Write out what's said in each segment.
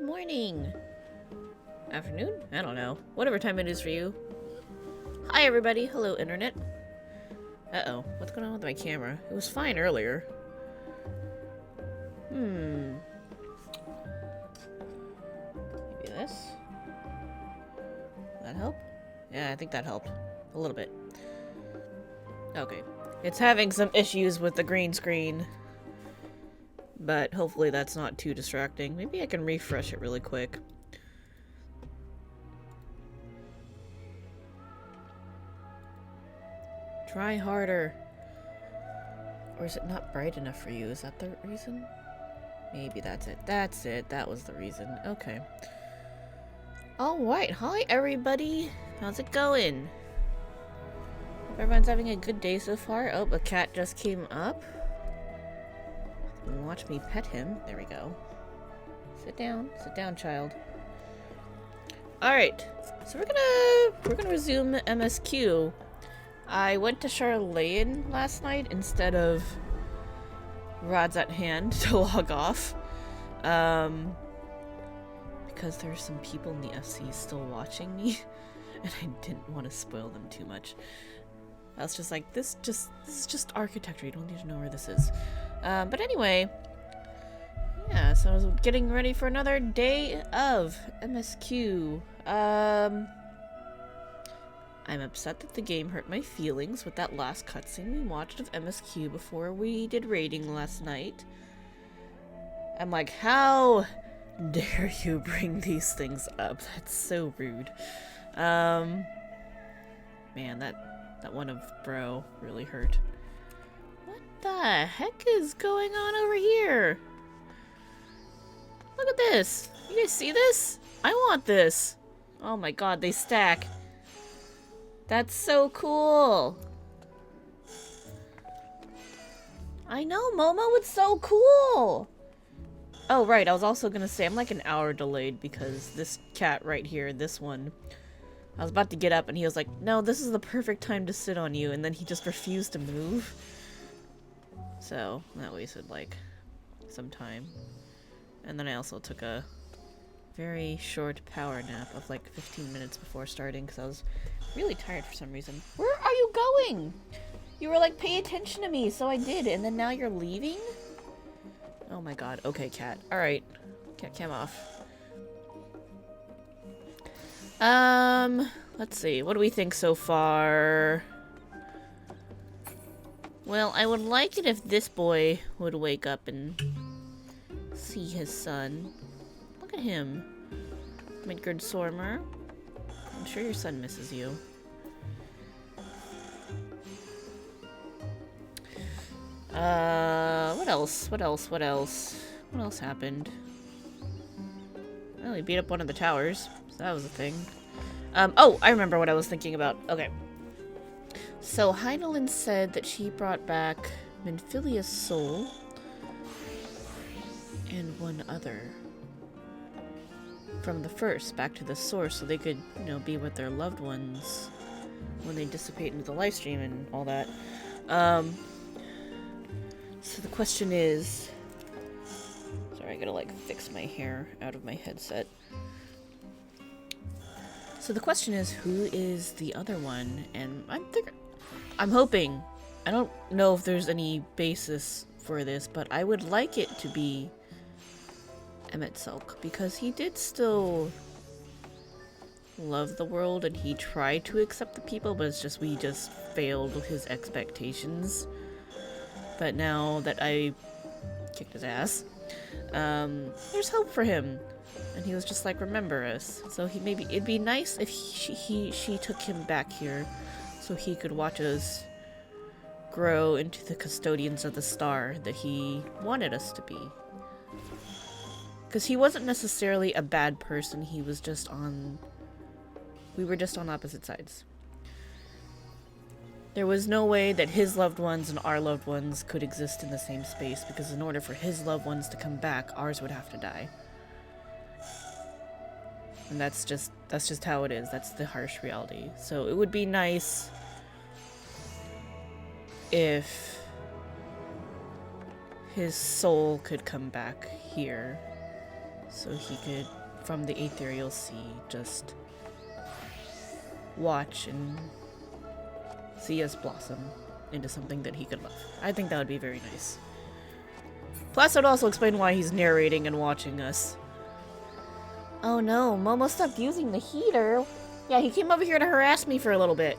morning. Afternoon? I don't know. Whatever time it is for you. Hi, everybody. Hello, Internet. Uh-oh. What's going on with my camera? It was fine earlier. Maybe this? That help? Yeah, I think that helped. A little bit. Okay. It's having some issues with the green screen. But hopefully that's not too distracting. Maybe I can refresh it really quick. Try harder. Or is it not bright enough for you? Is that the reason? Maybe that's it. That's it. That was the reason. Okay. Alright. Hi, everybody. How's it going? Hope everyone's having a good day so far. Oh, a cat just came up. Watch me pet him. There we go. Sit down. Sit down, child. Alright. So we're gonna resume MSQ. I went to Charlene last night instead of Rods at Hand to log off. Because there's some people in the FC still watching me, and I didn't want to spoil them too much. I was just like, this is just architecture. You don't need to know where this is. But anyway, yeah, so I was getting ready for another day of MSQ. I'm upset that the game hurt my feelings with that last cutscene we watched of MSQ before we did raiding last night. I'm like, how dare you bring these things up? That's so rude. Man, that one of Bro really hurt. What the heck is going on over here? Look at this. You guys see this? I want this. Oh my god, they stack. That's so cool. I know, Momo, it's so cool. Oh, right, I was also gonna say, I'm like an hour delayed because this cat right here, this one, I was about to get up and he was like, no, this is the perfect time to sit on you, and then he just refused to move. So, that wasted, like, some time. And then I also took a very short power nap of like 15 minutes before starting because I was really tired for some reason. Where are you going? You were like, pay attention to me, so I did, and then now you're leaving? Oh my god. Okay, cat. Alright. Cat cam off. Let's see. What do we think so far? Well, I would like it if this boy would wake up and see his son. Look at him. Midgard Sormer. I'm sure your son misses you. What else? What else? What else? What else happened? Well, he beat up one of the towers, so that was a thing. Oh, I remember what I was thinking about. Okay. So, Heidelin said that she brought back Minfilia's soul and one other from the first back to the source so they could, you know, be with their loved ones when they dissipate into the live stream and all that. So the question is, sorry, I gotta like fix my hair out of my headset. So the question is, who is the other one? And I'm hoping, I don't know if there's any basis for this, but I would like it to be Emmett Silk, because he did still love the world and he tried to accept the people, but it's just we just failed his expectations. But now that I kicked his ass, there's hope for him, and he was just like, remember us. So he maybe it'd be nice if she took him back here so he could watch us grow into the custodians of the star that he wanted us to be. Because he wasn't necessarily a bad person, he was just we were just on opposite sides. There was no way that his loved ones and our loved ones could exist in the same space, because in order for his loved ones to come back, ours would have to die. And that's just how it is. That's the harsh reality. So it would be nice if his soul could come back here So he could, from the ethereal sea, just watch and see us blossom into something that he could love. I think that would be very nice. Plus, it would also explain why he's narrating and watching us. Oh no, Momo stopped using the heater. Yeah, he came over here to harass me for a little bit.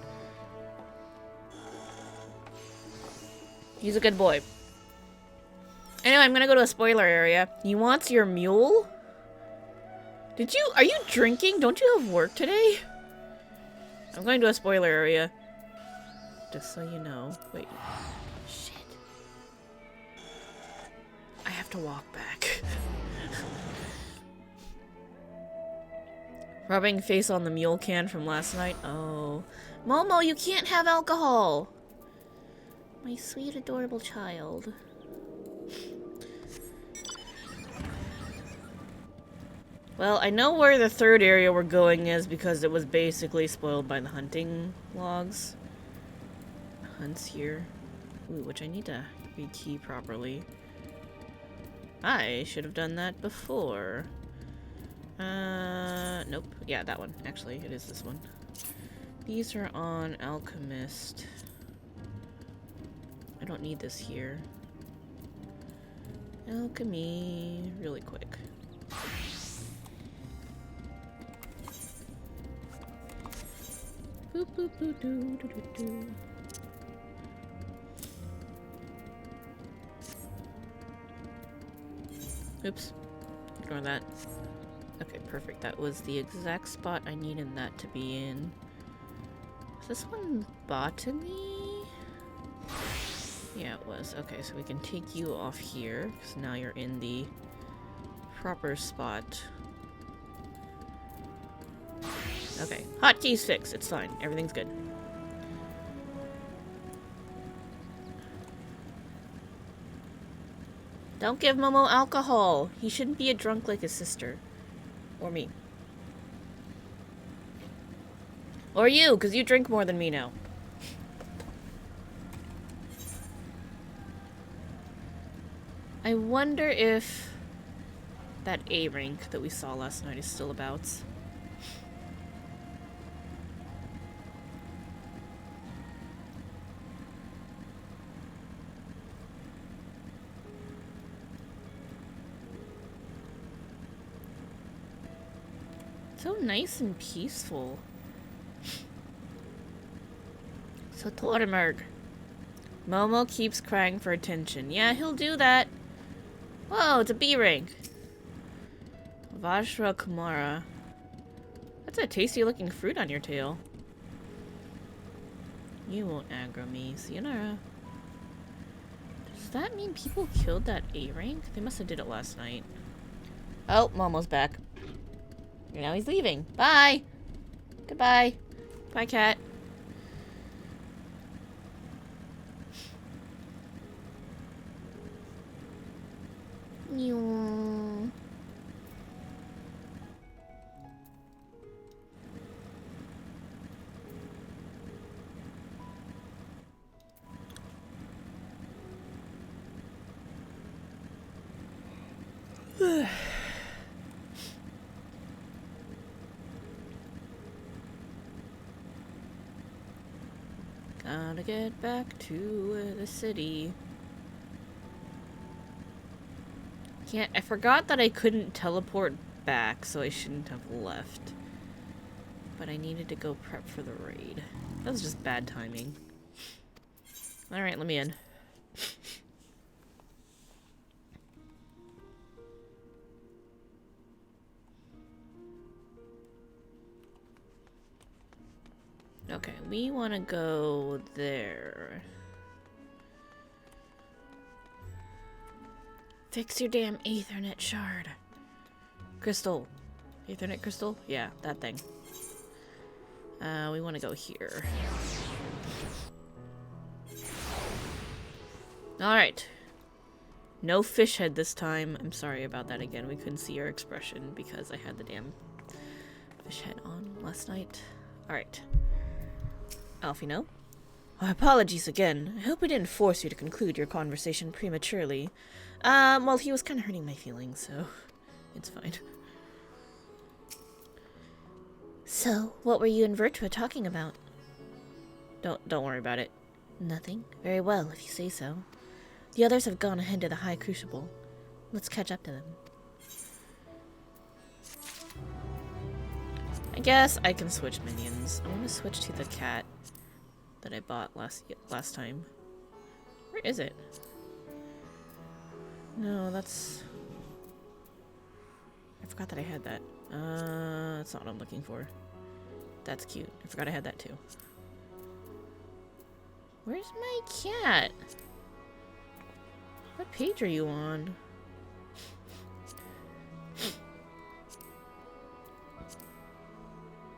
He's a good boy. Anyway, I'm gonna go to a spoiler area. He wants your mule? Are you drinking? Don't you have work today? I'm going to a spoiler area. Just so you know. Wait. Shit. I have to walk back. Rubbing face on the mule can from last night. Oh. Momo, you can't have alcohol! My sweet, adorable child. Well, I know where the third area we're going is because it was basically spoiled by the hunting logs. Hunts here. Ooh, which I need to rekey properly. I should have done that before. Nope. Yeah, that one. Actually, it is this one. These are on Alchemist. I don't need this here. Alchemy. Really quick. Boop, boop, boop, doo, doo, doo, doo. Oops. Ignore that. Okay, perfect. That was the exact spot I needed that to be in. Is this one botany? Yeah, it was. Okay, so we can take you off here, because now you're in the proper spot. Okay, hotkeys fixed. It's fine. Everything's good. Don't give Momo alcohol. He shouldn't be a drunk like his sister. Or me. Or you, because you drink more than me now. I wonder if that A rank that we saw last night is still about. So nice and peaceful. So Tormerg. Momo keeps crying for attention. Yeah, he'll do that. Whoa, it's a B rank. Vajra Kumara. That's a tasty looking fruit on your tail. You won't aggro me, Sayonara. Does that mean people killed that A rank? They must have did it last night. Oh, Momo's back. Now he's leaving. Bye! Goodbye. Bye, cat. Meow. Gotta get back to the city. I forgot that I couldn't teleport back, so I shouldn't have left. But I needed to go prep for the raid. That was just bad timing. Alright, let me in. Okay, we want to go there. Fix your damn Ethernet shard. Crystal. Ethernet crystal? Yeah, that thing. We want to go here. Alright. No fish head this time. I'm sorry about that again. We couldn't see your expression because I had the damn fish head on last night. Alright. Alfino? Oh, apologies again. I hope we didn't force you to conclude your conversation prematurely. Well, he was kind of hurting my feelings, so It's fine. So, what were you and Virtua talking about? Don't worry about it. Nothing? Very well, if you say so. The others have gone ahead to the High Crucible. Let's catch up to them. I guess I can switch minions. I want to switch to the cat that I bought last time. Where is it? No, that's... I forgot that I had that. That's not what I'm looking for. That's cute. I forgot I had that too. Where's my cat? What page are you on?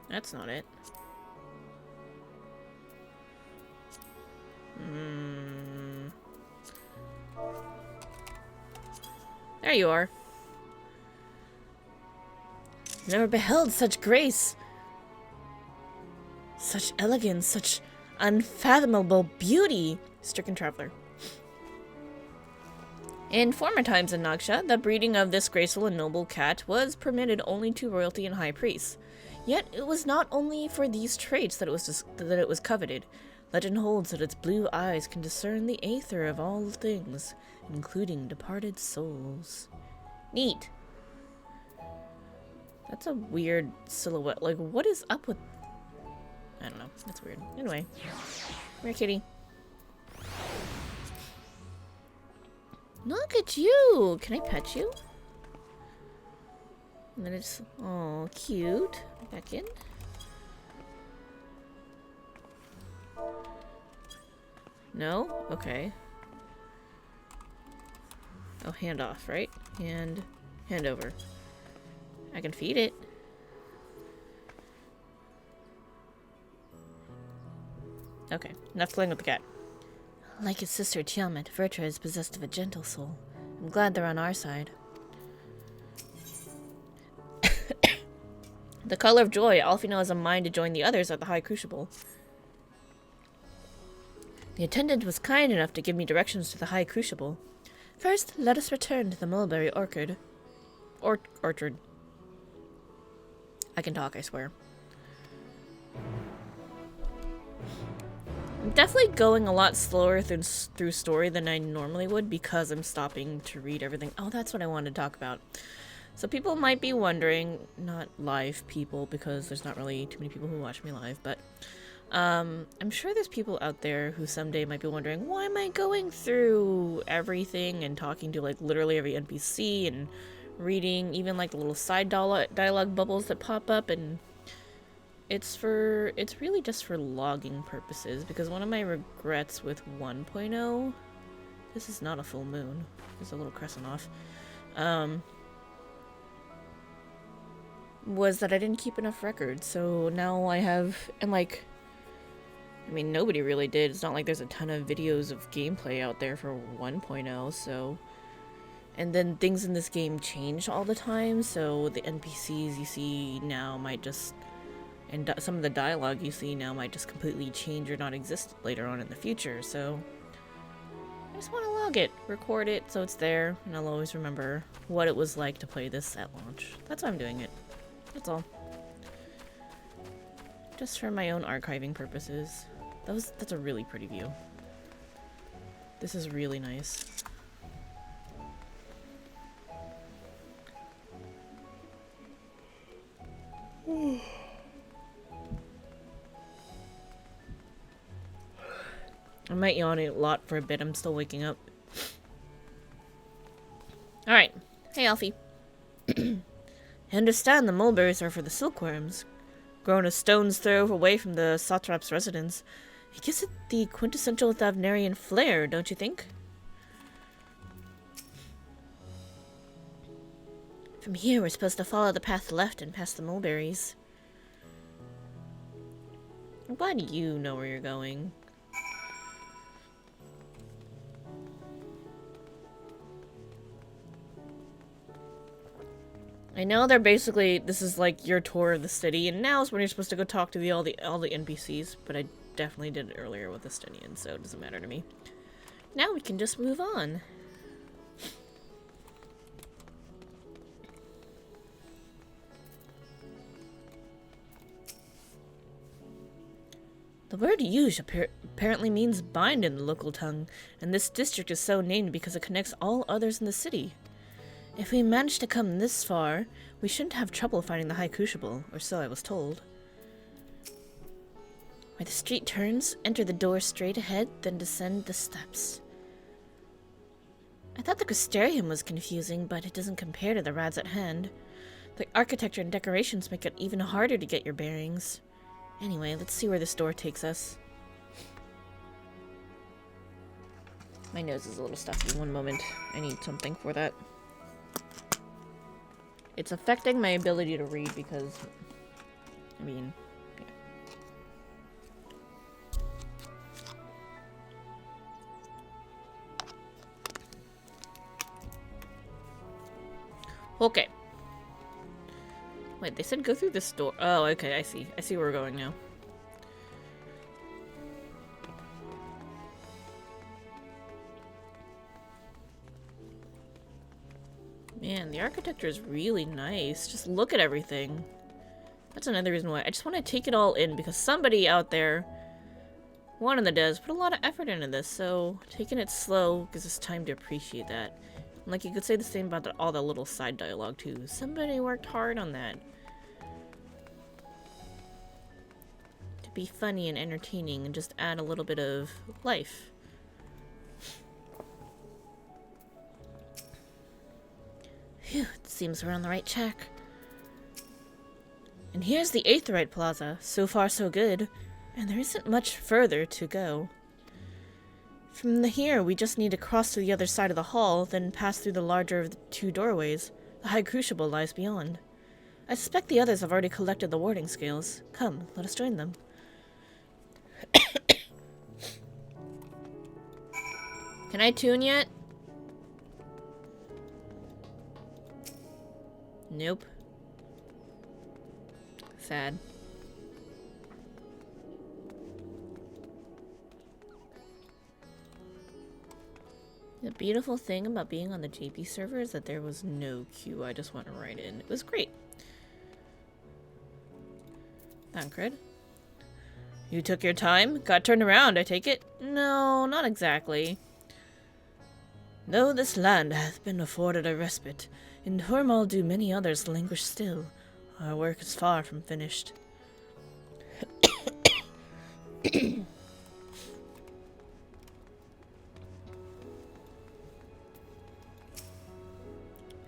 That's not it. There you are. Never beheld such grace, such elegance, such unfathomable beauty, stricken traveler. In former times in Nagsha, the breeding of this graceful and noble cat was permitted only to royalty and high priests. Yet it was not only for these traits that it was coveted. Legend holds that its blue eyes can discern the aether of all things, including departed souls. Neat. That's a weird silhouette. Like, what is up with... I don't know. That's weird. Anyway. Come here, kitty. Look at you! Can I pet you? And then it's... Oh, cute. Back in. No? Okay. Oh, hand off, right? Hand over. I can feed it. Okay, enough playing with the cat. Like his sister Tiamat, Virtua is possessed of a gentle soul. I'm glad they're on our side. The color of joy, Alfina has a mind to join the others at the High Crucible. The attendant was kind enough to give me directions to the High Crucible. First, let us return to the mulberry orchard. Orchard. I can talk, I swear. I'm definitely going a lot slower through story than I normally would because I'm stopping to read everything. Oh, that's what I wanted to talk about. So people might be wondering, not live people because there's not really too many people who watch me live, but I'm sure there's people out there who someday might be wondering, why am I going through everything and talking to like literally every NPC and reading even like the little side dialogue bubbles that pop up, and it's really just for logging purposes, because one of my regrets with 1.0, this is not a full moon, there's a little crescent off, was that I didn't keep enough records. So now I have, and like, I mean, nobody really did. It's not like there's a ton of videos of gameplay out there for 1.0, so... And then things in this game change all the time, so the NPCs you see now might just... And some of the dialogue you see now might just completely change or not exist later on in the future, so... I just want to log it, record it, so it's there, and I'll always remember what it was like to play this at launch. That's why I'm doing it. That's all. Just for my own archiving purposes. That's a really pretty view. This is really nice. I might yawn a lot for a bit. I'm still waking up. Alright. Hey, Alfie. I understand the mulberries are for the silkworms. Grown a stone's throw away from the satrap's residence. It gives it the quintessential Thavnarian flair, don't you think? From here, we're supposed to follow the path left and past the mulberries. I'm glad you know where you're going. I know they're basically, this is like your tour of the city, and now is when you're supposed to go talk to all the NPCs, but I definitely did it earlier with Estinian, so it doesn't matter to me. Now we can just move on. The word yuge apparently means bind in the local tongue, and this district is so named because it connects all others in the city. If we manage to come this far, we shouldn't have trouble finding the High Crucible, or so I was told. Where the street turns, enter the door straight ahead, then descend the steps. I thought the Crystarium was confusing, but it doesn't compare to the rads at hand. The architecture and decorations make it even harder to get your bearings. Anyway, let's see where this door takes us. My nose is a little stuffy. One moment. I need something for that. It's affecting my ability to read because, I mean, yeah. Okay. Wait, they said go through this door. Oh, okay, I see. I see where we're going now. Man, the architecture is really nice. Just look at everything. That's another reason why I just want to take it all in, because somebody out there, one of the devs, put a lot of effort into this, so taking it slow gives us time to appreciate that. Like, you could say the same about all the little side dialogue, too. Somebody worked hard on that. To be funny and entertaining and just add a little bit of life. Phew, it seems we're on the right track. And here's the Aetheryte Plaza. So far, so good. And there isn't much further to go. From here, we just need to cross to the other side of the hall, then pass through the larger of the two doorways. The High Crucible lies beyond. I suspect the others have already collected the warding scales. Come, let us join them. Can I tune yet? Nope. Sad. The beautiful thing about being on the JP server is that there was no queue. I just went right in. It was great. Thancred. You took your time? Got turned around, I take it? No, not exactly. Though this land hath been afforded a respite, in Hormal do many others languish still. Our work is far from finished.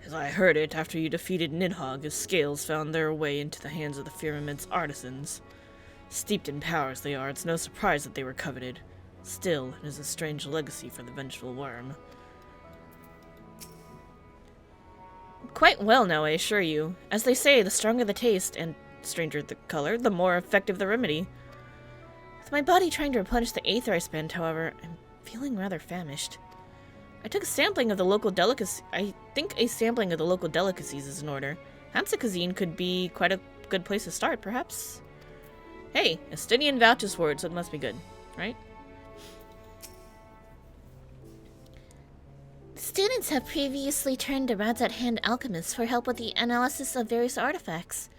As I heard it, after you defeated Nidhogg, his scales found their way into the hands of the Firmament's artisans. Steeped in power as they are, it's no surprise that they were coveted. Still, it is a strange legacy for the vengeful worm. Quite well now, I assure you. As they say, the stronger the taste, and stranger the color, the more effective the remedy. With my body trying to replenish the aether I spent, however, I'm feeling rather famished. I took a sampling of the local delicacies. I think a sampling of the local delicacies is in order. Hamsa cuisine could be quite a good place to start, perhaps. Hey, Estinian vouches for it, so it must be good, right? Students have previously turned to Radzat Hand alchemists for help with the analysis of various artifacts.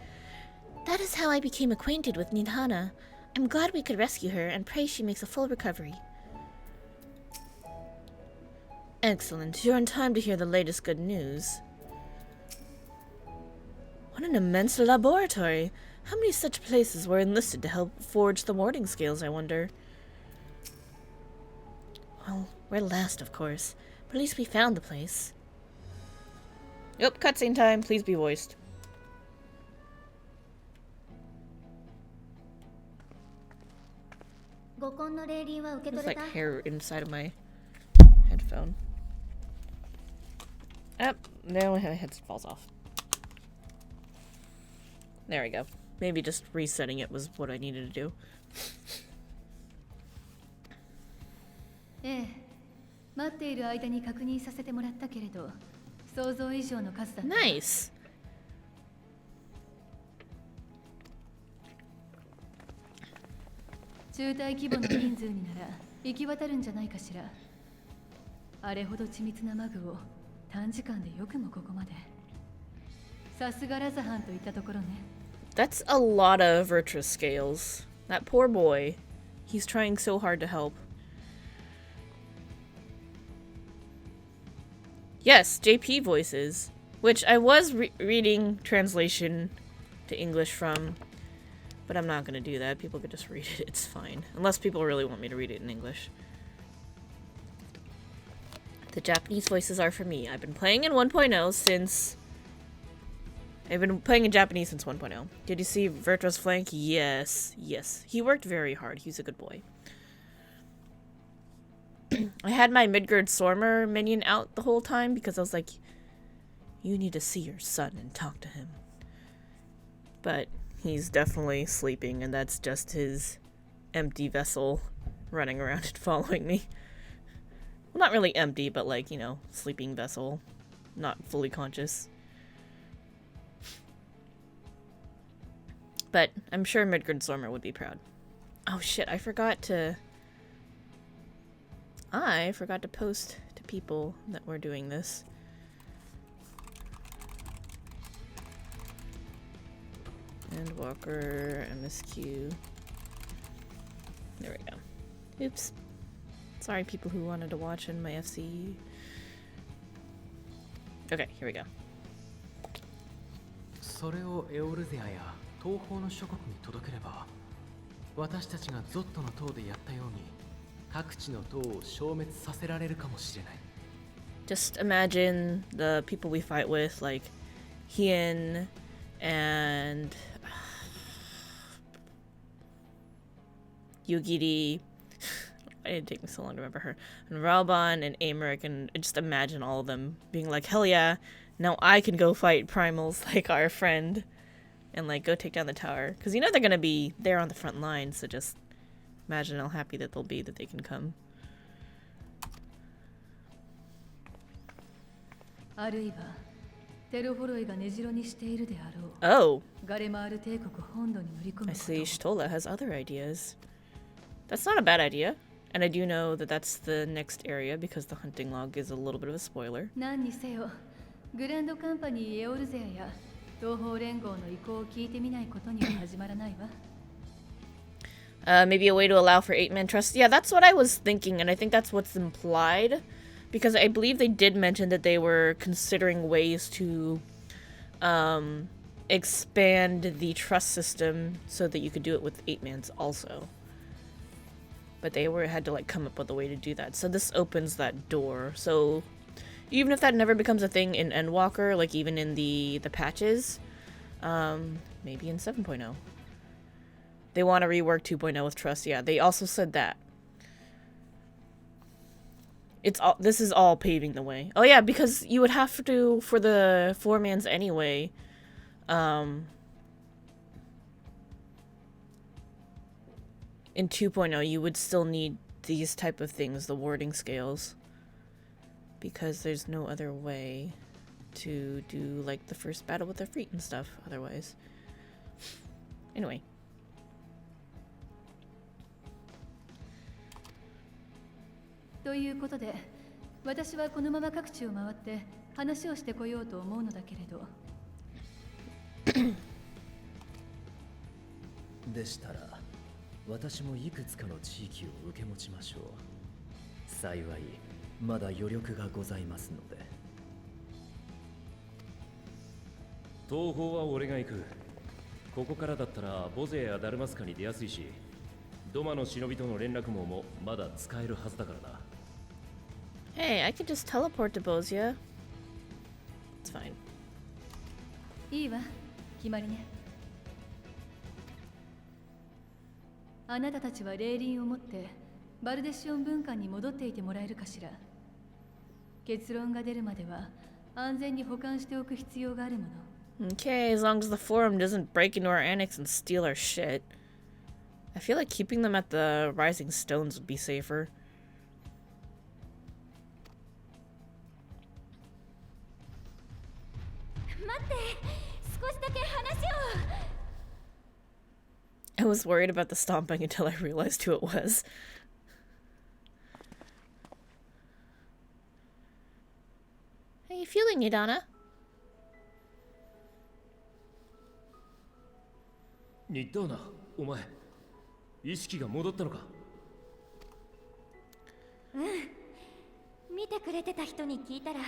That is how I became acquainted with Nidhana. I'm glad we could rescue her, and pray she makes a full recovery. Excellent. You're in time to hear the latest good news. What an immense laboratory! How many such places were enlisted to help forge the warding scales, I wonder? Well, we're last, of course. But at least we found the place. Yep, cutscene time. Please be voiced. There's like hair inside of my headphone. Now my head falls off. There we go. Maybe just resetting it was what I needed to do. Nice. 中大規模の人数になら行き渡るんじゃないかしら。あれほど緻密なマグを短時間でよくもここまで。さすがラザハンといったところね。That's a lot of virtuous scales. That poor boy. He's trying so hard to help. Yes, JP voices, which I was reading translation to English from, but I'm not gonna do that. People could just read it, it's fine. Unless people really want me to read it in English. The Japanese voices are for me. I've been playing in 1.0 since... I've been playing in Japanese since 1.0. Did you see Vertra's flank? Yes. Yes. He worked very hard. He's a good boy. I had my Midgard Sormer minion out the whole time because I was like, you need to see your son and talk to him. But he's definitely sleeping, and that's just his empty vessel running around and following me. Well, not really empty, but like, you know, sleeping vessel. Not fully conscious. But I'm sure Midgard Sormer would be proud. Oh shit, I forgot to post to people that we're doing this. Endwalker, MSQ. There we go. Oops. Sorry, people who wanted to watch in my FC. Okay, here we go. それをエオルゼアや東方の諸国に届ければ、私たちがゾットの塔でやったように各地の塔を消滅させられるかもしれない。Just imagine the people we fight with, like Hien and Yugiri. It didn't take me so long to remember her. And Ralban and Amaric, and just imagine all of them being like, hell yeah, now I can go fight primals like our friend and like go take down the tower. Because you know they're gonna be there on the front line, so just imagine how happy that they'll be that they can come. Oh. I see Shtola has other ideas. That's not a bad idea. And I do know that that's the next area because the hunting log is a little bit of a spoiler. Maybe a way to allow for 8-man trust. Yeah, that's what I was thinking, and I think that's what's implied. Because I believe they did mention that they were considering ways to expand the trust system so that you could do it with 8-mans also. But they had to like come up with a way to do that. So this opens that door. So even if that never becomes a thing in Endwalker, like even in the patches, maybe in 7.0. They want to rework 2.0 with trust. Yeah, they also said that. This is all paving the way. Oh yeah, because you would have to, for the 4-mans anyway, in 2.0 you would still need these type of things, the warding scales, because there's no other way to do like the first battle with the fleet and stuff otherwise. Anyway. Hey, I could just teleport to Bozia. It's fine. いいわ、決まりね。あなたたちは霊輪を持ってバルデシオン文館に戻っていてもらえるかしら。結論が出るまでは安全に保管しておく必要があるもの。Okay, as long as the forum doesn't break into our annex and steal our shit. I feel like keeping them at the Rising Stones would be safer. I was worried about the stomping until I realized who it was. How you feeling, Yadana? ニッドーナ、お前、意識が戻ったのか？見てくれてた人に聞いたら、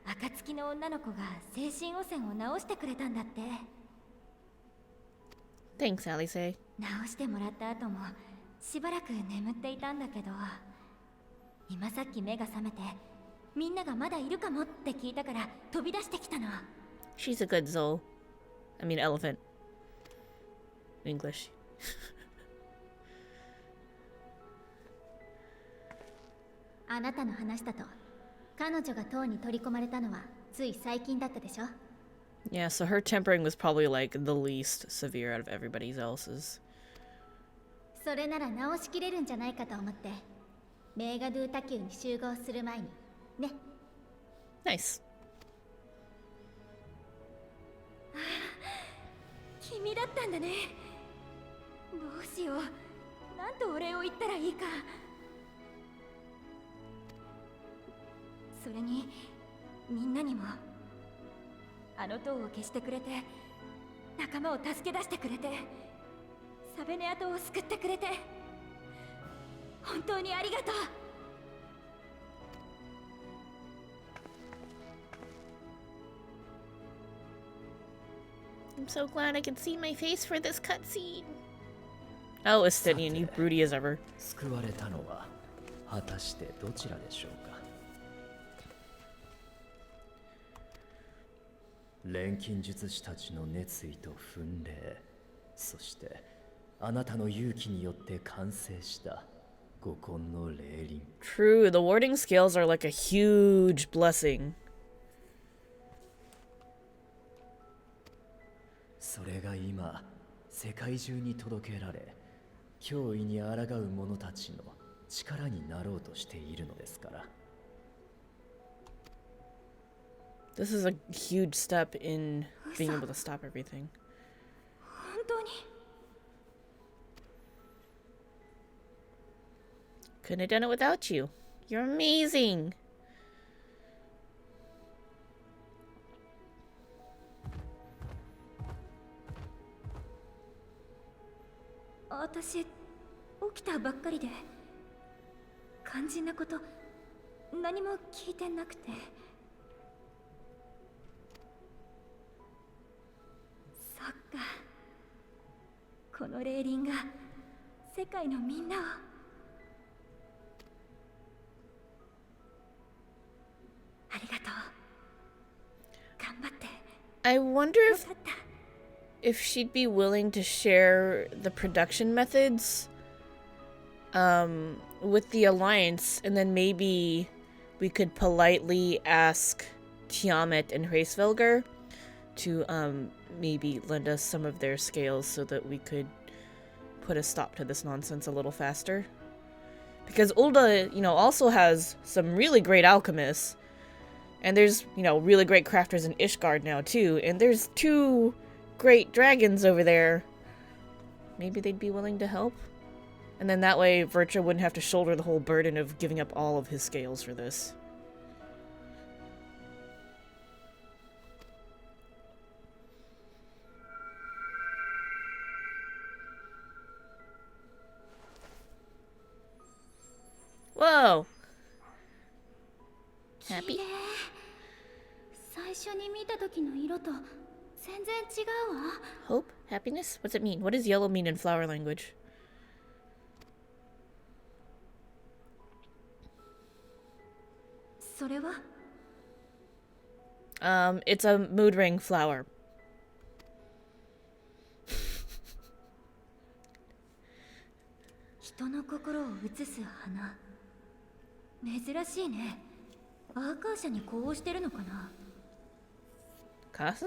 暁の女の子が精神汚染を直してくれたんだって。 Thanks, Alice. 直してもらった後もしばらく眠っていたんだけど、今さっき目が覚めて、みんながまだいるかもって聞いたから飛び出してきたの。 She's a good soul. I mean elephant. English. あなたの話だと、彼女が塔に取り込まれたのはつい最近だったでしょ。 Yeah, so her tempering was probably like the least severe out of everybody else's. それなら直しきれるんじゃないかと思って、メガドゥタ級に集合する前にね。 Nice. 君だったんだね。どうしよう、なんとお礼を言ったらいいか。それにみんなにも、あの塔を消してくれて、仲間を助け出してくれて、サベネア島を救ってくれて、本当にありがとう。 I'm so glad I could see my face for this cutscene. Oh, Estinian, you broody as ever. 救われたのは果たしてどちらでしょうか。錬金術師たちの熱意と奮励、そしてあなたの勇気によって完成した五根の霊輪。 True, the warding scales are like a huge blessing. それが今世界中に届けられ、脅威に抗う者たちの力になろうとしているのですから。 This is a huge step in being able to stop everything. 本当に Couldn't have done it without you. You're amazing. 私、起きたばっかりで肝心なこと何も聞いてなくて。そっか、この霊輪が世界のみんなを。ありがとう。頑張って。 I wonder よかった。 if she'd be willing to share the production methods with the Alliance, and then maybe we could politely ask Tiamat and Hraesvelgr to maybe lend us some of their scales so that we could put a stop to this nonsense a little faster. Because Ulda, you know, also has some really great alchemists, and there's, you know, really great crafters in Ishgard now too, and there's 2 great dragons over there. Maybe they'd be willing to help? And then that way Virtua wouldn't have to shoulder the whole burden of giving up all of his scales for this. Whoa! Happy? 最初に見た時の色と全然違うわ。 Hope? Happiness? What's it mean? What does yellow mean in flower language? それは It's a mood ring flower. 人の心を映す花。珍しいね。アーカー社に呼応してるのかな。 Kasu?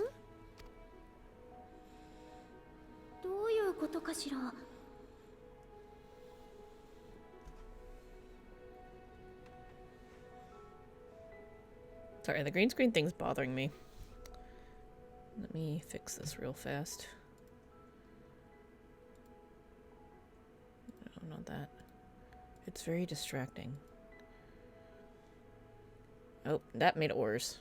どういうことかしら。 Sorry, the green screen thing's bothering me. Let me fix this real fast. No, not that. It's very distracting. Oh, that made it worse.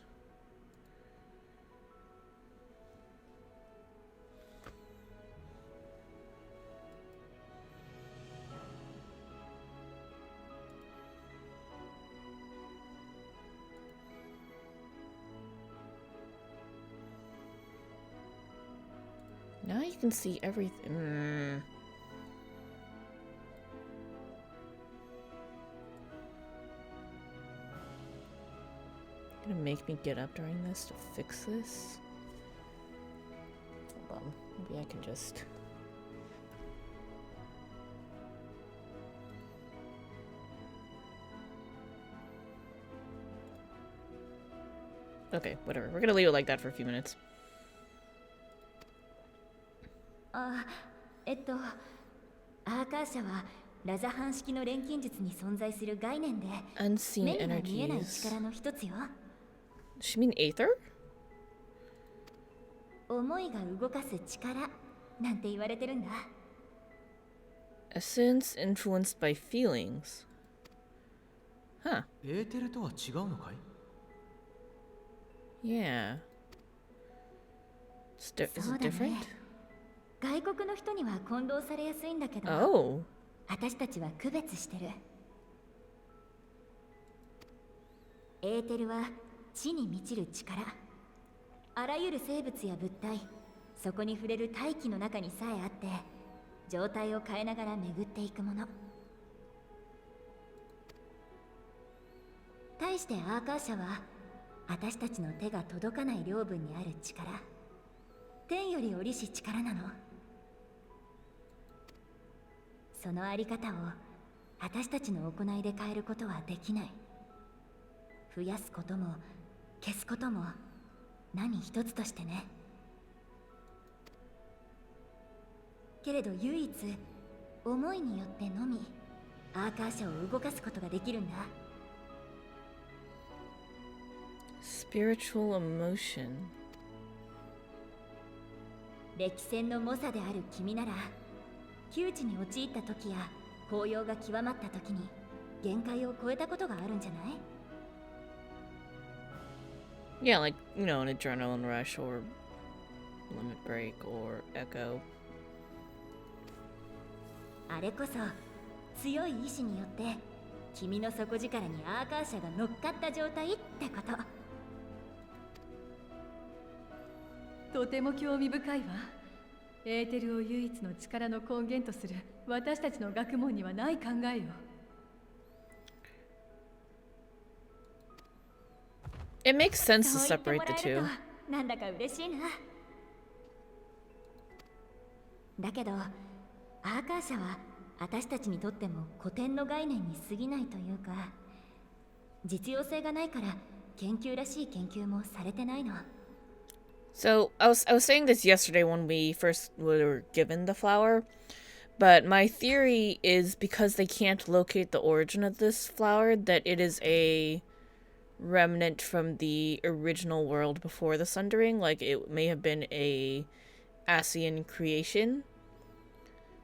can see everything. Gonna make me get up during this to fix this? Hold on. Maybe I can just... Okay, whatever. We're gonna leave it like that for a few minutes. アーカー社はラザハン式の錬金術に存在する概念で Unseen 目には見えない energies. 力の一つよ。 Does she mean Aether? 思いが動かす力なんて言われてるんだ。 Essence influenced by feelings. Huh. エーテルとは違うのかい？ Yeah. Is it そうだ different? ね。外国の人には混同されやすいんだけど、 Oh. 私たちは区別してる。エーテルは地に満ちる力。あらゆる生物や物体、そこに触れる大気の中にさえあって、状態を変えながら巡っていくもの。対してアーカー社は、私たちの手が届かない領分にある力。天より降りし力なの。そのあり方を私たちの行いで変えることはできない。増やすことも消すことも何一つとしてね。けれど唯一思いによってのみアーカー社を動かすことができるんだ。 Spiritual emotion. 歴戦の猛者である君なら窮地に陥った時や抱擁が極まった時に限界を超えたことがあるんじゃない？ Yeah, like, you know, an adrenaline rush or limit break or echo. あれこそ強い意志によって君の底力にアーカー社が乗っかった状態ってこと。とても興味深いわ。エーテルを唯一の力の根源とする私たちの学問にはない考えよ。It makes sense to そう言って separate も the らえ two. るとなんだか嬉しいな。だけどアーカー社は私たちにとっても古典の概念に過ぎないというか、実用性がないから研究らしい研究もされてないの。 So I was saying this yesterday when we first were given the flower, but my theory is because they can't locate the origin of this flower, that it is a remnant from the original world before the Sundering. Like it may have been a Asian creation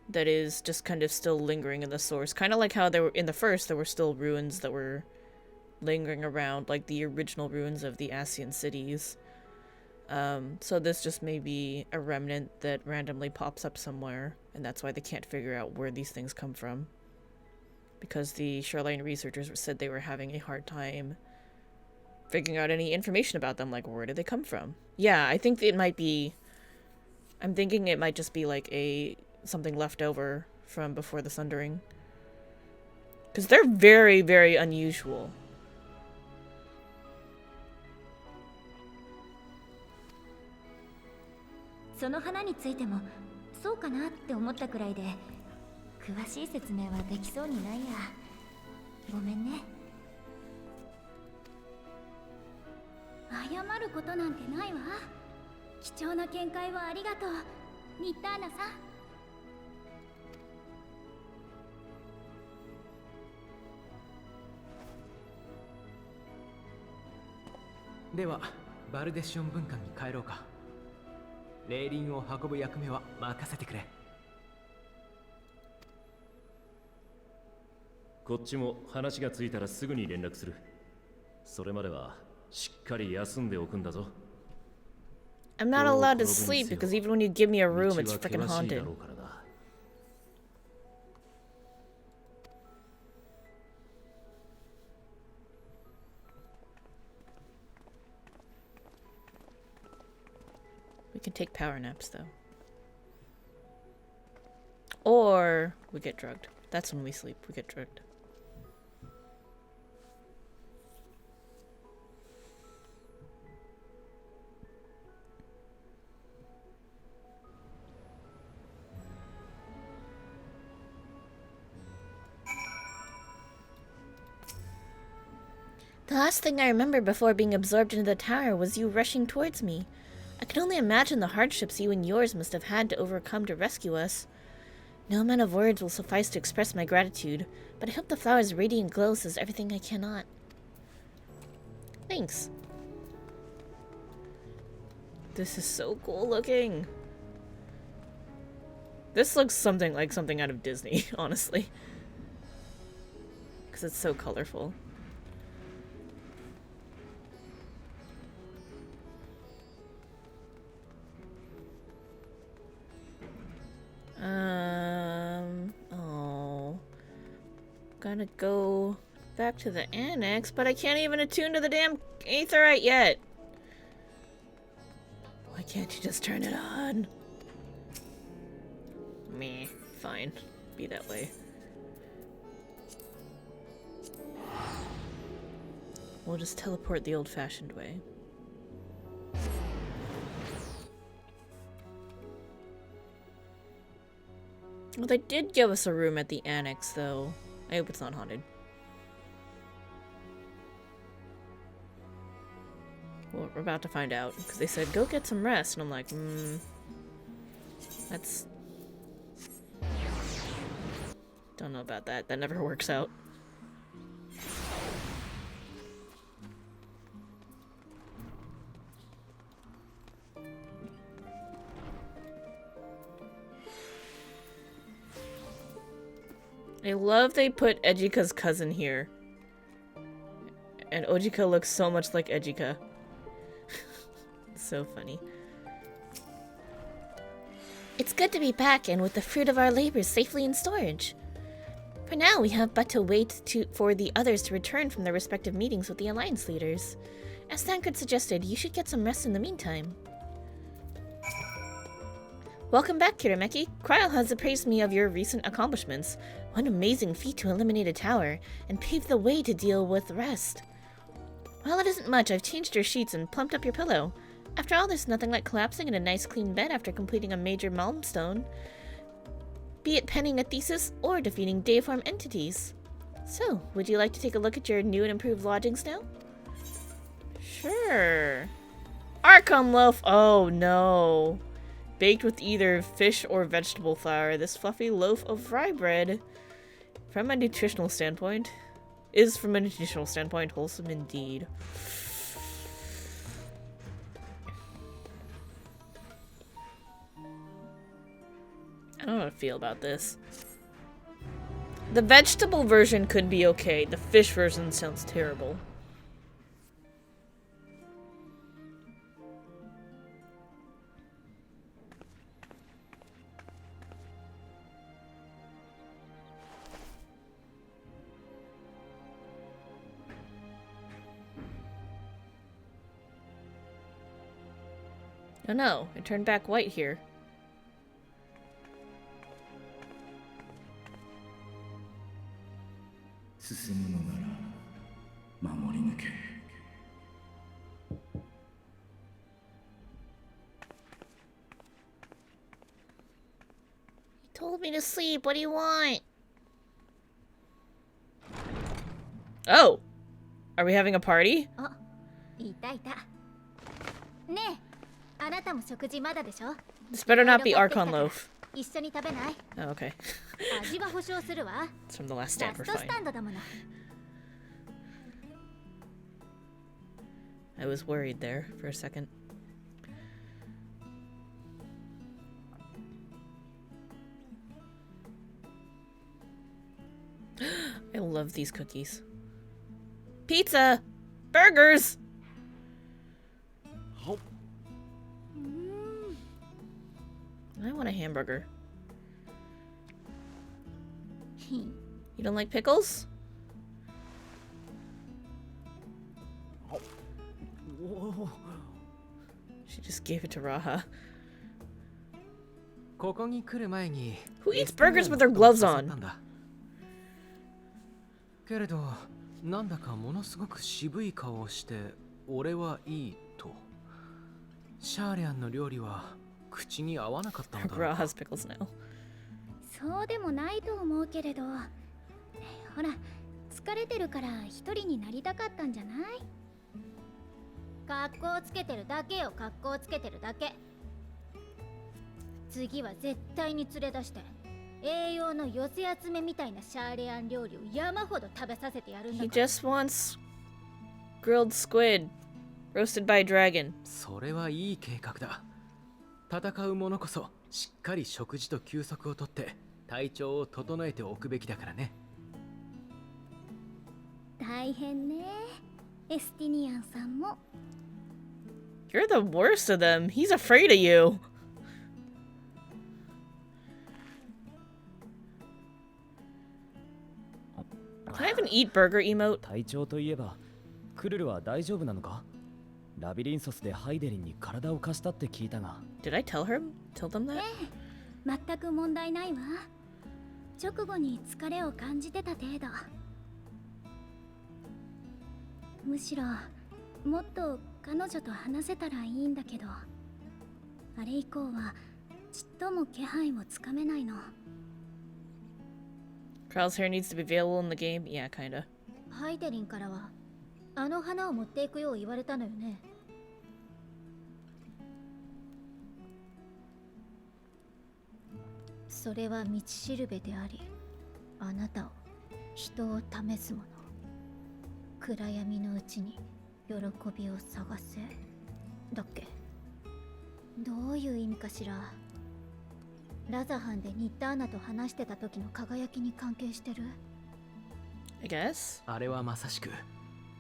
that is just kind of still lingering in the source, kind of like how there were in the first there were still ruins that were lingering around, like the original ruins of the Asian cities. So this just may be a remnant that randomly pops up somewhere, and that's why they can't figure out where these things come from. Because the Shoreline researchers said they were having a hard time figuring out any information about them, like where did they come from? Yeah, I think it might be... I'm thinking it might just be like something left over from before the Sundering. Because they're very, very unusual. その花についてもそうかなって思ったくらいで詳しい説明はできそうにないや。ごめんね。謝ることなんてないわ。貴重な見解をありがとう、ニッターナさん。ではバルデシオン文館に帰ろうか。霊輪を運ぶ役目は任せてくれ。こっちも話がついたらすぐに連絡する。それまではしっかり休んでおくんだぞ。I'm not allowed to sleep because even when you give me a room, it's freaking haunted. We can take power naps though. or we get drugged. That's when we sleep. We get drugged. The last thing I remember before being absorbed into the tower was you rushing towards me. I can only imagine the hardships you and yours must have had to overcome to rescue us. No amount of words will suffice to express my gratitude, but I hope the flower's radiant glow says everything I cannot. Thanks. This is so cool looking. This looks something like something out of Disney, honestly. Because it's so colorful. Oh. Gotta go back to the annex, but I can't even attune to the damn aetherite yet. Why can't you just turn it on? Meh. Fine. Be that way. We'll just teleport the old-fashioned way. Well, they did give us a room at the annex, though. I hope it's not haunted. Well, we're about to find out, because they said, go get some rest, and I'm like, that's... Don't know about that. That never works out. I love they put Ejika's cousin here. And Ojika looks so much like Ejika. So funny. It's good to be back and with the fruit of our labors safely in storage. For now, we have but to wait for the others to return from their respective meetings with the Alliance leaders. As Thancred suggested, you should get some rest in the meantime. Welcome back, Kirameki. Kryl has appraised me of your recent accomplishments. What an amazing feat to eliminate a tower, and pave the way to deal with the rest. Well, it isn't much. I've changed your sheets and plumped up your pillow. After all, there's nothing like collapsing in a nice clean bed after completing a major milestone, be it penning a thesis or defeating deiform entities. So, would you like to take a look at your new and improved lodgings now? Sure. Archon loaf! Oh no. Baked with either fish or vegetable flour, this fluffy loaf of rye bread, from a nutritional standpoint, wholesome indeed. I don't know how to feel about this. The vegetable version could be okay. The fish version sounds terrible. Oh no, it turned back white here. He told me to sleep. What do you want? Oh! Are we having a party? This better not be Archon loaf. Oh, okay. It's from the last stand, we're fine. I was worried there for a second. I love these cookies. Pizza! Burgers! I want a hamburger. You don't like pickles? Whoa. She just gave it to Raha. ここに来る前に Who eats burgers with their gloves on? けれどなんだかものすごく渋い顔をして俺はいいと。シャーレアンの料理は口に合わなかったのだろう Bra か。 has pickles now. そうでもないと思うけれど、ほら疲れてるから一人になりたかったんじゃない？格好つけてるだけよ、格好つけてるだけ。次は絶対に連れ出して栄養の寄せ集めみたいなシャーレアン料理を山ほど食べさせてやるんだ He から。 just wants grilled squid, roasted by a dragon. それはいい計画だ。戦う者こそしっかり食事と休息をとって体調を整えておくべきだからね。大変ね、エスティニアンさんも。 You're the worst of them. He's afraid of you. Can I have an eat burger emote? 体調といえばクルルは大丈夫なのか？ラビリンソスでハイデリンに体を貸したって聞いたが。 Did I tell them that? 全く問題ないわ。直後に疲れを感じてた程度。むしろもっと彼女と話せたらいいんだけど、あれ以降はちっとも気配をつかめないの。 Kral's hair needs to be available in the game. Yeah, kinda. ハイデリンからはあの花を持っていくよう言われたのよね。それは道しるべであり、あなたを、人を試すもの。暗闇のうちに喜びを探せだっけ。どういう意味かしら。ラザハンでニッターナと話してた時の輝きに関係してる？ I guess. あれはまさしく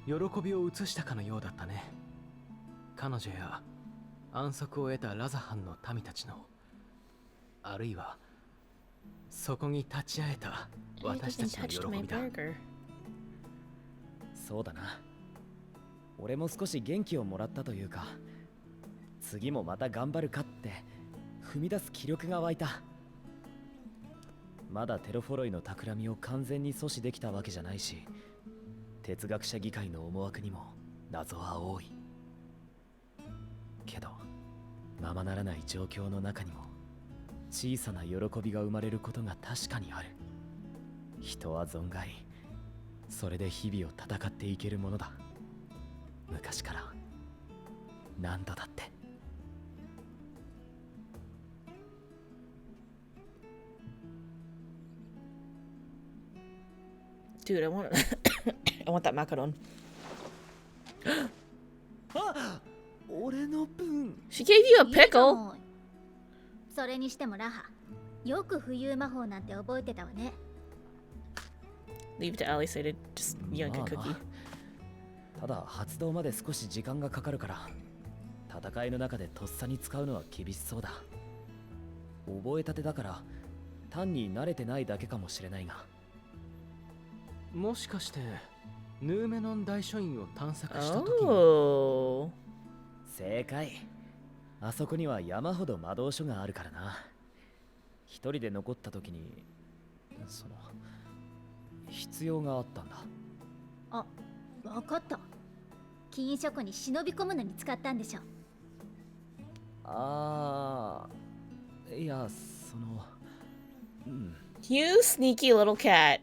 喜びを移したかのようだったね。彼女や安息を得たラザハンの民たちの、あるいはそこに立ち会えた I 私た even ちの touched 喜 my びだ。 burger. そうだな。俺も少し元気をもらったというか、次もまた頑張るかって踏み出す気力が湧いた。まだテロフォロイの企みを完全に阻止できたわけじゃないし、哲学者議会の思惑にも謎は多い。けどままならない状況の中にも小さな喜びが生まれることが確かにある。人は存外それで日々を戦っていけるものだ。昔から何度だって。Dude, I want I want that macaron. あ、俺の分。 She gave you a いいか pickle. も。それにしてもラハ、よく浮遊魔法なんて覚えてたわね。 Leave it to Ali say to just yank a まあ cookie. な。ただ発動まで少し時間がかかるから、戦いの中でとっさに使うのは厳しそうだ。覚えたてだから単に慣れてないだけかもしれないが。もしかしてヌーメノン大書院を探索した時に、 Oh. 正解。あそこには山ほど魔導書があるからな。一人で残った時にその必要があったんだ。あ、わかった。禁書庫に忍び込むのに使ったんでしょ。ああ、いや、その、うん。 You sneaky little cat.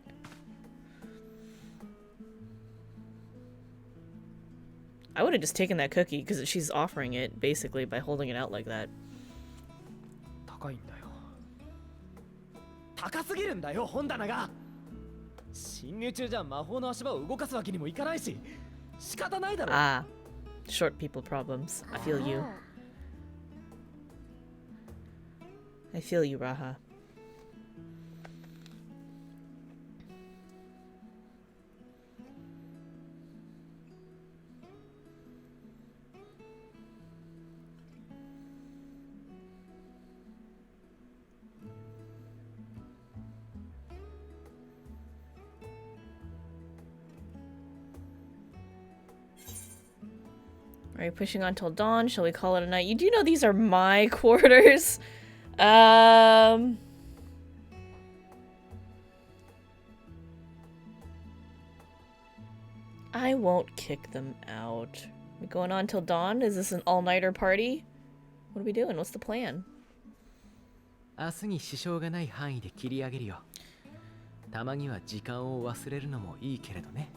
I would have just taken that cookie because she's offering it basically by holding it out like that. 高いんだよ。高すぎるんだよ、本棚が。侵入中じゃ魔法の足場を動かすわけにもいかないし、仕方ないだろ。Ah, short people problems. I feel you. I feel you, Raha. Are you pushing on till dawn? Shall we call it a night? You do know these are my quarters. I won't kick them out. We going on till dawn? Is this an all-nighter party? What are we doing? What's the plan? 明日に支障がない範囲で切り上げるよ。たまには時間を忘れるのもいいけれどね。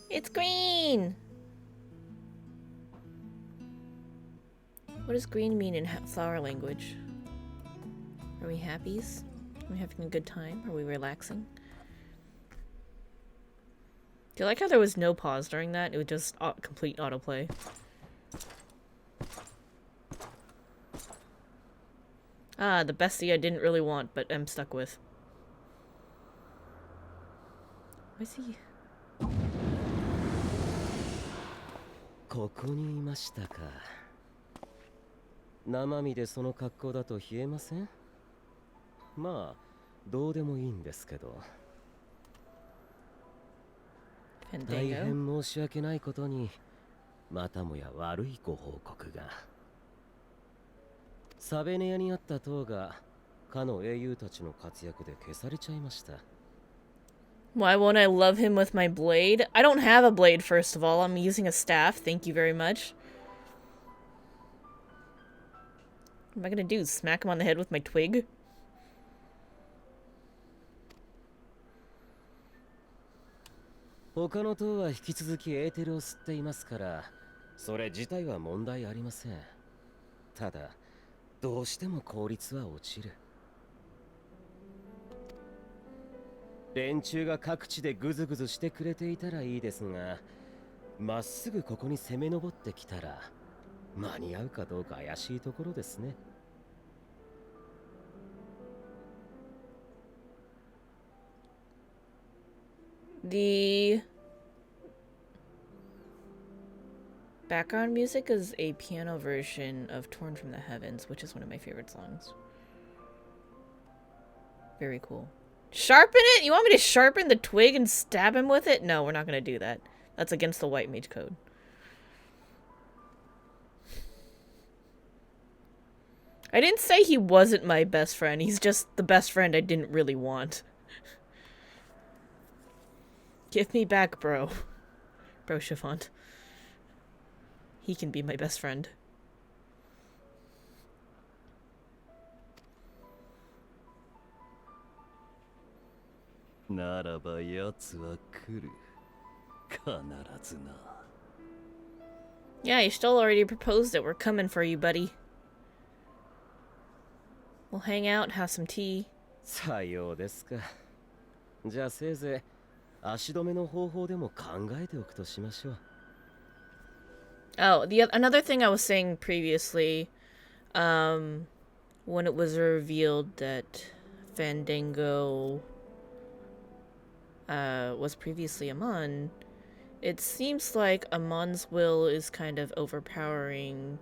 It's green! What does green mean in flower language? Are we happies? Are we having a good time? Are we relaxing? Do you like how there was no pause during that? It was just complete autoplay. Ah, the bestie I didn't really want, but I'm stuck with. Why is he? ここにいましたか。生身でその格好だと冷えません？まあ、どうでもいいんですけど。大変申し訳ないことに、またもや悪いご報告が。サベネアにあった塔が、かの英雄たちの活躍で消されちゃいました。Why won't I love him with my blade? I don't have a blade, first of all. I'm using a staff. Thank you very much. What am I gonna do? Smack him on the head with my twig? 他の塔は引き続きエーテルを吸っていますから、それ自体は問題ありません。ただ、どうしても効率は落ちる。連中が各地でグズグズしてくれていたらいいですが、まっすぐここに攻め上ってきたら間に合うかどうか怪しいところですね。The background music is a piano version of Torn from the Heavens, which is one of my favorite songs. Very cool. Sharpen it? You want me to sharpen the twig and stab him with it? No, we're not going to do that. That's against the White Mage Code. I didn't say he wasn't my best friend. He's just the best friend I didn't really want. Give me back, bro. Bro Chiffon. He can be my best friend. ならば奴は来る。必ずな。Yeah, you still already proposed it. We're coming for you, buddy. We'll hang out, have some tea. さようですか。じゃあせいぜい足止めの方法でも考えておくとしましょう。Oh, another thing I was saying previously, when it was revealed that Fandango was previously Amon, it seems like Amon's will is kind of overpowering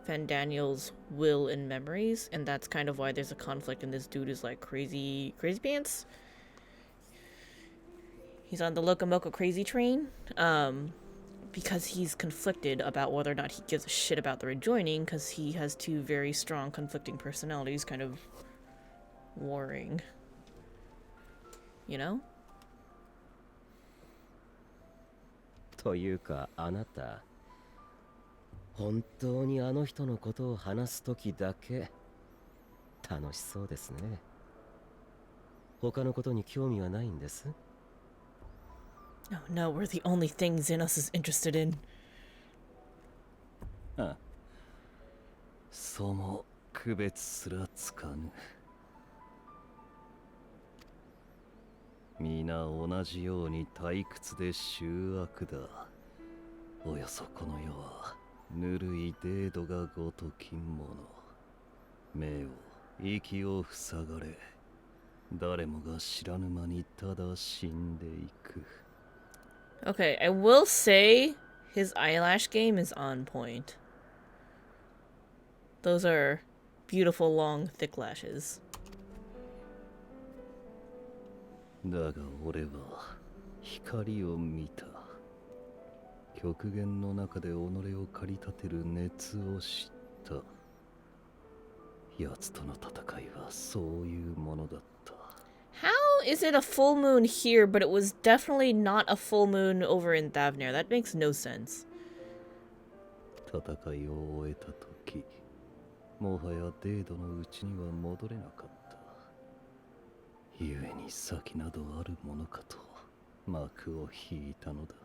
Fandaniel's will and memories, and that's kind of why there's a conflict, and this dude is like crazy pants. He's on the Locomoco crazy train, because he's conflicted about whether or not he gives a shit about the rejoining, because he has two very strong conflicting personalities kind of warring. You know? というかあなた、本当にあの人のことを話すときだけ楽しそうですね。他のことに興味はないんです。Oh no, we're the only thing Xenos is interested in. あ、その区別すらつかぬ。皆同じように退屈で醜悪だ。およそこの世はぬるいデードがごときもの。目を息を塞がれ、誰もが知らぬ間にただ死んでいく。Okay, I will say his eyelash game is on point. Those are beautiful, long, thick lashes. だが俺は光を見た。極限の中で己を駆り立てる熱を知った。奴との戦いはそういうものだった。How is it a full moon here, but it was definitely not a full moon over in Thavnair? That makes no sense. 戦いを終えた時、もはやデードのうちには戻れなかった。故に先などあるものかと幕を引いたのだ。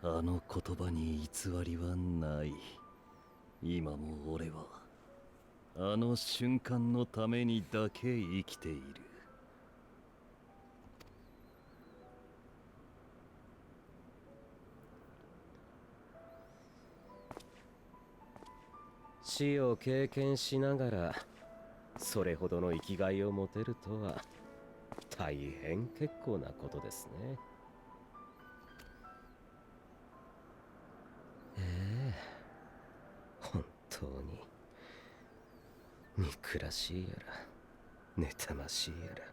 あの言葉に偽りはない。今も俺はあの瞬間のためにだけ生きている。死を経験しながらそれほどの生きがいを持てるとは大変結構なことですね。本当に憎らしいやら妬ましいやら。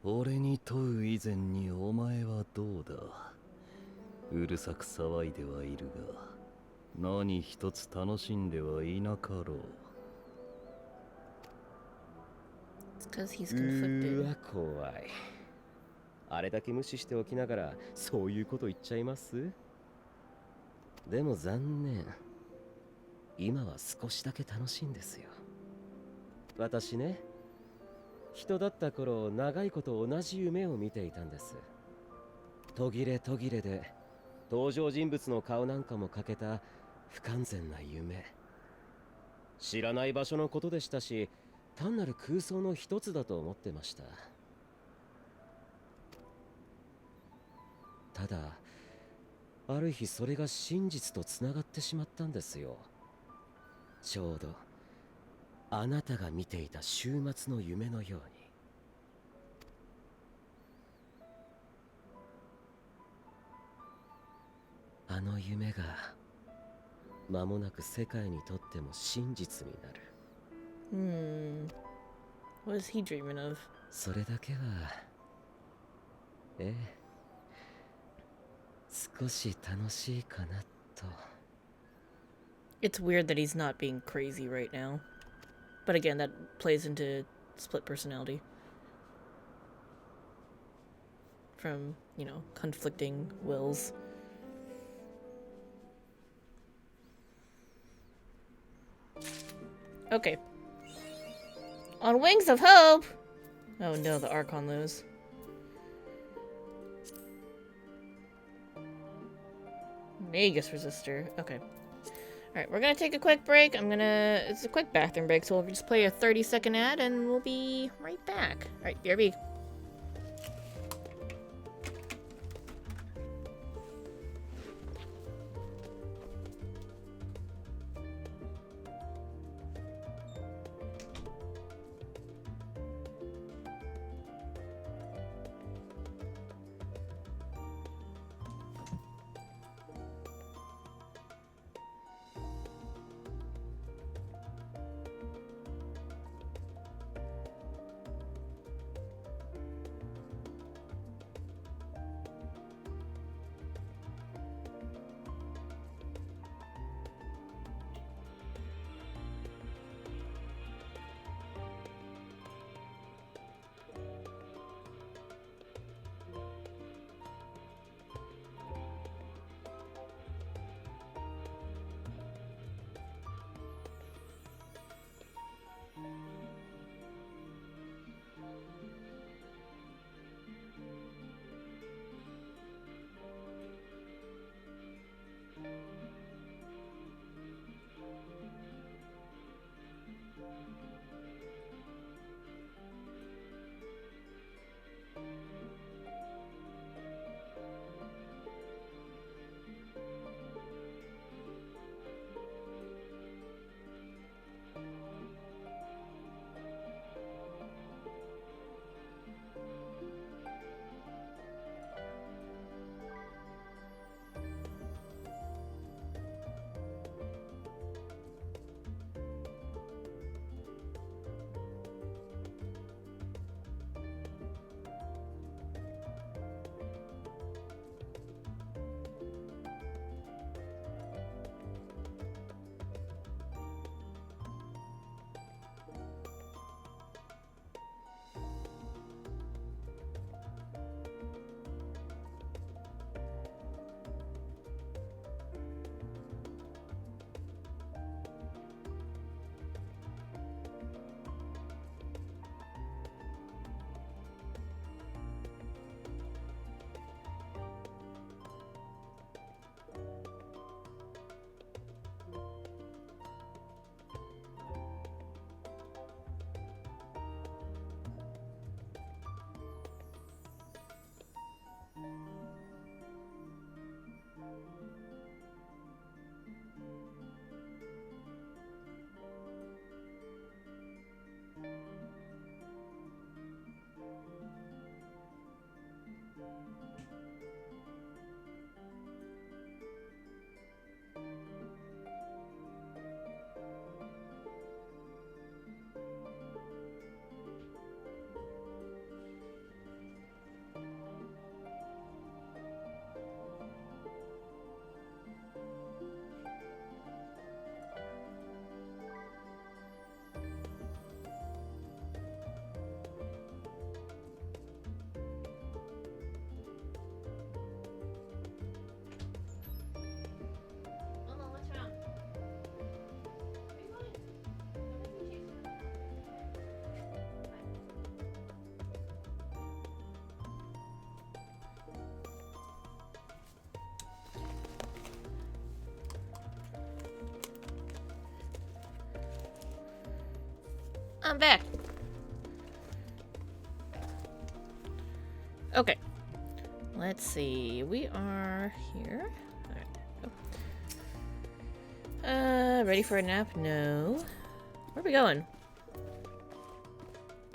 俺に問う以前にお前はどうだ。うるさく騒いではいるが何一つ楽しんではいなかろう。It's because he's う conflicted. わ怖い。あれだけ無視しておきながらそういうこと言っちゃいます？でも残念。今は少しだけ楽しいんですよ。私ね、人だった頃長いこと同じ夢を見ていたんです。途切れ途切れで登場人物の顔なんかも欠けた不完全な夢。知らない場所のことでしたし、単なる空想の一つだと思ってました。ただある日それが真実とつながってしまったんですよ。ちょうどあなたが見ていた週末の夢のように。あの夢が間もなく世界にとっても真実になる。What is he dreaming of? それだけは少し楽しいかなと。It's weird that he's not being crazy right now. But again, that plays into split personality. From, you know, conflicting wills. Okay. On Wings of Hope! Oh no, the Archon lose. Magus Resistor. Okay. Alright, we're gonna take a quick break. It's a quick bathroom break, so we'll just play a 30-second ad and we'll be right back. Alright, BRB. I'm back. Okay. Let's see. We are here. Alright. Ready for a nap? No. Where are we going?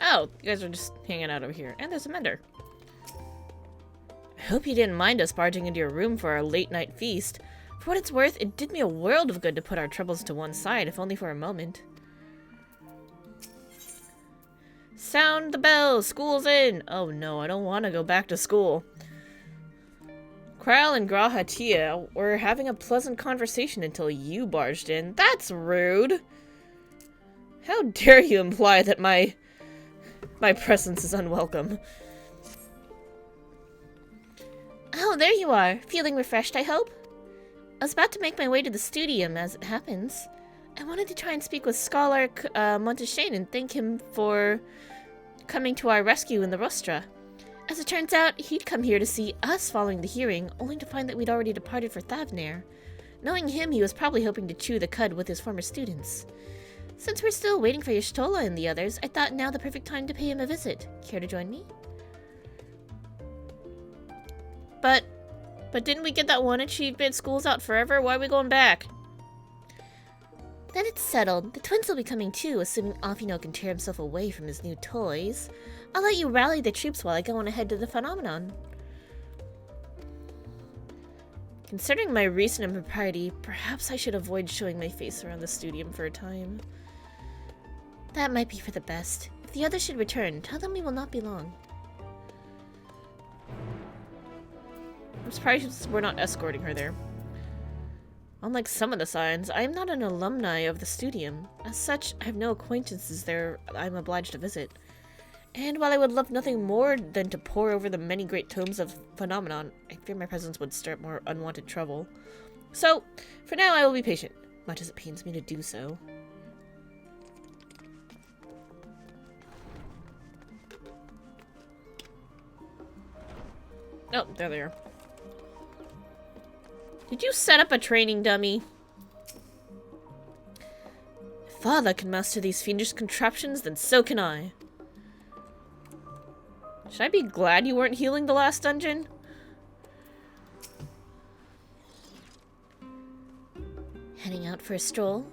Oh, you guys are just hanging out over here. And there's a mender. I hope you didn't mind us barging into your room for our late night feast. For what it's worth, it did me a world of good to put our troubles to one side, if only for a moment. Sound the bell! School's in! Oh no, I don't want to go back to school. Kral and Grahatia were having a pleasant conversation until you barged in. That's rude! How dare you imply that my presence is unwelcome? Oh, there you are. Feeling refreshed, I hope? I was about to make my way to the studium, as it happens. I wanted to try and speak with Scholar Monteshane and thank him for coming to our rescue in the Rostra. As it turns out, he'd come here to see us following the hearing, only to find that we'd already departed for Thavnair. Knowing him, he was probably hoping to chew the cud with his former students. Since we're still waiting for Y'shtola and the others, I thought now the perfect time to pay him a visit. Care to join me? But didn't we get that one achievement? School's out forever? Why are we going back? Then it's settled. The twins will be coming too, assuming Afino can tear himself away from his new toys. I'll let you rally the troops while I go on ahead to the phenomenon. Considering my recent impropriety, perhaps I should avoid showing my face around the studium for a time. That might be for the best. If the others should return, tell them we will not be long. I'm surprised we're not escorting her there. Unlike some of the signs, I am not an alumni of the studium. As such, I have no acquaintances there I'm obliged to visit. And while I would love nothing more than to pore over the many great tomes of Phenomenon, I fear my presence would stir up more unwanted trouble. So, for now I will be patient, much as it pains me to do so. Oh, there they are. Did you set up a training dummy? If Father can master these fiendish contraptions, then so can I. Should I be glad you weren't healing the last dungeon? Heading out for a stroll?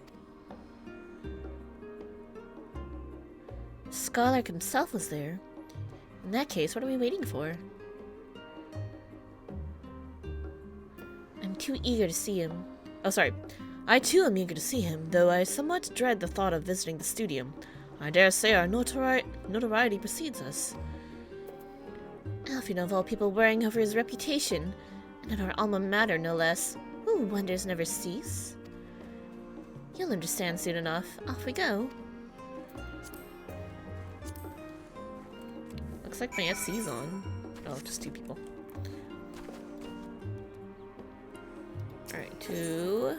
Scholar himself was there. In that case, what are we waiting for? I'm too eager to see him. Oh, sorry. I too am eager to see him, though I somewhat dread the thought of visiting the studium. I dare say our notoriety precedes us. Alfino of all people worrying over his reputation, and at our alma mater no less. Ooh, wonders never cease. You'll understand soon enough. Off we go. Looks like my SC's on. Oh, just two people. Alright, to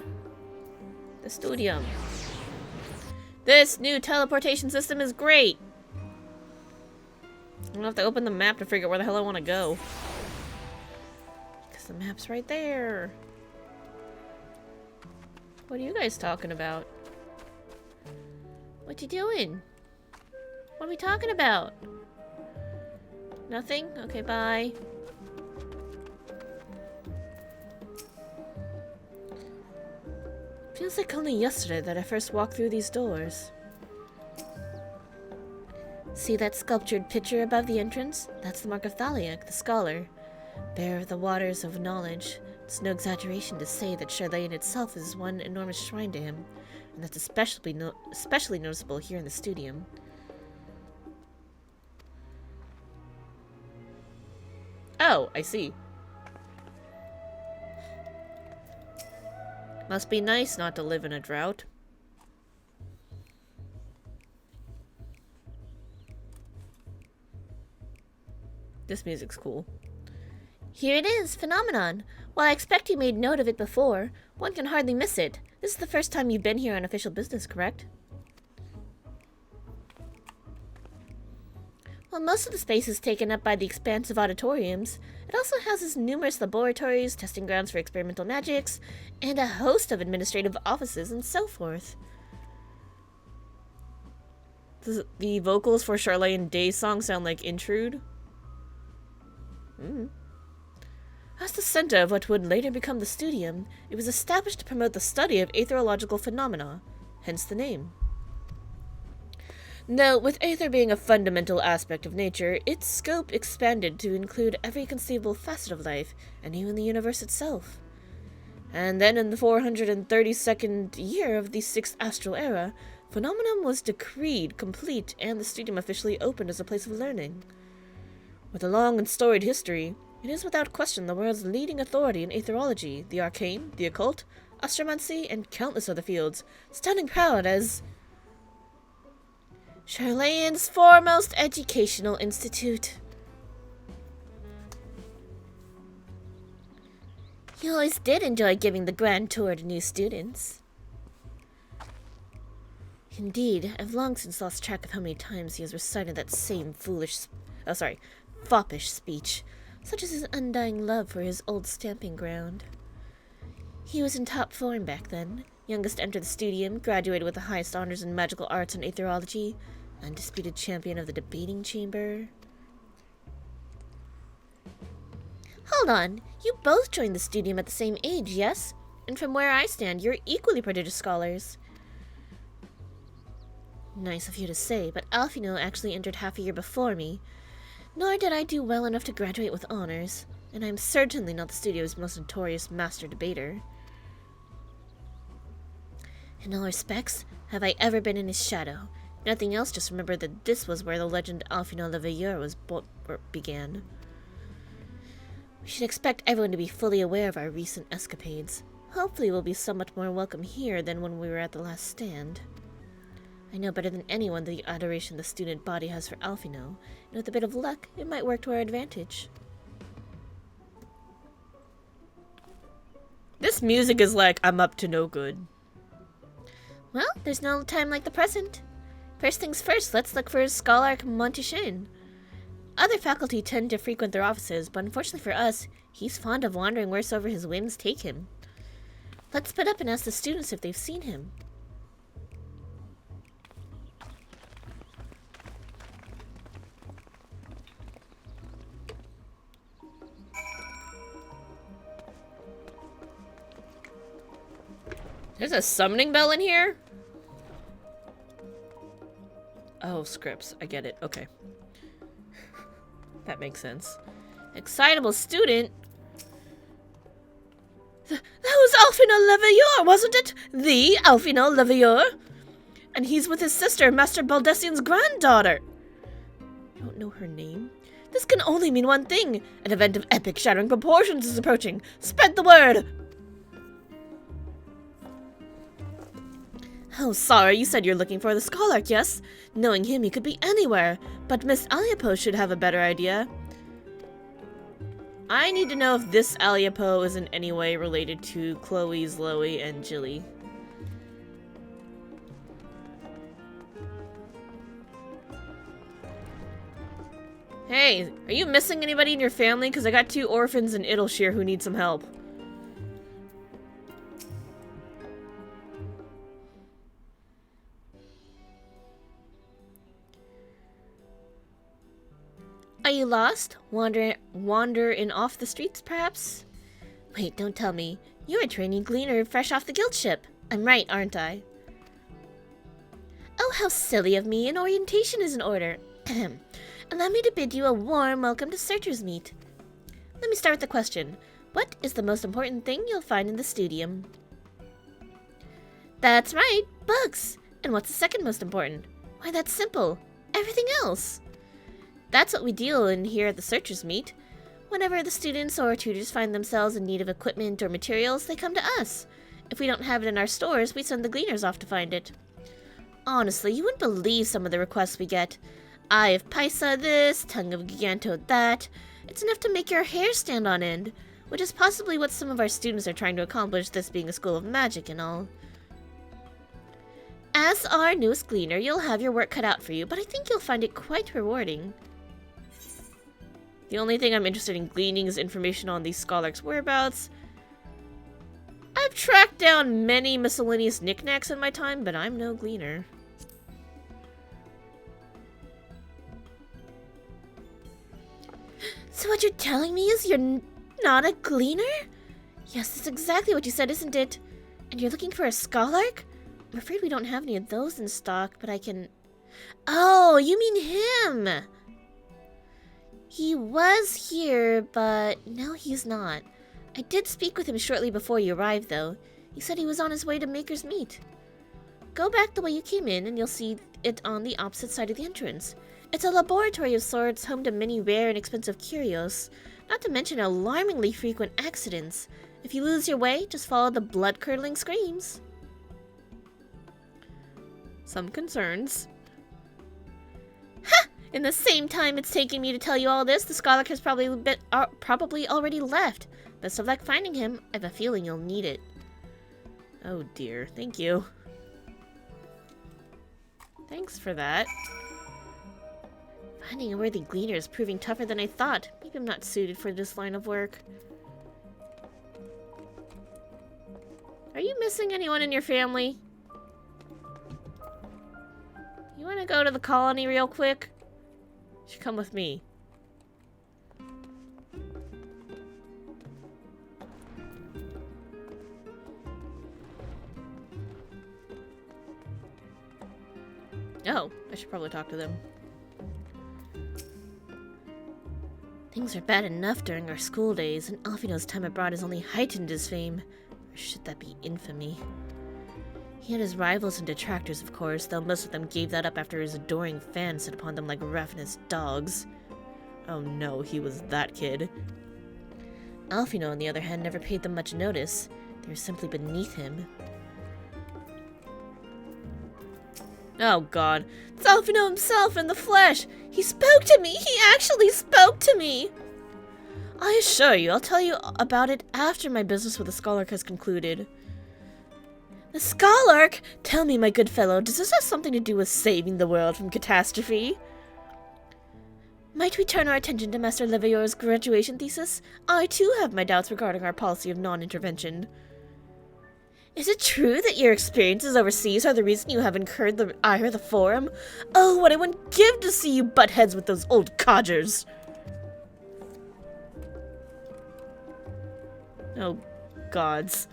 the studium. This new teleportation system is great! I'm gonna have to open the map to figure out where the hell I want to go. Because the map's right there. What are you guys talking about? What you doing? What are we talking about? Nothing? Okay, bye. Feels like only yesterday that I first walked through these doors. See that sculptured picture above the entrance? That's the mark of Thaliak, the scholar. Bearer of the waters of knowledge. It's no exaggeration to say that Charlene itself is one enormous shrine to him, and that's especially noticeable here in the studium. Oh, I see. Must be nice not to live in a drought. This music's cool. Here it is, Phenomenon. While I expect you made note of it before, one can hardly miss it. This is the first time you've been here on official business, correct? While most of the space is taken up by the expansive auditoriums, it also houses numerous laboratories, testing grounds for experimental magics, and a host of administrative offices and so forth. The vocals for Charlene Day's song sound like Intrude. As the center of what would later become the Studium, it was established to promote the study of aetherological phenomena, hence the name. Now, with aether being a fundamental aspect of nature, its scope expanded to include every conceivable facet of life, and even the universe itself. And then in the 432nd year of the 6th Astral Era, Phenomenon was decreed complete and the Studium officially opened as a place of learning. With a long and storied history, it is without question the world's leading authority in aetherology, the arcane, the occult, astromancy, and countless other fields, standing proud as Charlayan's foremost educational institute. He always did enjoy giving the grand tour to new students. Indeed, I've long since lost track of how many times he has recited that same foppish speech, such as his undying love for his old stamping ground. He was in top form back then, youngest to enter the Studium, graduated with the highest honors in magical arts and aetherology, undisputed champion of the debating chamber. Hold on, you both joined the Studium at the same age, yes? And from where I stand, you're equally prodigious scholars. Nice of you to say, but Alphino actually entered half a year before me. Nor did I do well enough to graduate with honors, and I'm certainly not the studio's most notorious master debater. In all respects, have I ever been in his shadow? Nothing else, just remember that this was where the legend Alphino le Veilleur began. We should expect everyone to be fully aware of our recent escapades. Hopefully we'll be somewhat more welcome here than when we were at the last stand. I know better than anyone the adoration the student body has for Alphino, and with a bit of luck, it might work to our advantage. This music is like, I'm up to no good. Well, there's no time like the present. First things first, let's look for Scholar Montichin. Other faculty tend to frequent their offices, but unfortunately for us, he's fond of wandering wheresoever his whims take him. Let's split up and ask the students if they've seen him. There's a summoning bell in here? Oh, scripts. I get it. Okay. That makes sense. Excitable student? That was Alphino le Veilleur, wasn't it? The Alphino le Veilleur? And he's with his sister, Master Baldessian's granddaughter. You don't know her name? This can only mean one thing. An event of epic shattering proportions is approaching. Spread the word! Oh, sorry, you said you're looking for the Scholark, yes? Knowing him, he could be anywhere, but Miss Aliapo should have a better idea. I need to know if this Aliapo is in any way related to Chloe, Zoe, and Jilly. Hey, are you missing anybody in your family? Because I got 2 orphans in Idleshire who need some help. Are you lost? Wandering off the streets, perhaps? Wait, don't tell me. You're a trainee gleaner fresh off the guild ship. I'm right, aren't I? Oh, how silly of me. An orientation is in order. Allow me to bid you a warm welcome to Searcher's Meet. Let me start with the question. What is the most important thing you'll find in the Studium? That's right, books. And what's the second most important? Why, that's simple. Everything else. That's what we deal in here at the Searcher's Meet. Whenever the students or tutors find themselves in need of equipment or materials, they come to us. If we don't have it in our stores, we send the gleaners off to find it. Honestly, you wouldn't believe some of the requests we get. Eye of Paisa this, Tongue of Giganto that. It's enough to make your hair stand on end, which is possibly what some of our students are trying to accomplish, this being a school of magic and all. As our newest gleaner, you'll have your work cut out for you, but I think you'll find it quite rewarding. The only thing I'm interested in gleaning is information on these Scholark's whereabouts. I've tracked down many miscellaneous knickknacks in my time, but I'm no gleaner. So what you're telling me is not a gleaner? Yes, that's exactly what you said, isn't it? And you're looking for a Scholark? I'm afraid we don't have any of those in stock, but I can... Oh, you mean him! He was here, but no, he's not. I did speak with him shortly before you arrived, though. He said he was on his way to Maker's Meet. Go back the way you came in, and you'll see it on the opposite side of the entrance. It's a laboratory of sorts, home to many rare and expensive curios, not to mention alarmingly frequent accidents. If you lose your way, just follow the blood-curdling screams. Some concerns. Ha! In the same time it's taking me to tell you all this, the Scholark has probably already left. Best of luck finding him. I have a feeling you'll need it. Oh dear, thank you. Thanks for that. Finding a worthy gleaner is proving tougher than I thought. Maybe I'm not suited for this line of work. Are you missing anyone in your family? You want to go to the colony real quick? You should come with me. Oh, I should probably talk to them. Things are bad enough during our school days, and Alfino's time abroad has only heightened his fame. Or should that be infamy? He had his rivals and detractors, of course, though most of them gave that up after his adoring fans set upon them like ravenous dogs. Oh no, he was that kid. Alfino, on the other hand, never paid them much notice. They were simply beneath him. Oh god. It's Alfino himself in the flesh! He spoke to me! He actually spoke to me! I assure you, I'll tell you about it after my business with the Scholark has concluded. The Scholark? Tell me, my good fellow, does this have something to do with saving the world from catastrophe? Might we turn our attention to Master Levayor's graduation thesis? I too have my doubts regarding our policy of non-intervention. Is it true that your experiences overseas are the reason you have incurred the ire of the Forum? Oh, what I wouldn't give to see you butt heads with those old codgers! Oh, gods.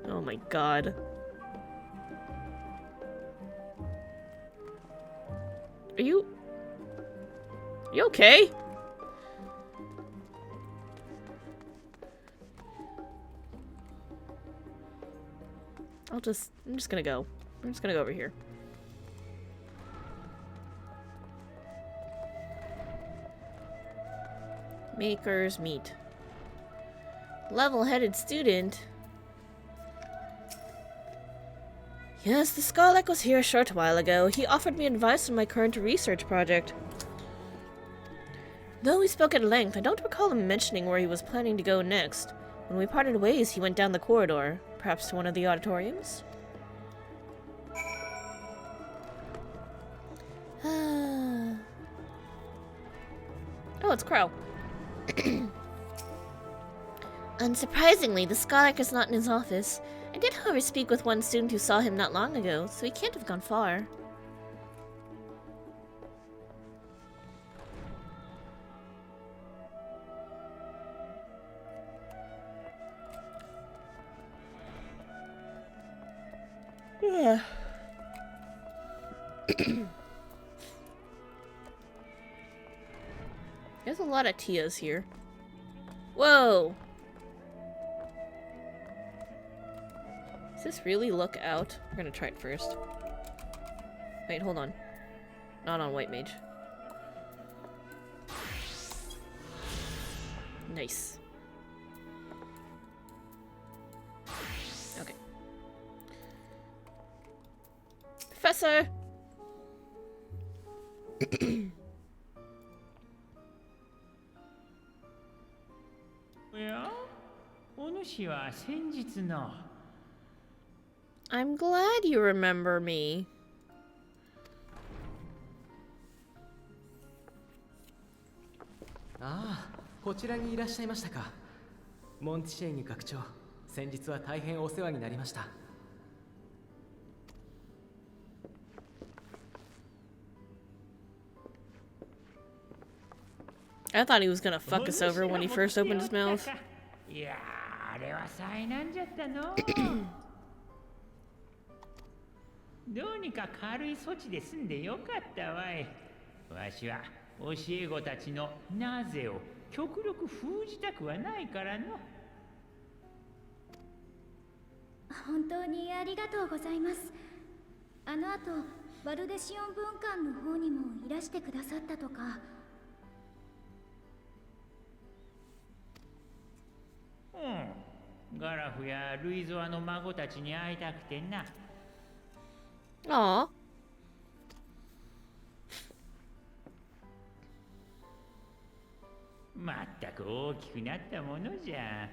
Oh my god. Are you okay? I'm just gonna go. I'm just gonna go over here. Maker's Meet. Level-headed student. Yes, the Scholark was here a short while ago. He offered me advice on my current research project. Though we spoke at length, I don't recall him mentioning where he was planning to go next. When we parted ways, he went down the corridor, perhaps to one of the auditoriums. Oh, it's Crow. Unsurprisingly, the Scholark is not in his office. I did, however, speak with one student who saw him not long ago, so he can't have gone far. Yeah. There's a lot of Tias here. Whoa! Does this really look out? We're gonna try it first. Wait, hold on. Not on White Mage. Nice. Okay. Professor! I'm glad you remember me.ああ、こちらにいらっしゃいましたか。モンティシェーニ学長、先日は大変お世話になりました。I thought he was gonna fuck us over when he first opened his mouth. いやー、あれは災難じゃったの。どうにか軽い措置で済んでよかったわい。わしは教え子たちのなぜを極力封じたくはないからの。本当にありがとうございます。あの後バルデシオン文館の方にもいらしてくださったとか。ガラフやルイゾアの孫たちに会いたくてな。Aw. まったく大きくなったものじゃ。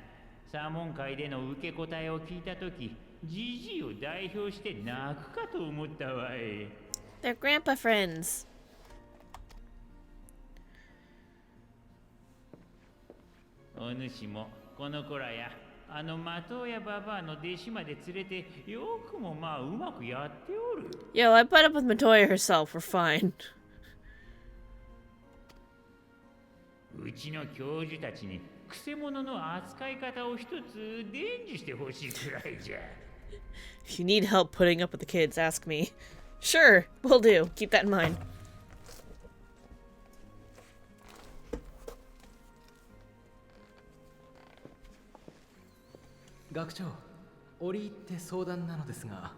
サーモン会での受け答えを聞いたとき、ジジイを代表して泣くかと思ったわい。They're grandpa friends. お主もこの子らやあの的親ババアの弟子まで連れてよくもまあうまくやっておる。Yo, I put up with Matoya herself. We're fine. うちの教授たちにくせ者の扱い方を一つ伝授してほしいくらいじゃ。If you need help putting up with the kids, ask me. Sure, will do. Keep that in mind. 学長、折り入って相談なのですが、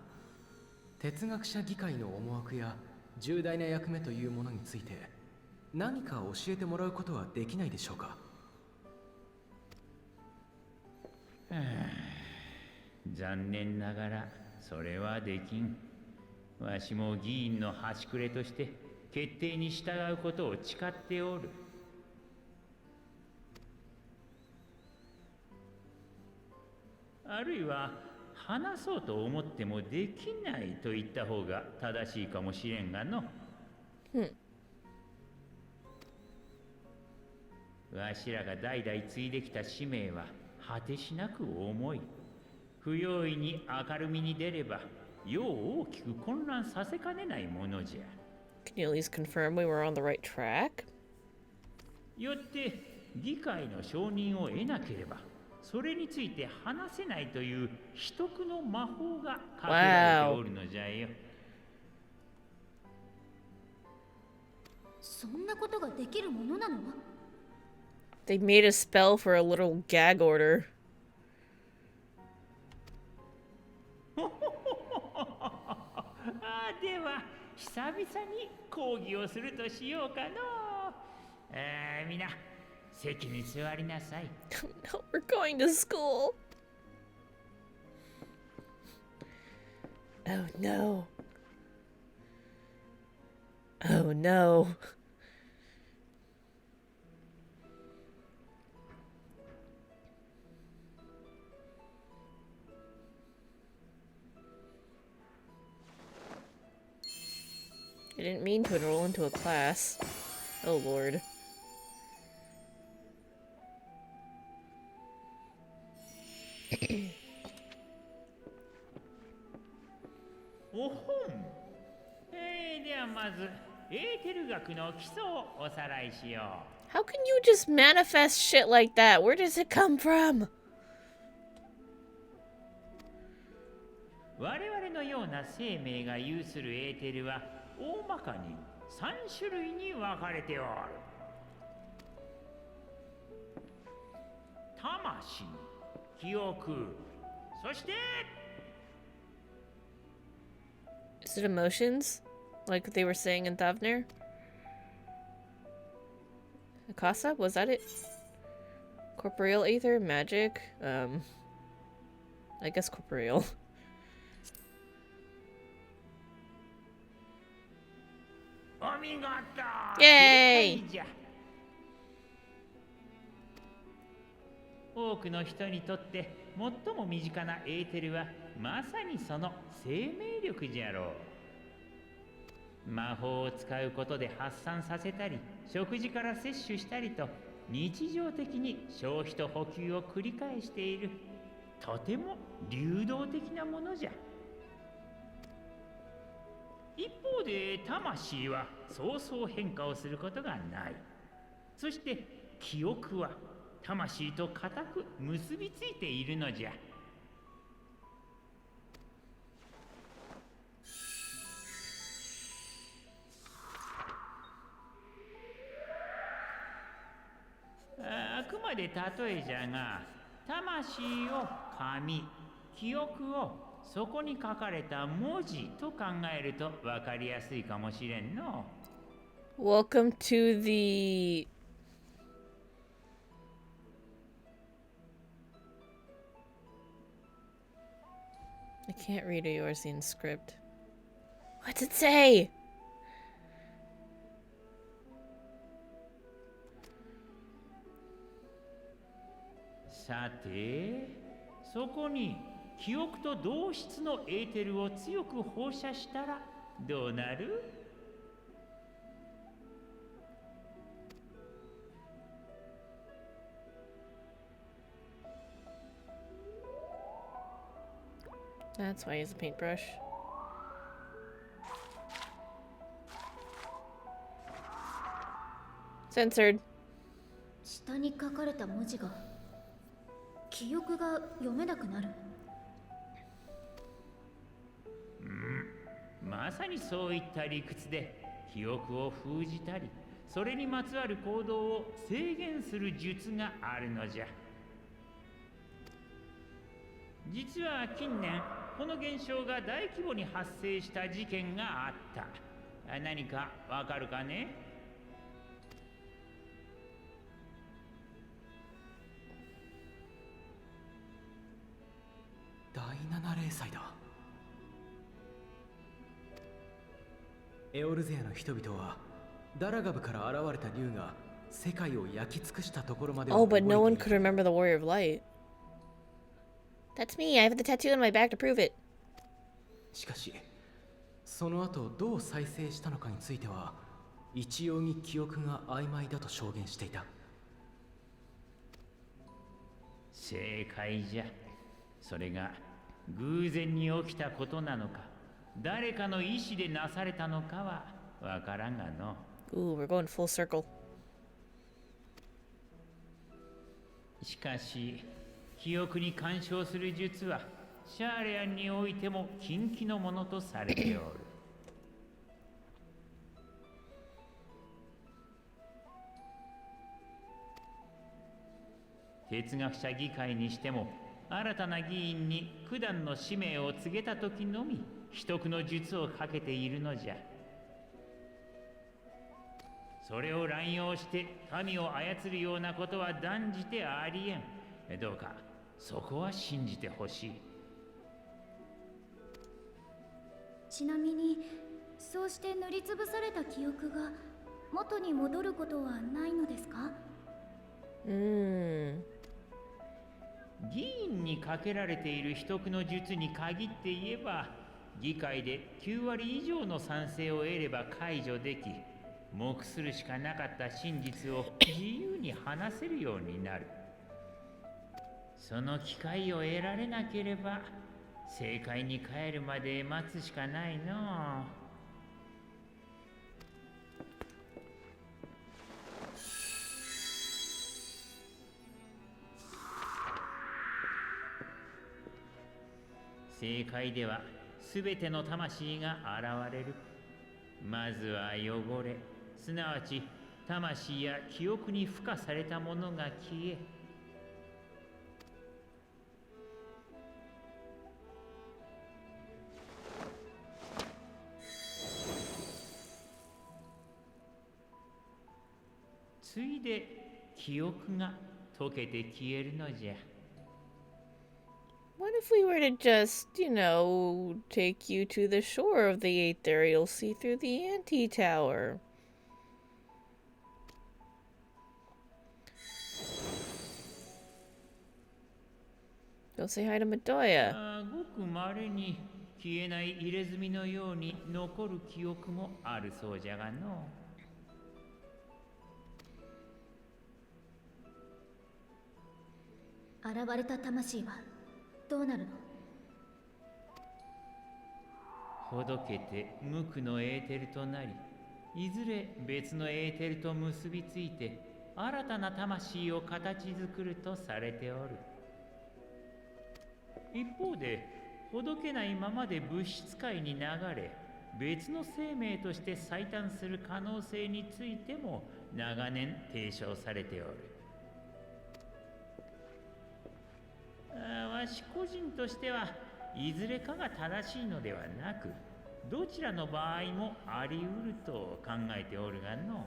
哲学者議会の思惑や重大な役目というものについて何か教えてもらうことはできないでしょうか。残念ながらそれはできん。わしも議員の端くれとして決定に従うことを誓っておる。あるいは話そうと思ってもできないと言った方が正しいかもしれんがの。わしらが代々継いできた使命は果てしなく重い。不用意に明るみに出れば世を大きく混乱させかねないものじゃ。Can you at least confirm we were on the right track? よって議会の承認を得なければそれについて話せないという秘匿の魔法がかけられておるのじゃよ。そんなことができるものなの？ They made a spell for a little gag order. では久々に講義をするとしようかの。みな席に座りなさい。No, we're going to school. Oh no. Oh no. I didn't mean to enroll into a class. Oh lord.おほん。ではまずエーテル学の基礎をおさらいしよう。 How can you just manifest shit like that? Where does it come from? 我々のような生命が有するエーテルは大まかに3種類に分かれておる。魂、記憶、そして Is it emotions? Like they were saying in Thavner? Akasa? Was that it? Corporeal ether? Magic? I guess corporeal. お見事。イエーイ。正解じゃ。多くの人にとって最も身近なエーテルはまさにその生命力じゃろう。魔法を使うことで発散させたり、食事から摂取したりと日常的に消費と補給を繰り返している、とても流動的なものじゃ。一方で魂はそうそう変化をすることがない。そして記憶は魂と固く結びついているのじゃ。あくまで例えじゃが、魂を紙、記憶をそこに書かれた文字と考えると分かりやすいかもしれんの。Welcome to the... I can't read a Yorzian script. What's it say?さて、そこに記憶と同質のエーテルを強く放射したらどうなる？That's why I use a paintbrush. Censored. 下に書かれた文字が記憶が読めなくなる。まさにそういった理屈で記憶を封じたり、それにまつわる行動を制限する術があるのじゃ。実は近年この現象が大規模に発生した事件があった。何かわかるかね？第7例祭だ。エオルゼアの人々はダラガブから現れた竜が世界を焼き尽くしたところまで Oh, but no one could remember the Warrior of Light. That's me. I have the tattoo on my back to prove it. しかしその後どう再生したのかについては一様に記憶が曖昧だと証言していた。正解じゃ。それが偶然に起きたことなのか、誰かの意志でなされたのかはわからんがの。Ooh, we're going full circle. しかし記憶に干渉する術はシャーレアンにおいても禁忌のものとされておる。哲学者議会にしても新たな議員に九段の使命を告げた時のみ秘匿の術をかけているのじゃ。それを乱用して民を操るようなことは断じてありえん。どうかそこは信じてほしい。ちなみにそうして塗りつぶされた記憶が元に戻ることはないのですか？議員にかけられている秘匿の術に限って言えば、議会で9割以上の賛成を得れば解除でき、黙するしかなかった真実を自由に話せるようになる。その機会を得られなければ正解に帰るまで待つしかないのう。正解では全ての魂が現れる。まずは汚れ、すなわち魂や記憶に付加されたものが消え、ついで記憶が溶けて消えるのじゃ。What if we were to just, take you to the shore of the Aether? You'll see through the anti-tower. Go say hi to Madoya. ごく稀に消えない入れ墨のように残る記憶もあるそうじゃがの。現れた魂はどうなるの？ほどけて無垢のエーテルとなり、いずれ別のエーテルと結びついて新たな魂を形作るとされておる。一方で、ほどけないままで物質界に流れ、別の生命として再誕する可能性についても長年提唱されておる。わし個人としてはいずれかが正しいのではなく、どちらの場合もあり得ると考えておるがの。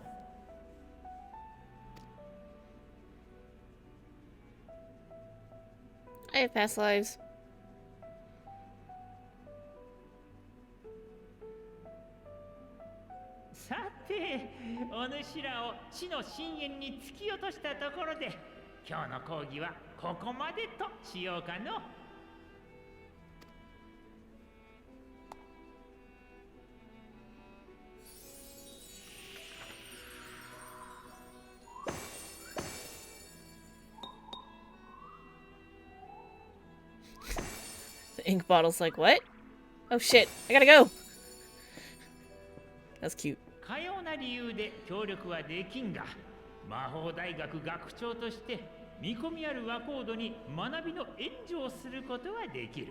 I have past lives. さて、お主らを地の深淵に突き落としたところで、今日の講義はここまでとしようかの。The ink bottle's like, what? Oh shit, I gotta go! That's cute. かような理由で協力はできんが、魔法大学学長として見込みある和コードに学びの援助をすることはできる。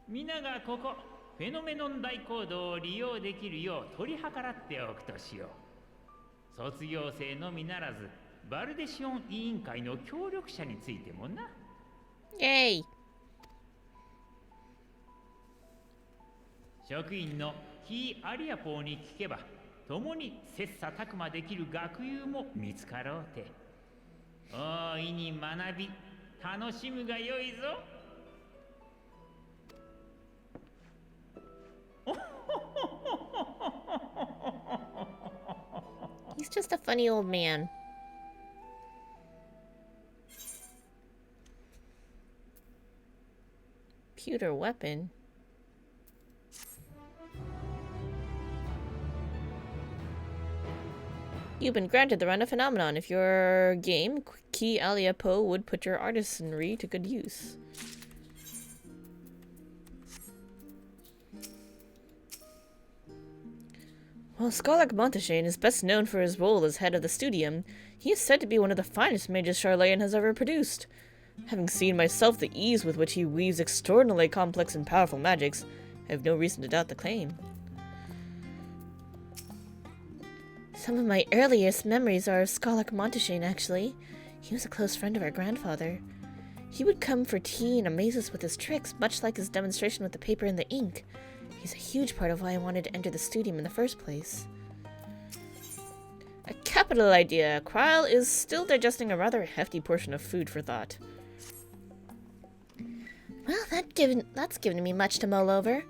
皆がここフェノメノン大コードを利用できるよう取り計らっておくとしよう。卒業生のみならずバルデシオン委員会の協力者についてもな。Yay! 職員のキー・アリアポーに聞けば、共に切磋琢磨できる学友も見つかろうて。大いに学び、楽しむがよいぞ。He's just a funny old man. Pewter weapon? You've been granted the run of phenomenon. If your game, Key Alia Po, would put your artisanry to good use. While Scholar Montaigne is best known for his role as head of the Studium, he is said to be one of the finest mages Charlayan has ever produced. Having seen myself the ease with which he weaves extraordinarily complex and powerful magics, I have no reason to doubt the claim. Some of my earliest memories are of Scholar Montaigne, actually. He was a close friend of our grandfather. He would come for tea and amaze us with his tricks, much like his demonstration with the paper and the ink. He's a huge part of why I wanted to enter the Studium in the first place. A capital idea! Kryle is still digesting a rather hefty portion of food for thought. Well, that's given me much to mull over.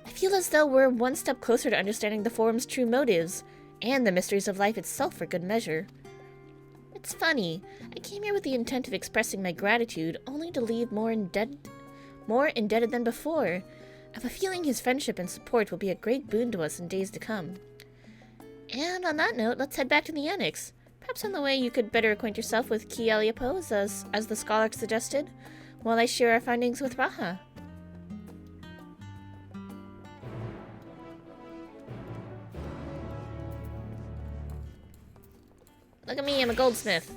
I feel as though we're one step closer to understanding the Forum's true motives, and the mysteries of life itself for good measure. It's funny, I came here with the intent of expressing my gratitude, only to leave more indebted than before. I have a feeling his friendship and support will be a great boon to us in days to come. And on that note, let's head back to the Annex. Perhaps on the way you could better acquaint yourself with Key Aliapos, as the scholar suggested, while I share our findings with Raha. Look at me, I'm a goldsmith.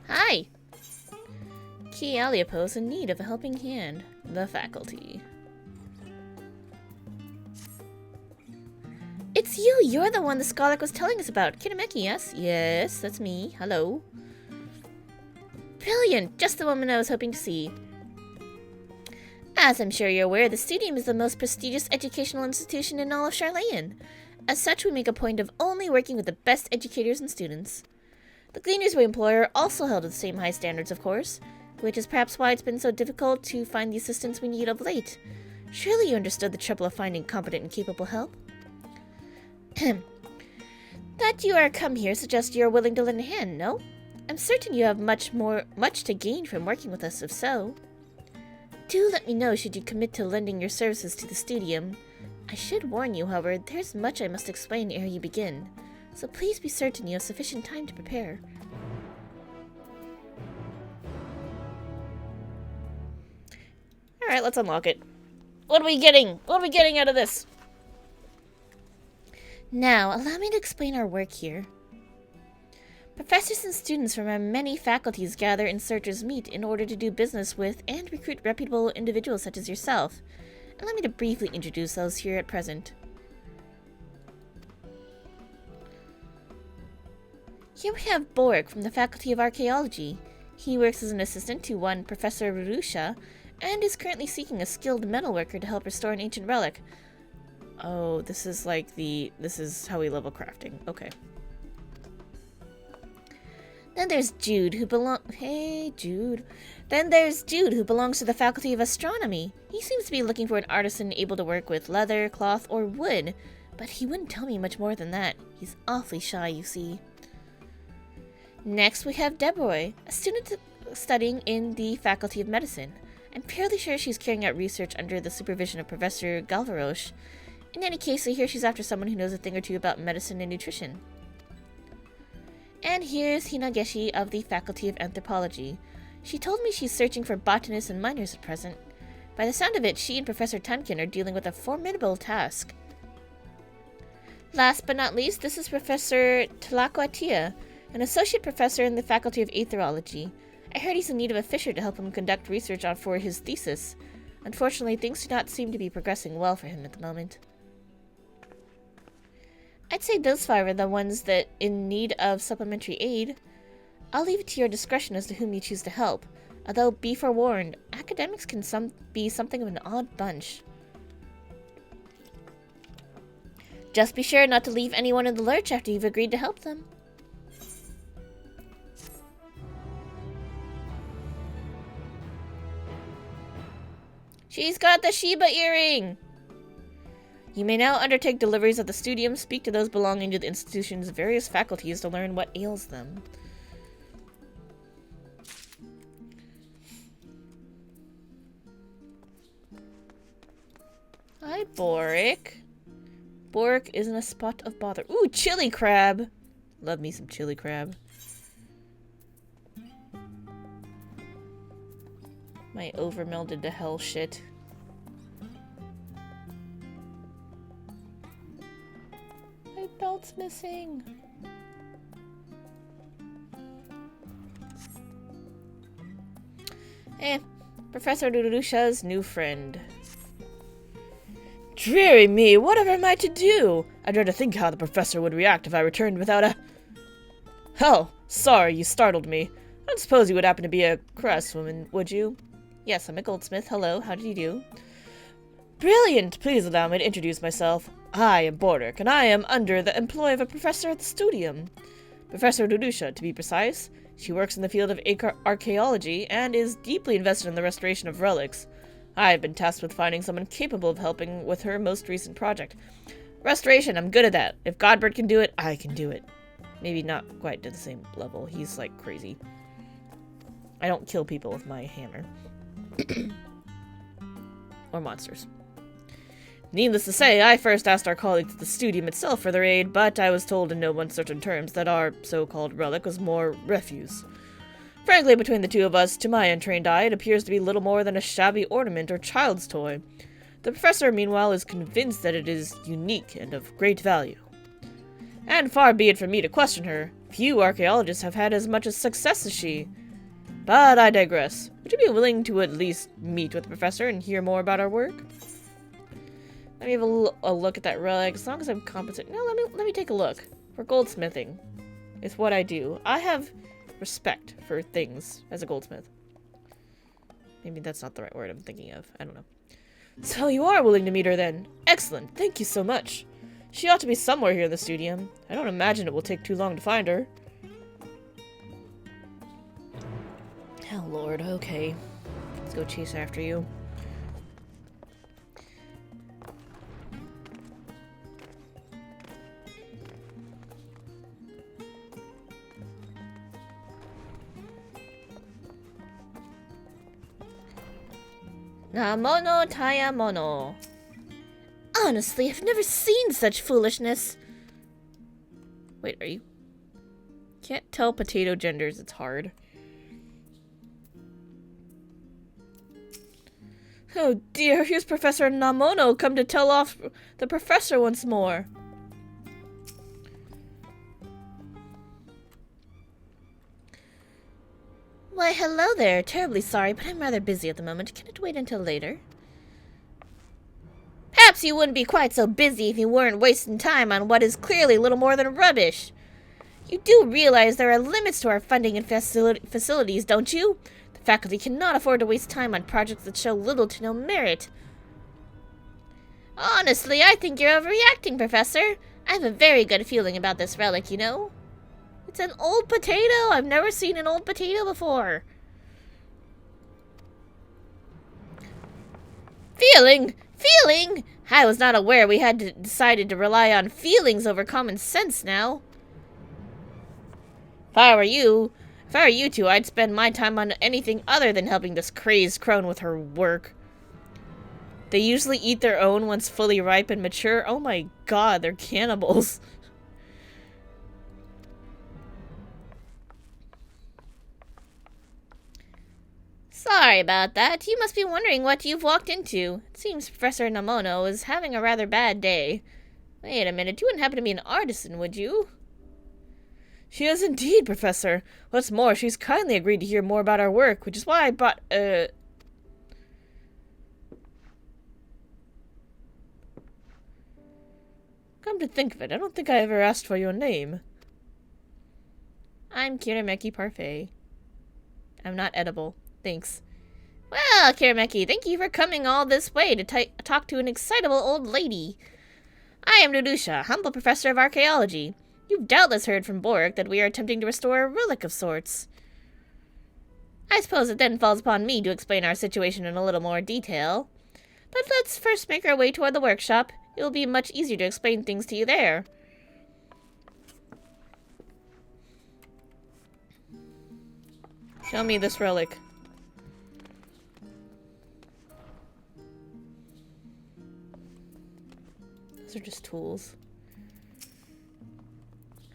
Hi! Key Aliapos in need of a helping hand. The faculty. It's you! You're the one the scholar was telling us about. Kitameki, yes? Yes, that's me. Hello. Brilliant! Just the woman I was hoping to see. As I'm sure you're aware, the Studium is the most prestigious educational institution in all of Charlayan. As such, we make a point of only working with the best educators and students. The gleaners we employ are also held to the same high standards, of course, which is perhaps why it's been so difficult to find the assistance we need of late. Surely you understood the trouble of finding competent and capable help? That you are come here suggests you are willing to lend a hand, no? I'm certain you have much to gain from working with us, if so. Do let me know should you commit to lending your services to the Studium. I should warn you, however, there's much I must explain ere you begin, so please be certain you have sufficient time to prepare. Alright, let's unlock it. What are we getting? What are we getting out of this? Now, allow me to explain our work here. Professors and students from our many faculties gather in Searcher's Meet in order to do business with and recruit reputable individuals such as yourself. Allow me to briefly introduce those here at present. Here we have Borg from the Faculty of Archaeology. He works as an assistant to one Professor Rurusha, and is currently seeking a skilled metalworker to help restore an ancient relic. Oh, this is how we level crafting. Okay. Then there's Jude, who Then there's Jude, who belongs to the Faculty of Astronomy. He seems to be looking for an artisan able to work with leather, cloth, or wood, but he wouldn't tell me much more than that. He's awfully shy, you see. Next, we have Debroy, a student studying in the Faculty of Medicine. I'm fairly sure she's carrying out research under the supervision of Professor Galvaroche. In any case, I hear she's after someone who knows a thing or two about medicine and nutrition. And here's Hinageshi of the Faculty of Anthropology. She told me she's searching for botanists and miners at present. By the sound of it, she and Professor Tunkin are dealing with a formidable task. Last but not least, this is Professor Tlaquatia, an associate professor in the Faculty of Aetherology. I heard he's in need of a fisher to help him conduct research for his thesis. Unfortunately, things do not seem to be progressing well for him at the moment. I'd say those five are the ones that in need of supplementary aid. I'll leave it to your discretion as to whom you choose to help, although be forewarned, academics can be something of an odd bunch. Just be sure not to leave anyone in the lurch after you've agreed to help them. She's got the Shiba earring! You may now undertake deliveries at the studium, speak to those belonging to the institution's various faculties to learn what ails them. Hi, Boric. Boric isn't a spot of bother. Ooh, chili crab! Love me some chili crab. My overmelded to hell shit. My belt's missing. Professor Durusha's new friend. Dreary me, whatever am I to do? I dread to think how the professor would react if I returned without a... Oh, sorry, you startled me. I don't suppose you would happen to be a craftswoman, would you? Yes, I'm a goldsmith. Hello, how do you do? Brilliant! Please allow me to introduce myself. I am Boric, and I am under the employ of a professor at the studium. Professor Durusha, to be precise. She works in the field of archaeology and is deeply invested in the restoration of relics. I have been tasked with finding someone capable of helping with her most recent project. Restoration, I'm good at that. If Godbert can do it, I can do it. Maybe not quite to the same level. He's like crazy. I don't kill people with my hammer. Or monsters. Needless to say, I first asked our colleagues at the studium itself for their aid, but I was told in no uncertain terms that our so-called relic was more refuse. Frankly, between the two of us, to my untrained eye, it appears to be little more than a shabby ornament or child's toy. The professor, meanwhile, is convinced that it is unique and of great value. And far be it from me to question her. Few archaeologists have had as much success as she. But I digress. Would you be willing to at least meet with the professor and hear more about our work? Let me have a look at that relic. As long as I'm competent. No, let me take a look. For goldsmithing. It's what I do. I have respect for things as a goldsmith. Maybe that's not the right word I'm thinking of. I don't know. So you are willing to meet her then? Excellent. Thank you so much. She ought to be somewhere here in the studium. I don't imagine it will take too long to find her. Oh lord, okay. Let's go chase after you. Namono Tayamono. Honestly, I've never seen such foolishness. Wait, are you... Can't tell potato genders, it's hard. Oh dear, here's Professor Namono come to tell off the professor once more. Why, hello there. Terribly sorry, but I'm rather busy at the moment. Can it wait until later? Perhaps you wouldn't be quite so busy if you weren't wasting time on what is clearly little more than rubbish. You do realize there are limits to our funding and facilities, don't you? The faculty cannot afford to waste time on projects that show little to no merit. Honestly, I think you're overreacting, Professor. I have a very good feeling about this relic, you know. It's an old potato. I've never seen an old potato before. Feeling? I was not aware we had decided to rely on feelings over common sense now. If I were you two, I'd spend my time on anything other than helping this crazed crone with her work. They usually eat their own once fully ripe and mature. Oh my god, they're cannibals. Sorry about that. You must be wondering what you've walked into. It seems Professor Namono is having a rather bad day. Wait a minute, you wouldn't happen to be an artisan, would you? She is indeed, Professor. What's more, she's kindly agreed to hear more about our work, which is why I brought, Come to think of it, I don't think I ever asked for your name. I'm Kirameki Parfait. I'm not edible. Thanks. Well, Kirameki, thank you for coming all this way to talk to an excitable old lady. I am Nudusha, humble professor of archaeology. You've doubtless heard from Borg that we are attempting to restore a relic of sorts. I suppose it then falls upon me to explain our situation in a little more detail. But let's first make our way toward the workshop. It will be much easier to explain things to you there. Show me this relic. Those are just tools.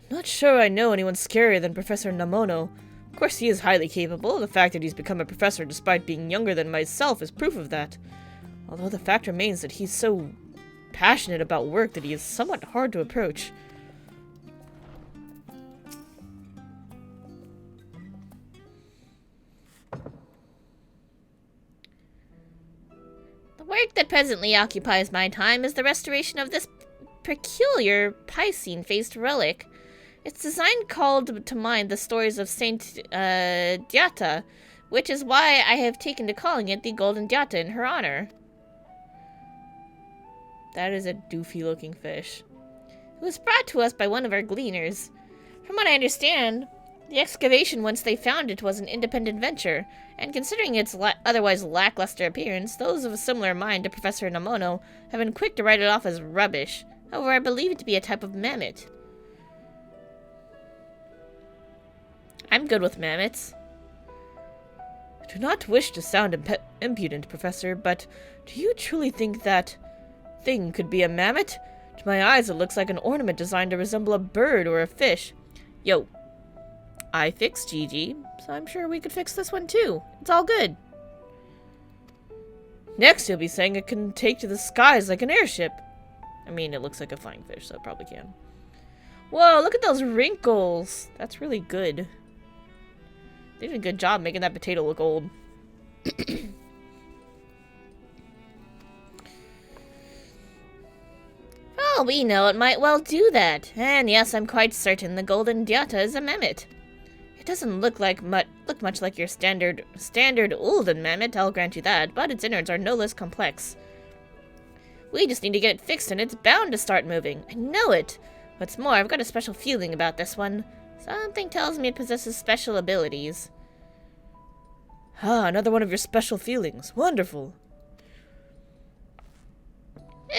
I'm not sure I know anyone scarier than Professor Namono. Of course, he is highly capable. The fact that he's become a professor despite being younger than myself is proof of that. Although the fact remains that he's so passionate about work that he is somewhat hard to approach. The work that presently occupies my time is the restoration of this peculiar Piscine-faced relic. Its design called to mind the stories of Saint Diata, which is why I have taken to calling it the Golden Diata in her honor. That is a doofy-looking fish. It was brought to us by one of our gleaners. From what I understand, the excavation once they found it was an independent venture, and considering its otherwise lackluster appearance, those of a similar mind to Professor Namono have been quick to write it off as rubbish. However, I believe it to be a type of mammoth. I'm good with mammoths. I do not wish to sound impudent, Professor, but do you truly think that thing could be a mammoth? To my eyes, it looks like an ornament designed to resemble a bird or a fish. Yo, I fixed Gigi, so I'm sure we could fix this one too. It's all good. Next, you'll be saying it can take to the skies like an airship. I mean, it looks like a flying fish, so it probably can. Whoa, look at those wrinkles. That's really good. They did a good job making that potato look old. Oh, we know it might well do that. And yes, I'm quite certain the Golden Diata is a mammoth. It doesn't look much like your standard Ulden mammoth, I'll grant you that, but its innards are no less complex. We just need to get it fixed and it's bound to start moving. I know it. What's more, I've got a special feeling about this one. Something tells me it possesses special abilities. Ah, another one of your special feelings. Wonderful.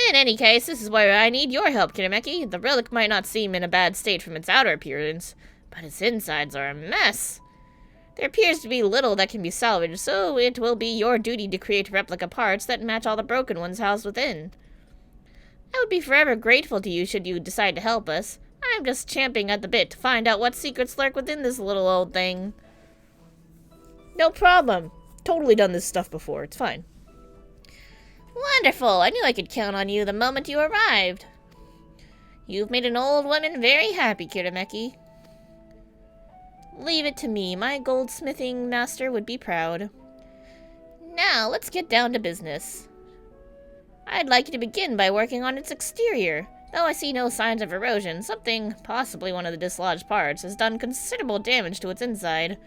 In any case, this is where I need your help, Kirameki. The relic might not seem in a bad state from its outer appearance, but its insides are a mess. There appears to be little that can be salvaged, so it will be your duty to create replica parts that match all the broken ones housed within. I would be forever grateful to you should you decide to help us. I'm just champing at the bit to find out what secrets lurk within this little old thing. No problem. Totally done this stuff before. It's fine. Wonderful! I knew I could count on you the moment you arrived. You've made an old woman very happy, Kirameki. Leave it to me. My goldsmithing master would be proud. Now, let's get down to business. I'd like you to begin by working on its exterior. Though I see no signs of erosion, something, possibly one of the dislodged parts, has done considerable damage to its inside.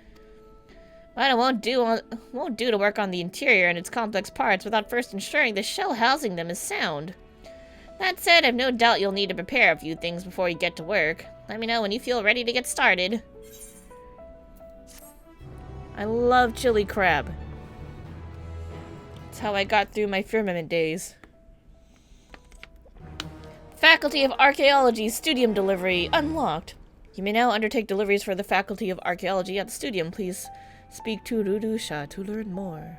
But it won't do to work on the interior and its complex parts without first ensuring the shell housing them is sound. That said, I've no doubt you'll need to prepare a few things before you get to work. Let me know when you feel ready to get started. I love chili crab. That's how I got through my firmament days. Faculty of Archaeology Studium Delivery unlocked. You may now undertake deliveries for the Faculty of Archaeology at the Studium. Please speak to Rudusha to learn more.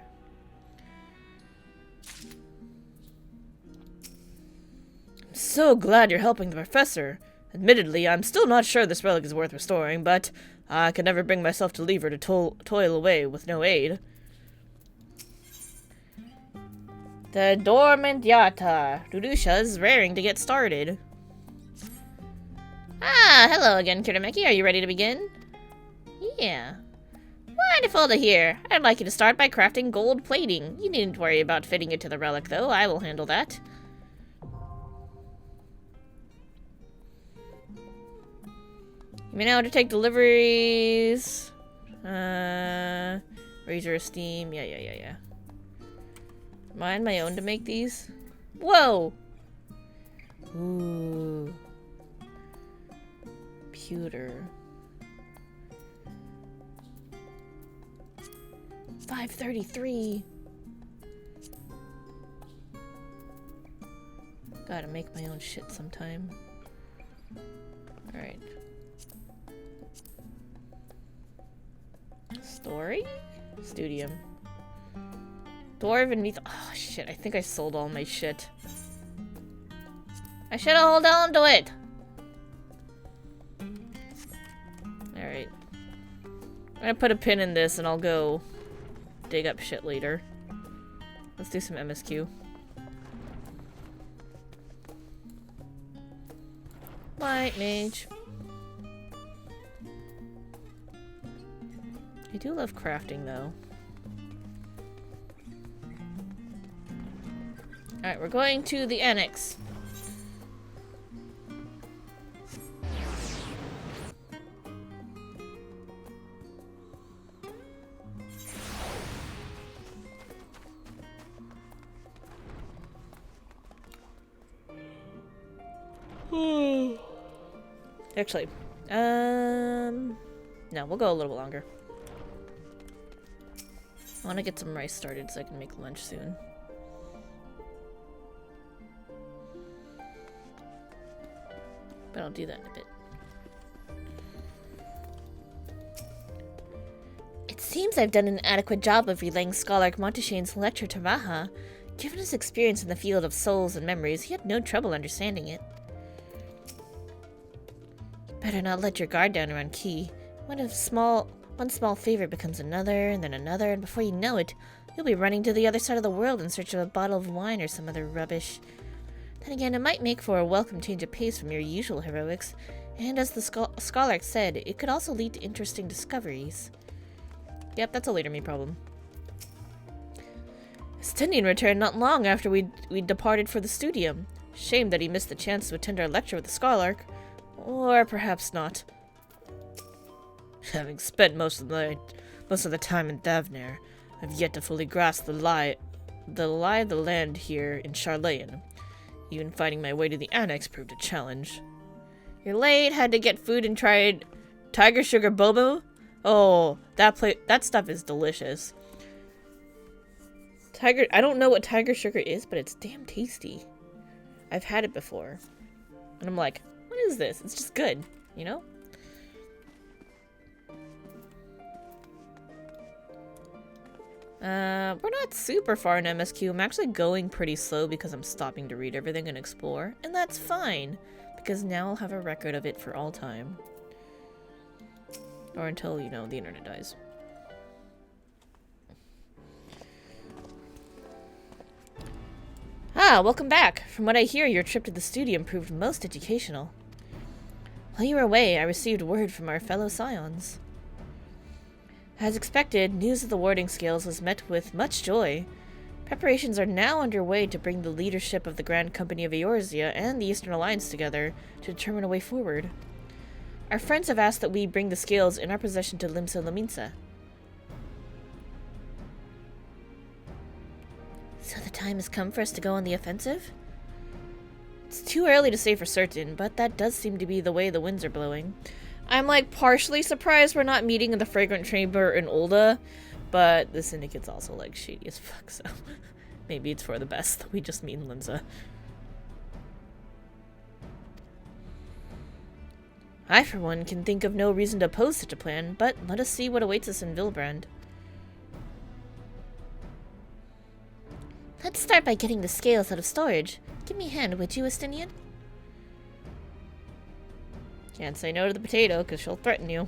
I'm so glad you're helping the professor. Admittedly, I'm still not sure this relic is worth restoring, but I could never bring myself to leave her to toil away with no aid. The Dormant Yata. Rudusha is raring to get started. Ah, hello again, Kirameki. Are you ready to begin? Yeah. Wonderful to hear. I'd like you to start by crafting gold plating. You needn't worry about fitting it to the relic, though. I will handle that. You may now undertake deliveries. Razor Esteem. Yeah. Am I on my own to make these? Whoa! Ooh. Pewter. 533. Gotta make my own shit sometime. Alright. Story? Studium. Dwarven meat. Oh shit, I think I sold all my shit. I should have held on to it! Alright. I'm gonna put a pin in this and I'll go dig up shit later. Let's do some MSQ. White mage. I do love crafting though. Alright, we're going to the annex. Actually, no, we'll go a little bit longer. I want to get some rice started so I can make lunch soon. But I'll do that in a bit. It seems I've done an adequate job of relaying Scholar Monteshane's lecture to Raha. Given his experience in the field of souls and memories, he had no trouble understanding it. Better not let your guard down around Key. One small favor becomes another, and then another, and before you know it, you'll be running to the other side of the world in search of a bottle of wine or some other rubbish. Then again, it might make for a welcome change of pace from your usual heroics, and as the scholar said, it could also lead to interesting discoveries. Yep, that's a later me problem. Stendian returned not long after we departed for the studium. Shame that he missed the chance to attend our lecture with the scholar. Or perhaps not. Having spent most of the time in Davner, I've yet to fully grasp the lie of the land here in Charlayan. Even finding my way to the annex proved a challenge. You're late, had to get food and tried tiger sugar boba? Oh, that stuff is delicious. I don't know what tiger sugar is, but it's damn tasty. I've had it before. And I'm like, what is this? It's just good, you know? We're not super far in MSQ. I'm actually going pretty slow because I'm stopping to read everything and explore. And that's fine, because now I'll have a record of it for all time. Or until, you know, the internet dies. Ah, welcome back. From what I hear, your trip to the studio proved most educational. While you were away, I received word from our fellow scions. As expected, news of the warding scales was met with much joy. Preparations are now underway to bring the leadership of the Grand Company of Eorzea and the Eastern Alliance together to determine a way forward. Our friends have asked that we bring the scales in our possession to Limsa Lominsa. So the time has come for us to go on the offensive? It's too early to say for certain, but that does seem to be the way the winds are blowing. I'm like partially surprised we're not meeting in the Fragrant Chamber in Ul'dah, but the Syndicate's also like shady as fuck, so maybe it's for the best that we just meet in Limsa. I, for one, can think of no reason to oppose such a plan, but let us see what awaits us in Vilbrand. Let's start by getting the scales out of storage. Give me a hand, would you, Estinian? Can't say no to the potato, because she'll threaten you.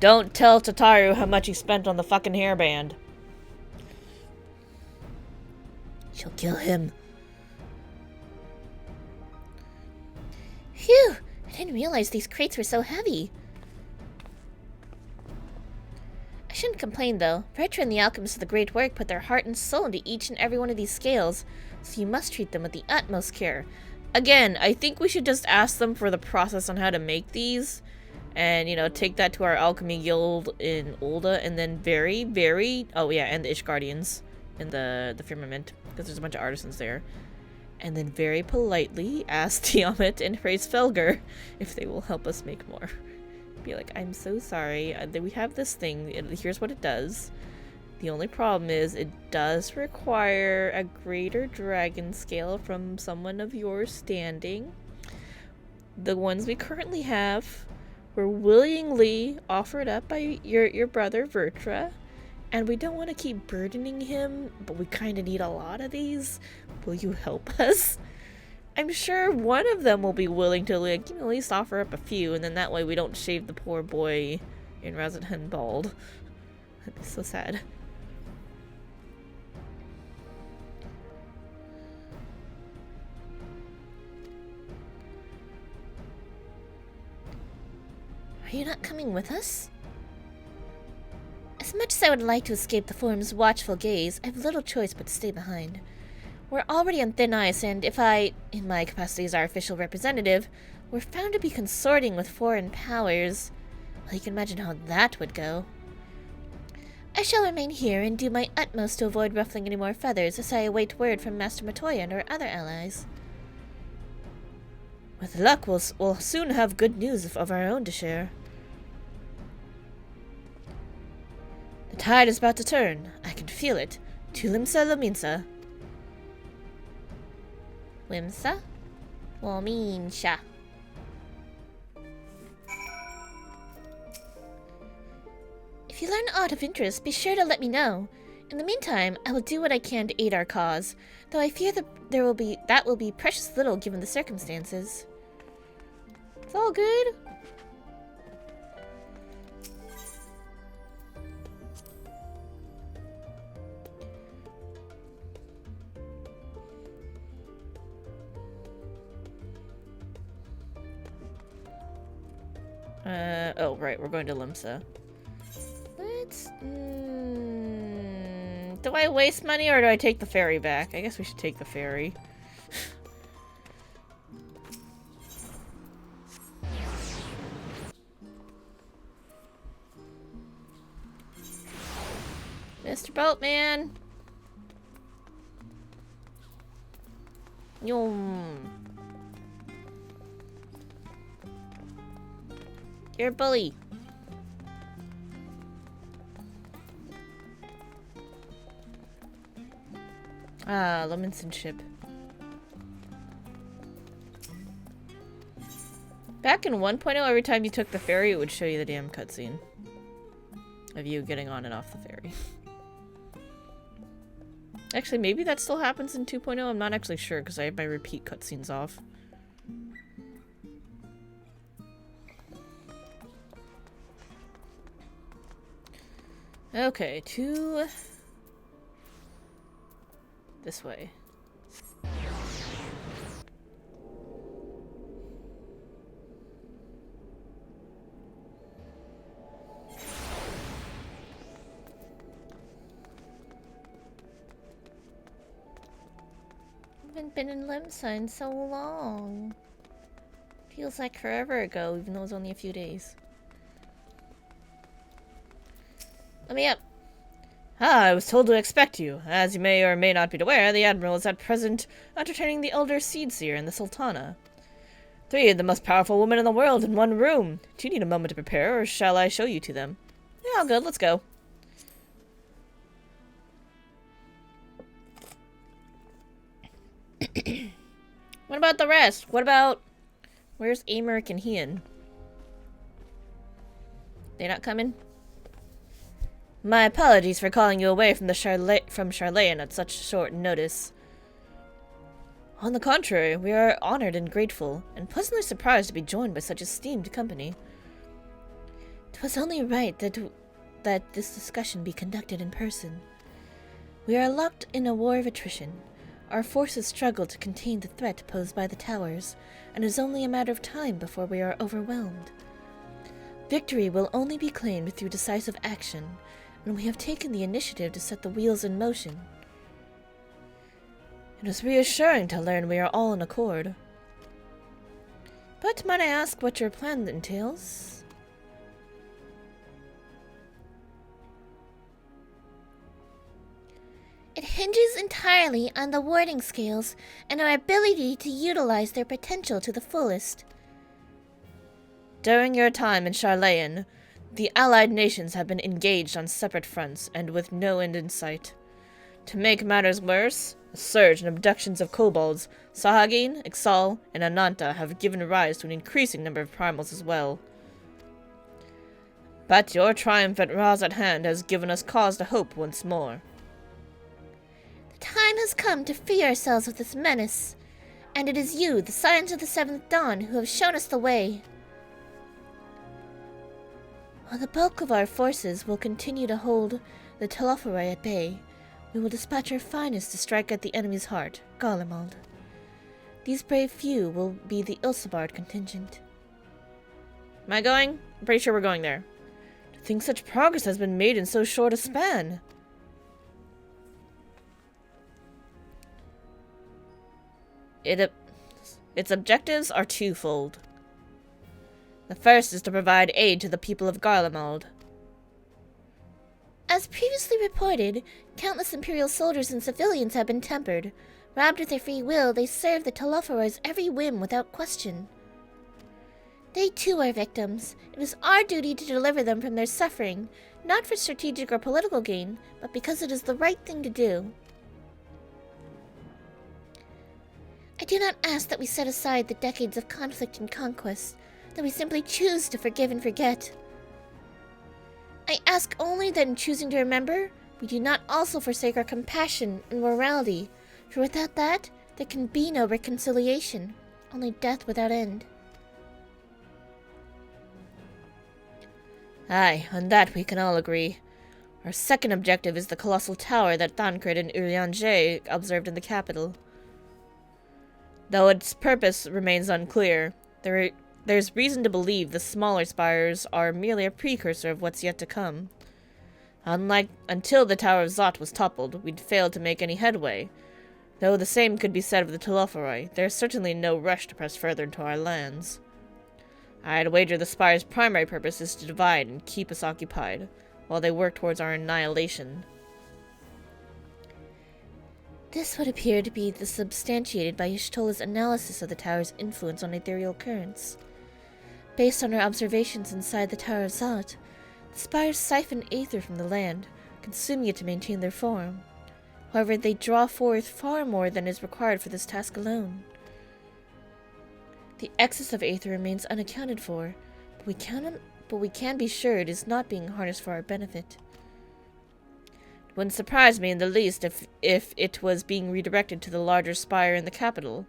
Don't tell Tataru how much he spent on the fucking hairband. She'll kill him. Phew! I didn't realize these crates were so heavy. I shouldn't complain, though. Vertra and the alchemists of the Great Work put their heart and soul into each and every one of these scales, so you must treat them with the utmost care. Again, I think we should just ask them for the process on how to make these, and, you know, take that to our alchemy guild in Ul'dah, and then oh yeah, and the Ishgardians in the Firmament, because there's a bunch of artisans there. And then very politely ask Tiamat and Hraesvelgr if they will help us make more. Be like, I'm so sorry, we have this thing, here's what it does. The only problem is it does require a greater dragon scale from someone of your standing. The ones we currently have were willingly offered up by your brother Vertra, and we don't want to keep burdening him, but we kind of need a lot of these. Will you help us? I'm sure one of them will be willing to, like, you know, at least offer up a few, and then that way we don't shave the poor boy in Razadhan bald. That'd be so sad. Are you not coming with us? As much as I would like to escape the Forum's watchful gaze, I have little choice but to stay behind. We're already on thin ice, and if I, in my capacity as our official representative, were found to be consorting with foreign powers, well, you can imagine how that would go. I shall remain here and do my utmost to avoid ruffling any more feathers as I await word from Master Matoya and our other allies. With luck, we'll soon have good news of our own to share. The tide is about to turn. I can feel it. To Limsa Lominsa. Limsa? Lominsha. If you learn aught of interest, be sure to let me know. In the meantime, I will do what I can to aid our cause, though I fear that will be precious little given the circumstances. It's all good. Oh, right, we're going to Limsa. Let's, do I waste money or do I take the ferry back? I guess we should take the ferry. Mr. Boatman! Yum. You're a bully. Ah, Lemonson ship. Back in 1.0, every time you took the ferry, it would show you the damn cutscene of you getting on and off the ferry. Actually, maybe that still happens in 2.0. I'm not actually sure because I have my repeat cutscenes off. Okay, to This way. I haven't been in Lemsa in so long. Feels like forever ago, even though it was only a few days. Let me up. Ah, I was told to expect you. As you may or may not be aware, the Admiral is at present entertaining the Elder Seedseer and the Sultana. 3 of the most powerful women in the world in one room. Do you need a moment to prepare, or shall I show you to them? Yeah, all good, let's go. What about the rest? What about... Where's Americ and Hien? They not coming? My apologies for calling you away from Charlayan at such short notice. On the contrary, we are honored and grateful, and pleasantly surprised to be joined by such esteemed company. 'Twas only right that this discussion be conducted in person. We are locked in a war of attrition. Our forces struggle to contain the threat posed by the towers, and it is only a matter of time before we are overwhelmed. Victory will only be claimed through decisive action, and we have taken the initiative to set the wheels in motion. It is reassuring to learn we are all in accord. But might I ask what your plan entails? It hinges entirely on the warding scales and our ability to utilize their potential to the fullest. During your time in Charlayan, the allied nations have been engaged on separate fronts and with no end in sight. To make matters worse, a surge in abductions of kobolds, Sahagin, Ixal, and Ananta have given rise to an increasing number of primals as well. But your triumph at Ra's at hand has given us cause to hope once more. The time has come to free ourselves of this menace, and it is you, the Scions of the Seventh Dawn, who have shown us the way. While the bulk of our forces will continue to hold the Telophori at bay, we will dispatch our finest to strike at the enemy's heart, Garlemald. These brave few will be the Ilsabard contingent. Am I going? I'm pretty sure we're going there. To think such progress has been made in so short a span. Its objectives are twofold. The first is to provide aid to the people of Garlemald. As previously reported, countless Imperial soldiers and civilians have been tempered. Robbed of their free will, they serve the Telophori's every whim without question. They too are victims. It is our duty to deliver them from their suffering, not for strategic or political gain, but because it is the right thing to do. I do not ask that we set aside the decades of conflict and conquest, that we simply choose to forgive and forget. I ask only that in choosing to remember, we do not also forsake our compassion and morality, for without that, there can be no reconciliation, only death without end. Aye, on that we can all agree. Our second objective is the colossal tower that Thancred and Urianger observed in the capital. Though its purpose remains unclear, there's reason to believe the smaller spires are merely a precursor of what's yet to come. Until the Tower of Zot was toppled, we'd failed to make any headway. Though the same could be said of the Telophori, there's certainly no rush to press further into our lands. I'd wager the spire's primary purpose is to divide and keep us occupied, while they work towards our annihilation. This would appear to be substantiated by Ishtola's analysis of the tower's influence on ethereal currents. Based on her observations inside the Tower of Zot, the spires siphon aether from the land, consuming it to maintain their form. However, they draw forth far more than is required for this task alone. The excess of aether remains unaccounted for, but we can be sure it is not being harnessed for our benefit. It wouldn't surprise me in the least if it was being redirected to the larger spire in the capital.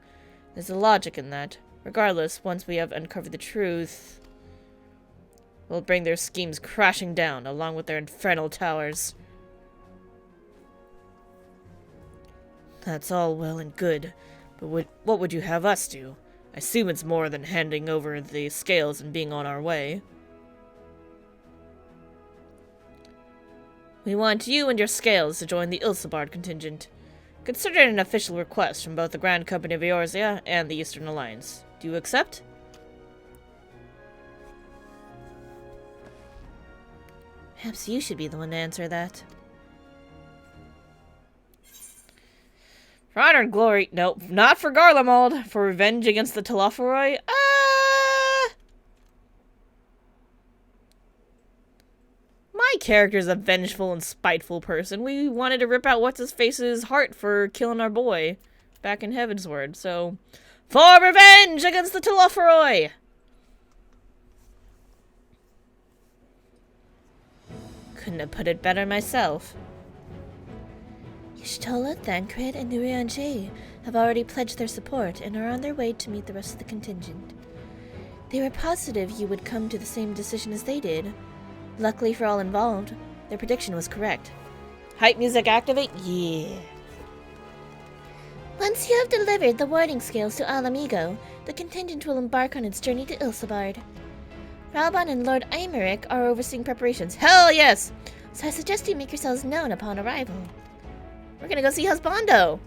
There's a logic in that. Regardless, once we have uncovered the truth, we'll bring their schemes crashing down, along with their infernal towers. That's all well and good, but what would you have us do? I assume it's more than handing over the scales and being on our way. We want you and your scales to join the Ilsabard contingent. Consider it an official request from both the Grand Company of Eorzea and the Eastern Alliance. Do you accept? Perhaps you should be the one to answer that. For honor and glory. Nope, not for Garlemald. For revenge against the Telophoroi. My character's a vengeful and spiteful person. We wanted to rip out What's-His-Face's heart for killing our boy back in Heavensward, so... For revenge against the Telophoroi! Couldn't have put it better myself. Y'shtola, Thancred, and Urianger have already pledged their support and are on their way to meet the rest of the contingent. They were positive you would come to the same decision as they did. Luckily for all involved, their prediction was correct. Hype music activate? Yeah. Once you have delivered the warding scales to Alamigo, the contingent will embark on its journey to Ilsabard. Ralban and Lord Aymeric are overseeing preparations. Hell yes! So I suggest you make yourselves known upon arrival. We're gonna go see Husbando!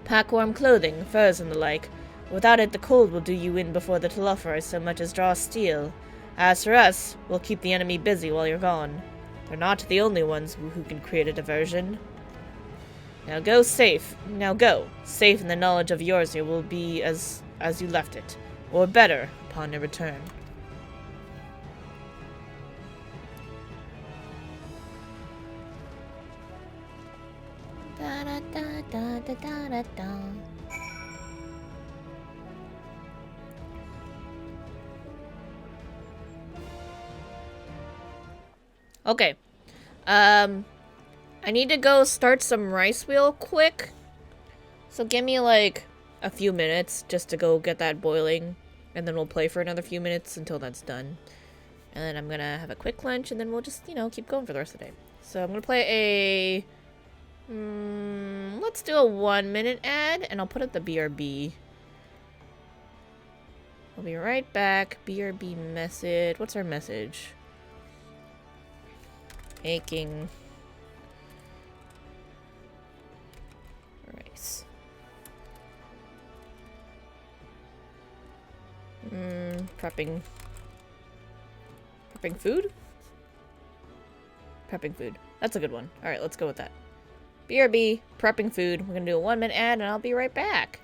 Pack warm clothing, furs and the like. Without it, the cold will do you in before the Telophoroi so much as draw steel. As for us, we'll keep the enemy busy while you're gone. They're not the only ones who can create a diversion. Now go safe. Now go. Safe in the knowledge of Eorzea will be as you left it. Or better, upon your return. Da da da da da da da da. Okay. I need to go start some rice real quick. So give me like a few minutes just to go get that boiling. And then we'll play for another few minutes until that's done. And then I'm gonna have a quick lunch and then we'll just, keep going for the rest of the day. So I'm gonna play a... let's do a 1-minute ad and I'll put up the BRB. I'll be right back. BRB message. What's our message? Making rice. Prepping food? Prepping food. That's a good one. Alright, let's go with that. BRB, prepping food. We're gonna do a 1-minute ad and I'll be right back.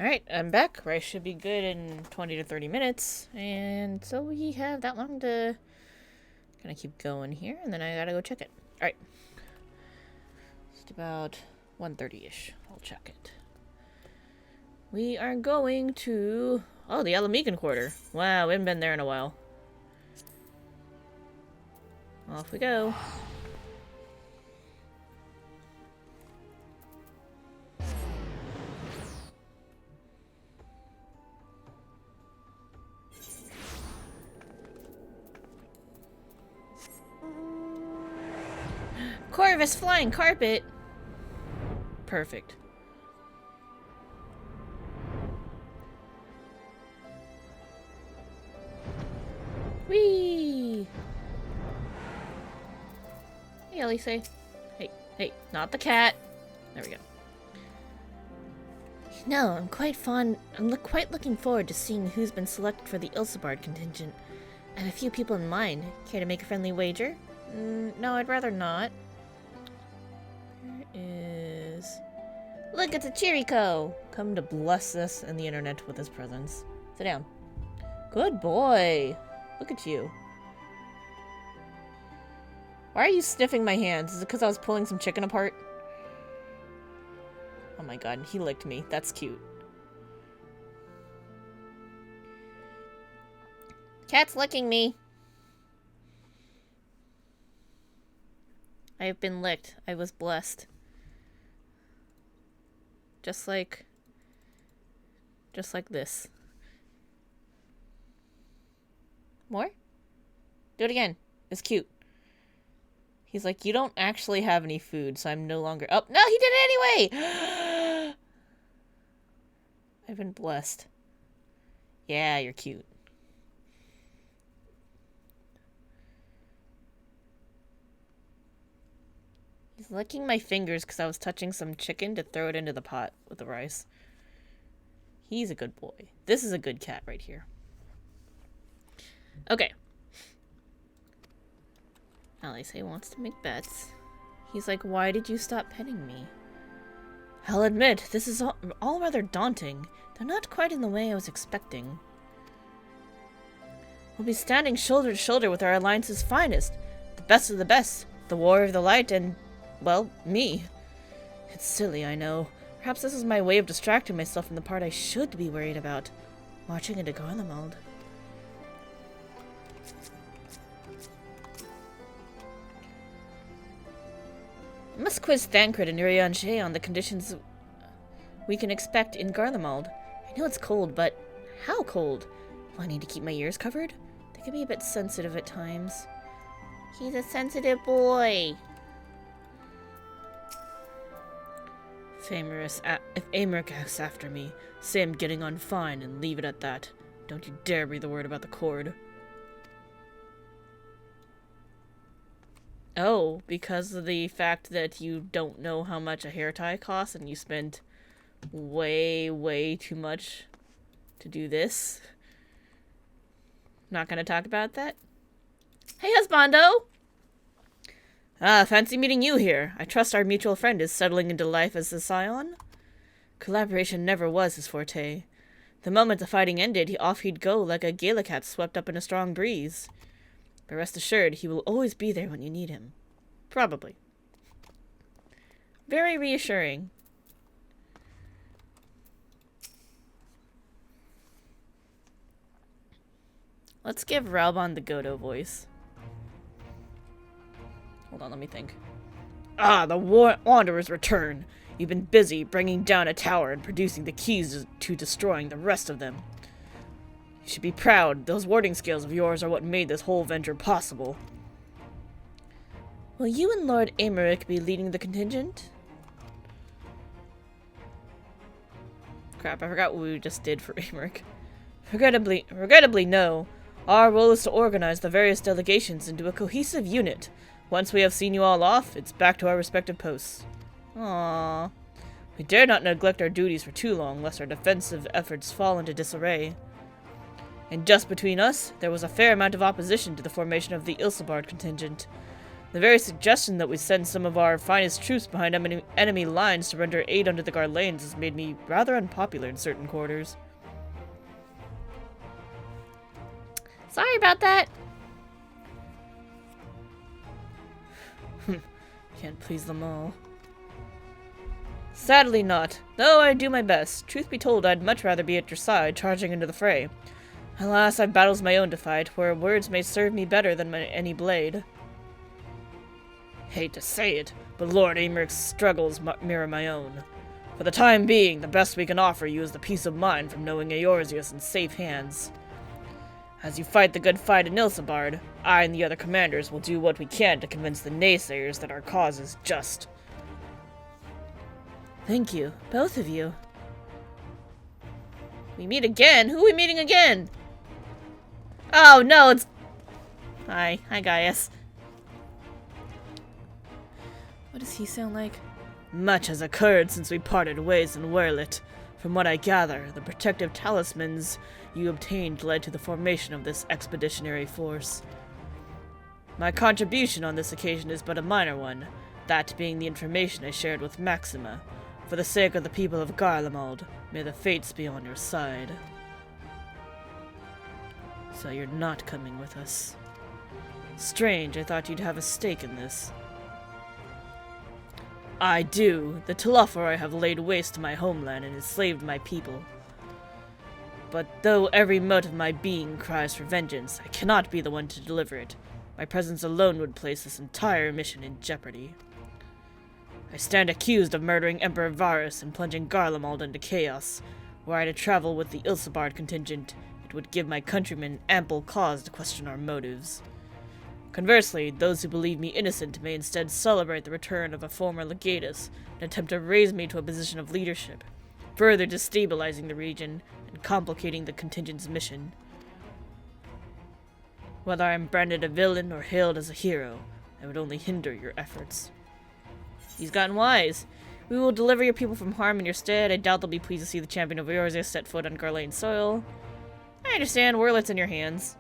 Alright, I'm back. Rice should be good in 20 to 30 minutes. And so we have that long to kind of keep going here. And then I gotta go check it. Alright. Just about 1:30-ish. I'll check it. We are going to... Oh, the Alamecan Quarter. Wow, we haven't been there in a while. Off we go. Corvus flying carpet. Perfect. Whee! Hey, Elise. Hey, not the cat. There we go. No, I'm quite looking forward to seeing who's been selected for the Ilsebard contingent. I have a few people in mind. Care to make a friendly wager? No, I'd rather not. Here is... Look, it's a Chirico! Come to bless us and the internet with his presence. Sit down. Good boy! Look at you. Why are you sniffing my hands? Is it because I was pulling some chicken apart? Oh my god, he licked me. That's cute. Cat's licking me. I have been licked. I was blessed. Just like this. More? Do it again. It's cute. He's like, you don't actually have any food, so I'm no longer... Oh, no, he did it anyway! I've been blessed. Yeah, you're cute. He's licking my fingers because I was touching some chicken to throw it into the pot with the rice. He's a good boy. This is a good cat right here. Okay. Alice wants to make bets. He's like, why did you stop petting me? I'll admit, this is all rather daunting, though not quite in the way I was expecting. We'll be standing shoulder to shoulder with our alliance's finest, the best of the best, the Warrior of the Light, and, well, me. It's silly, I know. Perhaps this is my way of distracting myself from the part I should be worried about, marching into Garlemald. I must quiz Thancred and Urianger on the conditions we can expect in Garlemald. I know it's cold, but how cold? Will I need to keep my ears covered? They can be a bit sensitive at times. He's a sensitive boy. If Amaric asks after me, say I'm getting on fine and leave it at that. Don't you dare breathe a word about the cord. Oh, because of the fact that you don't know how much a hair tie costs and you spent way too much to do this. Not gonna talk about that. Hey, husbando! Fancy meeting you here. I trust our mutual friend is settling into life as a scion? Collaboration never was his forte. The moment the fighting ended, off he'd go like a Galacat swept up in a strong breeze. But rest assured, he will always be there when you need him. Probably. Very reassuring. Let's give Raubon the Godo voice. Hold on, let me think. Ah, the Wanderers return. You've been busy bringing down a tower and producing the keys to destroying the rest of them. You should be proud. Those warding skills of yours are what made this whole venture possible. Will you and Lord Amaric be leading the contingent? Crap, I forgot what we just did for Amaric. Regrettably, no. Our role is to organize the various delegations into a cohesive unit. Once we have seen you all off, it's back to our respective posts. Aww. We dare not neglect our duties for too long, lest our defensive efforts fall into disarray. And just between us, there was a fair amount of opposition to the formation of the Ilsebard contingent. The very suggestion that we send some of our finest troops behind enemy lines to render aid under the Garlanes has made me rather unpopular in certain quarters. Sorry about that. Can't please them all. Sadly not, though I do my best. Truth be told, I'd much rather be at your side, charging into the fray. Alas, I've battles my own to fight, where words may serve me better than any blade. Hate to say it, but Lord Ameryk's struggles mirror my own. For the time being, the best we can offer you is the peace of mind from knowing Eorzea is in safe hands. As you fight the good fight in Ilsabard, I and the other commanders will do what we can to convince the naysayers that our cause is just. Thank you, both of you. We meet again? Who are we meeting again? Oh no, it's... Hi Gaius. What does he sound like? Much has occurred since we parted ways in Werlet. From what I gather, the protective talismans you obtained led to the formation of this expeditionary force. My contribution on this occasion is but a minor one, that being the information I shared with Maxima. For the sake of the people of Garlemald, may the fates be on your side. So you're not coming with us. Strange, I thought you'd have a stake in this. I do. The Telophori have laid waste to my homeland and enslaved my people. But though every mote of my being cries for vengeance, I cannot be the one to deliver it. My presence alone would place this entire mission in jeopardy. I stand accused of murdering Emperor Varus and plunging Garlemald into chaos. Were I to travel with the Ilsabard contingent, it would give my countrymen ample cause to question our motives. Conversely, those who believe me innocent may instead celebrate the return of a former legatus and attempt to raise me to a position of leadership, further destabilizing the region and complicating the contingent's mission. Whether I am branded a villain or hailed as a hero, I would only hinder your efforts. He's gotten wise. We will deliver your people from harm in your stead. I doubt they'll be pleased to see the champion of Eorzea set foot on Garlane soil. I understand, Werlet's in your hands.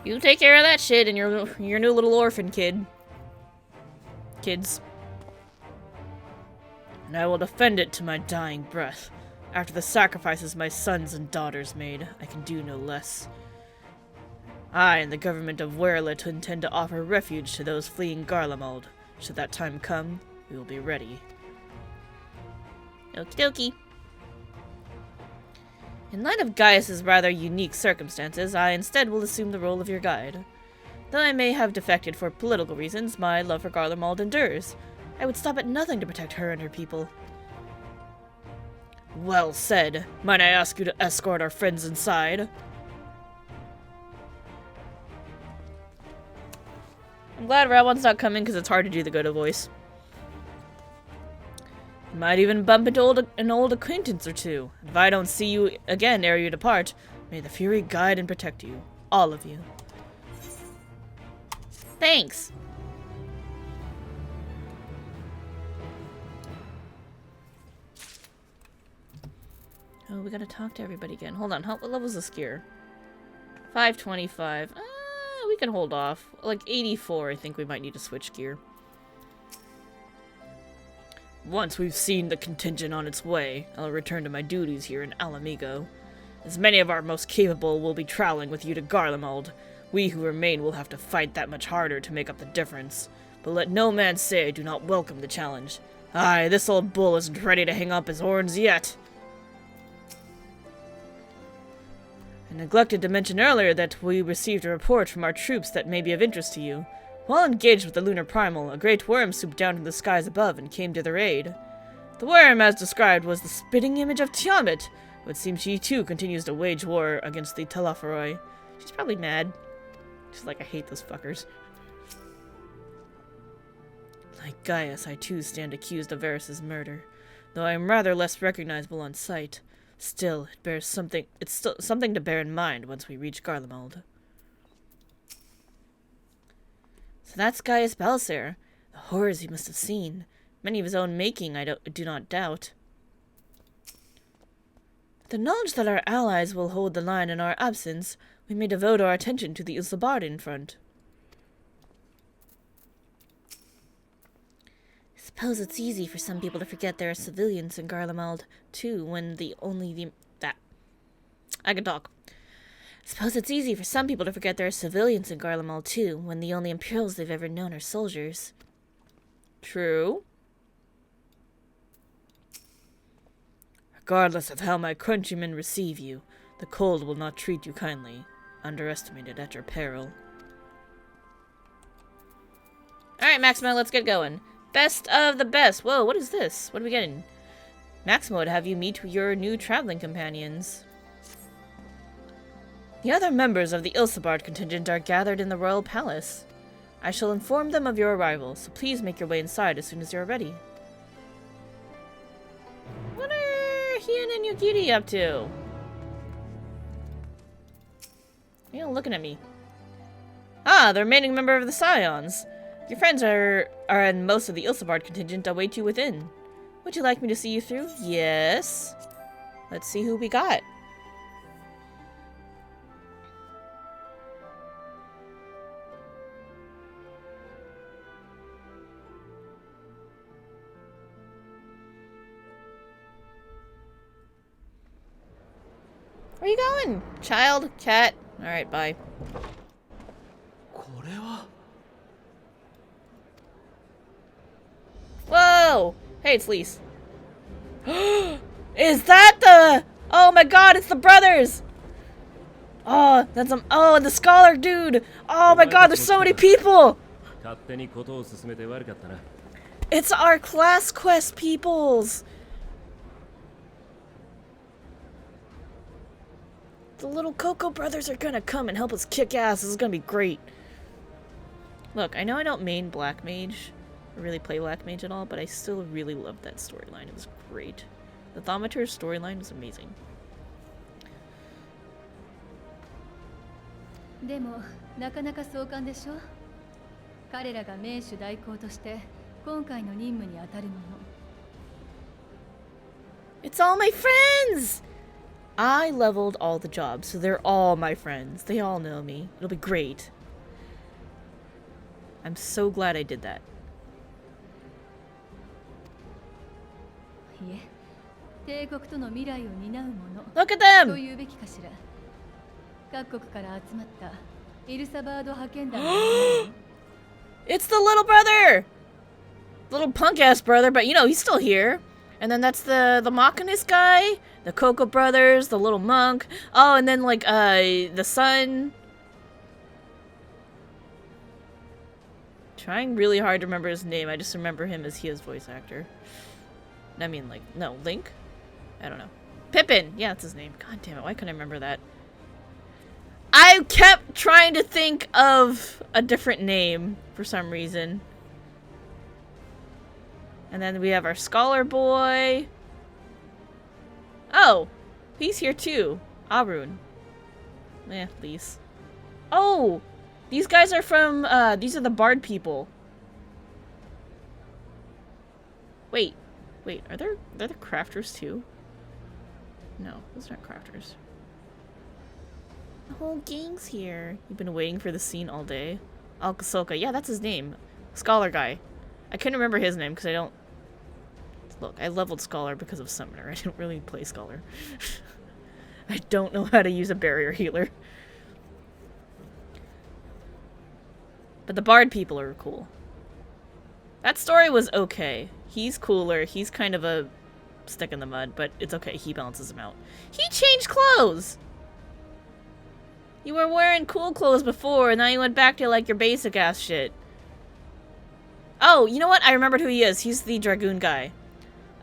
You take care of that shit and your new little orphan kids. And I will defend it to my dying breath. After the sacrifices my sons and daughters made, I can do no less. I and the government of Werlet intend to offer refuge to those fleeing Garlemald. Should that time come, we will be ready. Okie dokie. In light of Gaius's rather unique circumstances, I instead will assume the role of your guide. Though I may have defected for political reasons, my love for Garlemald endures. I would stop at nothing to protect her and her people. Well said. Might I ask you to escort our friends inside? I'm glad Rawan's not coming because it's hard to do the Godo voice. Might even bump into an old acquaintance or two. If I don't see you again ere you depart, may the Fury guide and protect you. All of you. Thanks! Oh, we gotta talk to everybody again. Hold on, what level's this gear? 525. We can hold off. Like 84, I think we might need to switch gear. Once we've seen the contingent on its way, I'll return to my duties here in Alamigo. As many of our most capable will be traveling with you to Garlemald, we who remain will have to fight that much harder to make up the difference. But let no man say I do not welcome the challenge. Aye, this old bull isn't ready to hang up his horns yet. I neglected to mention earlier that we received a report from our troops that may be of interest to you. While engaged with the Lunar Primal, a great worm swooped down from the skies above and came to their aid. The worm, as described, was the spitting image of Tiamat, but it seems she too continues to wage war against the Telophori. She's probably mad. She's like, I hate those fuckers. Like Gaius, I too stand accused of Varus's murder, though I am rather less recognizable on sight. Still, it's still something to bear in mind once we reach Garlemald. So that's Gaius Balser. The horrors he must have seen. Many of his own making, I do not doubt. With the knowledge that our allies will hold the line in our absence, we may devote our attention to the Ilsabard in front. Suppose it's easy for some people to forget there are civilians in Garlemald, too, when I can talk. Suppose it's easy for some people to forget there are civilians in Garlemald, too, when the only Imperials they've ever known are soldiers. True. Regardless of how my countrymen receive you, the cold will not treat you kindly. Underestimate it at your peril. Alright, Maximo, let's get going. Best of the best. Whoa, what is this? What are we getting? Maximo would have you meet your new traveling companions. The other members of the Ilsabard contingent are gathered in the royal palace. I shall inform them of your arrival, so please make your way inside as soon as you're ready. What are Hien and Yukiri up to? You're looking at me. Ah, the remaining member of the Scions. Your friends are and most of the Ilsabard contingent await you within. Would you like me to see you through? Yes. Let's see who we got. Where are you going? Child? Cat? Alright, bye. Whoa! Hey, it's Lise. Is that the... Oh my god, it's the brothers! Oh, that's oh, and the scholar dude! Oh my god, there's so many people! It's our class quest peoples! The little Coco brothers are gonna come and help us kick ass. This is gonna be great. Look, I know I don't main Black Mage, or really play Black Mage at all, but I still really loved that storyline. It was great. The Thaumaturge storyline was amazing. でもなかなか壮観でしょ。彼らが名手代行として今回の任務に当たるもの。It's all my friends! I leveled all the jobs, so they're all my friends. They all know me. It'll be great. I'm so glad I did that. いえ、帝国との未来を担うもの。 Look at them! と言うべきかしら。各国から集まったイルサバード派遣団。It's the little brother! Little punk-ass brother, but you know, he's still here. And then that's the Machinist guy, the Coco brothers, the little monk. Oh, and then like the son. Trying really hard to remember his name. I just remember him as his voice actor. I mean, like, no, Link? I don't know. Pippin! Yeah, that's his name. God damn it, why couldn't I remember that? I kept trying to think of a different name for some reason. And then we have our scholar boy. Oh, he's here too. Arun. Please. Oh, these guys are from, these are the Bard people. Wait, are they're the crafters too? No, those aren't crafters. The whole gang's here. You've been waiting for the scene all day. Alkasoka, yeah, that's his name. Scholar guy. I couldn't remember his name because I don't... Look, I leveled Scholar because of Summoner. I don't really play Scholar. I don't know how to use a barrier healer. But the Bard people are cool. That story was okay. He's cooler. He's kind of a stick in the mud, but it's okay. He balances him out. He changed clothes! You were wearing cool clothes before, and now you went back to, like, your basic ass shit. Oh, you know what? I remembered who he is. He's the Dragoon guy.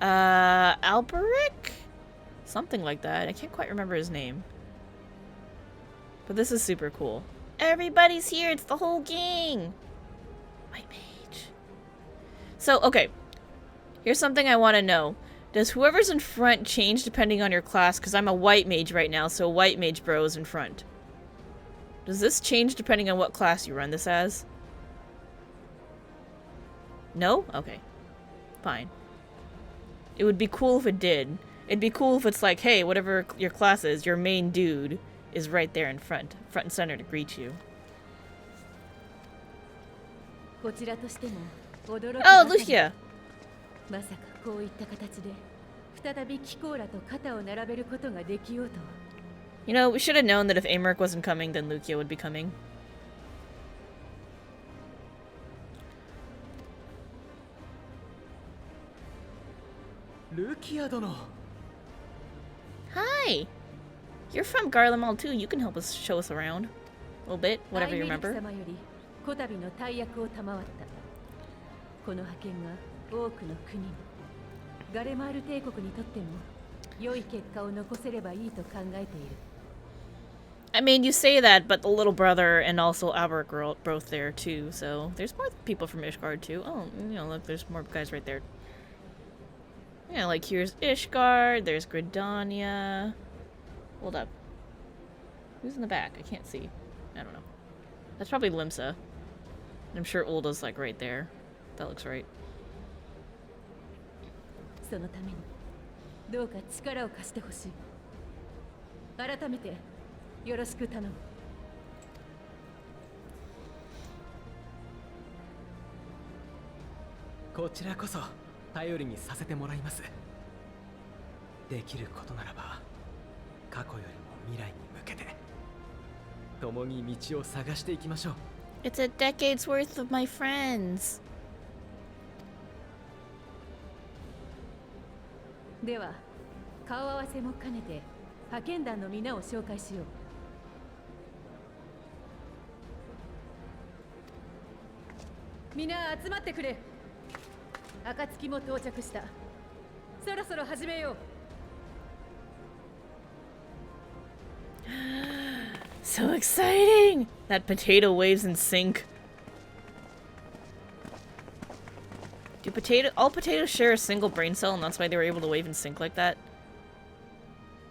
Alberic? Something like that. I can't quite remember his name. But this is super cool. Everybody's here. It's the whole gang. White mage. So, okay. Here's something I want to know. Does whoever's in front change depending on your class? Because I'm a white mage right now, so white mage bro is in front. Does this change depending on what class you run this as? No? Okay. Fine. It would be cool if it did. It'd be cool if it's like, hey, whatever your class is, your main dude is right there in front and center to greet you. Oh, Lucia! まさかこういった形で再びキコーラと肩を並べることができようとは。 You know, we should have known that if Amaric wasn't coming, then Lucia would be coming. ルキア殿。 Hi! You're from Garlemald too. You can help us show us around. A little bit, whatever you アイメリク remember. 様よりこたびの大役を賜った。この派遣は多くの国に、ガレマール帝国にとっても良い結果を残せればいいと考えている。 I mean, you say that, but the little brother and also Albert are both there too, so there's more people from Ishgard too. Oh, you know, look, there's more guys right there. Yeah, like here's Ishgard, there's Gridania. Hold up. Who's in the back? I can't see. I don't know. That's probably Limsa. I'm sure Ulda's like right there. That looks right. そのためにどうか力を貸してほしい。改めてよろしく頼む。こちらこそ頼りにさせてもらいます。できることならば過去よりも未来に向けて共に道を探していきましょう。 It's a decade's worth of my friends. では顔合わせも兼ねて派遣団の皆を紹介しよう。皆集まってくれ。暁も到着した。そろそろ始めよう。 So exciting! That potato waves in sync. Do all potatoes share a single brain cell and that's why they were able to wave in sync like that?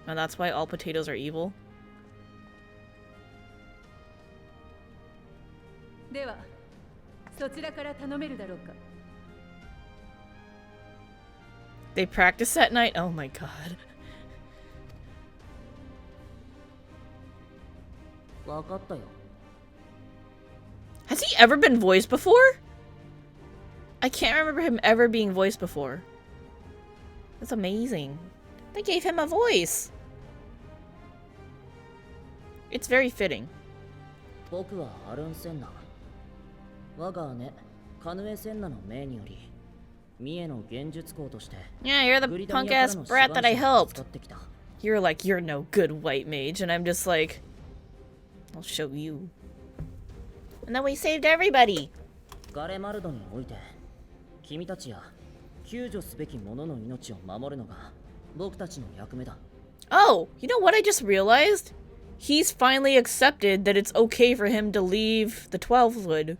And that's why all potatoes are evil? ではそちらから頼めるだろうか。 They practice at night? Oh my god. わかったよ。 Has he ever been voiced before? I can't remember him ever being voiced before. That's amazing. They gave him a voice. It's very fitting. 僕はアルンセンナ。我が姉、カヌエセンナの命により、ミエの幻術工として、 Yeah, you're the グリダ punk ニア ass からの brat that I 志願者を helped. 使ってきた。 You're like, you're no good white mage, and I'm just like, I'll show you. And then we saved everybody. ガレマルドにおいて、君たちや救助すべき者の命を守るのが僕たちの役目だ。 Oh, you know what I just realized? He's finally accepted that it's okay for him to leave the 12wood.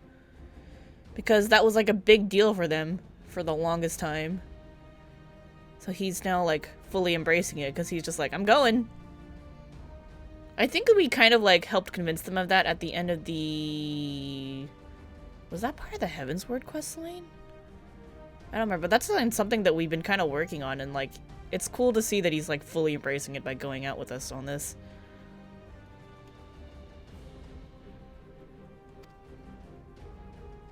Because that was like a big deal for them for the longest time. So he's now like fully embracing it because he's just like, I'm going. I think we kind of like helped convince them of that at the end of the... Was that part of the Heavensward quest line? I don't remember, but that's something that we've been kind of working on, and like, it's cool to see that he's like fully embracing it by going out with us on this.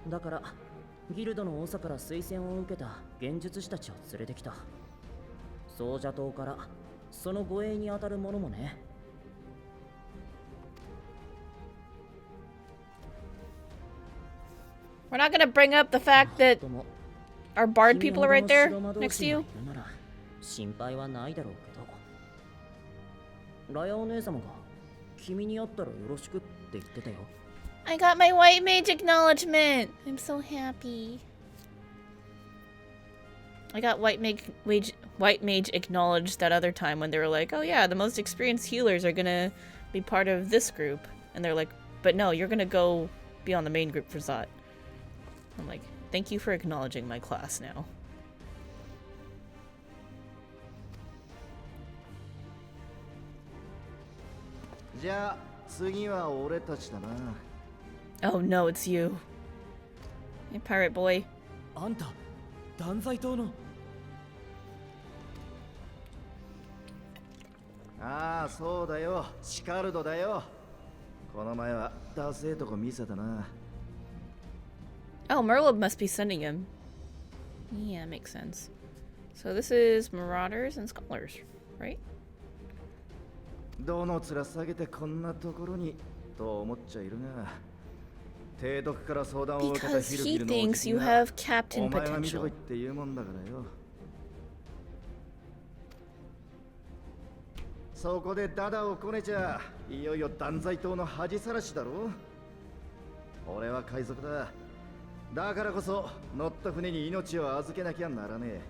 だからギルドの長から推薦を受けた幻術師たちを連れてきた。奏者島からその護衛に当たる者もね。 We're not gonna bring up the fact that our bard people are right there next to you. 心配はないだろうけど。ラヤお姉様が君に会ったらよろしくって言ってたよ。 I got my white mage acknowledgement. I'm so happy. I got white mage acknowledged that other time when they were like, oh yeah, the most experienced healers are gonna be part of this group. And they're like, but no, you're gonna go be on the main group for Zot. I'm like, thank you for acknowledging my class now. Oh no, it's you. Hey, pirate boy. あんた断罪党の。ああ、そうだよ。シカルドだよ。この前はダセえとこ見せたな。Oh, Merlin must be sending him. Yeah, makes sense. So this is Marauders and Scholars, right? どの面下げてこんなところにと思っちゃいるが、提督から相談を受けた Because ヒル he ビルのお thinks じ you が have captain お前は見てこ potential. いって言うもんだからよ。そこでダダをこねちゃいよいよ断罪党の恥さらしだろ。俺は海賊だ。だからこそ乗った船に命を預けなきゃならねえ。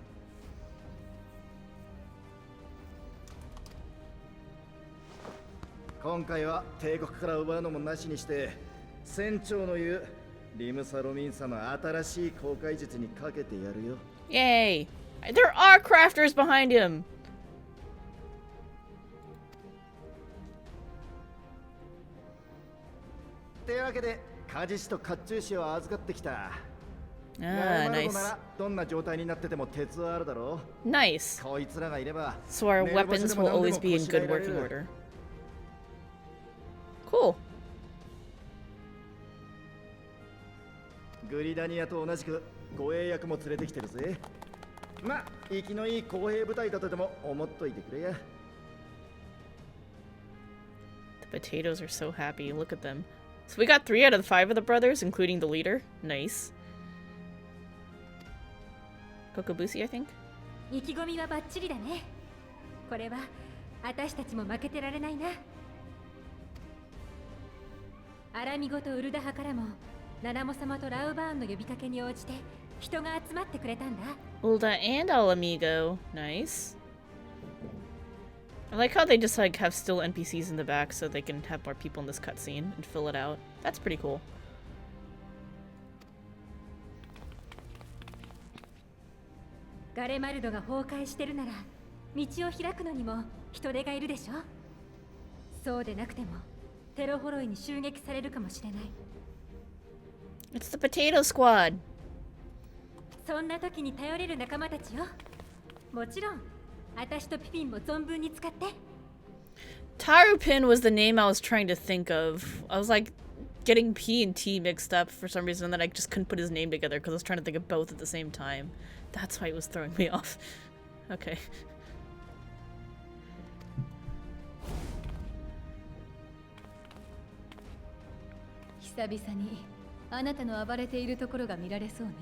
今回は帝国から奪うのもなしにして船長の言うリムサロミンサの新しい航海術にかけてやるよ。 Yay! There are crafters behind him! ってわけでカジシと甲冑師を預かってきた。 Ah, な nice. らどんな状態になってても鉄はあるだろう。 Nice. こいつらがいれば So our 寝る場所 weapons でも will 何で always も be in こしら good えられ working る。 order. Cool. グリダニアと同じく護衛役も連れてきてるぜ。ま、生きのいい公兵部隊だとでも思っといてくれや。 The potatoes are so happy. Look at them. So we got 3 out of the 5 of the brothers, including the leader. Nice. Kokobushi, I think? 意気込みはバッチリだね。これは私たちも負けてられないな。アラミゴとウルダハからもナナモ様とラウバーンの呼びかけに応じて人が集まってくれたんだ。 Ulda and Alamigo. Nice. I like how they just like have still NPCs in the back so they can have more people in this cutscene and fill it out. That's pretty cool. ガレマルドが崩壊してるなら道を開くのにも人手がいるでしょ。そうでなくてもテロ呪いに襲撃されるかもしれない。 It's the Potato Squad. そんな時に頼れる仲間たちよ。もちろん私とピピンも存分に使って。 Tarupin was the name I was trying to think of. I was like getting P and T mixed up for some reason, and then I just couldn't put his name together because I was trying to think of both at the same time. That's why it was throwing me off. Okay. 久々にあなたの暴れているところが見られそうね。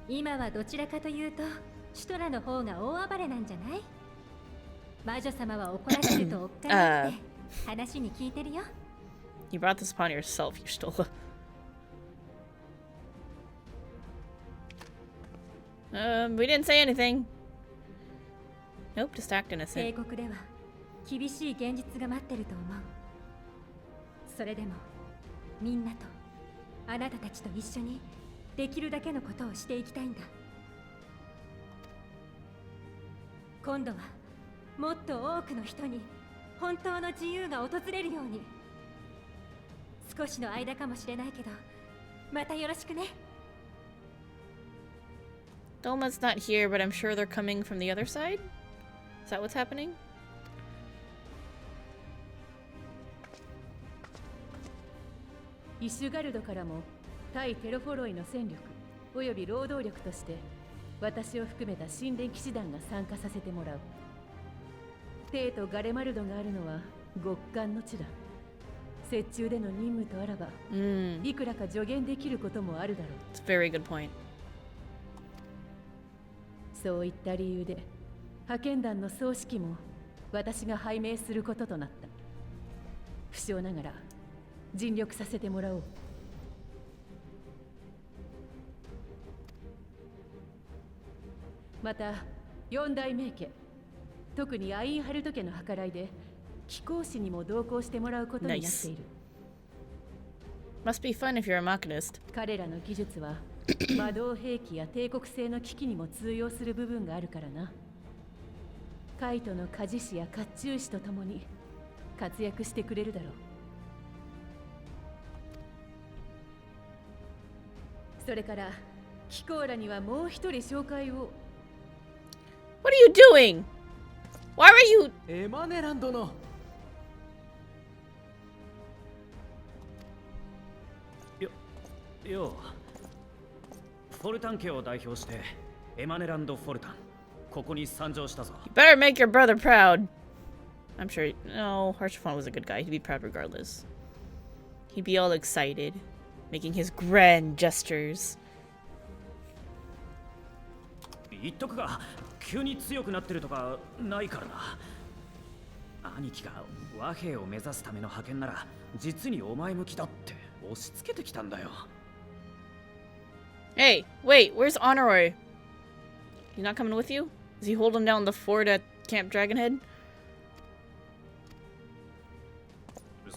今はどちらかというとシュトラの方が大暴れなんじゃない？魔女様は怒られるとおっかなって話に聞いてるよ。 You brought this upon yourself, you stole. We didn't say anything. Nope, just act 帝 innocent. 国では厳しい現実が待ってると思う。それでもみんなとあなたたちと一緒にできるだけのことをしていきたいんだ。今度はもっと多くの人に本当の自由が訪れるように。少しの間かもしれないけどまたよろしくね。 Doma's not here, but I'm sure they're coming from the other side? Is that what's happening? イシュガルドからも対テロフォロイの戦力および労働力として私を含めた神殿騎士団が参加させてもらう。テイとガレマルドがあるのは極寒の地だ。雪中での任務とあらば、いくらか助言できることもあるだろう。 It's a very good point. そういった理由で派遣団の総指揮も私が拝命することとなった。不詳ながら尽力させてもらおう。また四大名家、特にアインハルト家の計らいで貴公子にも同行してもらうことになっている。Must be fun if you're a machinist. 彼らの技術は魔導兵器や帝国製の機器にも通用する部分があるからな。カイトの鍛冶師や甲冑師と共に活躍してくれるだろう。それからキコーラにはもう一人紹介を。 What are you doing? Why are you... エマネラン殿。よう、フォルタン家を代表してエマネランド・フォルタン、ここに参上したぞ。 You better make your brother proud. I'm sure. No, Harshaphon was a good guy. He'd be proud regardless. He'd be all excited, making his grand gestures. 言っとくが、急に強くなってるとかないからな。兄貴が和平を目指すための派遣なら実にお前向きだって押し付けてきたんだよ。 Hey, wait, where's Honorary? He's not coming with you? Is he holding down the fort at Camp Dragonhead?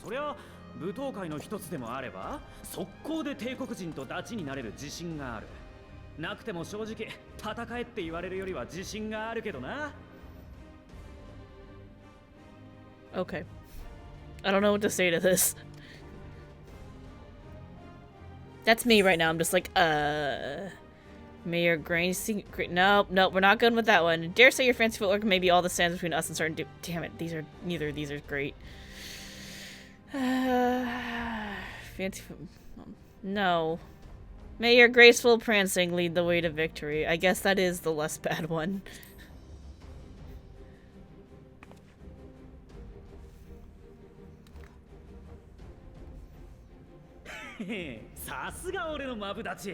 そりゃ舞踏会の一つでもあれば速攻で帝国人とダチになれる自信がある。なくても正直戦えって言われるよりは自信があるけどな。 Okay. I don't know what to say to this. That's me right now. I'm just like, Mayor Gracie. Nope, nope, we're not good with that one. Dare say your fancy footwork may be all the stands between us and certain damn it, neither of these are great. Fancy foot. No. May your graceful prancing lead the way to victory. I guess that is the less bad one. さすが俺のマブダチ。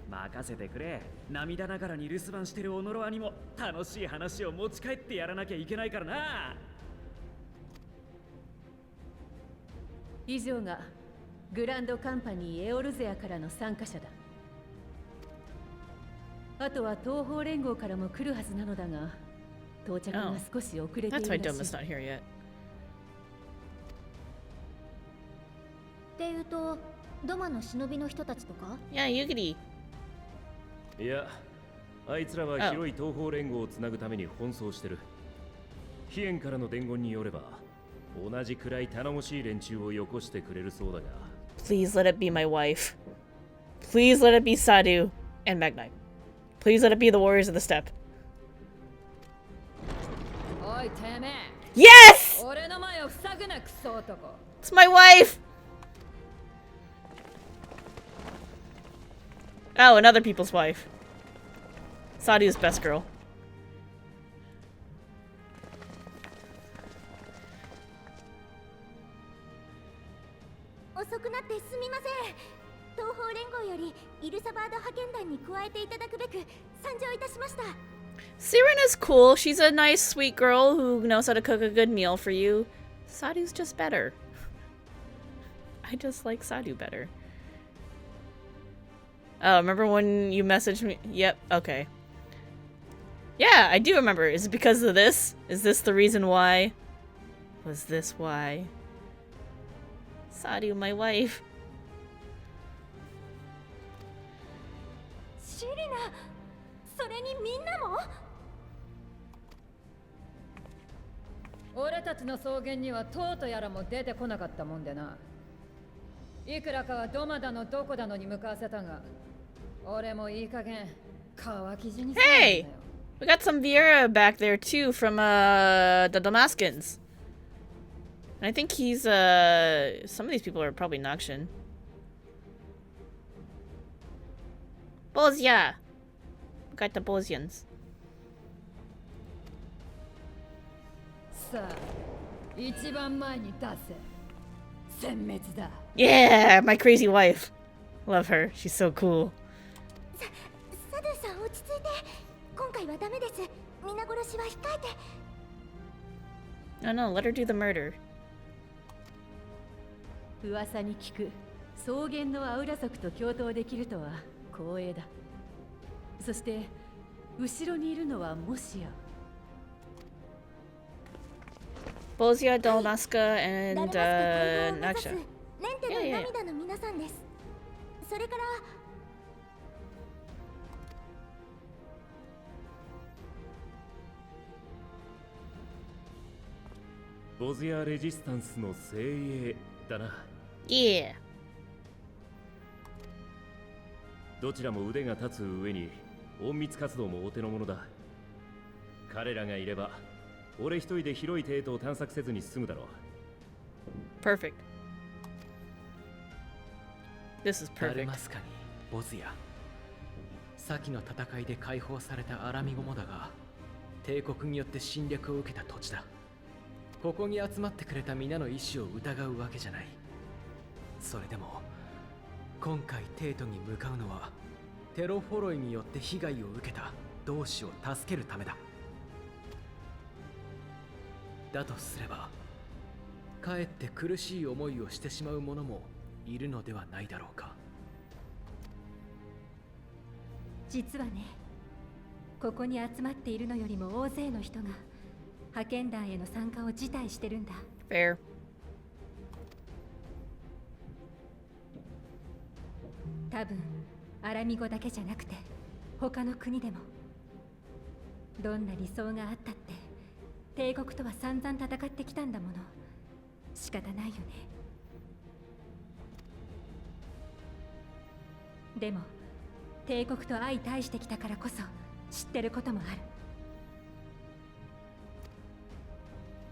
任せてくれ。涙ながらに留守番してるオノロアにも楽しい話を持ち帰ってやらなきゃいけないからな。以上がグランドカンパニーエオルゼアからの参加者だ。あとは東方連合からも来るはずなのだが、到着が少し遅れているらし That's why い。 Doma's not here yet. っていうと、ドマの忍びの人たちとか？ Yeah, Yugiri. いや、あいつらは広い東方連合をつなぐために奔走してる。飛燕からの伝言によれば、同じくらい頼もしい連中をよこしてくれるそうだが。Please let it be my wife. Please let it be Sadu and Magnite. Please let it be the Warriors of the Steppe. おいてめえ。 Yes! 俺の前を塞ぐなクソ男。 It's my wife! Oh, and other people's wife. Sadu's best girl. 遅くなってすみません。東方連合よりイルサバード派遣団に加えていただくべく参上いたしました。 Sirena's cool. She's a nice, sweet girl who knows how to cook a good meal for you. Sadu's just better. I just like Sadu better. Oh, remember when you messaged me? Yep, okay. Yeah, I do remember. Is it because of this? Is this the reason why? Was this why? Sadu, my wife. シリナ、それにみんなも？俺たちの草原にはトートやらも出てこなかったもんでな。いくらかはドマだのどこだのに向かわせたが、俺もいい加減乾き地にするんだよ。 Hey! We got some Vieira back there too from the Damascans. And I think he's some of these people are probably Nakshan. Bozia! We got the Bozians. さあ、一番前に出せ。殲滅だ。 Yeah! My crazy wife. Love her. She's so cool. サドゥさん落ち着いて。今回はダメです。皆殺しは控えて。 No, no, let her do the murder. 噂に聞く草原のアウラ族と共闘できるとは光栄だ。そして後ろにいるのはもしや Bozia, Dalmasca, and レン Naksha. テの涙の皆さんです。それからボズヤ・レジスタンスの精鋭だな。Yeah. どちらも腕が立つ上に隠密活動もお手の物だ。彼らがいれば俺一人で広い帝都を探索せずに済むだろう。 Perfect. This is ダル perfect. マスカにボズや先の戦いで解放されたアラミゴモだが、帝国によって侵略を受けた土地だ。ここに集まってくれた皆の意志を疑うわけじゃない。それでも今回テートに向かうのはテロフォロイによって被害を受けた同志を助けるためだ。だとすればかえって苦しい思いをしてしまう者もいるのではないだろうか。実はね、ここに集まっているのよりも大勢の人が派遣団への参加を辞退してるんだ。 Fair. 多分アラミゴだけじゃなくて他の国でも。どんな理想があったって帝国とは散々戦ってきたんだもの。仕方ないよね。でも帝国と相対してきたからこそ知ってることもある。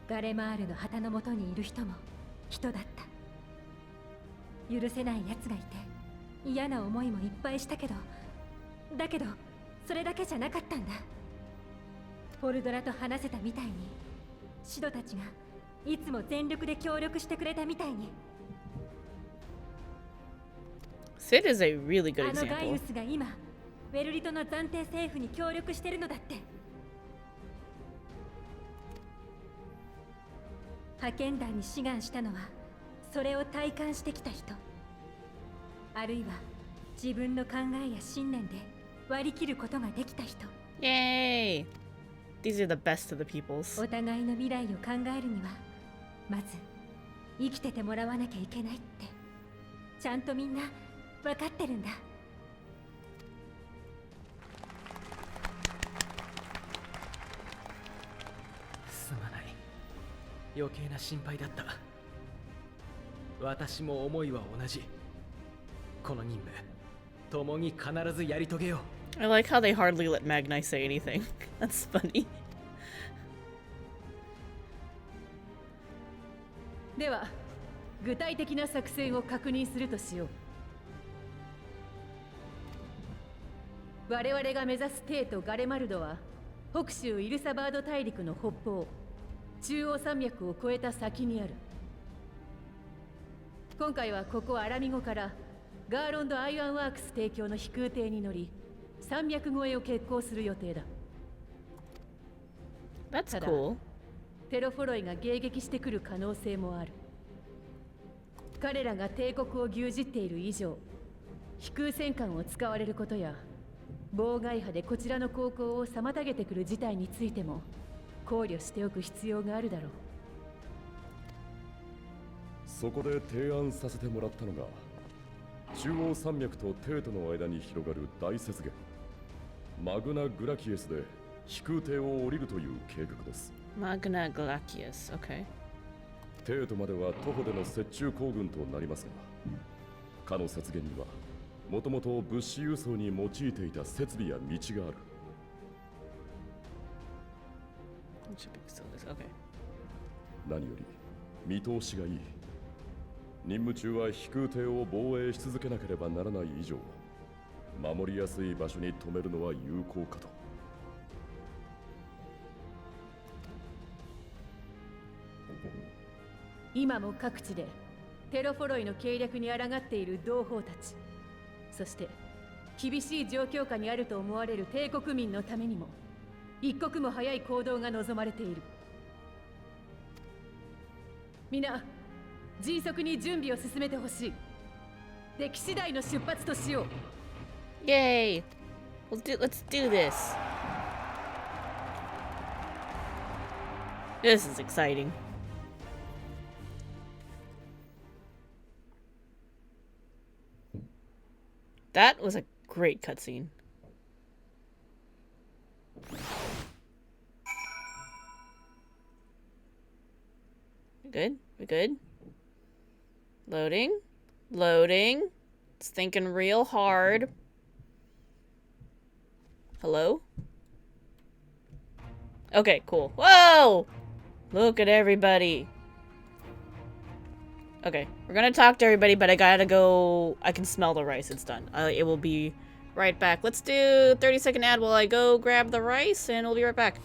ガレマールの旗の下にいる人も人だった。許せない奴がいて嫌な思いもいっぱいしたけど、だけどそれだけじゃなかったんだ。フォルドラと話せたみたいに、シドたちがいつも全力で協力してくれたみたいに。 Sid is a really good あのガイ example. ウスが今ウェルリトの暫定政府に協力してるのだって。派遣団に志願したのはそれを体感してきた人、あるいは自分の考えや信念で割り切ることができた人。 Yay! These are the best of the peoples. お互いの未来を考えるにはまず生きててもらわなきゃいけないってちゃんとみんな分かってるんだ。すまない。余計な心配だった。私も思いは同じ。この任務、共に必ずやり遂げよう。 I like how they hardly let Magnai say anything. That's funny. では具体的な作戦を確認するとしよう。我々が目指すテーとガレマルドは北州イルサバード大陸の北方、中央山脈を越えた先にある。今回はここアラミゴからガーロンド・アイアンワークス提供の飛空艇に乗り山脈越えを決行する予定だ。 That's ただ cool. テロフォロイが迎撃してくる可能性もある。彼らが帝国を牛耳っている以上、飛空戦艦を使われることや妨害波でこちらの航行を妨げてくる事態についても考慮しておく必要があるだろう。そこで提案させてもらったのが、中央山脈とテートの間に広がる大雪原マグナ・グラキエスで飛空艇を降りるという計画です。 Magna Glacius. Okay. テートまでは徒歩での雪中行軍となりますが、かの雪原にはもともと物資輸送に用いていた設備や道がある。 It should be still this. Okay. 何より見通しがいい。任務中は飛空艇を防衛し続けなければならない以上、守りやすい場所に止めるのは有効かと。今も各地でテロフォロイの計略に抗っている同胞たち、そして厳しい状況下にあると思われる帝国民のためにも一刻も早い行動が望まれている。皆迅速に準備を進めてほしい。でき次第の出発としよう。 Yay! Let's do this. This is exciting. That was a great cutscene. We good? We good? Loading. Loading. It's thinking real hard. Hello? Okay, cool. Whoa! Look at everybody. Okay, we're gonna talk to everybody, but I gotta go. I can smell the rice. It's done. It will be right back. Let's do 30-second ad while I go grab the rice, and we'll be right back.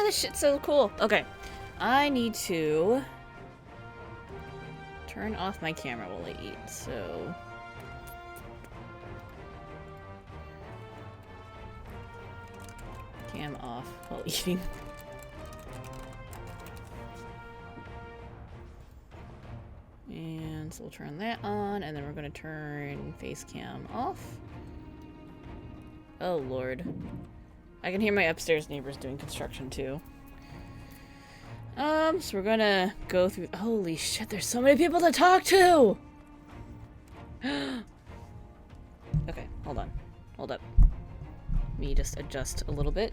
This shit's so cool. Okay, I need to turn off my camera while I eat, so... Cam off while eating. And so we'll turn that on, and then we're gonna turn face cam off. Oh lord. I can hear my upstairs neighbors doing construction too. So we're gonna go through. Holy shit, there's so many people to talk to! Okay, hold on. Hold up. Let me just adjust a little bit.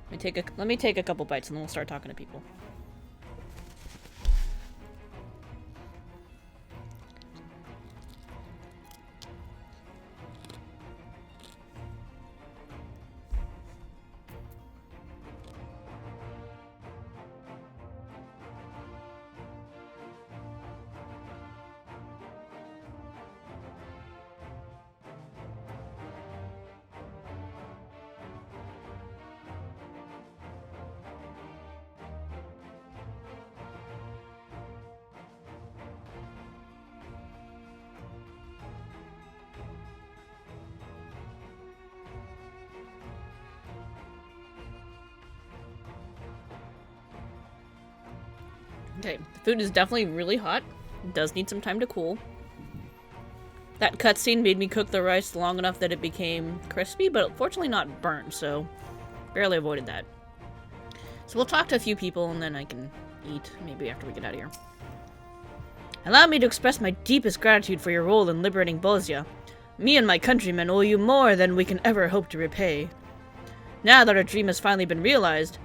Let me take a couple bites and then we'll start talking to people. Okay, the food is definitely really hot. It does need some time to cool. That cutscene made me cook the rice long enough that it became crispy, but fortunately not burnt, so barely avoided that. So we'll talk to a few people and then I can eat, maybe after we get out of here. Allow me to express my deepest gratitude for your role in liberating Bosnia. Me and my countrymen owe you more than we can ever hope to repay. Now that our dream has finally been realized,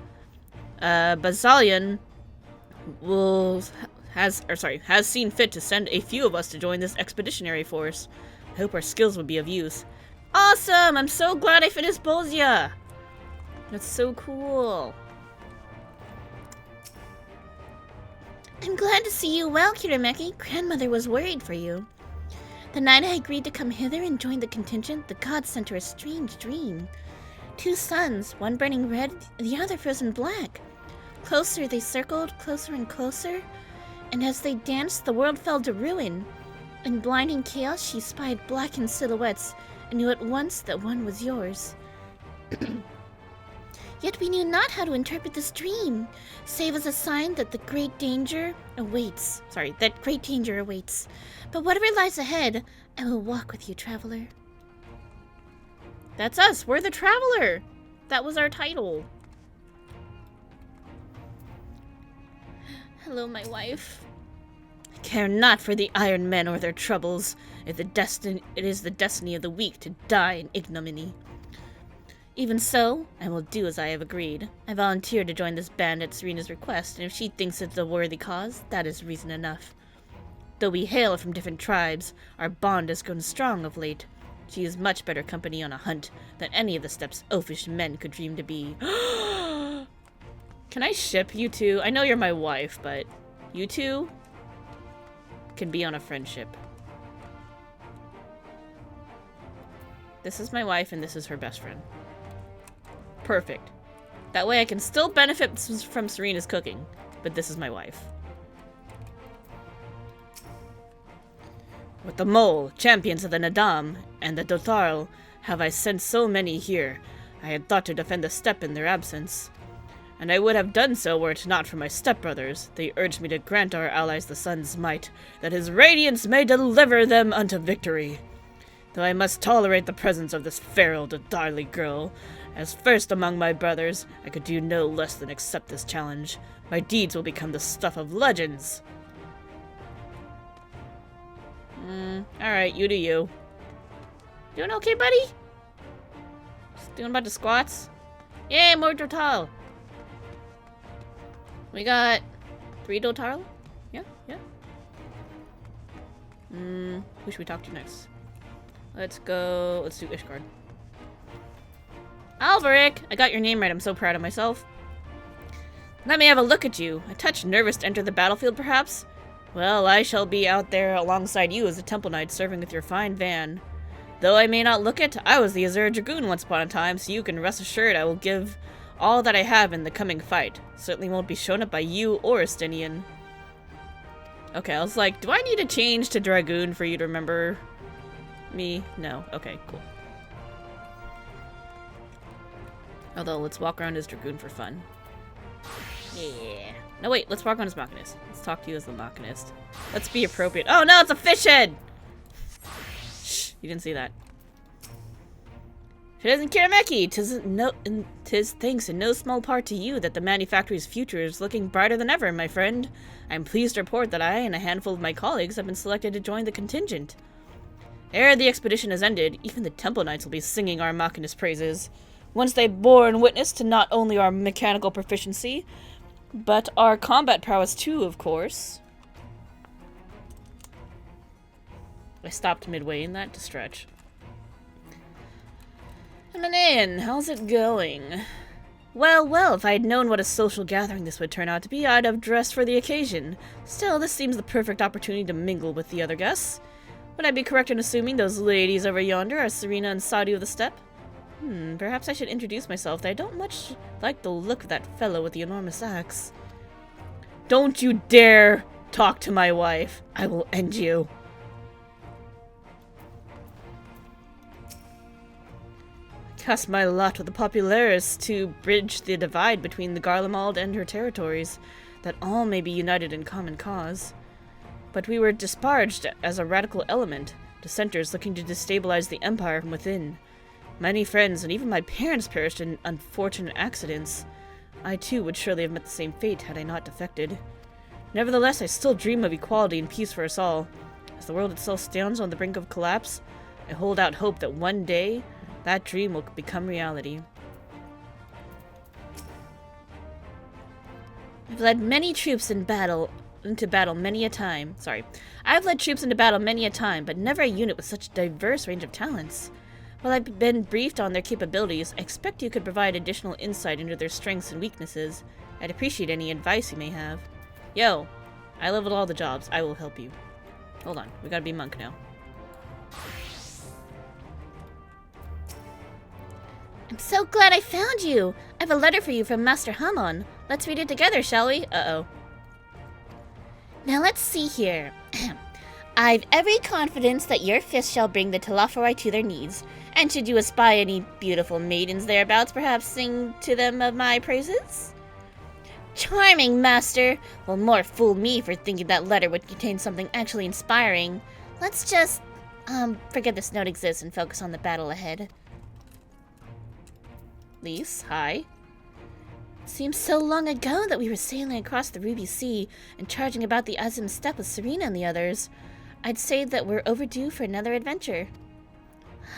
Basalian has seen fit to send a few of us to join this expeditionary force. I hope our skills will be of use. Awesome! I'm so glad I finished Bosnia! That's so cool. I'm glad to see you well, Kirameki. Grandmother was worried for you. The night I agreed to come hither and join the contingent, the gods sent her a strange dream. 2 suns, one burning red, the other frozen black. Closer they circled, closer and closer, and as they danced, the world fell to ruin. In blinding chaos, she spied blackened silhouettes and knew at once that one was yours. Yet we knew not how to interpret this dream, save as a sign that the great danger awaits. That great danger awaits. But whatever lies ahead, I will walk with you, traveler. That's us. We're the traveler. That was our title. Hello, my wife. I care not for the Iron Men or their troubles. It is the destiny of the weak to die in ignominy. Even so, I will do as I have agreed. I volunteered to join this band at Serena's request, and if she thinks it's a worthy cause, that is reason enough. Though we hail from different tribes, our bond has grown strong of late. She is much better company on a hunt than any of the steppes oafish men could dream to be. Can I ship you two? I know you're my wife, but you two can be on a friendship. This is my wife and this is her best friend. Perfect. That way I can still benefit from Serena's cooking, but this is my wife. With the Mole, champions of the Nadam, and the Dotharl, have I sent so many here. I had thought to defend the steppe in their absence. And I would have done so were it not for my stepbrothers. They urged me to grant our allies the sun's might, that his radiance may deliver them unto victory. Though I must tolerate the presence of this feral, Dotharli girl, as first among my brothers, I could do no less than accept this challenge. My deeds will become the stuff of legends. Alright, you do you. Doing okay, buddy? Just doing a bunch of squats? Yay, more Dotarl! We got 3 Dotarl? Yeah. Who should we talk to next? Let's do Ishgard. Alveric! I got your name right, I'm so proud of myself. Let me have a look at you. A touch nervous to enter the battlefield, perhaps? Well, I shall be out there alongside you as a Temple Knight serving with your fine van. Though I may not look it, I was the Azure Dragoon once upon a time, so you can rest assured I will give all that I have in the coming fight. Certainly won't be shown up by you or Estinian. Okay, I was like, do I need to change to Dragoon for you to remember me? No. Okay, cool. Although, let's walk around as Dragoon for fun. Yeah. No, wait, let's walk on as Machinist. Let's talk to you as the Machinist. Let's be appropriate. Oh no, it's a fish head! Shh, you didn't see that. If it isn't Kirameki, 'tis thanks in no small part to you that the manufactory's future is looking brighter than ever, my friend. I am pleased to report that I and a handful of my colleagues have been selected to join the contingent. Ere the expedition has ended, even the Temple Knights will be singing our Machinist praises. Once they bore witness to not only our mechanical proficiency, but our combat prowess too, of course. I stopped midway in that to stretch. Manan, how's it going? Well, if I had known what a social gathering this would turn out to be, I'd have dressed for the occasion. Still, this seems the perfect opportunity to mingle with the other guests. Would I be correct in assuming those ladies over yonder are Serena and Sadu of the Steppe? Perhaps I should introduce myself, that I don't much like the look of that fellow with the enormous axe. Don't you dare talk to my wife. I will end you. Cast my lot with the Popularis to bridge the divide between the Garlemald and her territories, that all may be united in common cause. But we were disparaged as a radical element, dissenters looking to destabilize the Empire from within. Many friends and even my parents perished in unfortunate accidents. I too would surely have met the same fate had I not defected. Nevertheless, I still dream of equality and peace for us all. As the world itself stands on the brink of collapse, I hold out hope that one day that dream will become reality. I've led many troops into battle many a time, but never a unit with such a diverse range of talents. While I've been briefed on their capabilities, I expect you could provide additional insight into their strengths and weaknesses. I'd appreciate any advice you may have. Yo, I leveled all the jobs. I will help you. Hold on, we gotta be monk now. I'm so glad I found you! I have a letter for you from Master Hamon. Let's read it together, shall we? Uh-oh. Now let's see here. I've every confidence that your fist shall bring the Telophori to their knees, and should you espy any beautiful maidens thereabouts, perhaps sing to them of my praises? Charming, master! Well, more fool me for thinking that letter would contain something actually inspiring. Let's just, forget this note exists and focus on the battle ahead. Lise, hi. Seems so long ago that we were sailing across the Ruby Sea and charging about the Azim Steppe with Serena and the others. I'd say that we're overdue for another adventure.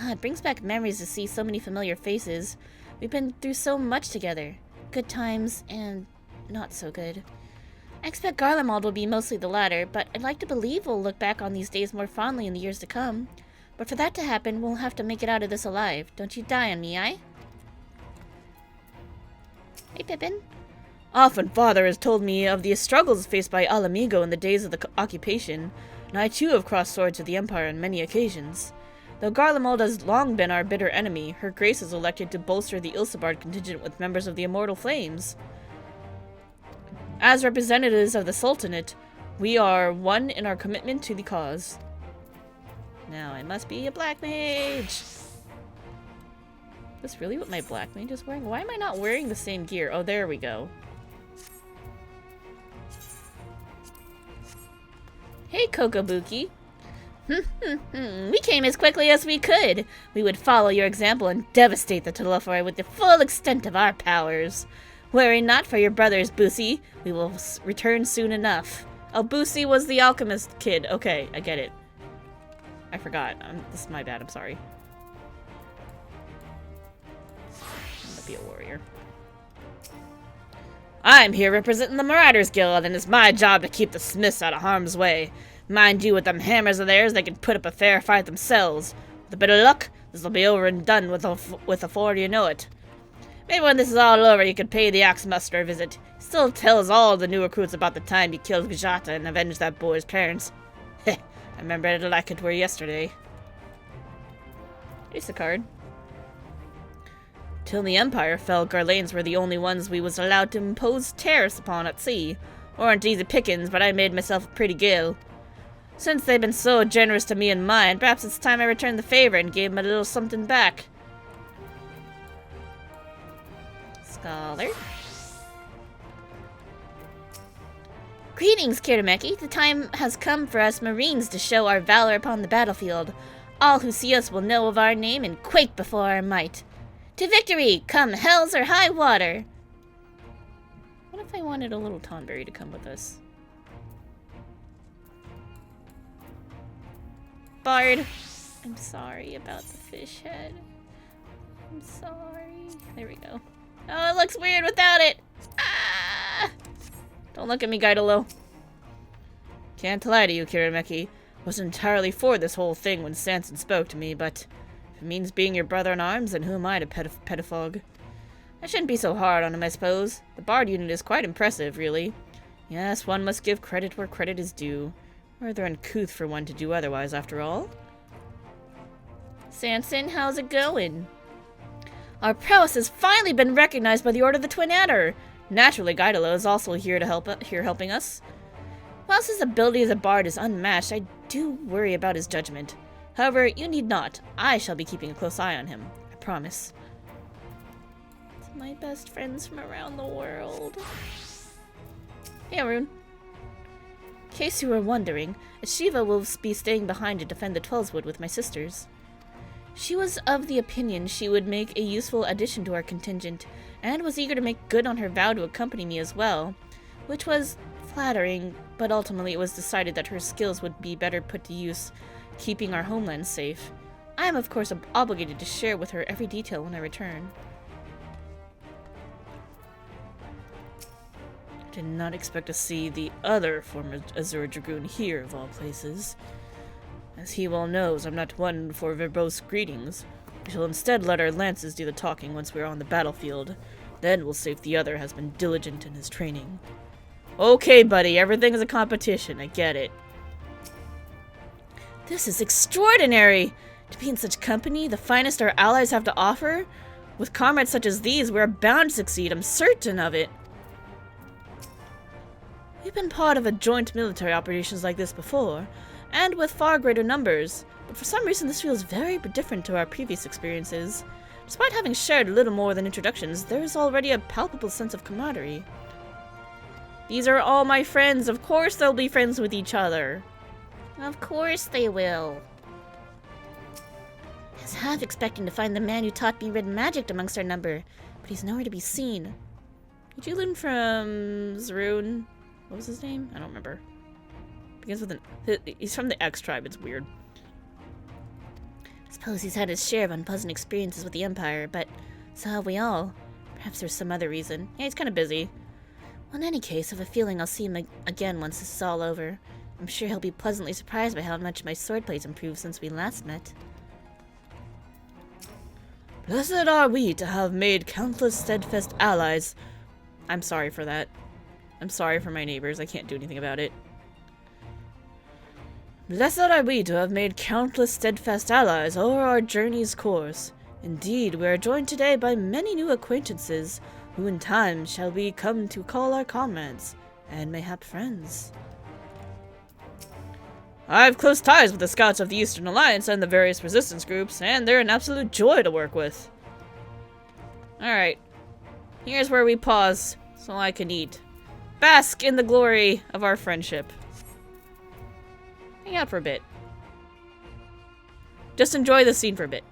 It brings back memories to see so many familiar faces. We've been through so much together. Good times and not so good. I expect Garlemald will be mostly the latter, but I'd like to believe we'll look back on these days more fondly in the years to come. But for that to happen, we'll have to make it out of this alive. Don't you die on me, aye? Hey, Pippin. Often father has told me of the struggles faced by Alamigo in the days of the occupation, and I too have crossed swords with the Empire on many occasions. Though Garlemald has long been our bitter enemy, her grace has elected to bolster the Ilsabard contingent with members of the Immortal Flames. As representatives of the Sultanate, we are one in our commitment to the cause. Now I must be a black mage. Is this really what my black mage is wearing? Why am I not wearing the same gear? Oh, there we go. Hey, Kokobuki. We came as quickly as we could. We would follow your example and devastate the Telophori with the full extent of our powers. Worry not for your brothers, Boosie. We will return soon enough. Oh, Boosie was the alchemist kid. Okay, I get it. I forgot. This is my bad. I'm sorry. I'm gonna be a warrior. I'm here representing the Marauders Guild, and it's my job to keep the Smiths out of harm's way. Mind you, with them hammers of theirs, they can put up a fair fight themselves. With a bit of luck, this'll be over and done with before you know it. Maybe when this is all over, you could pay the Axemaster a visit. He still tells all the new recruits about the time you killed Gajata and avenged that boy's parents. Heh, I remember it like it were yesterday. Here's the card. Till the Empire fell, Garlanes were the only ones we was allowed to impose tariffs upon at sea. Weren't easy pickings, but I made myself a pretty gill. Since they've been so generous to me and mine, perhaps it's time I returned the favor and gave them a little something back. Scholar. Greetings, Kirameki. The time has come for us Marines to show our valor upon the battlefield. All who see us will know of our name and quake before our might. To victory! Come hells or high water! What if I wanted a little Tonberry to come with us? Bard! I'm sorry about the fish head. I'm sorry. There we go. Oh, it looks weird without it! Ah! Don't look at me, Gaidolo. Can't lie to you, Kirameki. Wasn't entirely for this whole thing when Sanson spoke to me, but if it means being your brother in arms, then who am I to pedifog? I shouldn't be so hard on him, I suppose. The Bard unit is quite impressive, really. Yes, one must give credit where credit is due. Rather uncouth for one to do otherwise, after all. Sanson, how's it going? Our prowess has finally been recognized by the Order of the Twin Adder. Naturally, Gaidolo is also here to helping us. Whilst his ability as a bard is unmatched, I do worry about his judgment. However, you need not. I shall be keeping a close eye on him. I promise. It's my best friends from around the world. Hey, Arun. In case you were wondering, Ashiva will be staying behind to defend the Twelveswood with my sisters. She was of the opinion she would make a useful addition to our contingent, and was eager to make good on her vow to accompany me as well, which was flattering, but ultimately it was decided that her skills would be better put to use, keeping our homeland safe. I am of course obligated to share with her every detail when I return. I did not expect to see the other former Azure Dragoon here, of all places. As he well knows, I'm not one for verbose greetings. We shall instead let our lances do the talking once we are on the battlefield. Then we'll see if the other has been diligent in his training. Okay, buddy, everything is a competition, I get it. This is extraordinary! To be in such company, the finest our allies have to offer? With comrades such as these, we are bound to succeed, I'm certain of it. We've been part of a joint military operations like this before, and with far greater numbers, but for some reason this feels very different to our previous experiences. Despite having shared little more than introductions, there is already a palpable sense of camaraderie. These are all my friends. Of course they'll be friends with each other. Of course they will. I was half expecting to find the man who taught me red magic amongst our number, but he's nowhere to be seen. Did you learn from Zrune? What was his name? I don't remember. Begins with an... He's from the X tribe. It's weird. I suppose he's had his share of unpleasant experiences with the Empire, but so have we all. Perhaps there's some other reason. Yeah, he's kind of busy. Well, in any case, I have a feeling I'll see him again once this is all over. I'm sure he'll be pleasantly surprised by how much my swordplay's improved since we last met. Blessed are we to have made countless steadfast allies. I'm sorry for that. I'm sorry for my neighbors. I can't do anything about it. Blessed are we to have made countless steadfast allies o'er our journey's course. Indeed, we are joined today by many new acquaintances, who in time shall we come to call our comrades, and mayhap friends. I have close ties with the scouts of the Eastern Alliance and the various resistance groups, and they're an absolute joy to work with. Alright. Here's where we pause, so I can eat. Bask in the glory of our friendship. Hang out for a bit. Just enjoy the scene for a bit.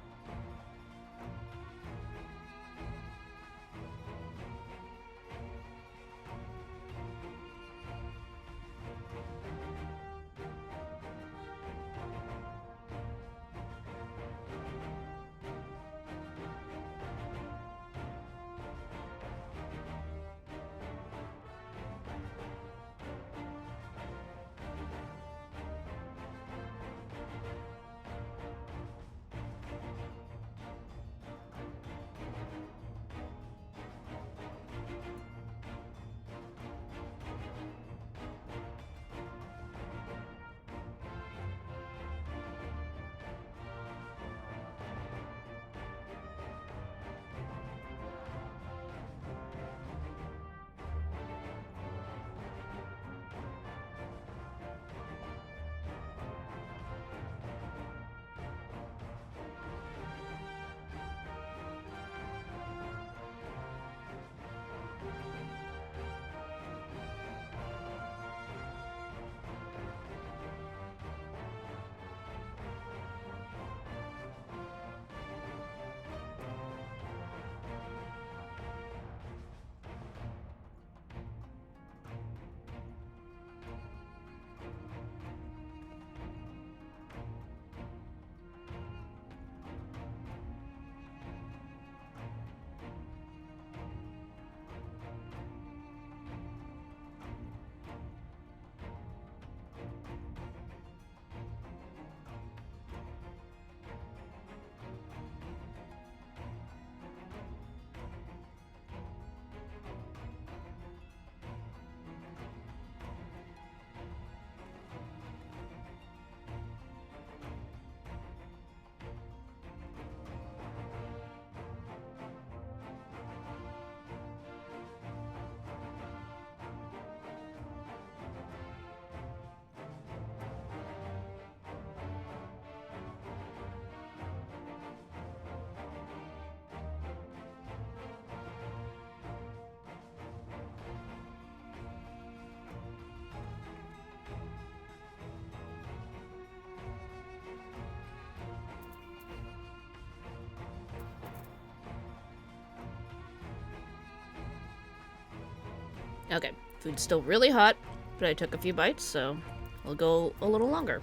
Okay, food's still really hot, but I took a few bites, so we'll go a little longer.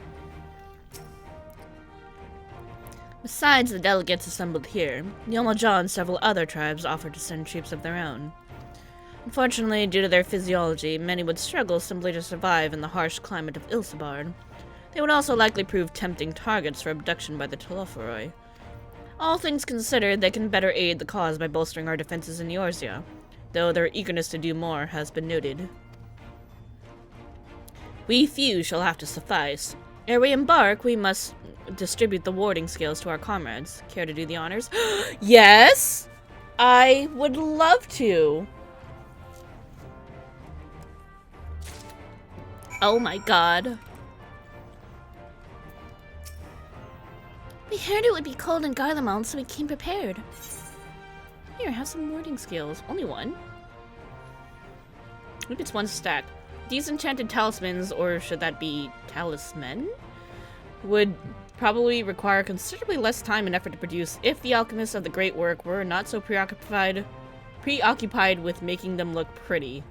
Besides the delegates assembled here, Yamaja and several other tribes offered to send troops of their own. Unfortunately, due to their physiology, many would struggle simply to survive in the harsh climate of Ilsabard. They would also likely prove tempting targets for abduction by the Telophoroi. All things considered, they can better aid the cause by bolstering our defenses in Eorzea, though their eagerness to do more has been noted. We few shall have to suffice. Ere we embark, we must distribute the warding skills to our comrades. Care to do the honors? Yes! I would love to! Oh my god. We heard it would be cold in Garlemald, so we came prepared. Here, have some warding skills. Only one? Maybe it's one stack. These enchanted talismans, or should that be talisman, would probably require considerably less time and effort to produce if the alchemists of the great work were not so preoccupied with making them look pretty.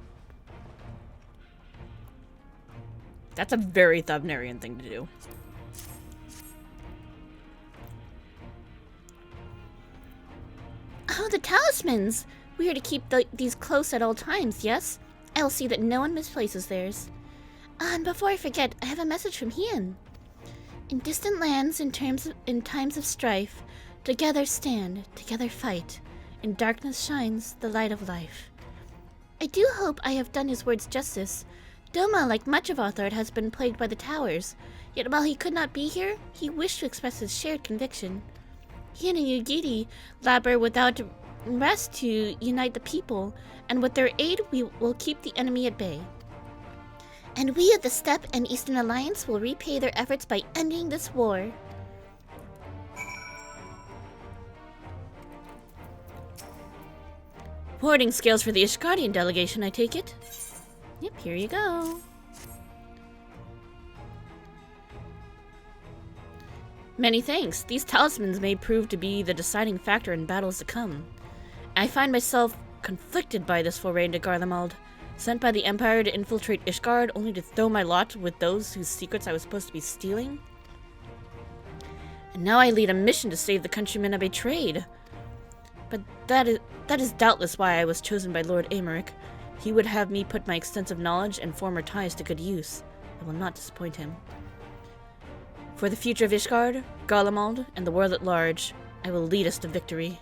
That's a very Thavnarian thing to do. Oh, the talismans! We are to keep these close at all times, yes? I will see that no one misplaces theirs. And before I forget, I have a message from Hien. In distant lands, in times of strife, together stand, together fight. In darkness shines the light of life. I do hope I have done his words justice. Doma, like much of Authard, has been plagued by the towers. Yet while he could not be here, he wished to express his shared conviction. Hien and Yugiri labor without rest to unite the people, and with their aid we will keep the enemy at bay. And we of the Steppe and Eastern Alliance will repay their efforts by ending this war. Warding skills for the Ishgardian delegation, I take it? Yep, here you go. Many thanks. These talismans may prove to be the deciding factor in battles to come. I find myself conflicted by this foray into Garlemald, sent by the Empire to infiltrate Ishgard only to throw my lot with those whose secrets I was supposed to be stealing. And now I lead a mission to save the countrymen I betrayed. But that is doubtless why I was chosen by Lord Aymeric. He would have me put my extensive knowledge and former ties to good use. I will not disappoint him. For the future of Ishgard, Garlemald, and the world at large, I will lead us to victory.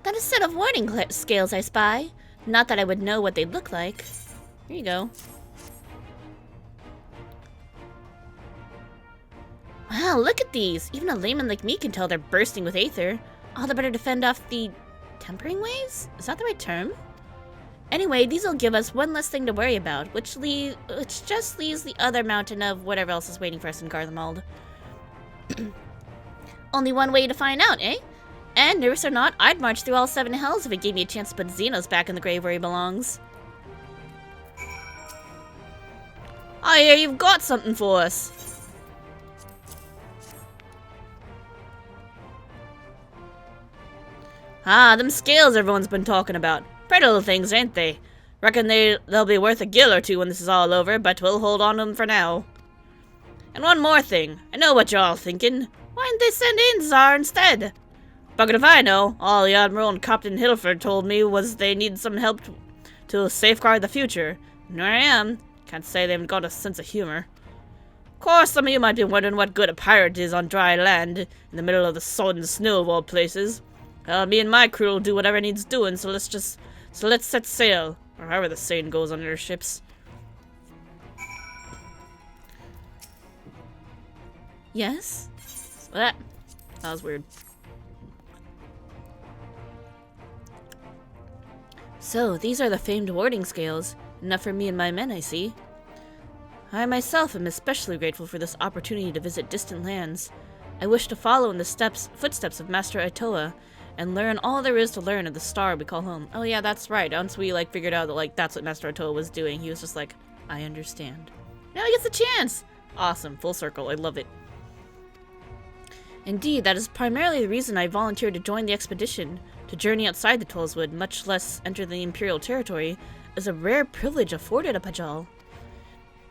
Got a set of warding scales I spy. Not that I would know what they look like. Here you go. Wow, look at these! Even a layman like me can tell they're bursting with aether. All the better to fend off the tempering waves? Is that the right term? Anyway, these will give us one less thing to worry about, which just leaves the other mountain of whatever else is waiting for us in Garlemald. Only one way to find out, eh? And, nervous or not, I'd march through all 7 hells if it gave me a chance to put Xenos back in the grave where he belongs. I hear you've got something for us. Ah, them scales everyone's been talking about. Pretty little things, ain't they? Reckon they'll be worth a gil or two when this is all over, but we'll hold on to them for now. And one more thing. I know what you're all thinking. Why didn't they send in Tsar instead? Bucket if I know. All the Admiral and Captain Hilford told me was they needed some help to safeguard the future. And here I am. Can't say they haven't got a sense of humor. Of course, some of you might be wondering what good a pirate is on dry land, in the middle of the sod and snow of all places. Well, me and my crew will do whatever needs doing, so let's set sail, or however the saying goes on airships. Yes? That was weird. So, these are the famed warding scales. Enough for me and my men, I see. I myself am especially grateful for this opportunity to visit distant lands. I wish to follow in the footsteps of Master Itoa, and learn all there is to learn of the star we call home. Oh yeah, that's right. Once we figured out that that's what Master Itoa was doing, he was just like, I understand. Now he gets a chance! Awesome, full circle, I love it. Indeed, that is primarily the reason I volunteered to join the expedition. To journey outside the Tollswood, much less enter the Imperial territory, is a rare privilege afforded a Pajal.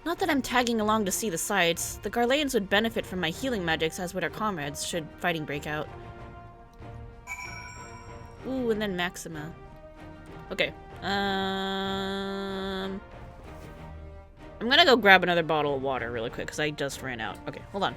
Not that I'm tagging along to see the sights. The Garleans would benefit from my healing magics as would our comrades, should fighting break out. Ooh, and then Maxima. Okay. I'm gonna go grab another bottle of water really quick, because I just ran out. Okay, hold on.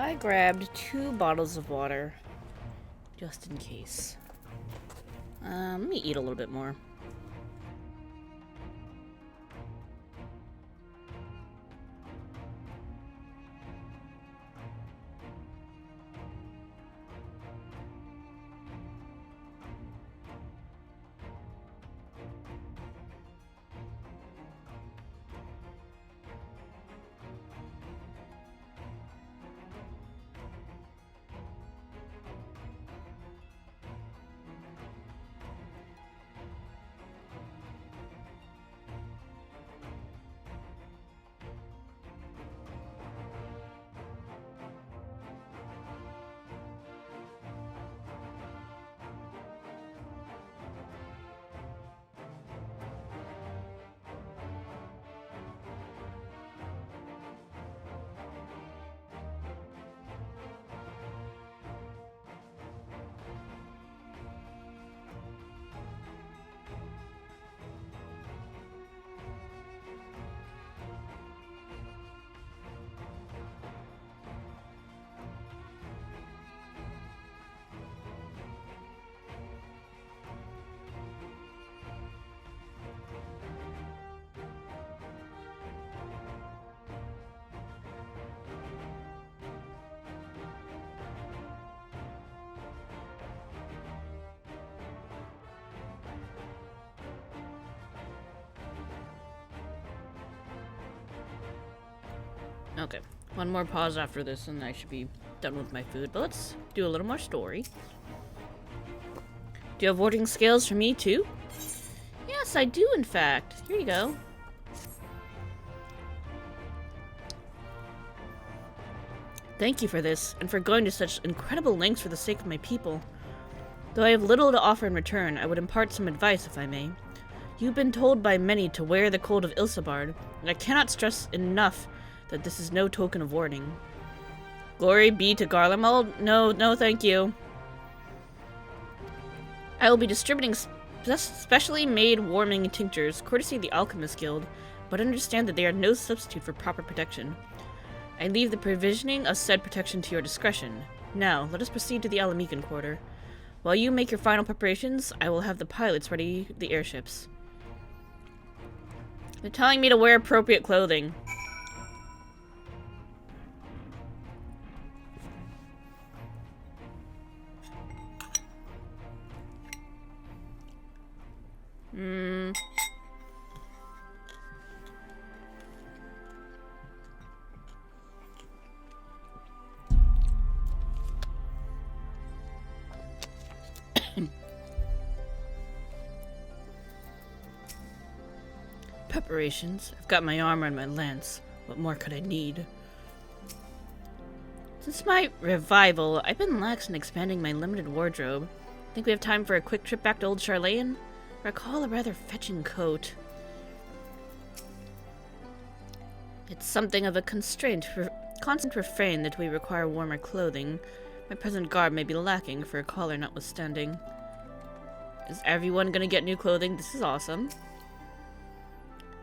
I grabbed 2 bottles of water, just in case. Let me eat a little bit more. Okay, one more pause after this and I should be done with my food, but let's do a little more story. Do you have warding scales for me too? Yes, I do in fact. Here you go. Thank you for this, and for going to such incredible lengths for the sake of my people. Though I have little to offer in return, I would impart some advice if I may. You've been told by many to wear the coat of Ilsabard, and I cannot stress enough that this is no token of warning. Glory be to Garlemald? No, thank you. I will be distributing specially made warming tinctures, courtesy of the Alchemist Guild, but understand that they are no substitute for proper protection. I leave the provisioning of said protection to your discretion. Now, let us proceed to the Alamican quarter. While you make your final preparations, I will have the pilots ready the airships. They're telling me to wear appropriate clothing. Preparations. I've got my armor and my lance. What more could I need? Since my revival, I've been lax in expanding my limited wardrobe. Think we have time for a quick trip back to Old Charlayan? Recall a rather fetching coat. It's something of a constant refrain that we require warmer clothing. My present garb may be lacking, for a collar notwithstanding. Is everyone gonna get new clothing? This is awesome.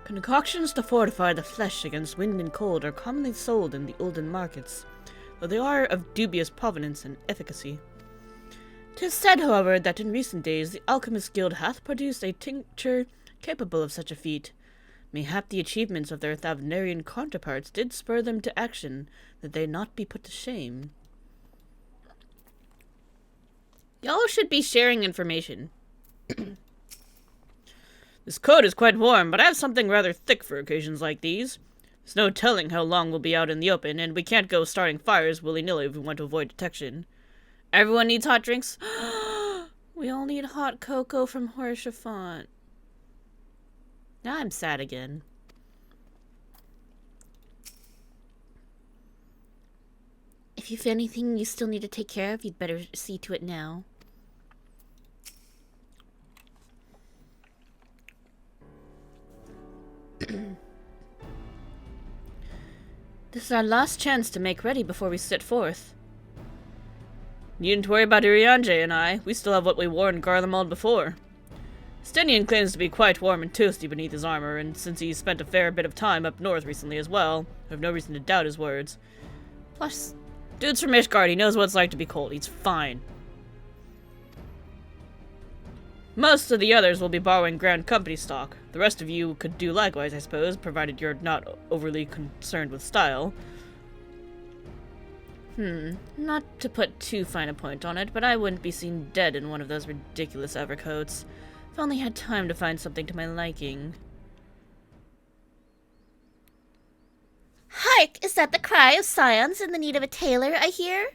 Concoctions to fortify the flesh against wind and cold are commonly sold in the olden markets, though they are of dubious provenance and efficacy. 'Tis said, however, that in recent days the Alchemist Guild hath produced a tincture capable of such a feat. Mayhap the achievements of their Thavnarian counterparts did spur them to action, that they not be put to shame. Y'all should be sharing information. This coat is quite warm, but I have something rather thick for occasions like these. There's no telling how long we'll be out in the open, and we can't go starting fires willy-nilly if we want to avoid detection. Everyone needs hot drinks? We all need hot cocoa from Horshafont. Now I'm sad again. If you've anything you still need to take care of, you'd better see to it now. This is our last chance to make ready before we set forth. Needn't worry about Irianje and I. We still have what we wore in Garlemald before. Stenian claims to be quite warm and toasty beneath his armor, and since he's spent a fair bit of time up north recently as well, I have no reason to doubt his words. Plus, Dude's from Ishgard. He knows what it's like to be cold. He's fine. Most of the others will be borrowing Grand Company stock. The rest of you could do likewise, I suppose, provided you're not overly concerned with style. Not to put too fine a point on it, but I wouldn't be seen dead in one of those ridiculous overcoats. If only had time to find something to my liking. Hark! Is that the cry of scions in the need of a tailor, I hear?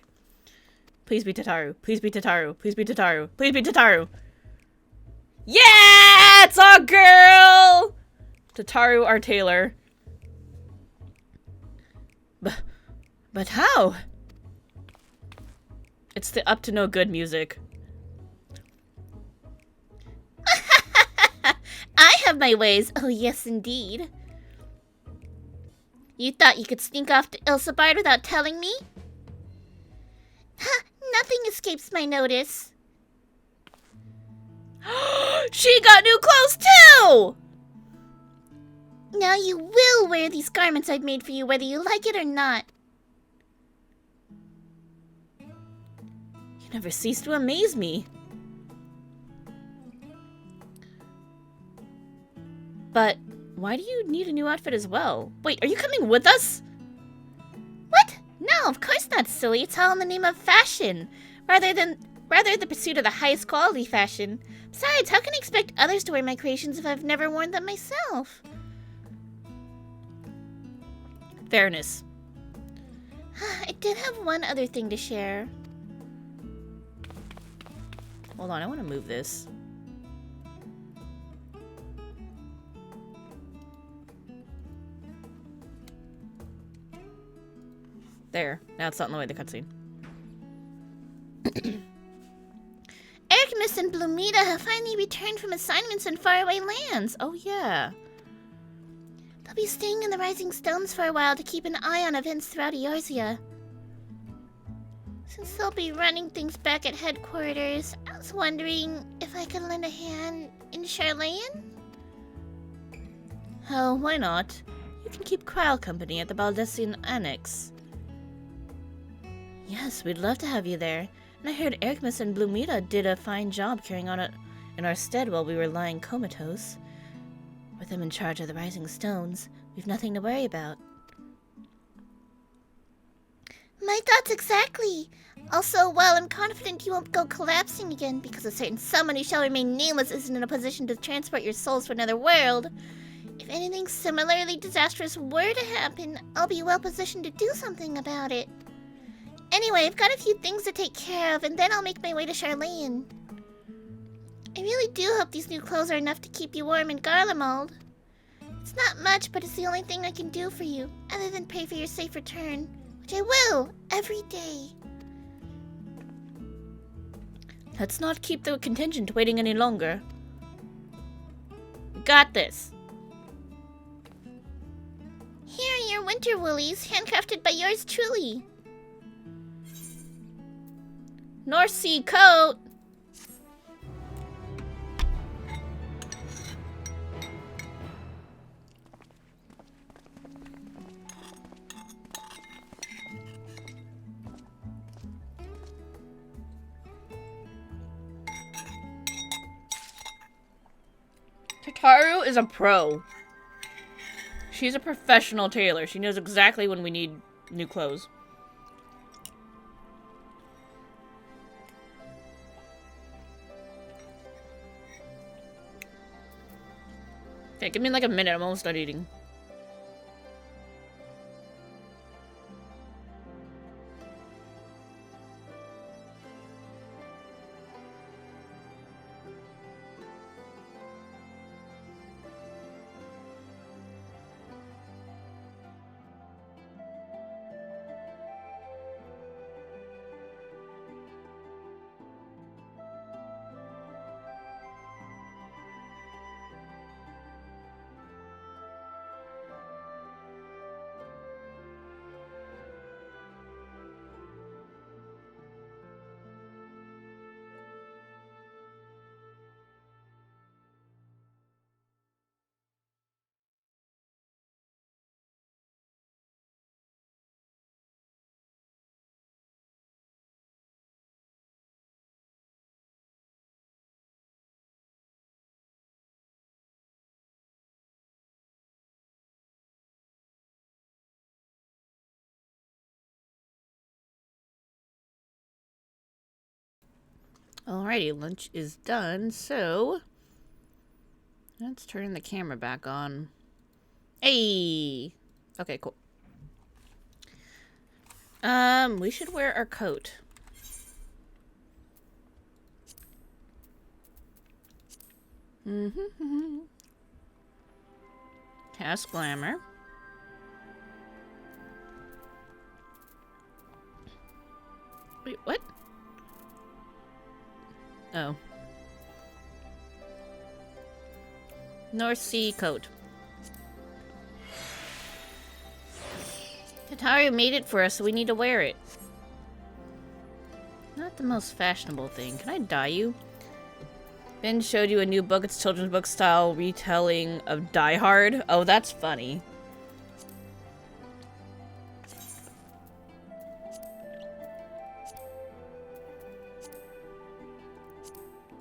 Please be Tataru. Please be Tataru. Please be Tataru. Please be Tataru. Yeah! It's our girl! Tataru, our tailor. But how? It's the up to no good music. I have my ways. Oh, yes, indeed. You thought you could sneak off to Ilsabard without telling me? Nothing escapes my notice. She got new clothes too! Now you will wear these garments I've made for you, whether you like it or not. You never cease to amaze me. But why do you need a new outfit as well? Wait, are you coming with us? What? No, of course not, silly. It's all in the name of fashion, rather the pursuit of the highest quality fashion. Besides, how can I expect others to wear my creations if I've never worn them myself? Fairness. I did have one other thing to share. Hold on, I want to move this. There. Now it's not in the way of the cutscene. Erchmus and Blumita have finally returned from assignments in faraway lands. Oh, yeah. They'll be staying in the Rising Stones for a while to keep an eye on events throughout Eorzea. Since they'll be running things back at headquarters, I was wondering if I could lend a hand in Charlayan? Oh, why not? You can keep Krile company at the Baldessian Annex. Yes, we'd love to have you there. And I heard Erchmus and Blumita did a fine job carrying on it in our stead while we were lying comatose. With them in charge of the Rising Stones, we've nothing to worry about. My thoughts exactly. Also, while I'm confident you won't go collapsing again because a certain someone who shall remain nameless isn't in a position to transport your souls to another world, if anything similarly disastrous were to happen, I'll be well positioned to do something about it. Anyway, I've got a few things to take care of, and then I'll make my way to Charlayan. I really do hope these new clothes are enough to keep you warm in Garlemald. It's not much, but it's the only thing I can do for you, other than pray for your safe return, which I will, every day. Let's not keep the contingent waiting any longer. We got this. Here are your winter woolies, handcrafted by yours truly. North Sea coat! Tataru is a pro. She's a professional tailor. She knows exactly when we need new clothes. Okay, give me like a minute. I'm almost done eating. Alrighty, lunch is done, so let's turn the camera back on. Hey! Okay, cool. We should wear our coat. Cast glamour. Wait, what? Oh. North Sea coat. Tataru made it for us, so we need to wear it. Not the most fashionable thing. Can I dye you? Ben showed you a new book. It's children's book style retelling of Die Hard. Oh, that's funny.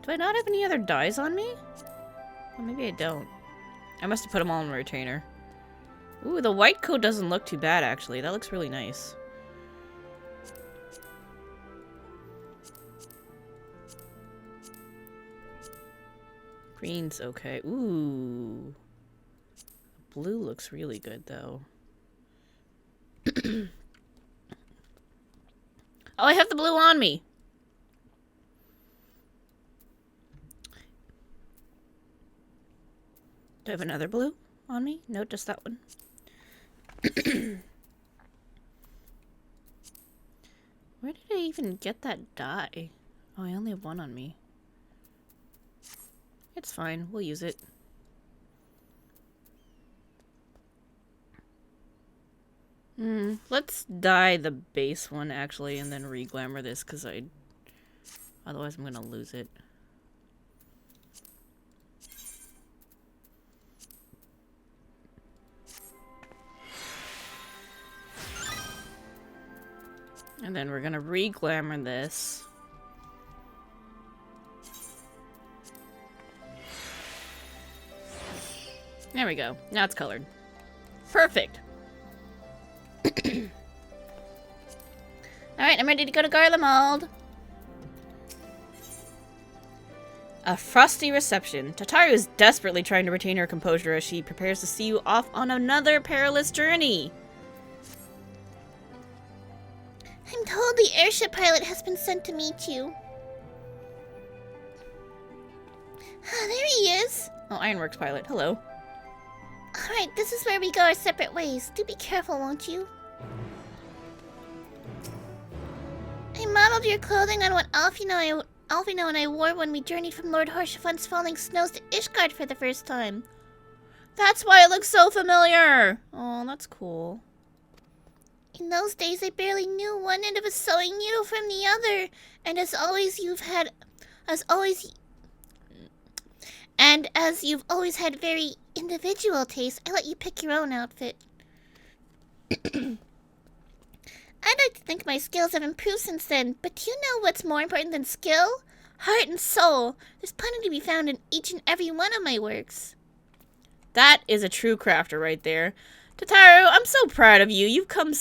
Do I not have any other dyes on me? Well, maybe I don't. I must have put them all in my retainer. Ooh, the white coat doesn't look too bad, actually. That looks really nice. Green's okay. Ooh. Blue looks really good, though. Oh, I have the blue on me! Do I have another blue on me? No, just that one. Where did I even get that dye? Oh, I only have one on me. It's fine. We'll use it. Let's dye the base one, actually, and then re-glamour this, because otherwise I'm gonna lose it. And then we're gonna re-glamour this. There we go. Now it's colored. Perfect! Alright, I'm ready to go to Garlemald. A frosty reception. Tataru is desperately trying to retain her composure as she prepares to see you off on another perilous journey. I'm told the airship pilot has been sent to meet you. Ah, there he is. Oh, Ironworks pilot. Hello. Alright, this is where we go our separate ways. Do be careful, won't you? I modeled your clothing on what Alfino and I wore when we journeyed from Lord Harshafan's falling snows to Ishgard for the first time. That's why it looks so familiar! Oh, that's cool. In those days, I barely knew one end of a sewing needle from the other, and as you've always had very individual taste, I let you pick your own outfit. I'd like to think my skills have improved since then, but do you know what's more important than skill? Heart and soul. There's plenty to be found in each and every one of my works. That is a true crafter right there. Tataru, I'm so proud of you. You've come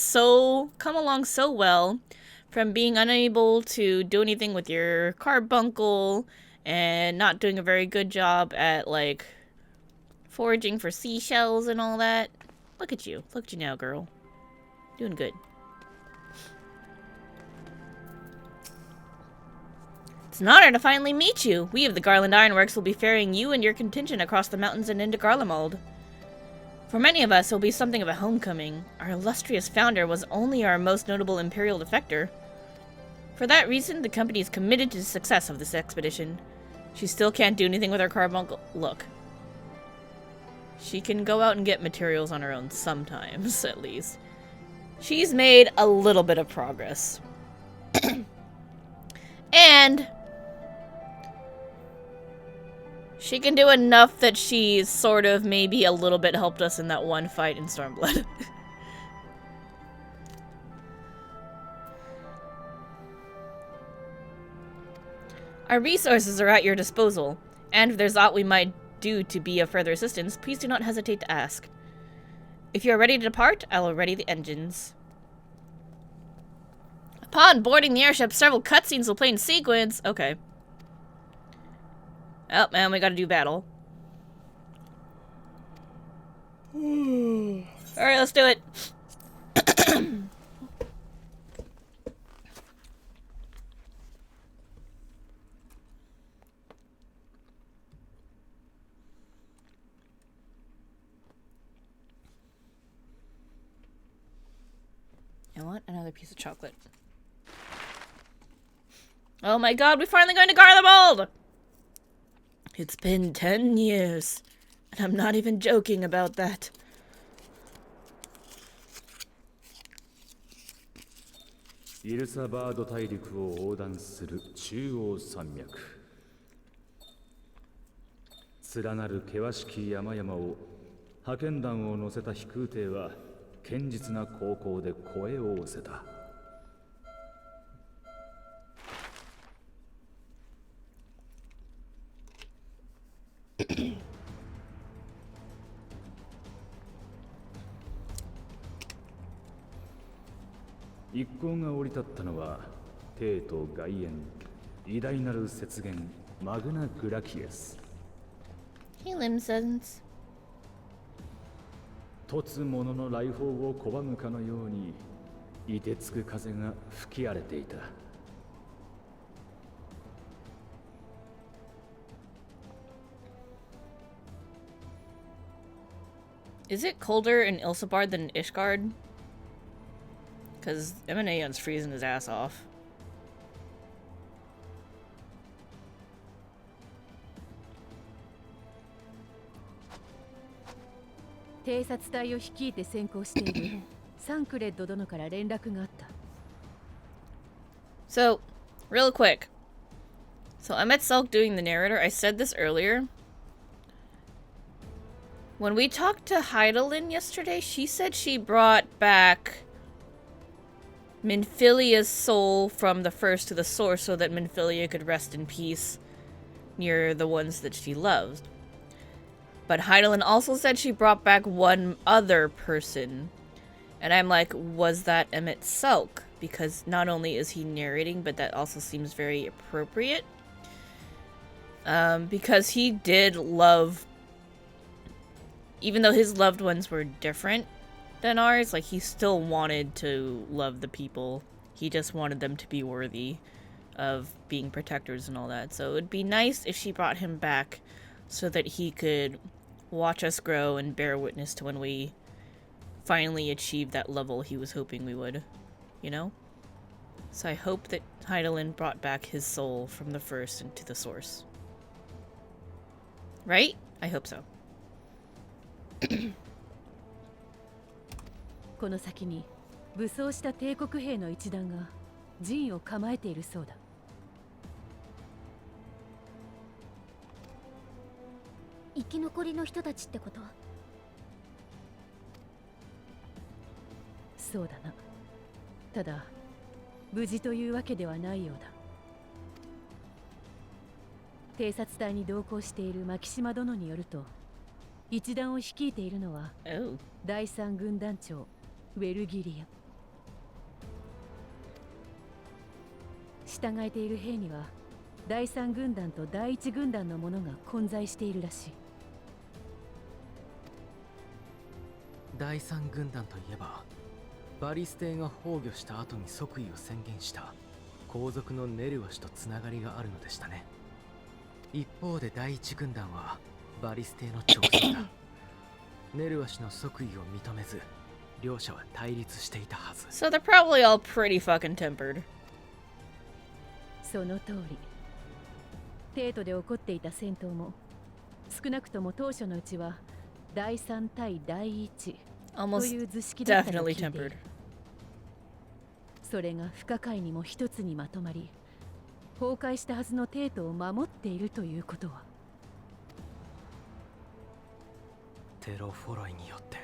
along so well from being unable to do anything with your carbuncle and not doing a very good job at, like, foraging for seashells and all that. Look at you. Look at you now, girl. Doing good. It's an honor to finally meet you. We of the Garland Ironworks will be ferrying you and your contingent across the mountains and into Garlemald. For many of us, it will be something of a homecoming. Our illustrious founder was only our most notable imperial defector. For that reason, the company is committed to the success of this expedition. She still can't do anything with her carbuncle. Look. She can go out and get materials on her own sometimes, at least. She's made a little bit of progress. And she can do enough that she's sort of maybe a little bit helped us in that one fight in Stormblood. Our resources are at your disposal, and if there's aught we might do to be of further assistance, please do not hesitate to ask. If you are ready to depart, I will ready the engines. Upon boarding the airship, several cutscenes will play in sequence. Okay. Oh, man, we gotta do battle. Alright, let's do it. I want another piece of chocolate. Oh my god, we're finally going to Garlemald! It's been 10 years, and I'm not even joking about that.イルサバード大陸を横断する中央山脈。連なる険しき山々を派遣団を乗せた飛空艇は堅実な航行で越えをせた。一行が降り立ったのは帝都外縁偉大なる雪原マグナ・グラキエス。Hey, Limsons. 突者の来訪を拒むかのように凍てつく風が吹き荒れていた。Is it colder in Ilsabard than in Ishgard? Because Emanaion's freezing his ass off. 偵察隊を率いて先行しているサンクレッド殿から連絡があった。So, real quick. So I'm at Selk doing the narrator. I said this earlier. When we talked to Heidelin yesterday, she said she brought back Minfilia's soul from the first to the source so that Minfilia could rest in peace near the ones that she loves. But Heidelin also said she brought back one other person. And I'm like, was that Emmett Selk? Because not only is he narrating, but that also seems very appropriate. Because he did love... Even though his loved ones were different than ours, like, he still wanted to love the people. He just wanted them to be worthy of being protectors and all that. So it would be nice if she brought him back so that he could watch us grow and bear witness to when we finally achieve that level he was hoping we would, you know? So I hope that Heidelin brought back his soul from the first into the source. Right? I hope so. この先に武装した帝国兵の一団が陣を構えているそうだ。生き残りの人たちってこと？そうだな。ただ無事というわけではないようだ。偵察隊に同行している牧島殿によると、一団を率いているのは第三軍団長ウェルギリア。従えている兵には第三軍団と第一軍団の者が混在しているらしい。第三軍団といえばバリス帝が崩御した後に即位を宣言した皇族のネルワ氏とつながりがあるのでしたね。一方で第一軍団はバリス帝の長宗だ。ネルワ氏の即位を認めず両者は対立していたはず。 So they're probably all pretty fucking tempered. その通り。帝都で起こっていた戦闘も少なくとも当初のうちは第三対第一という図式だったと聞いている。それが不可解にも一つにまとまり、崩壊したはずの帝都を守っているということは、テロフォロイによって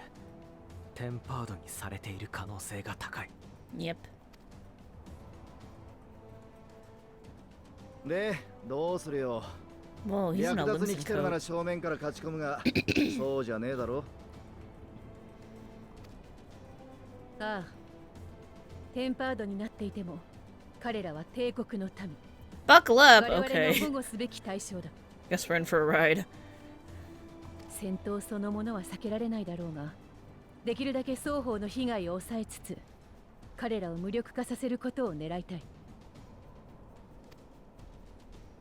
テンパードにされている可能性が高い。Yep. で、どうするよ。Whoa, he's in a 役立つに Limson 来てるなら coat. 正面から勝ち込むがそうじゃねえだろ。ああ、テンパードになっていても彼らは帝国の民。 Buckle up, 我々の okay. 保護すべき対象だ。Guess we're in for a ride. 戦闘そのものは避けられないだろうが、できるだけ双方の被害を抑えつつ、彼らを無力化させることを狙いたい。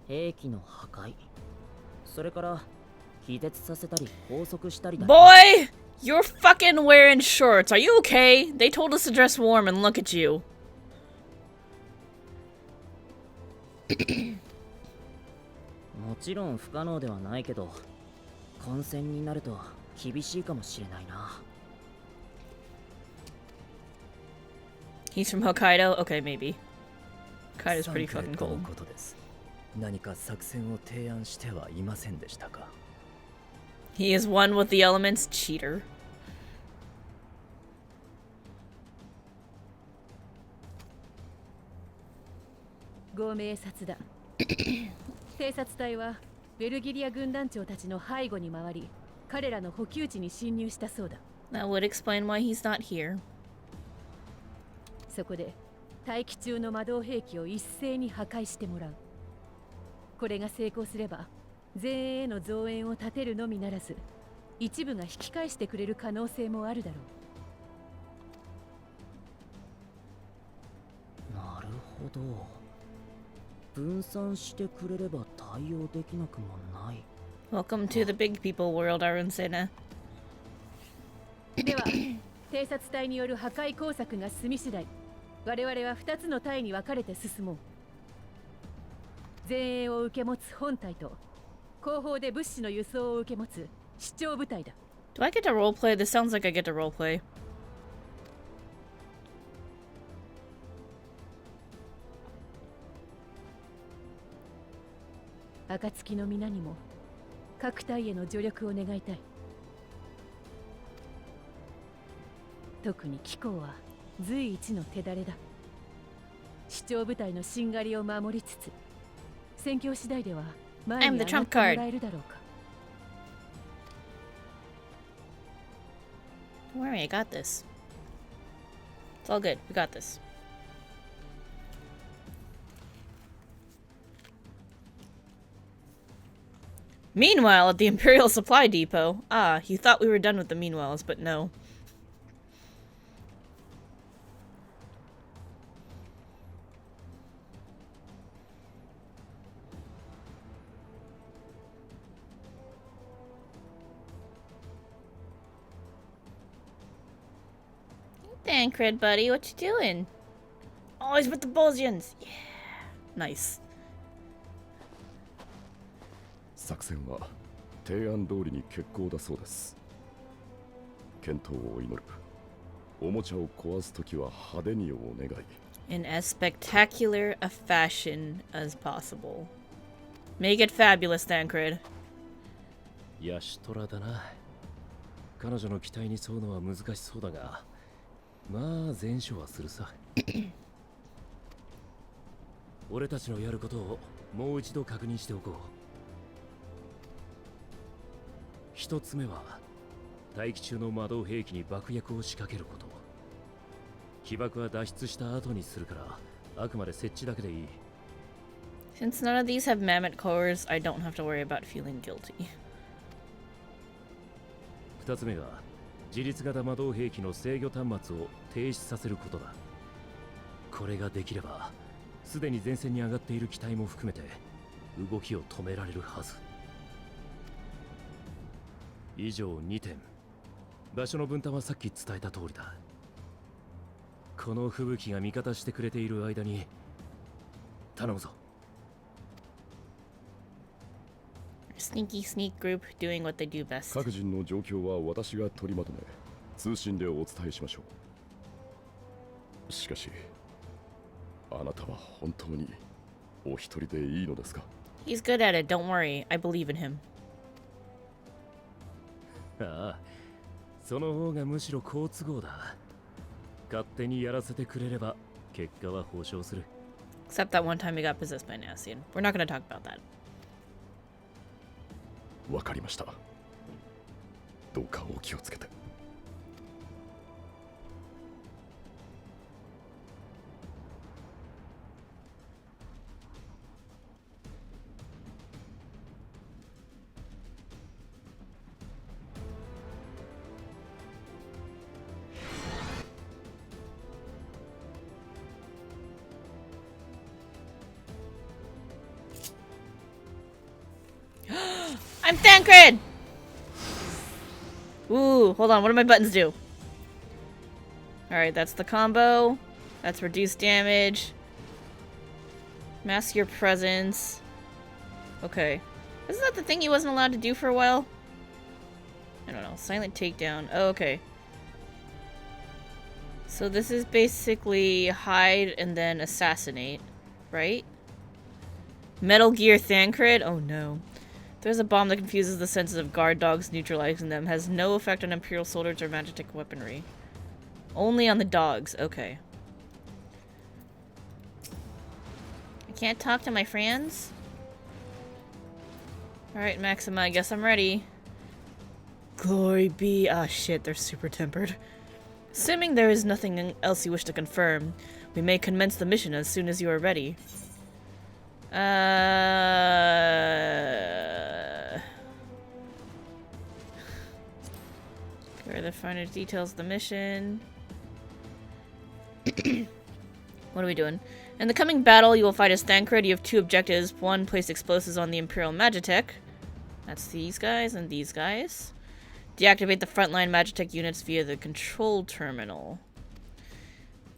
兵器の破壊、それから気絶させたり拘束したりだ。 Boy! You're fucking wearing shorts. Are you okay? They told us to dress warm and look at you. もちろん不可能ではないけど、混戦になると厳しいかもしれないな。He's from Hokkaido? Okay, maybe. Hokkaido's pretty fucking cold. ことです。何か作戦を提案してはいませんでしたか？ He is one with the elements, cheater. ご明察だ。偵察隊はベルギリア軍団長たちの背後に回り、彼らの補給地に侵入したそうだ。That would explain why he's not here. そこで大気中の魔導兵器を一斉に破壊してもらう。これが成功すれば、前衛への増援を立てるのみならず、一部が引き返してくれる可能性もあるだろう。なるほど。分散してくれれば対応できなくもない。Welcome to the big people world, Arunsena. では、偵察隊による破壊工作が済み次第、我々は2つの隊に分かれて進もう。前衛を受け持つ本隊と、後方で物資の輸送を受け持つ視聴部隊だ。Do I get to roleplay? This sounds like I get to roleplay. 暁の皆にも各隊への助力を願いたい。特に貴公は随一の手だれだ。視聴部隊のしんがりを守りつつ、戦況次第では前に上がってもらえるだろうか。Don't worry, I got this. It's all good. We got this. Meanwhile, at the Imperial Supply Depot. Ah, you thought we were done with the meanwhiles, but no. Tancred, buddy, what you doing? Oh, he's with the Bosnians. Yeah. Nice. 作戦は提案通りに決行だそうです。健闘を祈る。おもちゃを壊すときは派手にお願い。In as spectacular a fashion as possible. Make it fabulous, Tancred. ヤシトラだな。彼女の期待に沿うのは難しそうだが、まあ前処はするさ。俺たちのやることをもう一度確認しておこう。一つ目は大気中の魔導兵器に爆薬を仕掛けること。被爆は脱出した後にするから、あくまで設置だけでいい。Since none of these have mammoth cores, I don't have to worry about feeling guilty. 二つ目が自律型魔導兵器の制御端末を停止させることだ。これができれば、すでに前線に上がっている機体も含めて動きを止められるはず。以上2点。場所の分担はさっき伝えた通りだ。この吹雪が味方してくれている間に頼むぞ。Sneaky sneak group doing what they do best. 各人の状況は私が取りまとめ、通信でお伝えしましょう。しかし、あなたは本当にお一人でいいのですか？ He's good at it, don't worry. I believe in him. ああ、その方がむしろ好都合だ。勝手にやらせてくれれば結果は保証する。Except that one time he got possessed by Nassian. We're not going to talk about that. わかりました。どうかお気をつけて。I'm Thancred! Ooh, hold on, what do my buttons do? Alright, that's the combo. That's reduced damage. Mask your presence. Okay. Isn't that the thing he wasn't allowed to do for a while? I don't know. Silent takedown. Oh, okay. So this is basically hide and then assassinate, right? Metal Gear Thancred? Oh no. There's a bomb that confuses the senses of guard dogs, neutralizing them. Has no effect on Imperial soldiers or magic weaponry. Only on the dogs. Okay. I can't talk to my friends? Alright, Maxima, I guess I'm ready. Glory be. Ah, shit, they're super tempered. Assuming there is nothing else you wish to confirm, we may commence the mission as soon as you are ready. Here are the finer details of the mission. What are we doing? In the coming battle, you will fight as Thancred. You have two objectives. One, place explosives on the Imperial Magitech. That's these guys and these guys. Deactivate the frontline Magitech units via the control terminal.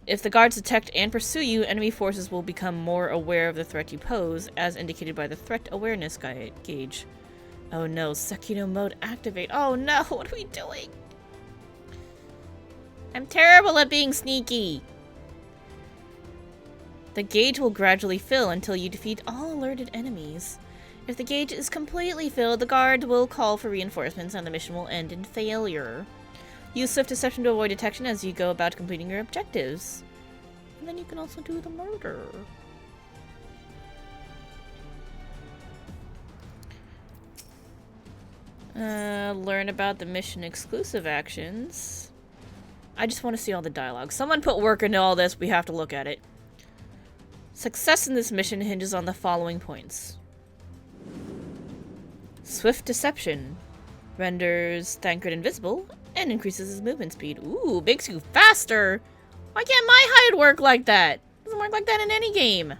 If the guards detect and pursue you, enemy forces will become more aware of the threat you pose, as indicated by the threat awareness gauge. Oh no, Sekino mode activate. Oh no, what are we doing? I'm terrible at being sneaky. The gauge will gradually fill until you defeat all alerted enemies. If the gauge is completely filled, the guard will call for reinforcements and the mission will end in failure. Use swift deception to avoid detection as you go about completing your objectives. And then you can also do the murder. Learn about the mission exclusive actions. I just want to see all the dialogue. Someone put work into all this, we have to look at it. Success in this mission hinges on the following points. Swift deception renders Thancred invisible and increases his movement speed. Ooh, makes you faster! Why can't my hide work like that? Doesn't work like that in any game.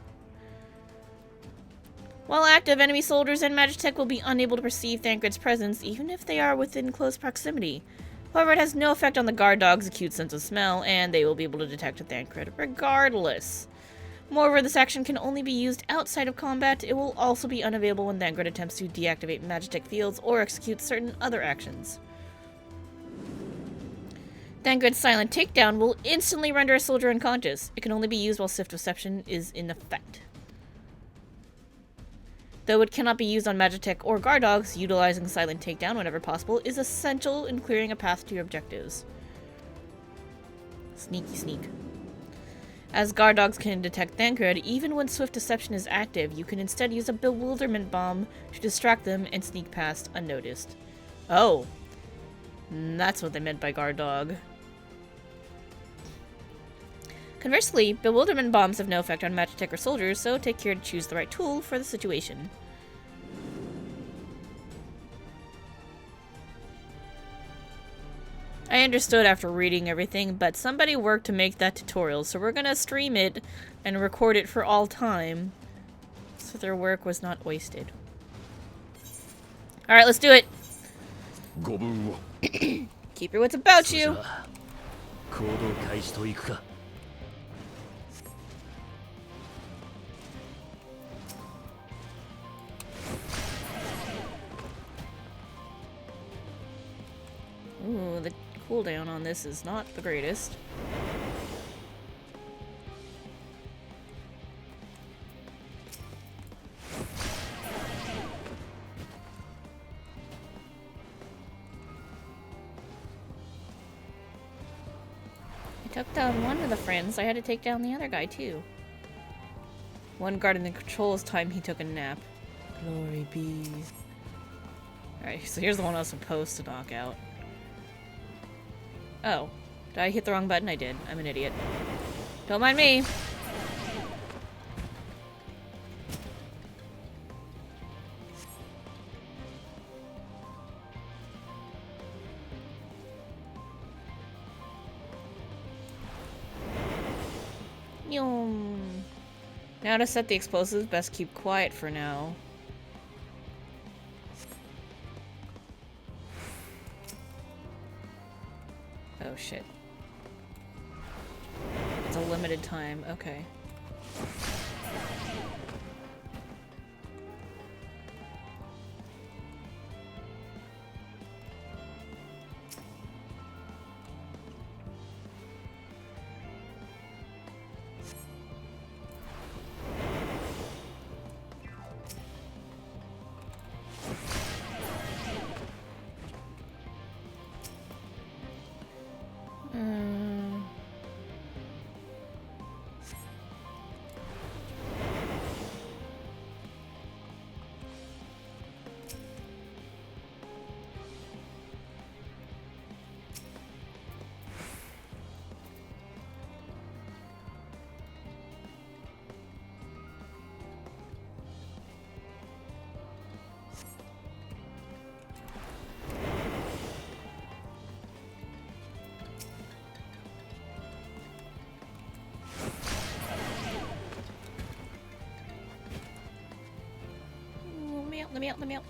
While active, enemy soldiers and Magitech will be unable to perceive Thancred's presence, even if they are within close proximity. However, it has no effect on the guard dog's acute sense of smell, and they will be able to detect Thancred regardless. Moreover, this action can only be used outside of combat. It will also be unavailable when Thancred attempts to deactivate Magitech fields or execute certain other actions. Thancred's silent takedown will instantly render a soldier unconscious. It can only be used while swift deception is in effect. Though it cannot be used on Magitech or guard dogs, utilizing silent takedown whenever possible is essential in clearing a path to your objectives. Sneaky sneak. As guard dogs can detect Thancred, even when swift deception is active, you can instead use a bewilderment bomb to distract them and sneak past unnoticed. Oh. That's what they meant by guard dog. Conversely, bewilderment bombs have no effect on Magitech or soldiers, so take care to choose the right tool for the situation. I understood after reading everything, but somebody worked to make that tutorial, so we're gonna stream it and record it for all time, so their work was not wasted. Alright, let's do it! Keep your wits about you! Ooh, the cooldown on this is not the greatest. I took down one of the friends, I had to take down the other guy too. One guard in the controls time he took a nap. Glory be. Alright, so here's the one I was supposed to knock out. Oh. Did I hit the wrong button? I did. I'm an idiot. Don't mind me. Yum. Now to set the explosives, best keep quiet for now. Oh shit. It's a limited time, okay. Let me out, let me out.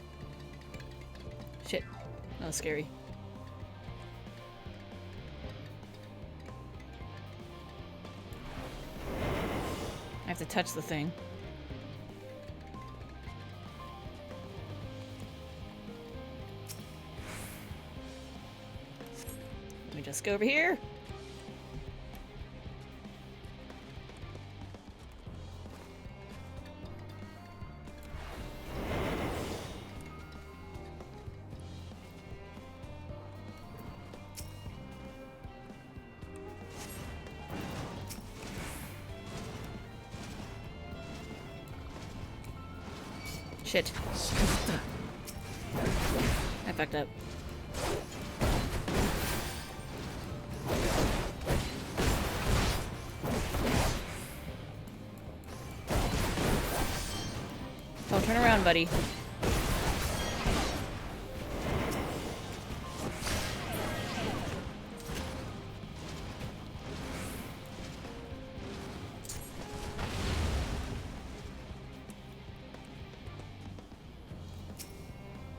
Shit. That was scary. I have to touch the thing. Let me just go over here. Shit. I fucked up. Don't turn around, buddy.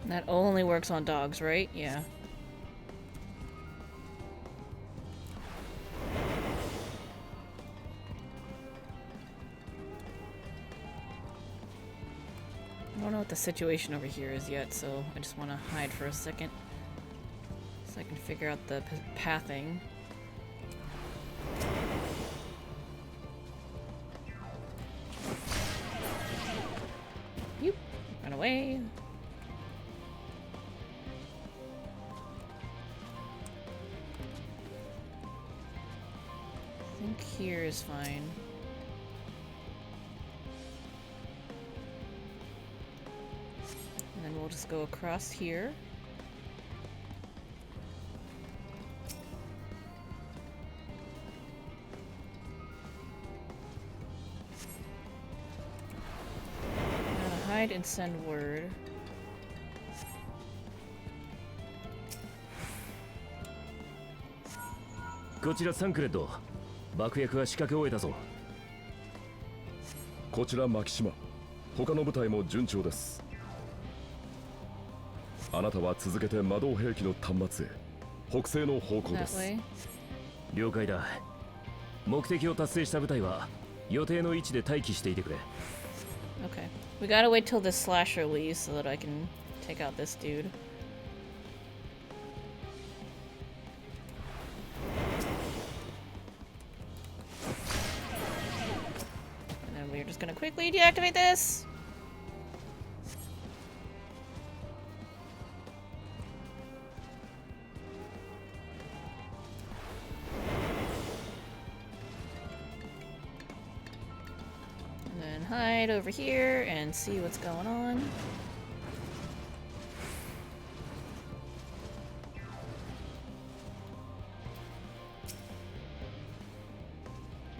That only works on dogs, right? Yeah. I don't know what the situation over here is yet, so I just want to hide for a second so I can figure out the pathing. Yoop! Run away. I think here is fine. And then we'll just go across here. Gotta hide and send word.こちら牧島、他の部隊も順調です。あなたは続けて魔導兵器の端末へ、北西の方向です。了解だ。目的を達成した部隊は予定の位置で待機していてくれ。Okay. We gotta wait till this slasher leaves so that I can take out this dude. And then we're just gonna quickly deactivate this. Hide over here and see what's going on.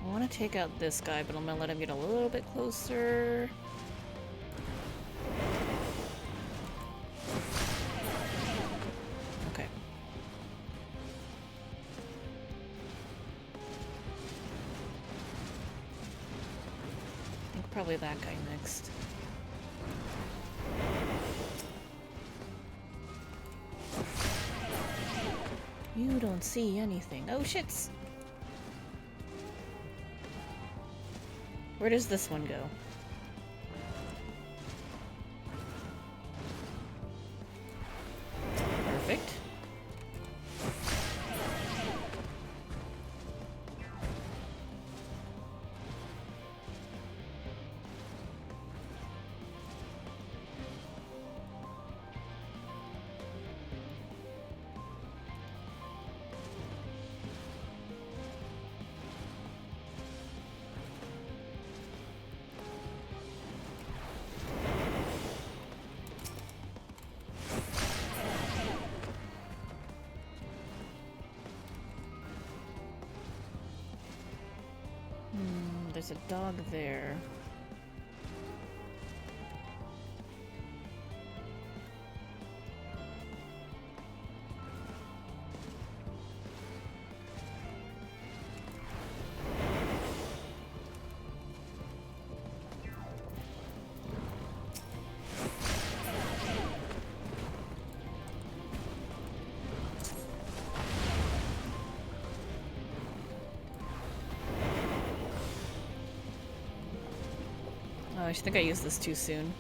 I want to take out this guy, but I'm gonna let him get a little bit closer. Okay. Probably that guy next. You don't see anything. Oh, shits! Where does this one go? Perfect. There's a dog there. Oh, I think I used this too soon.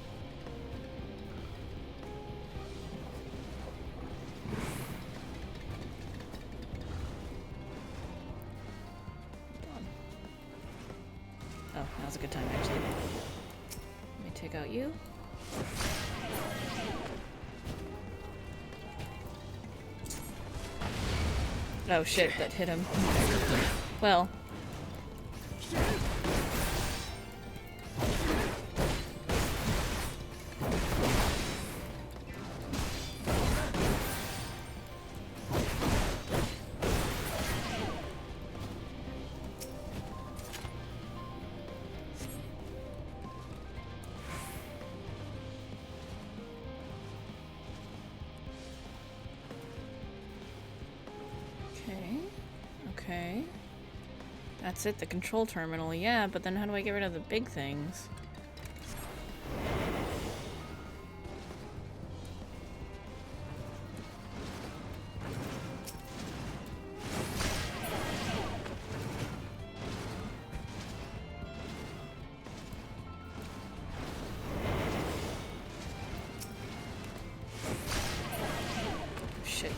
Oh, now's a good time, actually. Let me take out you. Oh shit, that hit him. Well. Okay. That's it, the control terminal. Yeah, but then how do I get rid of the big things? Shit.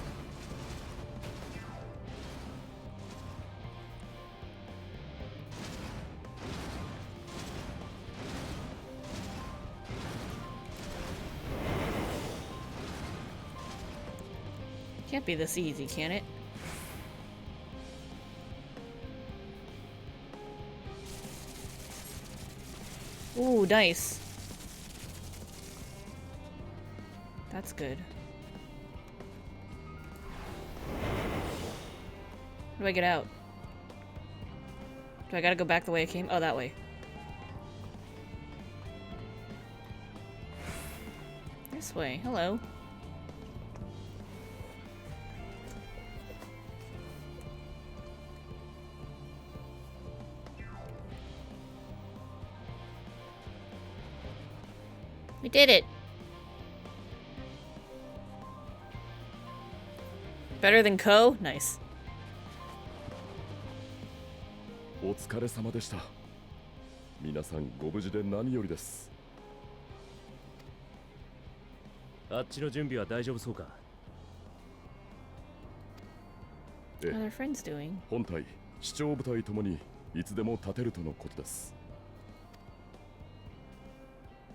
Can't be this easy, can it? Ooh, nice. That's good. How do I get out? Do I gotta go back the way I came? Oh, that way. This way. Hello. We did it! Better than Ko? Nice. お疲れ様でした。皆さんご無事で何よりです。あっちの準備は大丈夫そうか？ How are their friends doing? 本隊、視聴部隊ともにいつでも立てるとのことです。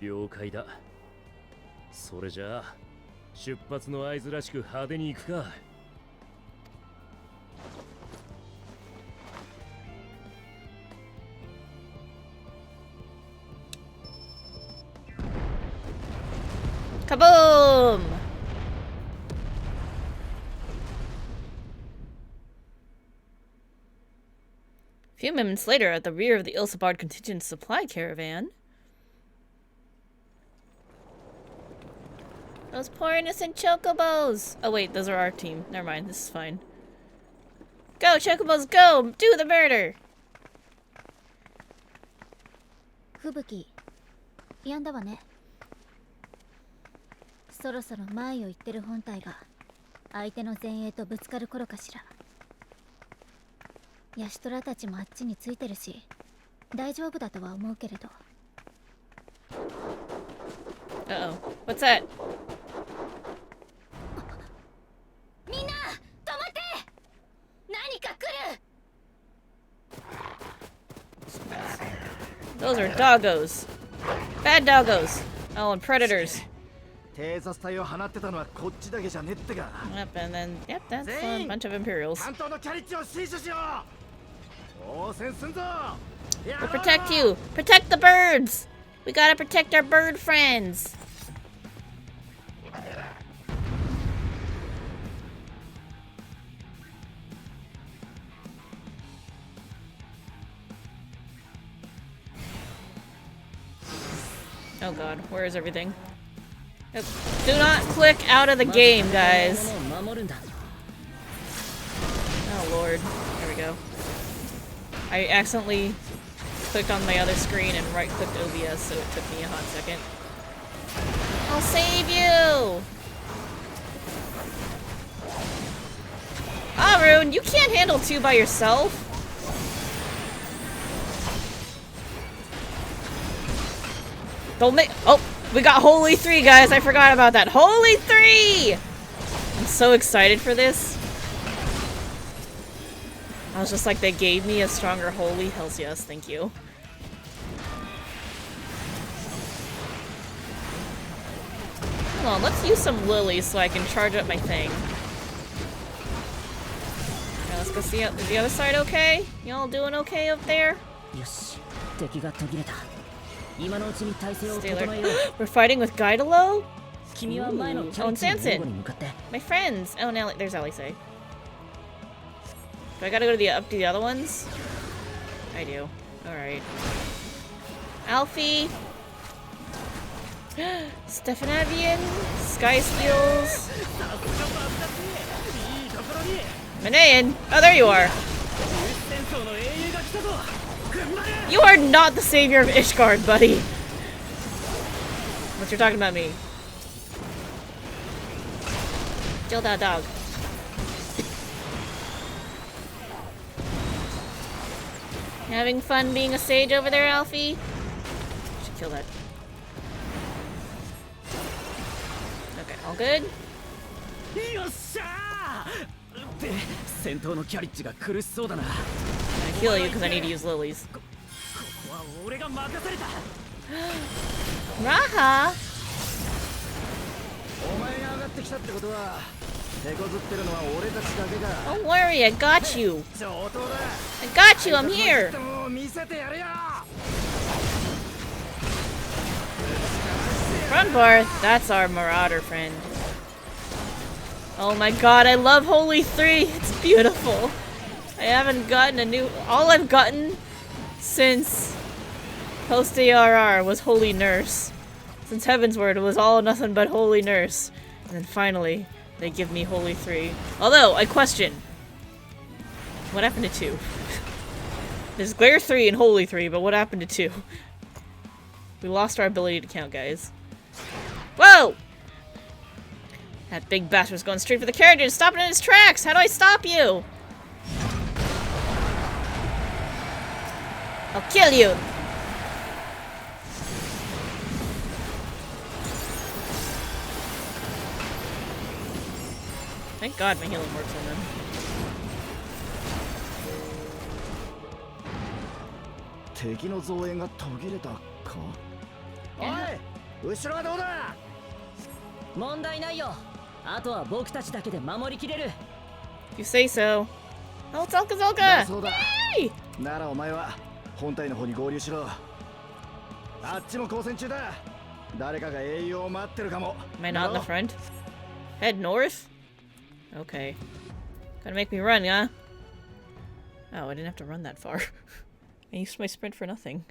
了解だ。それじゃあ出発の合図らしく派手に行くか。Kaboom! A few moments later, at the rear of the Ilsabard contingent supply caravan. Those poor innocent chocobos! Oh wait, those are our team. Never mind, this is fine. Go, chocobos, go! Do the murder! 吹雪止んだわね。そろそろ前を行ってる本隊が相手の前衛とぶつかる頃かしら。ヤシトラたちもあっちについてるし、大丈夫だとは思うけれど。Uh-oh. What's that? みんな止まって。何か来る。 Those are doggos. Bad doggos. Oh, and predators. 偵察隊を放ってたのはこっちだけじゃねってか。 Yep, and then, yep, that's a bunch of Imperials. 担当のキャリッジを死守しよう。応戦すんぞ。 We'll protect you! Protect the birds! We gotta protect our bird friends! Oh god, where is everything? Yep. Do not click out of the game, guys. Oh lord. There we go. I accidentally clicked on my other screen and right-clicked OBS, so it took me a hot second. I'll save you! Arun, you can't handle 2 by yourself! Don't make- oh! We got Holy 3, guys! I forgot about that! Holy 3! I'm so excited for this. I was just like, they gave me a stronger Holy. Hells yes, thank you. Hold on, let's use some lilies so I can charge up my thing. Okay, let's go see, is the other side okay? Y'all doing okay up there? Stay alert. We're fighting with Gaidalo? Ooh. Oh, and Sanson. My friends. Oh, now there's Alice. Do I gotta go to up to the other ones? I do. Alright. Alfie! Stephanavian! Sky Steels! Manayan! Oh, there you are! You are not the savior of Ishgard, buddy! What you're talking about me? Kill that dog. Having fun being a sage over there, Alfie? Should kill that. Okay, all good? I heal you because I need to use lilies. Raha! Don't worry, I got you. I got you, I'm here. Front bar, that's our marauder friend. Oh my god, I love Holy 3. It's beautiful. I haven't gotten a new... All I've gotten since post-ARR was Holy Nurse. Since Heavensward, it was all nothing but Holy Nurse. And then finally, they give me Holy 3. Although, I question. What happened to 2? There's Glare 3 and Holy 3, but what happened to 2? We lost our ability to count, guys. Whoa! That big bastard's going straight for the carriage and stopping in his tracks! How do I stop you? I'll kill you! Thank God my healing works on them. If you say so. Oh, it's Alka-Zolka! Yay! Am I not in the front? Head north? Okay. Gotta make me run, huh? Oh, I didn't have to run that far. I used my sprint for nothing.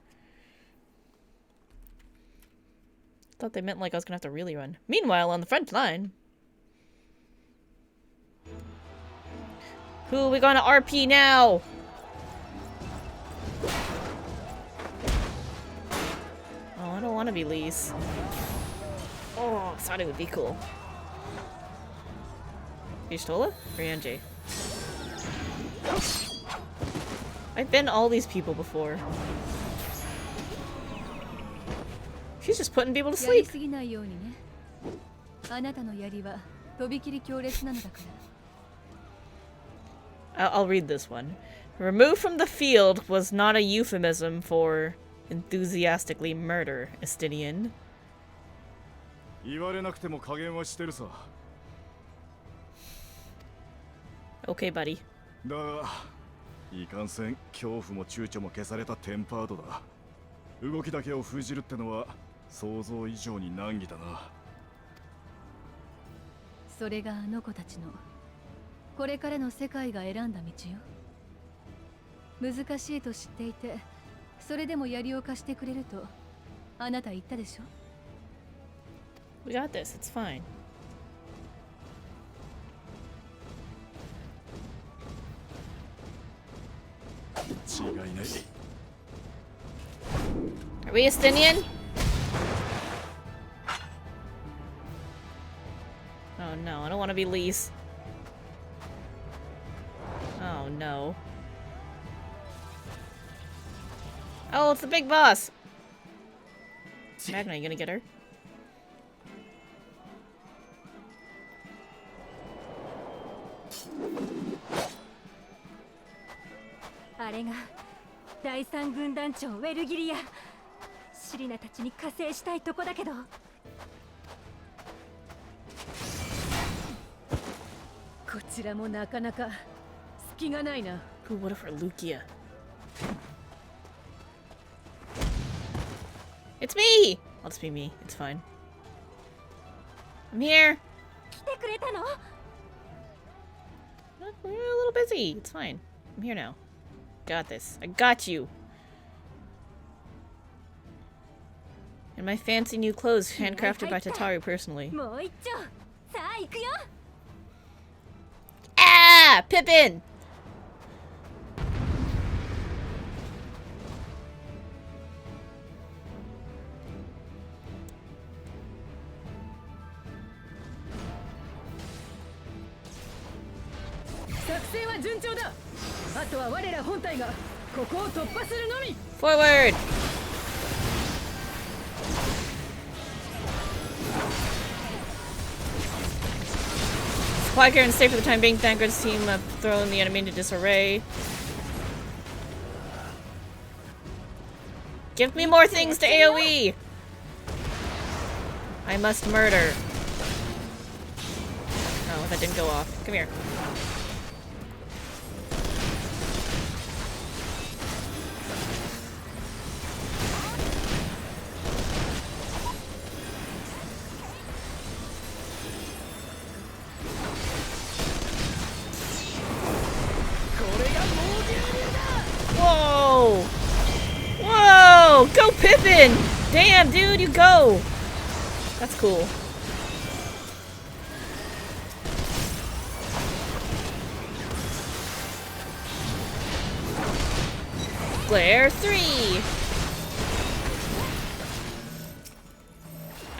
Thought they meant like I was gonna have to really run. Meanwhile, on the front line... Who are we gonna RP now? Oh, I don't want to be Lise. Oh, I thought it would be cool. Ishtola? Or Yanjay? I've been all these people before. She's just putting people to sleep. I'll read this one. Removed from the field was not a euphemism for enthusiastically murder, Estinian. Okay, buddy. だが、いかんせん恐怖も躊躇も消されたテンパードだ。動きだけを封じるってのは想像以上に難儀だな。それがあの子たちのこれからの世界が選んだ道よ。難しいと知っていて、それでも槍を貸してくれるとあなた言ったでしょ。We got this. It's fine. Are we Estinian? Oh no, I don't want to be Lise. Oh no. Oh, it's the big boss! Magna, you gonna get her? That's 第三軍団長ウェルギリア。シリナたちに加勢したいとこだけど。こちらもなかなか隙がないな。Who would have for Lukia? It's me! I'll just be me. It's fine. I'm here! 来てくれたの? We're a little busy. It's fine. I'm here now. Got this. I got you. And my fancy new clothes, handcrafted by Tataru personally. Ah! Pippin! Forward! Supply care and stay for the time being. Vanguard's team have thrown the enemy into disarray. Give me more things to AoE! I must murder. Oh, that didn't go off. Come here. Whoa! Whoa! Go Pippin! Damn, dude, you go! That's cool. Flare 3!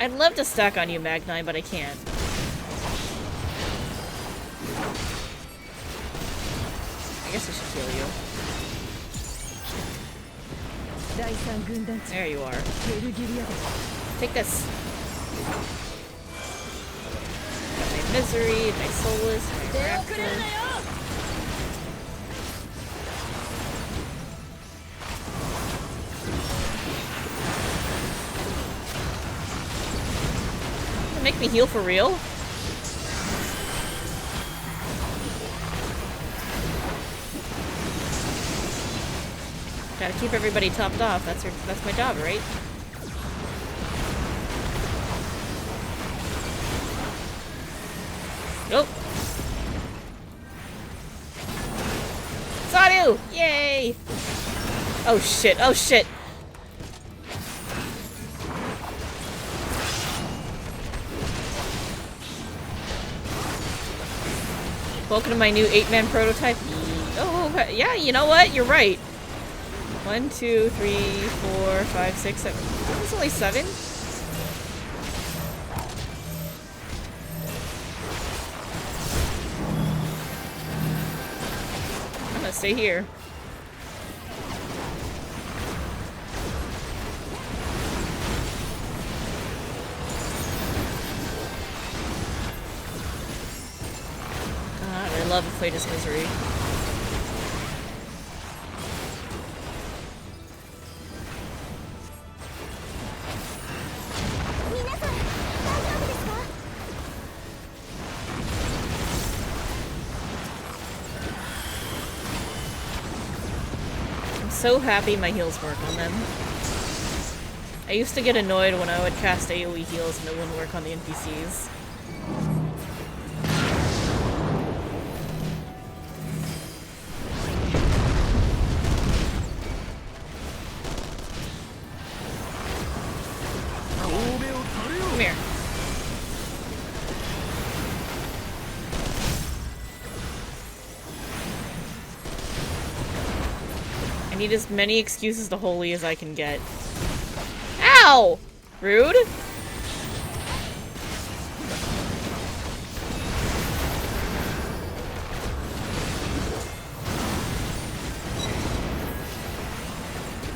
I'd love to stack on you, Magnite, but I can't. I guess I should kill you. There you are. Take this. Got my misery, my soulless, my rapture. Make me heal for real? Gotta keep everybody topped off. That's my job, right? Nope. Sadu! Yay! Oh shit! Oh shit! Welcome to my new 8-man prototype. Oh, yeah, you know what? You're right. 1, 2, 3, 4, 5, 6, 7. There's only 7. gonna stay here. God, I love Inflatus Misery. I'm so happy my heals work on them. I used to get annoyed when I would cast AoE heals and it wouldn't work on the NPCs. Come here. I need as many excuses to holy as I can get. Ow! Rude?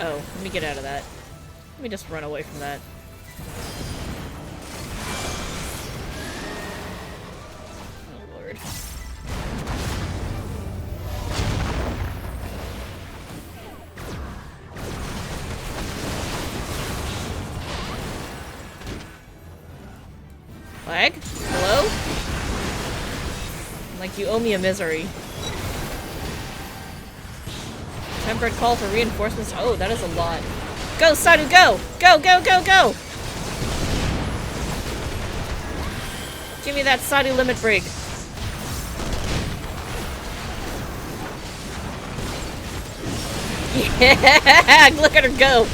Oh, let me get out of that. Let me just run away from that. Oh, Lord. Lag? Hello? Like you owe me a misery. Tempered call for reinforcements. Oh, that is a lot. Go, Sadu, go! Go, go, go, go! Give me that Sadu limit break. Yeah! Look at her go!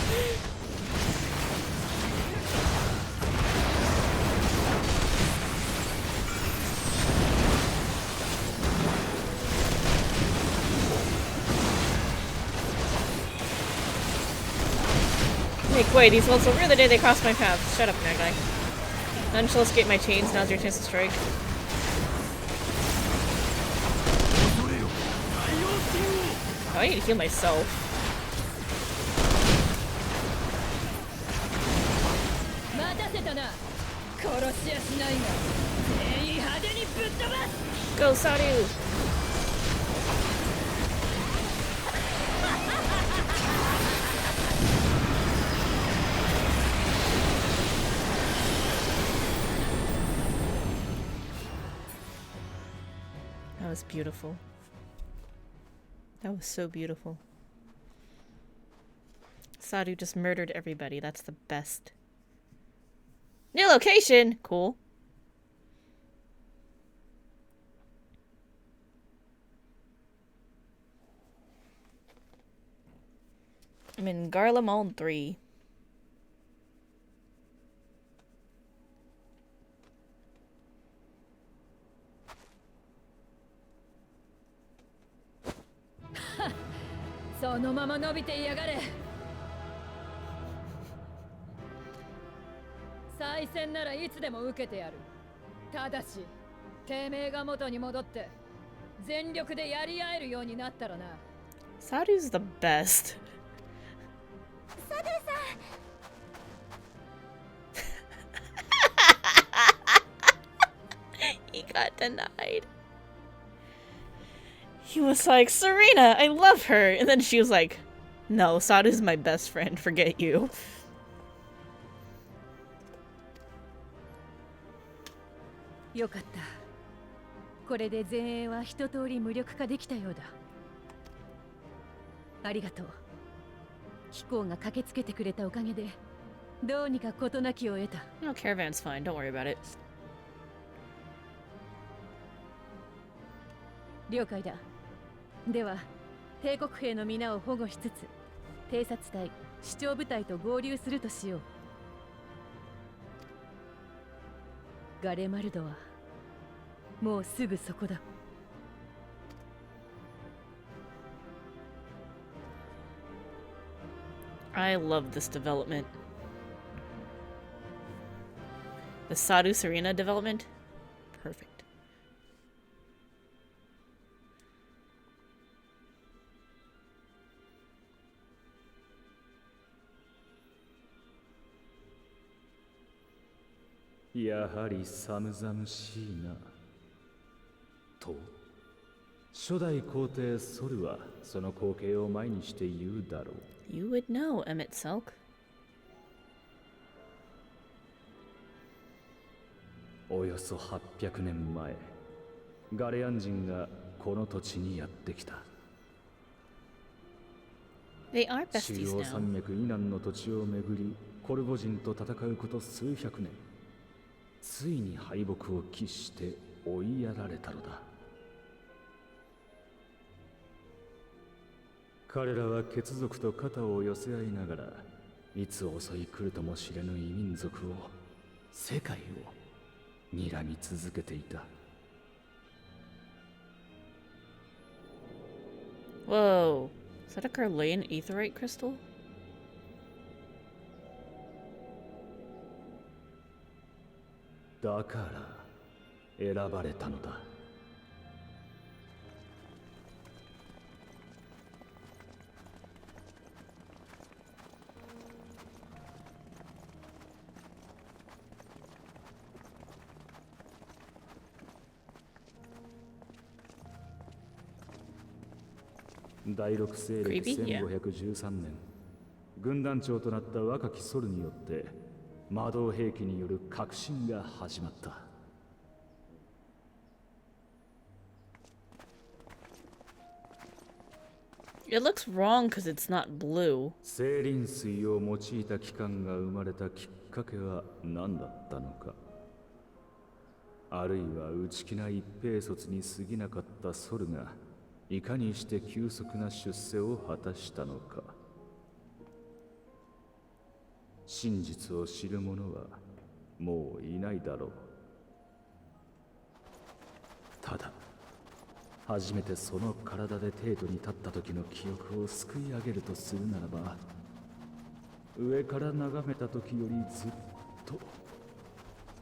Make way, these wolves will rue the day they cross my path. Shut up, Nagai. None shall escape my chains, now's your chance to strike. Oh, I need to heal myself. Go, Sadu! That was beautiful. That was so beautiful. Sadu just murdered everybody. That's the best. New location! Cool. I'm in Garlemald 3. Sadu's the best. He got denied. He was like, Serena, I love her. And then she was like, no, Sadu's my best friend. Forget you. The No, caravan's fine. Don't worry about it. 了解だ。では、帝国兵の皆を保護しつつ、偵察隊、主張部隊と合流するとしよう。ガレマルドはもうすぐそこだ。I love this development. The Sadu Serena development? Perfect. やはり寒々しいな。と、初代皇帝ソルはその光景を前にして言うだろう。You would know, Emmett Selk. およそ800年前、ガレアン人がこの土地にやってきた。They are 中 besties 央 now. 山脈以南の土地をめぐり、コルボ人と戦うこと数百年。ついに敗北を喫して追いやられたのだ。彼らは血族と肩を寄せ合いながら、いつ襲い来るとも知れぬ異民族を、世界を睨み続けていた。Whoa. Is that a Carlean aetheryte crystal? だから選ばれたのだ。第六西暦 Creepy? Yeah. 1513年、軍団長となった若きソルによって魔導兵器による革新が始まった。It looks wrong because it's not blue. 精靈水を用いた機関が生まれたきっかけは何だったのか。あるいは内気な一兵卒に過ぎなかったソルがいかにして急速な出世を果たしたのか。真実を知る者はもういないだろう。ただ初めてその体で帝都に立った時の記憶をすくい上げるとするならば、上から眺めた時よりずっと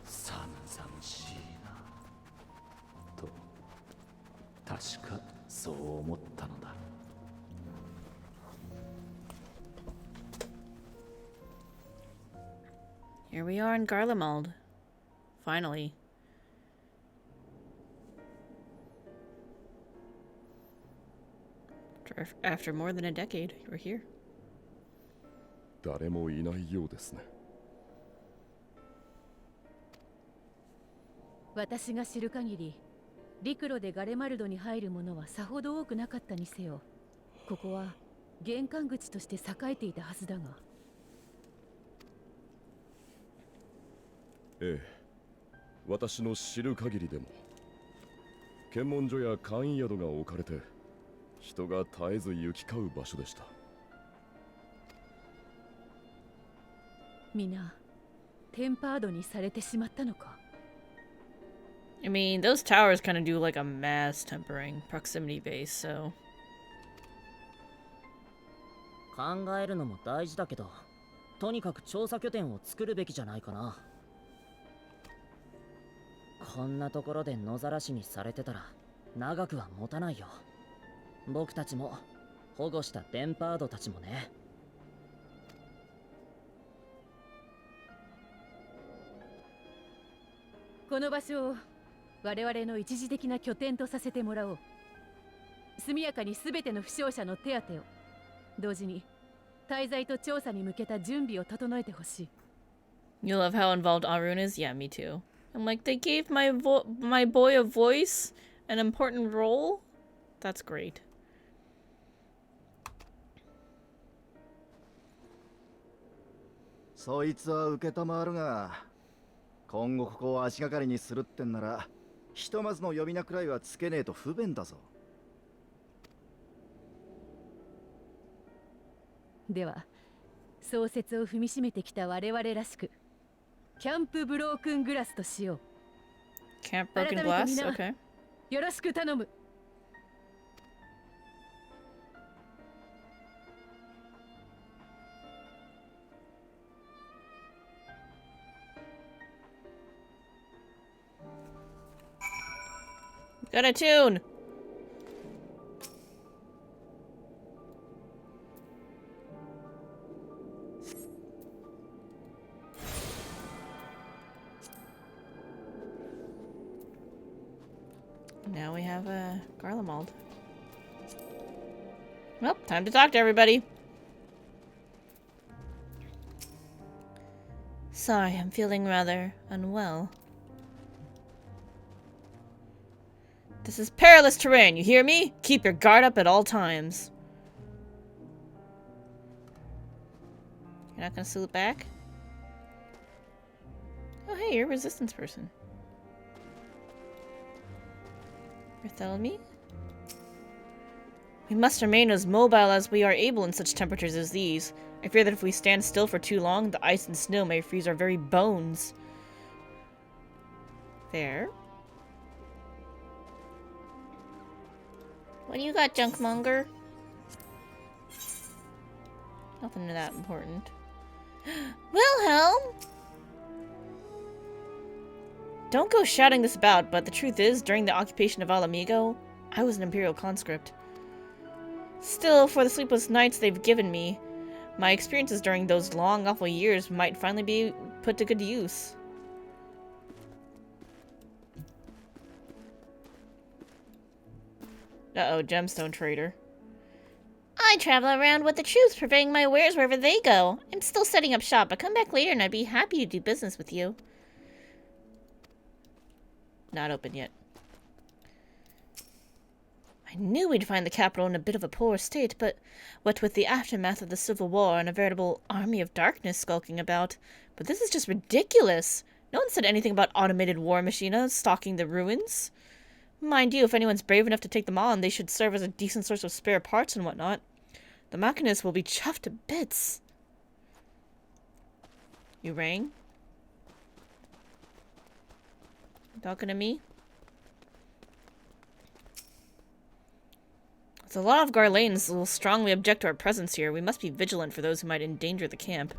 寒々しいなと、確かそう思ったのだ。Here we are in Garlemald. Finally. After more than a decade, we're here. 誰もいないようですね。私が知る限り、陸路でガレマルドに入る者はさほど多くなかったにせよ、ここは玄関口として栄えていたはずだが。ええ、私の知る限りでも検問所や簡易宿が置かれて人が絶えず行き交う場所でした。皆テンパードにされてしまったのか。I mean, those towers kind of do like a mass tempering proximity base, so. 考えるのも大事だけど、とにかく調査拠点を作るべきじゃないかな。こんなところで野ざらしにされてたら長くは持たないよ。僕たちも保護したテンパードたちもね。この場所を我々の一時的な拠点とさせてもらおう。速やかに全ての負傷者の手当てを、同時に滞在と調査に向けた準備を整えてほしい。You love how involved Arun is? Yeah, me too. I'm like, they gave my boy a voice, an important role? That's great. そいつは受けたまわるが、今後ここを足がかりにするってんなら、ひとまずの呼び名くらいはつけねえと不便だぞ。では、創設を踏みしめてきた我々らしく、キャンプブロークングラスとしよう。 Camp Broken Glass? Okay. よろしく頼む。Got a tune! Now we have a Garlemald. Well, time to talk to everybody. Sorry, I'm feeling rather unwell. This is perilous terrain, you hear me? Keep your guard up at all times. You're not gonna salute back? Oh hey, you're a resistance person. Bartholomew? We must remain as mobile as we are able in such temperatures as these. I fear that if we stand still for too long, the ice and snow may freeze our very bones. Fair. What do you got, Junkmonger? Nothing that important. Wilhelm! Don't go shouting this about, but the truth is, during the occupation of Alamigo, I was an Imperial conscript. Still, for the sleepless nights they've given me, my experiences during those long, awful years might finally be put to good use. Uh-oh, gemstone trader. I travel around with the troops, purveying my wares wherever they go. I'm still setting up shop, but come back later and I'd be happy to do business with you. Not open yet. I knew we'd find the capital in a bit of a poor state, but what with the aftermath of the Civil War and a veritable army of darkness skulking about. But this is just ridiculous. No one said anything about automated war machina stalking the ruins. Mind you, if anyone's brave enough to take them on, they should serve as a decent source of spare parts and whatnot. The machinists will be chuffed to bits. You rang? Talking to me? There's a lot of Garlanes will strongly object to our presence here. We must be vigilant for those who might endanger the camp.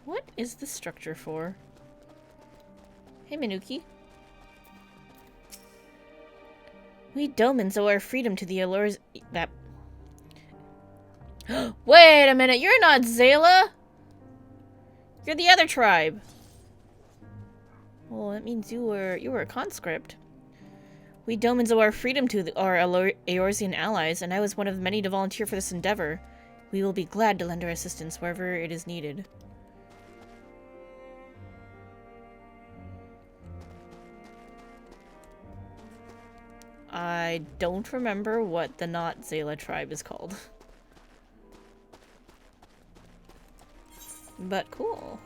What is the structure for? Hey, Minuki. We Domans owe our freedom to the allures that... Wait a minute, you're not Zayla! You're the other tribe. Well, that means you were a conscript. We Domans owe our freedom to our Eorzean allies, and I was one of many to volunteer for this endeavor. We will be glad to lend our assistance wherever it is needed. I don't remember what the not Zayla tribe is called. But cool.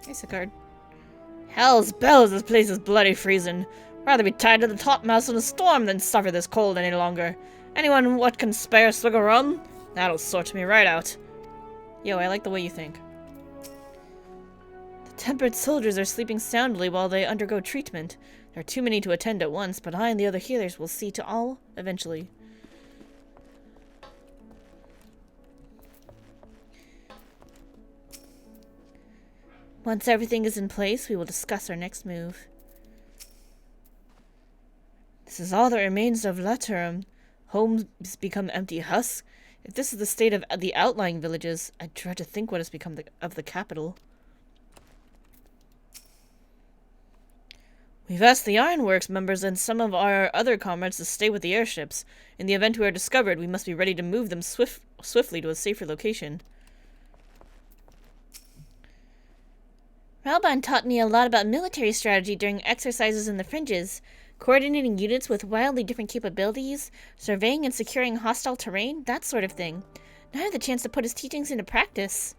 Hey, Sicard. Hell's bells, this place is bloody freezing. Rather be tied to the topmast in a storm than suffer this cold any longer. Anyone what can spare a swig of rum? That'll sort me right out. Yo, I like the way you think. The tempered soldiers are sleeping soundly while they undergo treatment. There are too many to attend at once, but I and the other healers will see to all eventually. Once everything is in place, we will discuss our next move. This is all that remains of Laturum. Homes become empty husks. If this is the state of the outlying villages, I dread to think what has become of the capital. We've asked the Ironworks members and some of our other comrades to stay with the airships. In the event we are discovered, we must be ready to move them swiftly to a safer location. Ralban taught me a lot about military strategy during exercises in the fringes. Coordinating units with wildly different capabilities, surveying and securing hostile terrain, that sort of thing. Now I have the chance to put his teachings into practice.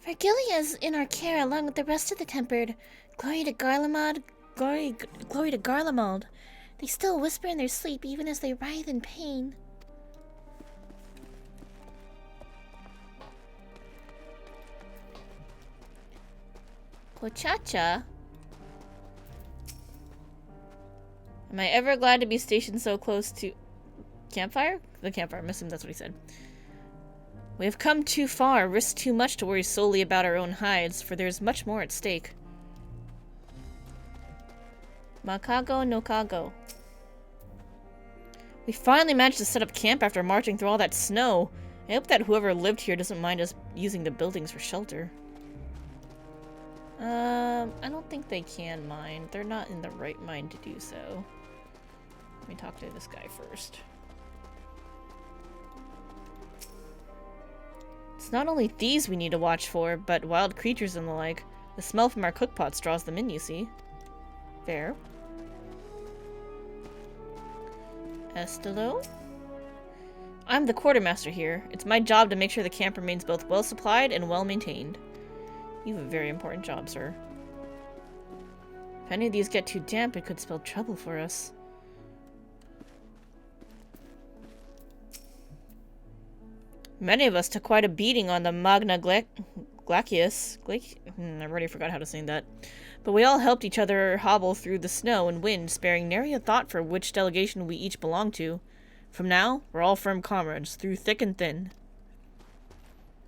Vergilia is in our care along with the rest of the Tempered. Glory to Garlemald, glory to Garlemald. They still whisper in their sleep even as they writhe in pain. Pochacha? Am I ever glad to be stationed so close to... Campfire? The campfire, I assume that's what he said. We have come too far, risked too much to worry solely about our own hides, for there is much more at stake. Makago no Kago. We finally managed to set up camp after marching through all that snow. I hope that whoever lived here doesn't mind us using the buildings for shelter. I don't think they can mind. They're not in the right mind to do so. Let me talk to this guy first. It's not only thieves we need to watch for, but wild creatures and the like. The smell from our cookpots draws them in, you see. Fair. Estelo? I'm the quartermaster here. It's my job to make sure the camp remains both well supplied and well maintained. You have a very important job, sir. If any of these get too damp, it could spell trouble for us. Many of us took quite a beating on the Magna Glacius. I already forgot how to say that. But we all helped each other hobble through the snow and wind, sparing nary a thought for which delegation we each belong to. From now, we're all firm comrades, through thick and thin.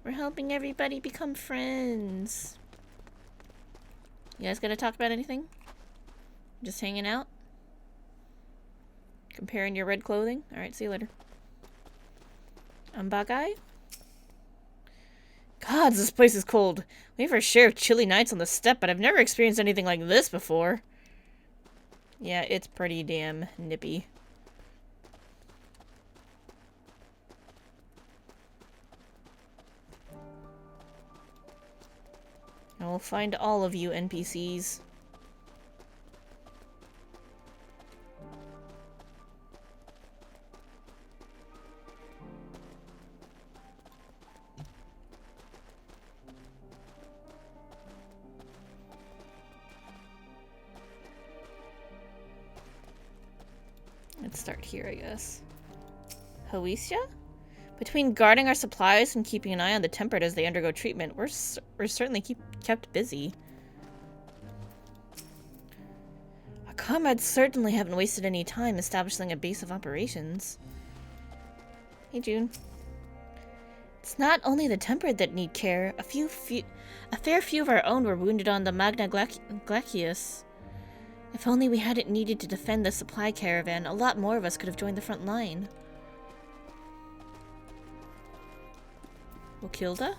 We're helping everybody become friends. You guys gonna talk about anything? Just hanging out? Comparing your red clothing? Alright, see you later. Bagai? Gods, this place is cold. We have our share of chilly nights on the steppe, but I've never experienced anything like this before. Yeah, it's pretty damn nippy. I will find all of you NPCs. Let's start here, I guess. Hoisia? Between guarding our supplies and keeping an eye on the tempered as they undergo treatment, we're certainly kept busy. Our comrades certainly haven't wasted any time establishing a base of operations. Hey, June. It's not only the tempered that need care. A fair few of our own were wounded on the Magna Glacius. If only we hadn't needed to defend the supply caravan, a lot more of us could have joined the front line. Wakilda?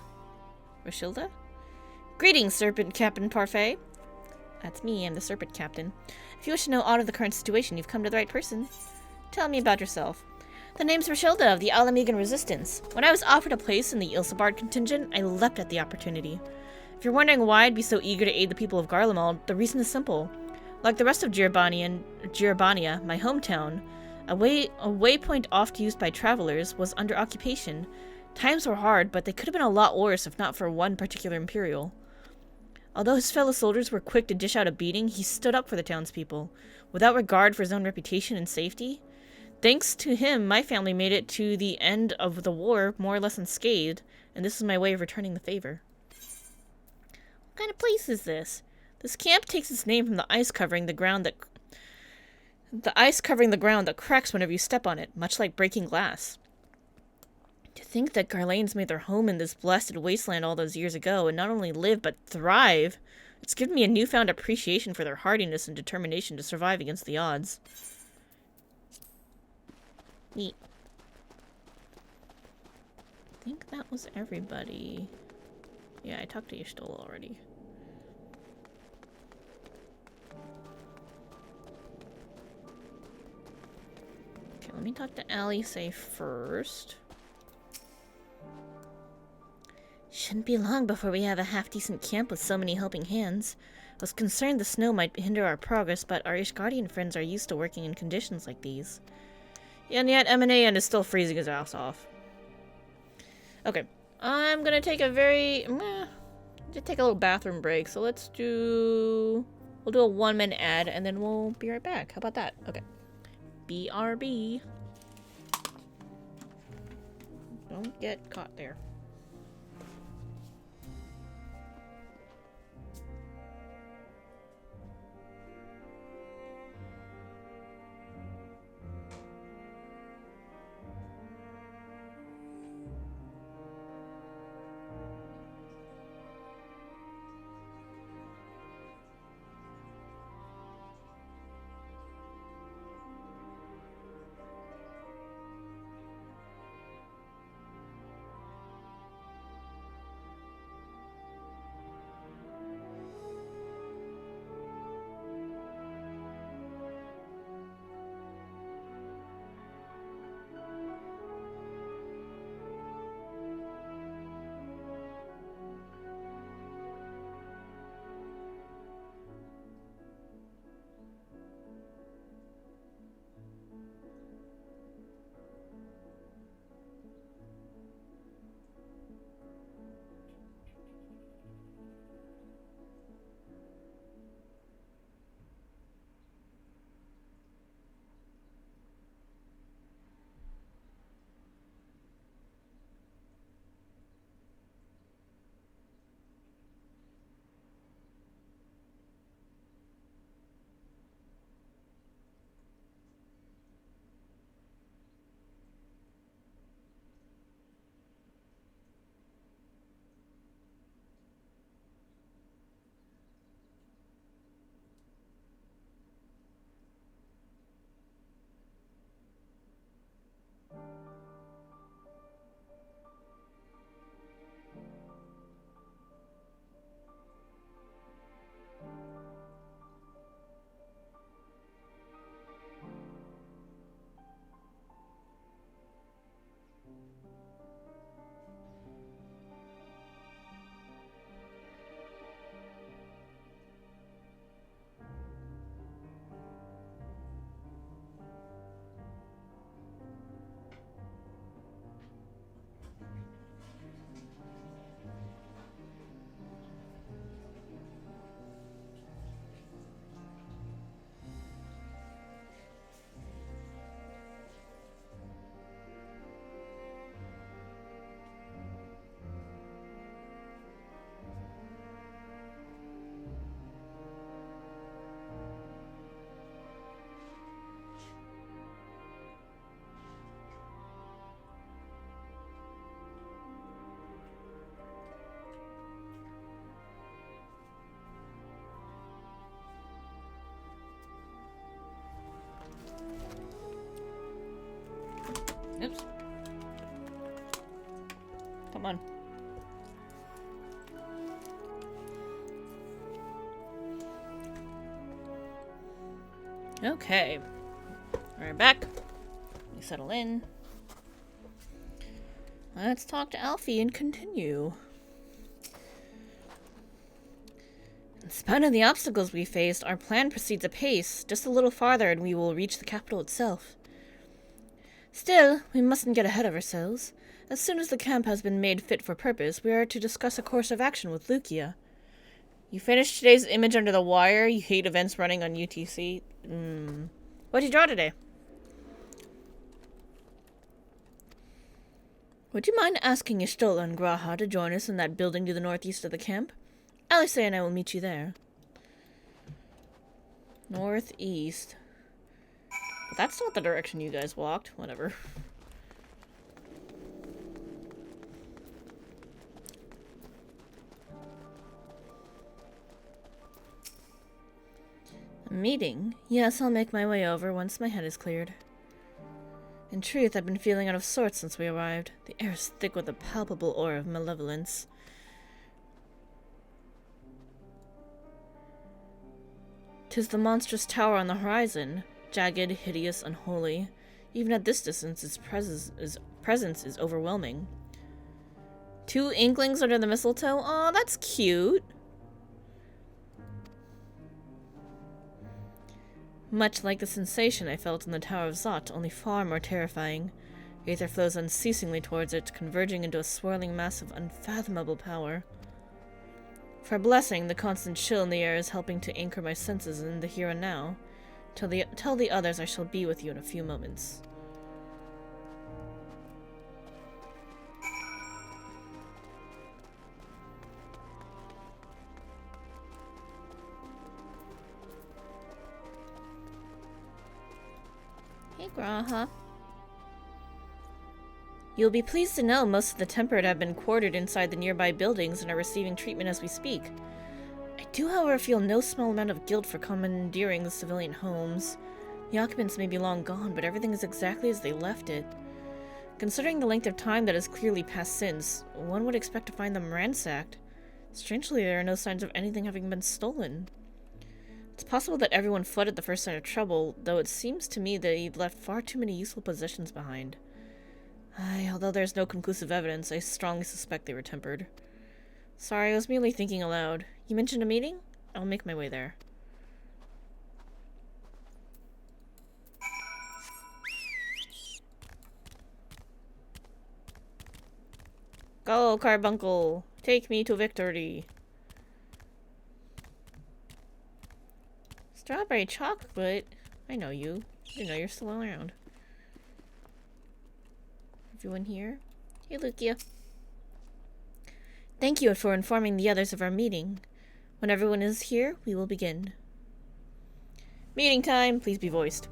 Rashilda? Greetings, Serpent Captain Parfait. That's me, I'm the Serpent Captain. If you wish to know aught of the current situation, you've come to the right person. Tell me about yourself. The name's Rashilda of the Alamegan Resistance. When I was offered a place in the Ilsabard contingent, I leapt at the opportunity. If you're wondering why I'd be so eager to aid the people of Garlemald, the reason is simple. Like the rest of Girabania, my hometown, a waypoint oft used by travelers, was under occupation. Times were hard, but they could have been a lot worse if not for one particular Imperial. Although his fellow soldiers were quick to dish out a beating, he stood up for the townspeople, without regard for his own reputation and safety. Thanks to him, my family made it to the end of the war more or less unscathed, and this is my way of returning the favor. What kind of place is this? This camp takes its name from the ice covering the ground that cracks whenever you step on it, much like breaking glass. To think that Garlanes made their home in this blasted wasteland all those years ago, and not only live, but thrive. It's given me a newfound appreciation for their hardiness and determination to survive against the odds. Neat. I think that was everybody. Yeah, I talked to Yashtol already. Okay, let me talk to Alisaie first. Shouldn't be long before we have a half-decent camp with so many helping hands. I was concerned the snow might hinder our progress, but our Ishgardian friends are used to working in conditions like these. And yet Emanayan is still freezing his ass off. Okay, I'm gonna take a just take a little bathroom break, so we'll do a 1-minute ad, and then we'll be right back. How about that? Okay. BRB. Don't get caught there. Okay. We're back. We settle in. Let's talk to Alfie and continue. In spite of the obstacles we faced, our plan proceeds apace. Just a little farther and we will reach the capital itself. Still, we mustn't get ahead of ourselves. As soon as the camp has been made fit for purpose, we are to discuss a course of action with Lucia. You finished today's image under the wire? You hate events running on UTC? What'd you draw today? Would you mind asking Ishtola and Graha to join us in that building to the northeast of the camp? Alice and I will meet you there. Northeast. But that's not the direction you guys walked. Whatever. A meeting? Yes, I'll make my way over once my head is cleared. In truth, I've been feeling out of sorts since we arrived. The air is thick with a palpable aura of malevolence. 'Tis the monstrous tower on the horizon, jagged, hideous, unholy. Even at this distance, its presence is overwhelming. 2 inklings under the mistletoe? Aw, that's cute. Much like the sensation I felt in the Tower of Zot, only far more terrifying. Aether flows unceasingly towards it, converging into a swirling mass of unfathomable power. For a blessing, the constant chill in the air is helping to anchor my senses in the here and now. Tell the others I shall be with you in a few moments. Hey, Graha. You'll be pleased to know most of the tempered have been quartered inside the nearby buildings and are receiving treatment as we speak. I do, however, feel no small amount of guilt for commandeering the civilian homes. The occupants may be long gone, but everything is exactly as they left it. Considering the length of time that has clearly passed since, one would expect to find them ransacked. Strangely, there are no signs of anything having been stolen. It's possible that everyone fled at the first sign of trouble, though it seems to me that he'd left far too many useful possessions behind. Although there's no conclusive evidence, I strongly suspect they were tempered. Sorry, I was merely thinking aloud. You mentioned a meeting? I'll make my way there. Go, Carbuncle! Take me to victory! Strawberry chocolate? I know you. I didn't know you're still around. Everyone here? Hey, Lucia. Thank you for informing the others of our meeting. When everyone is here, we will begin. Meeting time! Please be voiced.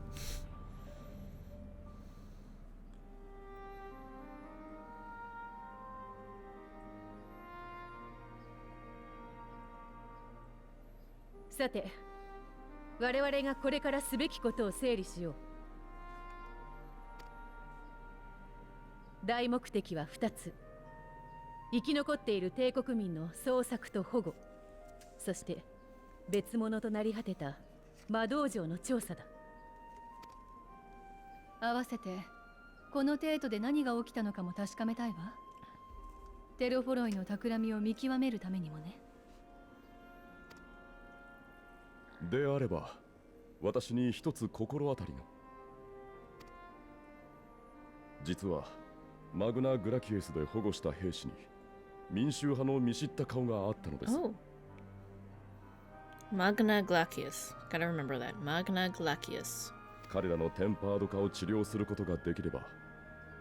Sate, 我々がこれからすべきことを整理しよう。大目的は2つ。生き残っている帝国民の捜索と保護、そして別物となり果てた魔道場の調査だ。合わせてこの程度で何が起きたのかも確かめたいわ。テロフォロイの企みを見極めるためにもね。であれば私に一つ心当たりが。実はマグナ・グラキエスで保護した兵士に民衆派の見知った顔があったのです。Oh. Magna Glacius. Gotta remember that. Magna Glacius. 彼らのテンパード化を治療することができれば、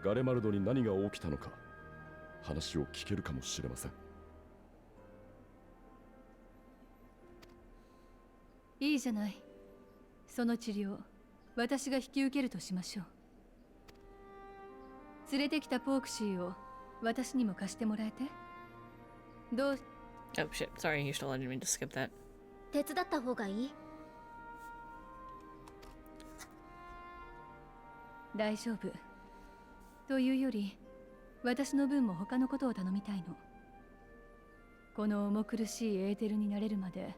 ガレマルドに何が起きたのか話を聞けるかもしれません。いいじゃない。その治療、私が引き受けるとしましょう。連れてきたポークシーを私にも貸してもらえて。どう？ Oh shit, sorry, you still didn't mean to skip that. 手伝った方がいい？大丈夫。というより、私の分も他のことを頼みたいの。この重苦しいエーテルになれるまで、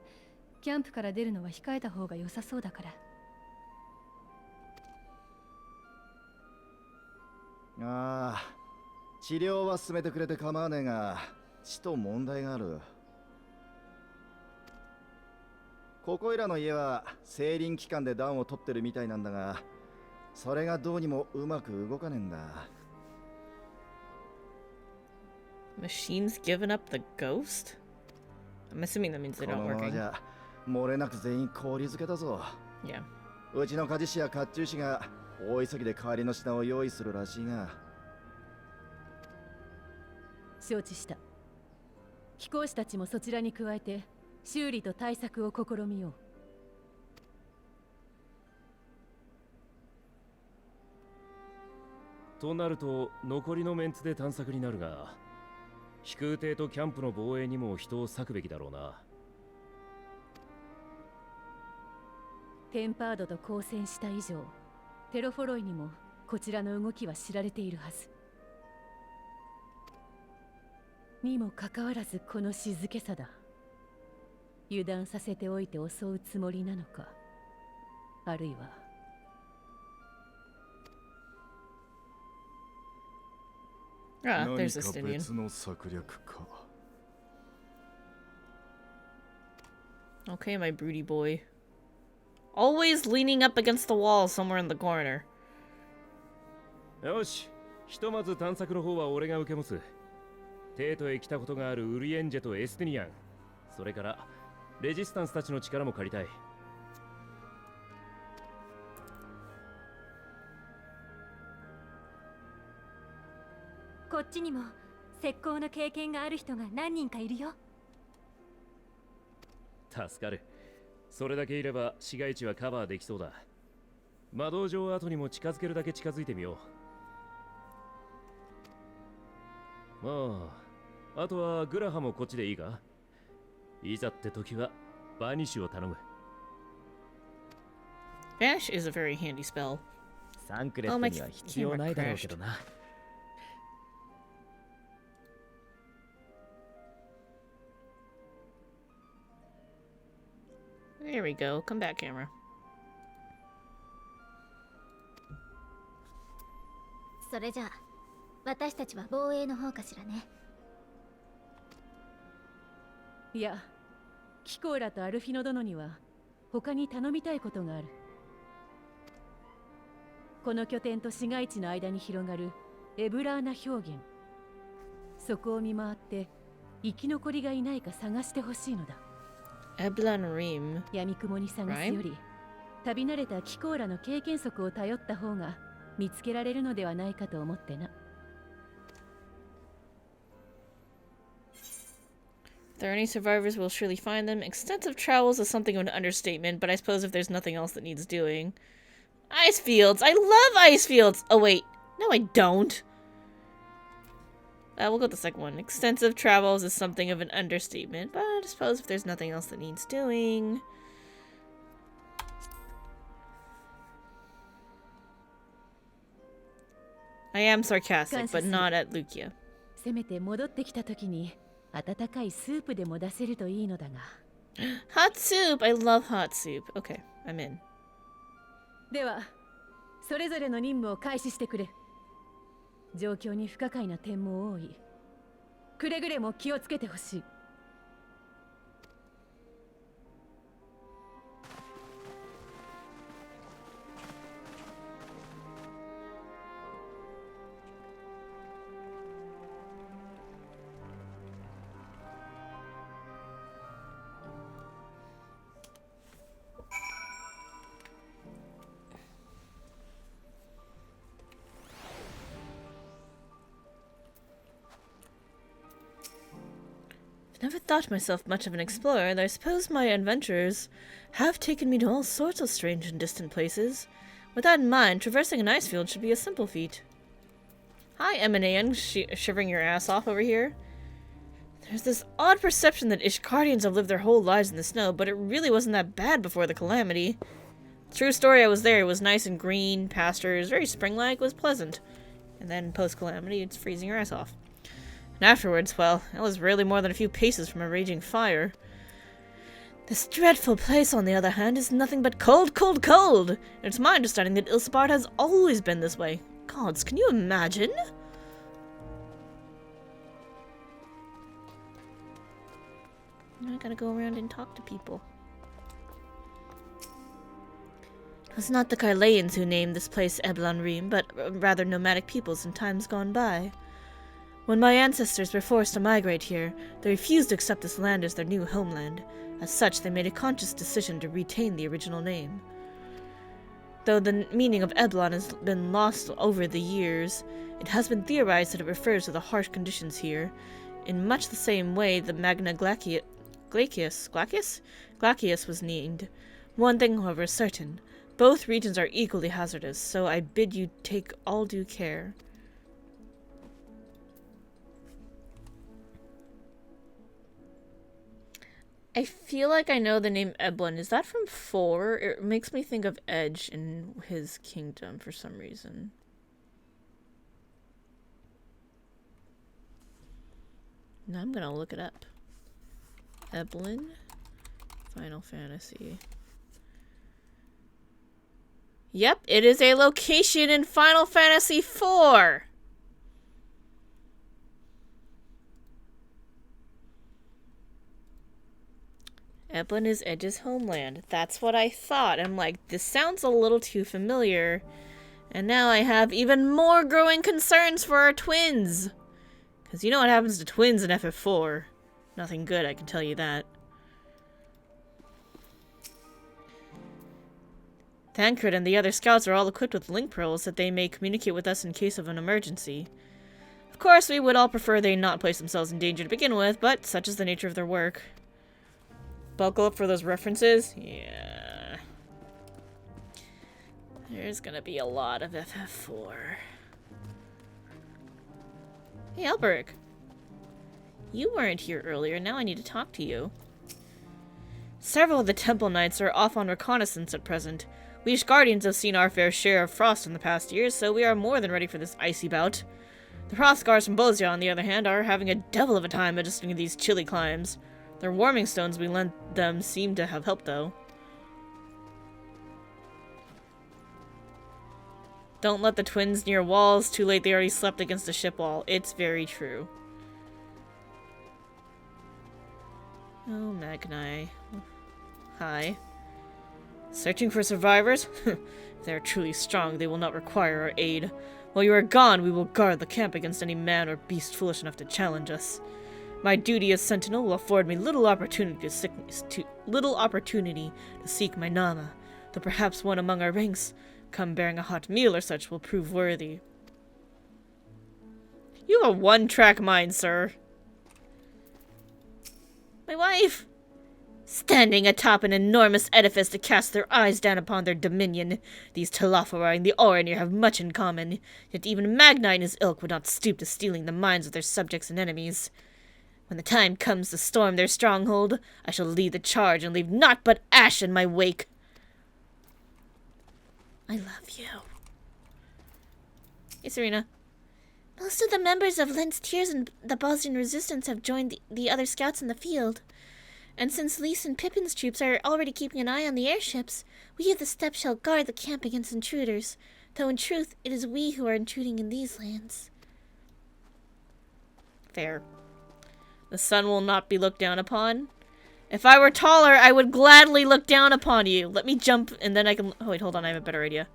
キャンプから出るのは控えた方が良さそうだから。ああ、治療は進めてくれて構わねえが、ちと問題がある。ここいらの家は整輪期間で暖を取ってるみたいなんだが、それがどうにもうまく動かねえんだ。Machines given up the ghost? I'm assuming that means they're こ not のまま working. じゃ漏れなく全員氷漬けだぞ。Yeah. うちの鍛冶師や甲冑師が大急ぎで代わりの品を用意するらしいが。承知した。飛行士たちもそちらに加えて修理と対策を試みよう。となると残りのメンツで探索になるが、飛空艇とキャンプの防衛にも人を割くべきだろうな。テンパードと交戦した以上、テロフォロイにもこちらの動きは知られているはず。にもかかわらずこの静けさだ。油断させておいて襲うつもりなのか、あるいはAh, 何 there's か this Indian. 別の策略か。 Okay, my broody boy. Always leaning up against the wall somewhere in the corner. よし、ひとまず探索の方は俺が受け持つ。テートへ来たことがあるウリエンジェとエスティニアン、それからレジスタンスたちの力も借りたい。こっちにも石膏の経験がある人が何人かいるよ。助かる。それだけいれば市街地はカバーできそうだ。魔導城跡にも近づけるだけ近づいてみよう。まあ、あとはグラハもこっちでいいか。いざって時はバニッシュを頼む。Vanish is a very handy spell. サンクレットには必要ないだろうけどな。There we go. Come back, camera. それじゃあ私たちは防衛の方かしらね。いや、キコーラとアルフィノ殿には他に頼みたいことがある。この拠点と市街地の間に広がるエブラーナ氷原、そこを見回って生き残りがいないか探してほしいのだ。Eblan Reem. 闇雲に探すより、旅慣れたキコーラの経験則を頼った方が見つけられるのではないかと思ってな。If there are any survivors, we'll surely find them. Extensive travels is something of an understatement, but I suppose if there's nothing else that needs doing. Ice fields! I love ice fields! Oh wait, no I don't. We'll go with the second one. Extensive travels is something of an understatement, but I suppose if there's nothing else that needs doing. I am sarcastic, but not at Lukia. せめて戻ってきた時に温かいスープでも出せるといいのだが。Hot soup! I love hot soup. Okay, I'm in. では、それぞれの任務を開始してくれ。状況に不可解な点も多い。くれぐれも気をつけてほしい。Never thought myself much of an explorer, though I suppose my adventures have taken me to all sorts of strange and distant places. With that in mind, traversing an ice field should be a simple feat. Hi, M&AN, shivering your ass off over here. There's this odd perception that Ishkardians have lived their whole lives in the snow, but it really wasn't that bad before the calamity. True story, I was there. It was nice and green, pastures, very spring-like, was pleasant. And then post-calamity, it's freezing your ass off. And afterwards, well, I was rarely more than a few paces from a raging fire. This dreadful place, on the other hand, is nothing but cold, cold, cold! And it's my understanding that Ilsabard has always been this way. gods, can you imagine? Now I gotta go around and talk to people. It was not the Carleans who named this place Eblanrim, but rather nomadic peoples in times gone by. When my ancestors were forced to migrate here, they refused to accept this land as their new homeland. As such, they made a conscious decision to retain the original name. Though the meaning of Eblon has been lost over the years, it has been theorized that it refers to the harsh conditions here, in much the same way the Magna Glacius was named. One thing, however, is certain. Both regions are equally hazardous, so I bid you take all due care. I feel like I know the name Eblin. Is that from 4? It makes me think of Edge in his kingdom for some reason. Now I'm gonna look it up. Eblin, Final Fantasy. Yep, it is a location in Final Fantasy IV. Eblin is Edge's homeland. That's what I thought. I'm like, this sounds a little too familiar. And now I have even more growing concerns for our twins. Because you know what happens to twins in FF4. Nothing good, I can tell you that. Thancred and the other scouts are all equipped with link pearls that they may communicate with us in case of an emergency. Of course, we would all prefer they not place themselves in danger to begin with, but such is the nature of their work. Buckle up for those references? Yeah. There's gonna be a lot of FF4. Hey, Alberic. You weren't here earlier, now I need to talk to you. Several of the Temple Knights are off on reconnaissance at present. We Guardians have seen our fair share of frost in the past years, so we are more than ready for this icy bout. The Hrothgars from Bozia, on the other hand, are having a devil of a time adjusting to these chilly climes. Their warming stones we lent them seem to have helped, though. Don't let the twins near walls. Too late, they already slept against a ship wall. It's very true. Oh, Magnai. Hi. Searching for survivors? If they are truly strong, they will not require our aid. While you are gone, we will guard the camp against any man or beast foolish enough to challenge us. My duty as sentinel will afford me little opportunity to seek my Nama, though perhaps one among our ranks, come bearing a hot meal or such, will prove worthy. You have a one-track mind, sir. My wife! Standing atop an enormous edifice to cast their eyes down upon their dominion, these Telafari and the Oranir have much in common, yet even Magni and his ilk would not stoop to stealing the minds of their subjects and enemies. When the time comes to storm their stronghold, I shall lead the charge and leave naught but ash in my wake. I love you. Hey, Serena. Most of the members of Lent's Tears and the Bosnian Resistance have joined the other scouts in the field. And since Lys and Pippin's troops are already keeping an eye on the airships, we of the steppe shall guard the camp against intruders, though in truth it is we who are intruding in these lands. Fair. The sun will not be looked down upon. If I were taller, I would gladly look down upon you. Let me jump, and then I can... Oh, wait, hold on. I have a better idea.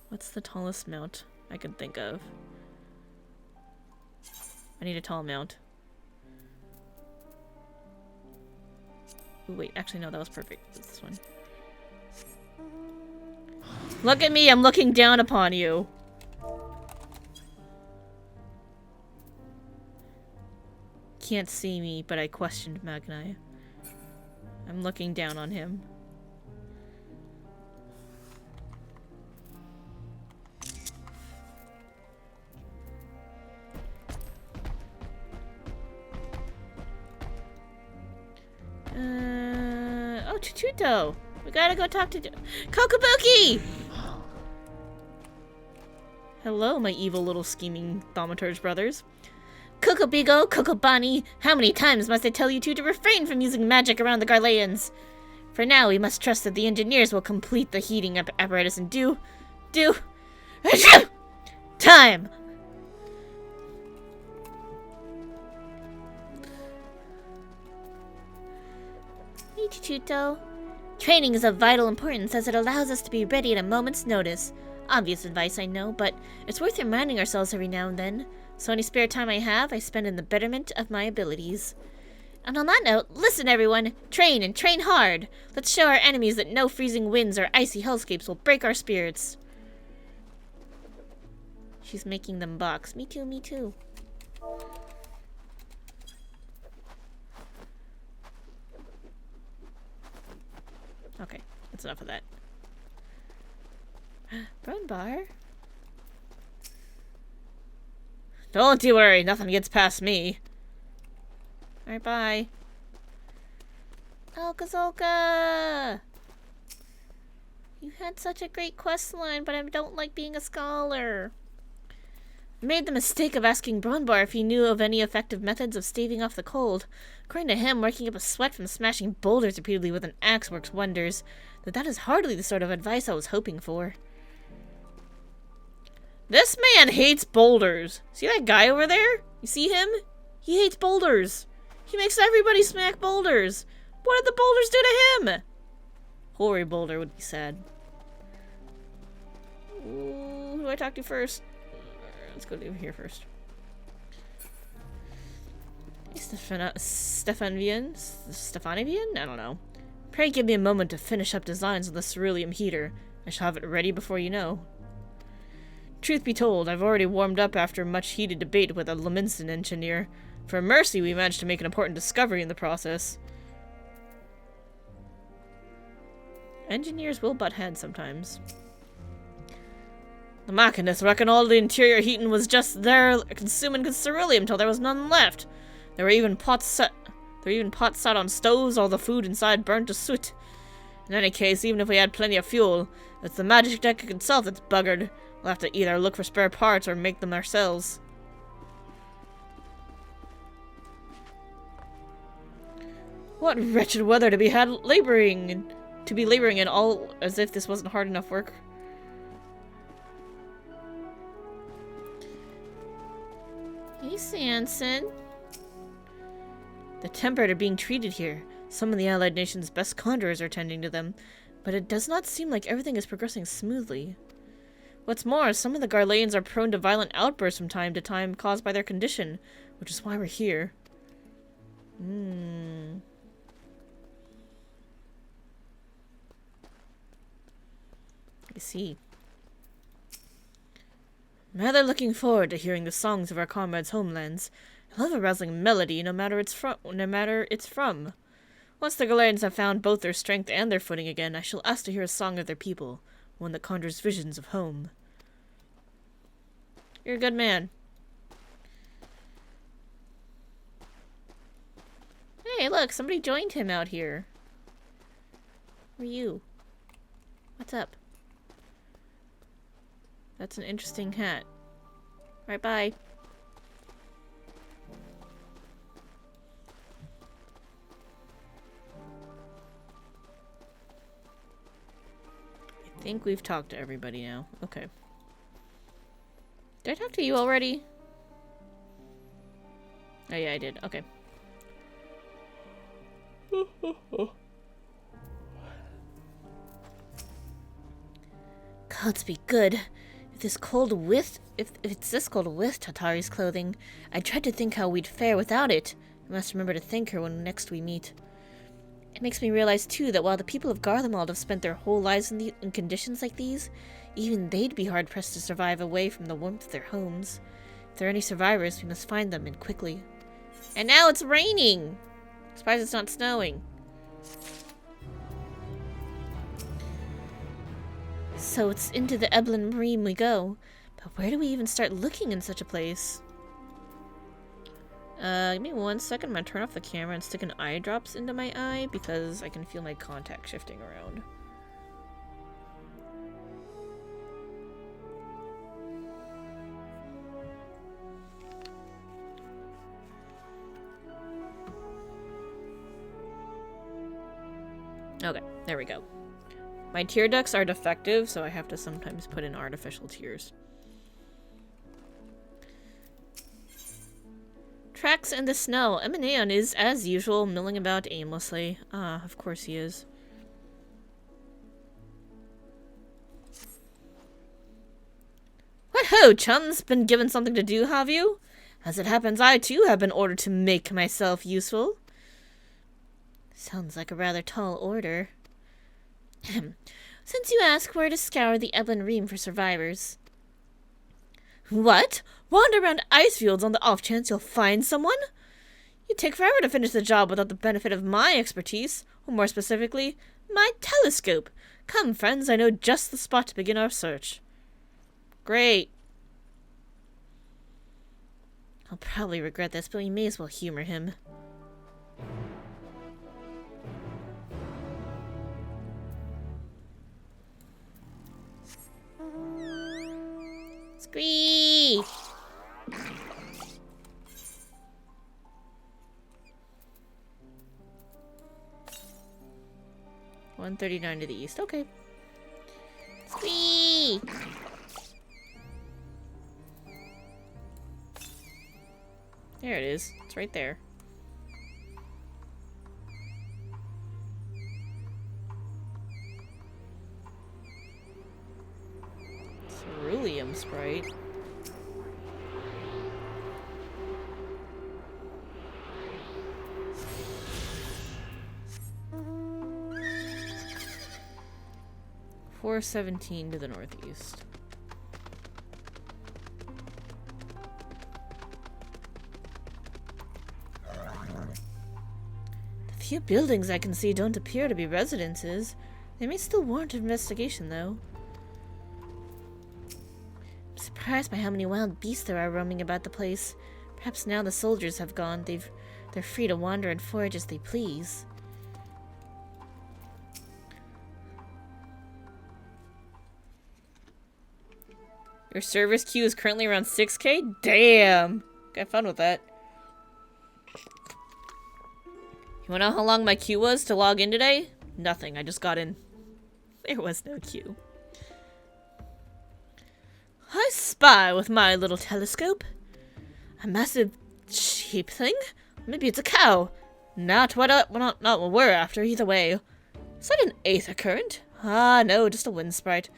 What's the tallest mount I can think of? I need a tall mount. Ooh, wait, actually, no, that was perfect. It's this one. Look at me, I'm looking down upon you. Can't see me, but I questioned Magni. I'm looking down on him. Oh, Chuchuto! We gotta go talk to Kokobuki! Hello, my evil little scheming thaumaturge brothers. Kokobigo, Kokobani, how many times must I tell you two to refrain from using magic around the Garleans? For now, we must trust that the engineers will complete the heating apparatus and Time! Chuto. Training is of vital importance as it allows us to be ready at a moment's notice. Obvious advice, I know, but it's worth reminding ourselves every now and then. So any spare time I have, I spend in the betterment of my abilities. And on that note, listen everyone! Train and train hard! Let's show our enemies that no freezing winds or icy hellscapes will break our spirits. She's making them box. Me too, me too. Okay, that's enough of that. Brown bar? Don't you worry, nothing gets past me. Alright, bye. Alka-Zolka! You had such a great quest line, but I don't like being a scholar. I made the mistake of asking Bronbar if he knew of any effective methods of staving off the cold. According to him, working up a sweat from smashing boulders repeatedly with an axe works wonders. But that is hardly the sort of advice I was hoping for. This man hates boulders. See that guy over there? You see him? He hates boulders. He makes everybody smack boulders. What did the boulders do to him? Hoary boulder would be sad. Ooh, who do I talk to first? Let's go over here first. Hey, Stefanivian? I don't know. Pray give me a moment to finish up designs of the ceruleum heater. I shall have it ready before you know. Truth be told, I've already warmed up after much heated debate with a Leminson engineer. For mercy, we managed to make an important discovery in the process. Engineers will butt heads sometimes. The machinists reckon all the interior heating was just there consuming ceruleum until there was none left. There were even pots set on stoves, all the food inside burned to soot. In any case, even if we had plenty of fuel, it's the magic deck itself that's buggered. We'll have to either look for spare parts or make them ourselves. What wretched weather to be laboring in, all as if this wasn't hard enough work. Hey, Sanson. The Tempered are being treated here. Some of the Allied nation's best conjurers are tending to them, but it does not seem like everything is progressing smoothly. What's more, some of the Garleans are prone to violent outbursts from time to time caused by their condition, which is why we're here. I see. I'm rather looking forward to hearing the songs of our comrades' homelands. I love a rousing melody, no matter it's from. Once the Galarians have found both their strength and their footing again, I shall ask to hear a song of their people, one that conjures visions of home. You're a good man. Hey, look, somebody joined him out here. Who are you? What's up? That's an interesting hat. Right, bye. I think we've talked to everybody now. Okay. Did I talk to you already? Oh yeah, I did. Okay. Gods be good. If it's this cold with Tatari's clothing, I tried to think how we'd fare without it. I must remember to thank her when next we meet. It makes me realize, too, that while the people of Garlemald have spent their whole lives in conditions like these, even they'd be hard-pressed to survive away from the warmth of their homes. If there are any survivors, we must find them, and quickly. And now it's raining! Surprised it's not snowing. So it's into the Eblin Marine we go. But where do we even start looking in such a place? Give me 1 second. I'm gonna turn off the camera and stick an eye drops into my eye because I can feel my contact shifting around. Okay, there we go. My tear ducts are defective, so I have to sometimes put in artificial tears. tracks in the snow. Eminem is, as usual, milling about aimlessly. Ah, of course he is. What ho, chums? Been given something to do, have you? As it happens, I too have been ordered to make myself useful. Sounds like a rather tall order. Since you ask, where to scour the Eblan Ream for survivors. What? Wander around ice fields on the off chance you'll find someone? You'd take forever to finish the job without the benefit of my expertise, or more specifically, my telescope. Come, friends, I know just the spot to begin our search. Great. I'll probably regret this, but we may as well humor him. Scree! 139 to the east. Okay. Squee! There it is. It's right there. Ceruleum sprite. .417 to the northeast. The few buildings I can see don't appear to be residences. They may still warrant investigation, though. I'm surprised by how many wild beasts there are roaming about the place. Perhaps now the soldiers have gone, they're free to wander and forage as they please. Your service queue is currently around 6K? Damn! Have fun with that. You wanna know how long my queue was to log in today? Nothing, I just got in. There was no queue. I spy with my little telescope. A massive sheep thing? Maybe it's a cow. Not what we're after, either way. Is that an aether current? Ah, no, just a wind sprite.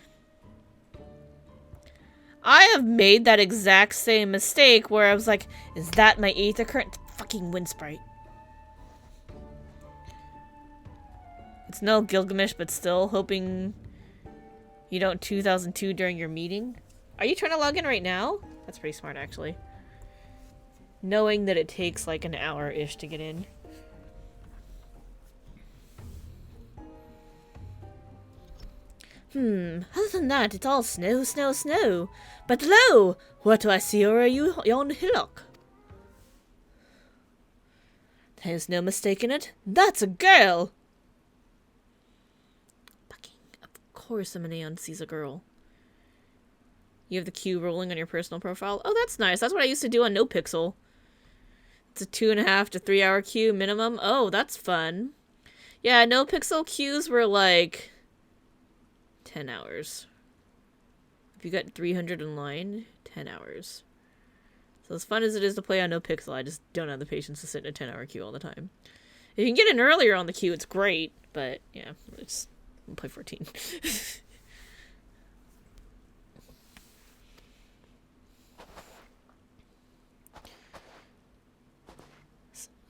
I have made that exact same mistake where I was like, is that my aether current? Fucking wind sprite. It's no Gilgamesh, but still hoping you don't 2002 during your meeting. Are you trying to log in right now? That's pretty smart, actually. Knowing that it takes like an hour-ish to get in. Other than that, it's all snow, snow, snow. But lo! What do I see over yon hillock? There's no mistaking it. That's a girl! Fucking, of course Eminem sees a girl. You have the queue rolling on your personal profile? Oh, that's nice. That's what I used to do on NoPixel. It's a 2.5 to 3 hour queue minimum. Oh, that's fun. Yeah, NoPixel queues were like 10 hours. If you got 300 in line, 10 hours. So as fun as it is to play on NoPixel, I just don't have the patience to sit in a 10-hour queue all the time. If you can get in earlier on the queue, it's great. But, yeah, I'll play 14.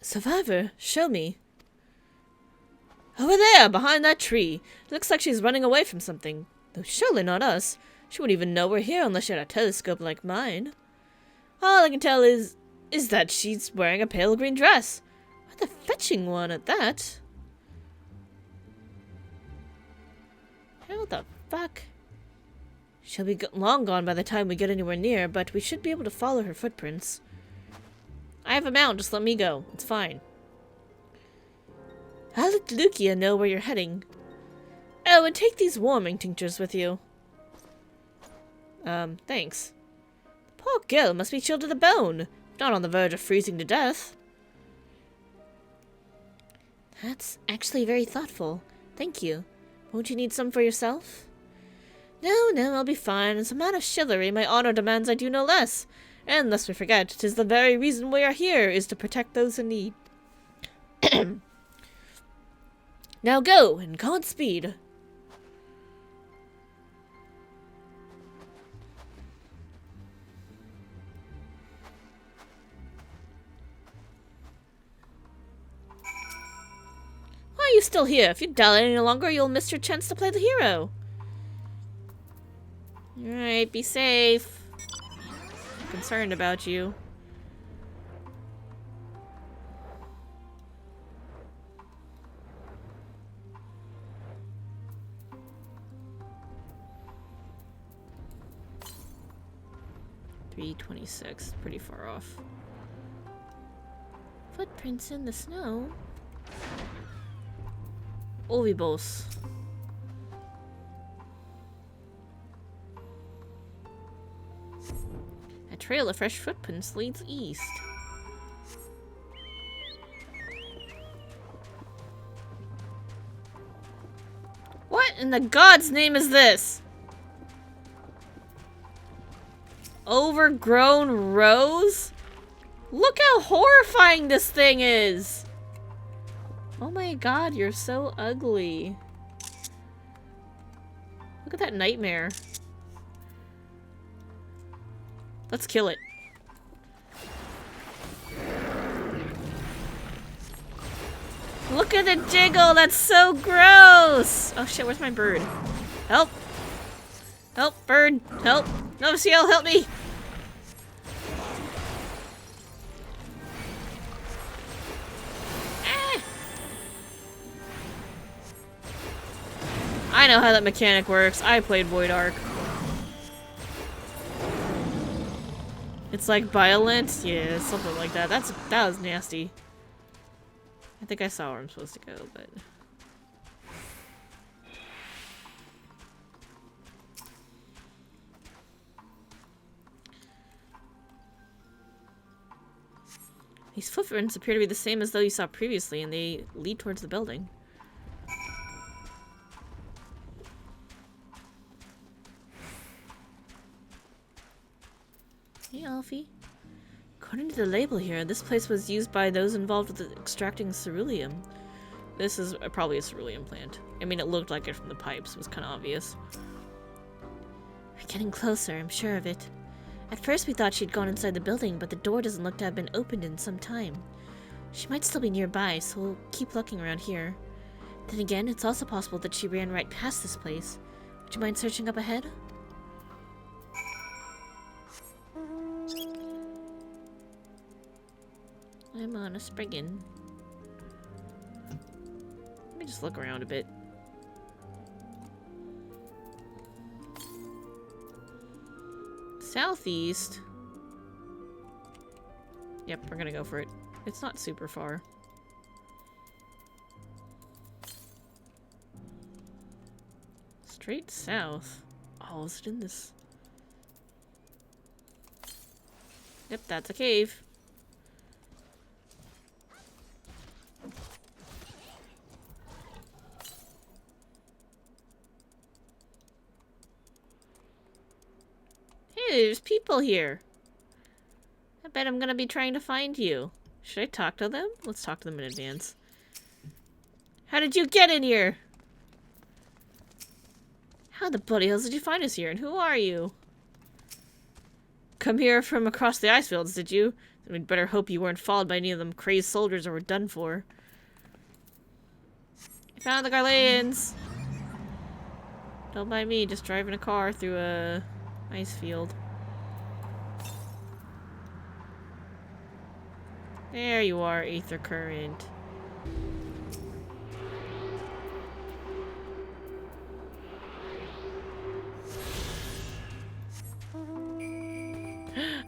Survivor, show me. Over there, behind that tree. Looks like she's running away from something. Though surely not us. She wouldn't even know we're here unless she had a telescope like mine. All I can tell is that she's wearing a pale green dress. Rather fetching one at that. Hey, what the fuck? She'll be long gone by the time we get anywhere near, but we should be able to follow her footprints. I have a mount, just let me go. It's fine. I'll let Lucia know where you're heading. Oh, and take these warming tinctures with you. Thanks. The poor girl must be chilled to the bone, not on the verge of freezing to death. That's actually very thoughtful. Thank you. Won't you need some for yourself? No, I'll be fine. As a man of chivalry, my honor demands I do no less. And lest we forget, 'tis the very reason we are here, is to protect those in need. Now go, and Godspeed. Why are you still here? If you dally any longer, you'll miss your chance to play the hero. Alright, be safe. I'm concerned about you. $326, pretty far off. Footprints in the snow. Ovibos. A trail of fresh footprints leads east. What in the God's name is this? Overgrown rose? Look how horrifying this thing is! Oh my god, you're so ugly. Look at that nightmare. Let's kill it. Look at the jiggle, that's so gross! Oh shit, where's my bird? Help! Help, bird! Help! No, CL, help me! Ah. I know how that mechanic works. I played Void Arc. It's like violent? Yeah, something like that. That was nasty. I think I saw where I'm supposed to go, but... These footprints appear to be the same as though you saw previously, and they lead towards the building. Hey, Alfie. According to the label here, this place was used by those involved with extracting ceruleum. This is probably a ceruleum plant. I mean, it looked like it from the pipes. It was kind of obvious. We're getting closer, I'm sure of it. At first we thought she'd gone inside the building, but the door doesn't look to have been opened in some time. She might still be nearby, so we'll keep looking around here. Then again, it's also possible that she ran right past this place. Would you mind searching up ahead? I'm on a Spriggan. Let me just look around a bit. Southeast. Yep, we're gonna go for it. It's not super far. Straight south. Oh, is it in this? Yep, that's a cave. Hey, there's people here. I bet I'm gonna be trying to find you. Should I talk to them? Let's talk to them in advance. How did you get in here? How the bloody hell did you find us here? And who are you? Come here from across the ice fields, did you? Then we'd better hope you weren't followed by any of them crazed soldiers or were done for. I found the Garleans! Don't mind me, just driving a car through a ice field. There you are, Aether Current.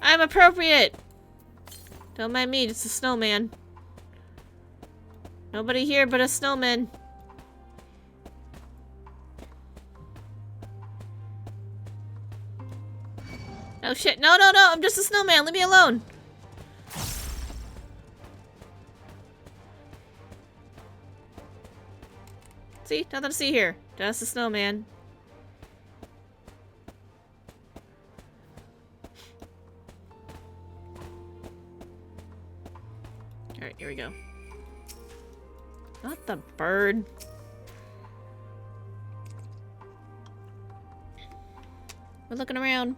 I'm appropriate! Don't mind me, just a snowman. Nobody here but a snowman. Oh shit, no, no, no, I'm just a snowman, leave me alone! See? Nothing to see here. Just a snowman. There we go. Not the bird. We're looking around.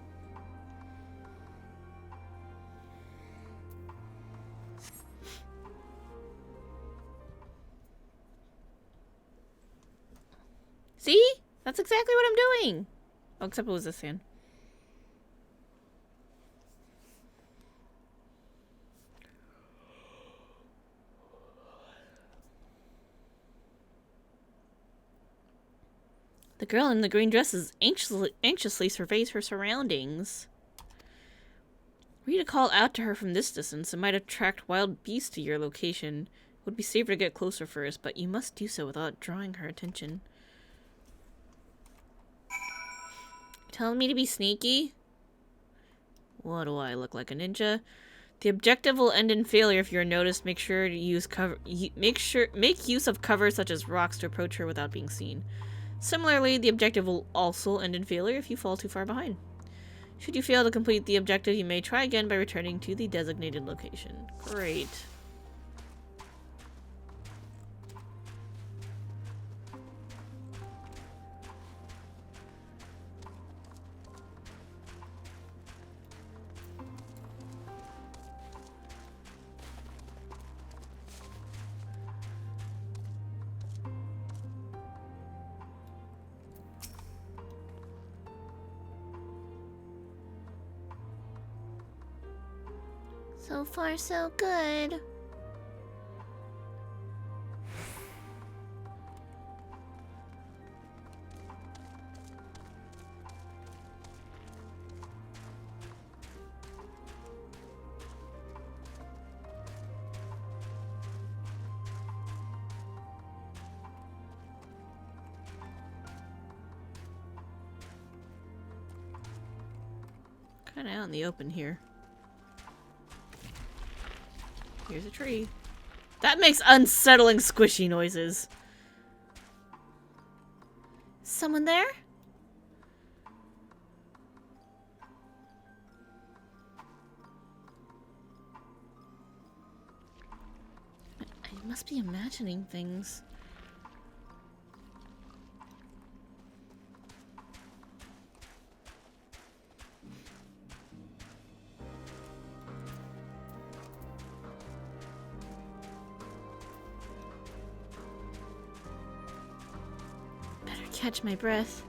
See? That's exactly what I'm doing. Oh, except it was this hand. The girl in the green dress anxiously surveys her surroundings. Were you to call out to her from this distance, it might attract wild beasts to your location. It would be safer to get closer first, but you must do so without drawing her attention. Telling me to be sneaky? What do I look like, a ninja? The objective will end in failure if you're noticed. Make sure to use cover. Make use of cover such as rocks to approach her without being seen. Similarly, the objective will also end in failure if you fall too far behind. Should you fail to complete the objective, you may try again by returning to the designated location. Great. So far, so good. Kind of out in the open here. Here's a tree. That makes unsettling squishy noises. Someone there? I must be imagining things. Catch my breath.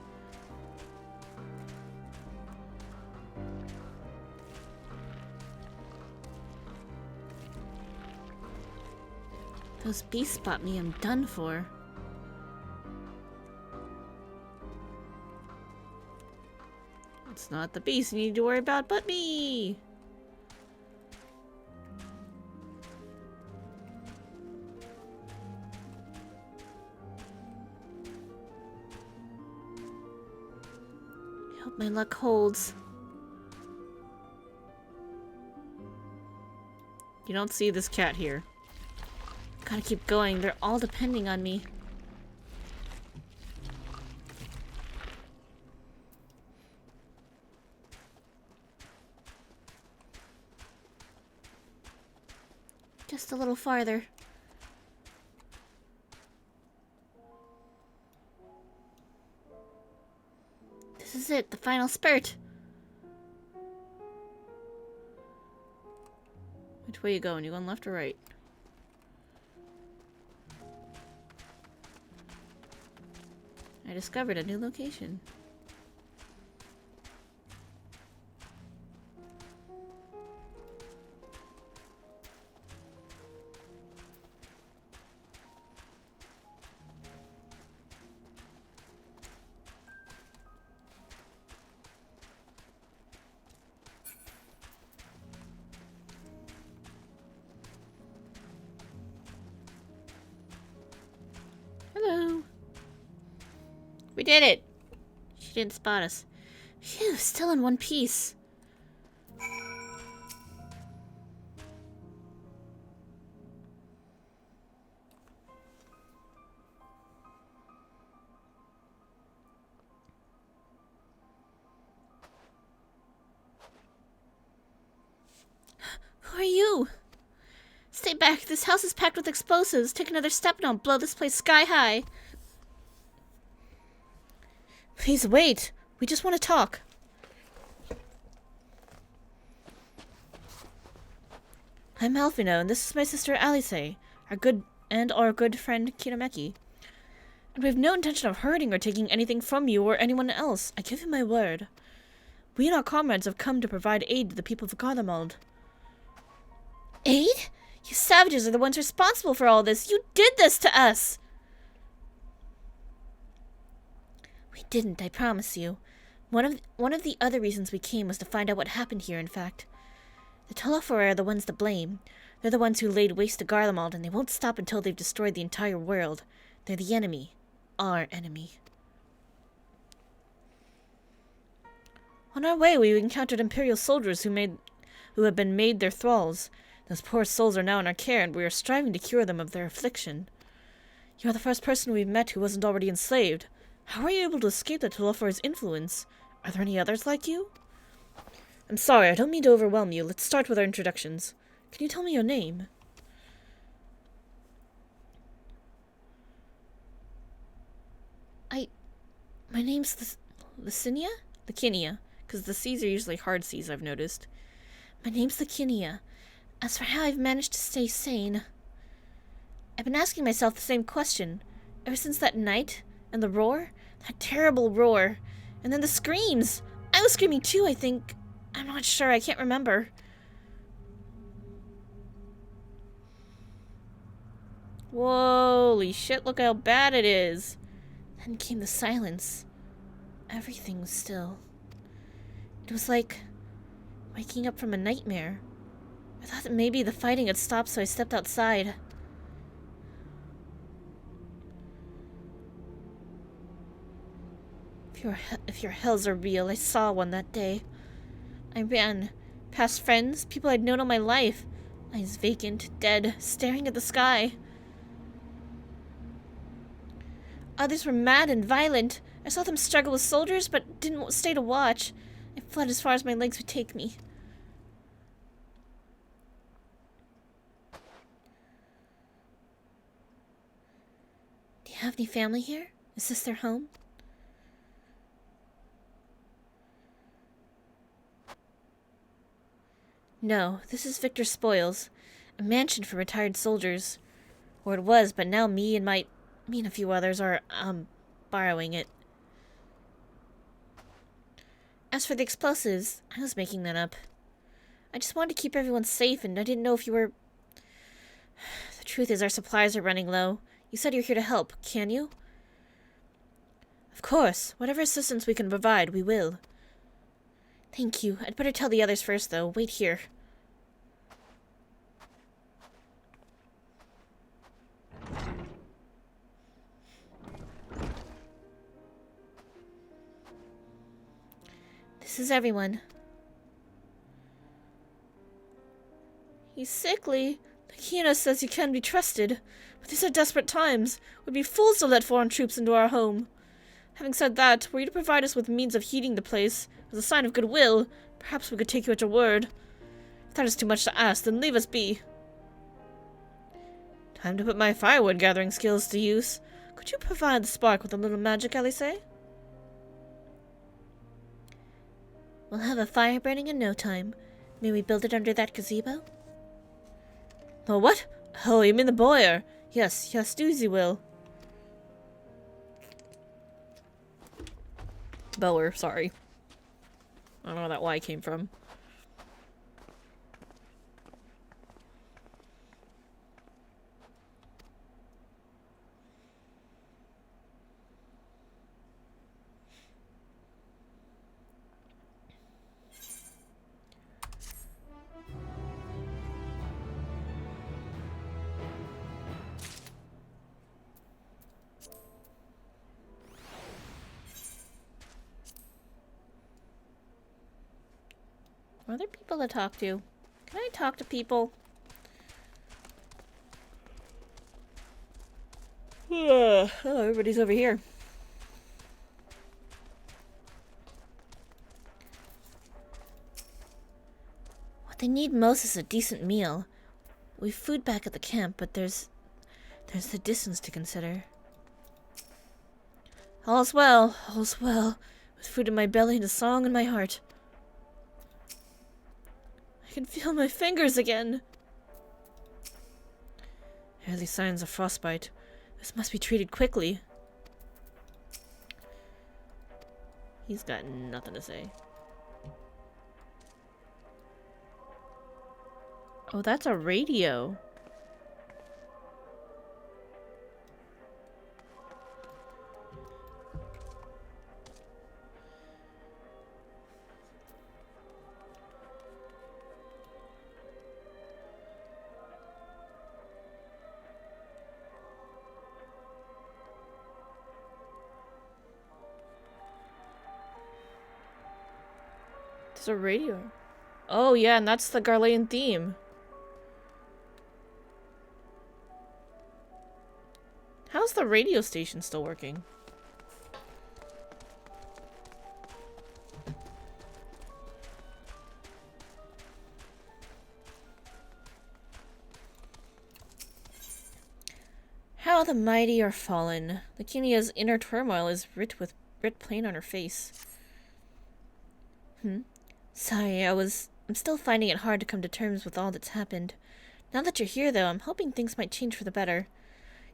Those beasts spot me, I'm done for. It's not the beast you need to worry about, but me! My luck holds. You don't see this cat here. Gotta keep going. They're all depending on me. Just a little farther. This is it, the final spurt. Which way you going? You going left or right? I discovered a new location. Hello. We did it. She didn't spot us. Phew, still in one piece. Who are you? Stay Stay back. This house is packed with explosives. Take another step and I'll blow this place sky high. Please wait. We just want to talk. I'm Alfino, and this is my sister Alice, our good friend Kirameki. And we have no intention of hurting or taking anything from you or anyone else. I give you my word. We and our comrades have come to provide aid to the people of Garlemald. Aid? You savages are the ones responsible for all this. You did this to us! We didn't, I promise you. One of the other reasons we came was to find out what happened here, in fact. The Tolofore are the ones to blame. They're the ones who laid waste to Garlemald, and they won't stop until they've destroyed the entire world. They're the enemy. Our enemy. On our way, we encountered Imperial soldiers who had been made their thralls. Those poor souls are now in our care, and we are striving to cure them of their affliction. You are the first person we've met who wasn't already enslaved. How were you able to escape the Tolofore's influence? Are there any others like you? I'm sorry, I don't mean to overwhelm you. Let's start with our introductions. Can you tell me your name? My name's Lacinia? Lacinia, because the C's are usually hard C's, I've noticed. My name's Lacinia. As for how I've managed to stay sane, I've been asking myself the same question. Ever since that night, and the roar, that terrible roar, and then the screams. I was screaming too, I think. I'm not sure, I can't remember. Holy shit, look how bad it is. Then came the silence. Everything was still. It was like waking up from a nightmare. I thought that maybe the fighting had stopped, so I stepped outside. If your hells are real, I saw one that day. I ran past friends, people I'd known all my life. Eyes vacant, dead, staring at the sky. Others were mad and violent. I saw them struggle with soldiers, but didn't stay to watch. I fled as far as my legs would take me. Do you have any family here? Is this their home? No, this is Victor Spoils, a mansion for retired soldiers. Or it was, but now me and a few others are, borrowing it. As for the explosives, I was making that up. I just wanted to keep everyone safe, and I didn't know if you were... The truth is, our supplies are running low. You said you're here to help, can you? Of course. Whatever assistance we can provide, we will. Thank you. I'd better tell the others first, though. Wait here. This is everyone. He's sickly. Nakina says he can be trusted, but these are desperate times. We'd be fools to let foreign troops into our home. Having said that, were you to provide us with means of heating the place, as a sign of goodwill, perhaps we could take you at your word. If that is too much to ask, then leave us be. Time to put my firewood gathering skills to use. Could you provide the spark with a little magic, Alice? We'll have a fire burning in no time. May we build it under that gazebo? Oh, what? Oh, you mean the boiler? Yes, Doozy will. Bower, sorry. I don't know where that Y came from. Are there people to talk to? Can I talk to people? Oh, everybody's over here. What they need most is a decent meal. We've food back at the camp, but there's the distance to consider. All's well, with food in my belly and a song in my heart. I can feel my fingers again. Early signs of frostbite. This must be treated quickly. He's got nothing to say. Oh, that's a radio. There's a radio. Oh yeah, and that's the Garlean theme. How's the radio station still working? How the mighty are fallen. Lakinia's inner turmoil is writ plain on her face. Sorry, I'm still finding it hard to come to terms with all that's happened. Now that you're here, though, I'm hoping things might change for the better.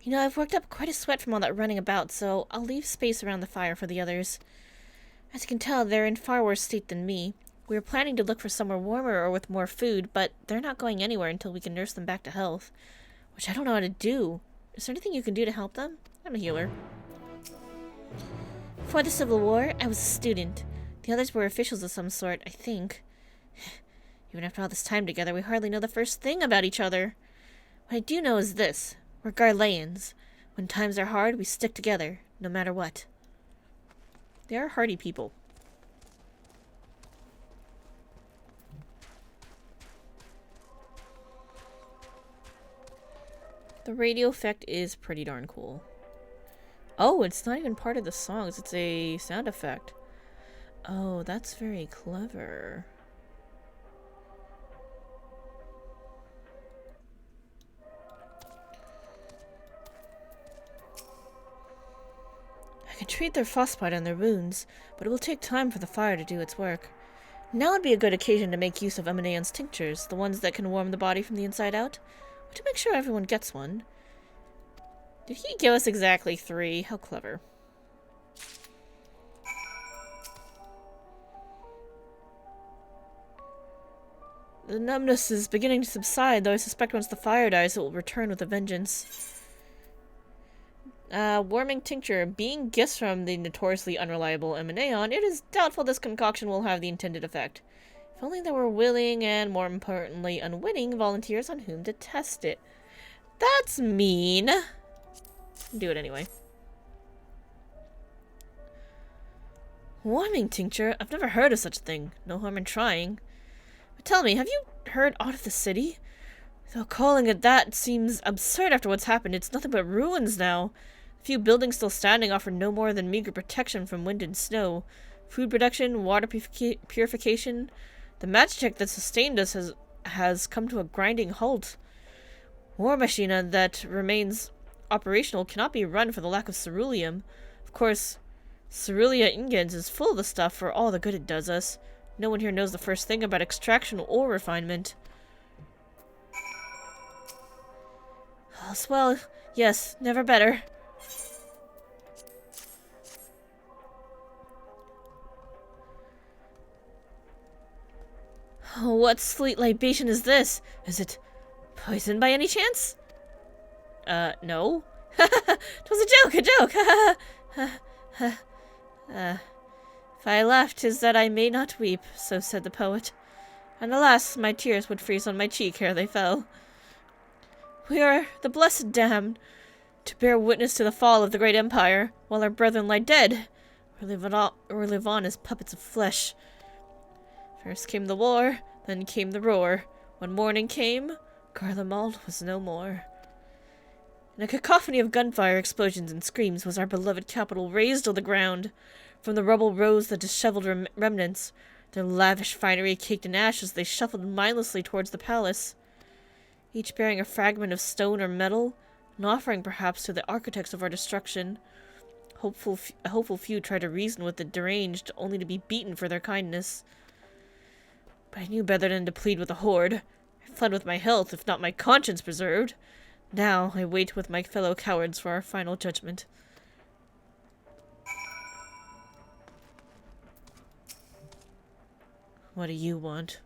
You know, I've worked up quite a sweat from all that running about, so I'll leave space around the fire for the others. As you can tell, they're in far worse state than me. We were planning to look for somewhere warmer or with more food, but they're not going anywhere until we can nurse them back to health. Which I don't know how to do. Is there anything you can do to help them? I'm a healer. Before the Civil War, I was a student. The others were officials of some sort, I think. Even after all this time together, we hardly know the first thing about each other. What I do know is this. We're Garleans. When times are hard, we stick together, no matter what. They are hardy people. The radio effect is pretty darn cool. Oh, it's not even part of the songs. It's a sound effect. Oh, that's very clever. I can treat their frostbite and their wounds, but it will take time for the fire to do its work. Now would be a good occasion to make use of Amaneon's tinctures, the ones that can warm the body from the inside out. To make sure everyone gets one. Did he give us exactly 3? How clever. The numbness is beginning to subside, though I suspect once the fire dies, it will return with a vengeance. Warming tincture. Being gifts from the notoriously unreliable Amaneon, it is doubtful this concoction will have the intended effect. If only there were willing and, more importantly, unwitting volunteers on whom to test it. That's mean. Do it anyway. Warming tincture? I've never heard of such a thing. No harm in trying. But tell me, have you heard aught of the city? Though calling it that seems absurd after what's happened. It's nothing but ruins now. The few buildings still standing offer no more than meager protection from wind and snow. Food production, water purification. The magic that sustained us has come to a grinding halt. War machina that remains operational cannot be run for the lack of ceruleum. Of course, Cerulia Ingens is full of the stuff for all the good it does us. No one here knows the first thing about extraction or refinement. Well, yes, never better. Oh, what sweet libation is this? Is it poison by any chance? No. It was a joke! If I laugh, 'tis that I may not weep, so said the poet. And alas, my tears would freeze on my cheek ere they fell. We are the blessed damned, to bear witness to the fall of the great empire, while our brethren lie dead, or live on as puppets of flesh. First came the war, then came the roar. When morning came, Garlemald was no more. In a cacophony of gunfire, explosions, and screams was our beloved capital razed on the ground. From the rubble rose the disheveled remnants, their lavish finery caked in ash as they shuffled mindlessly towards the palace. each bearing a fragment of stone or metal, an offering perhaps to the architects of our destruction. A hopeful few try to reason with the deranged, only to be beaten for their kindness. But I knew better than to plead with a horde. I fled with my health, if not my conscience preserved. Now I wait with my fellow cowards for our final judgment. What do you want?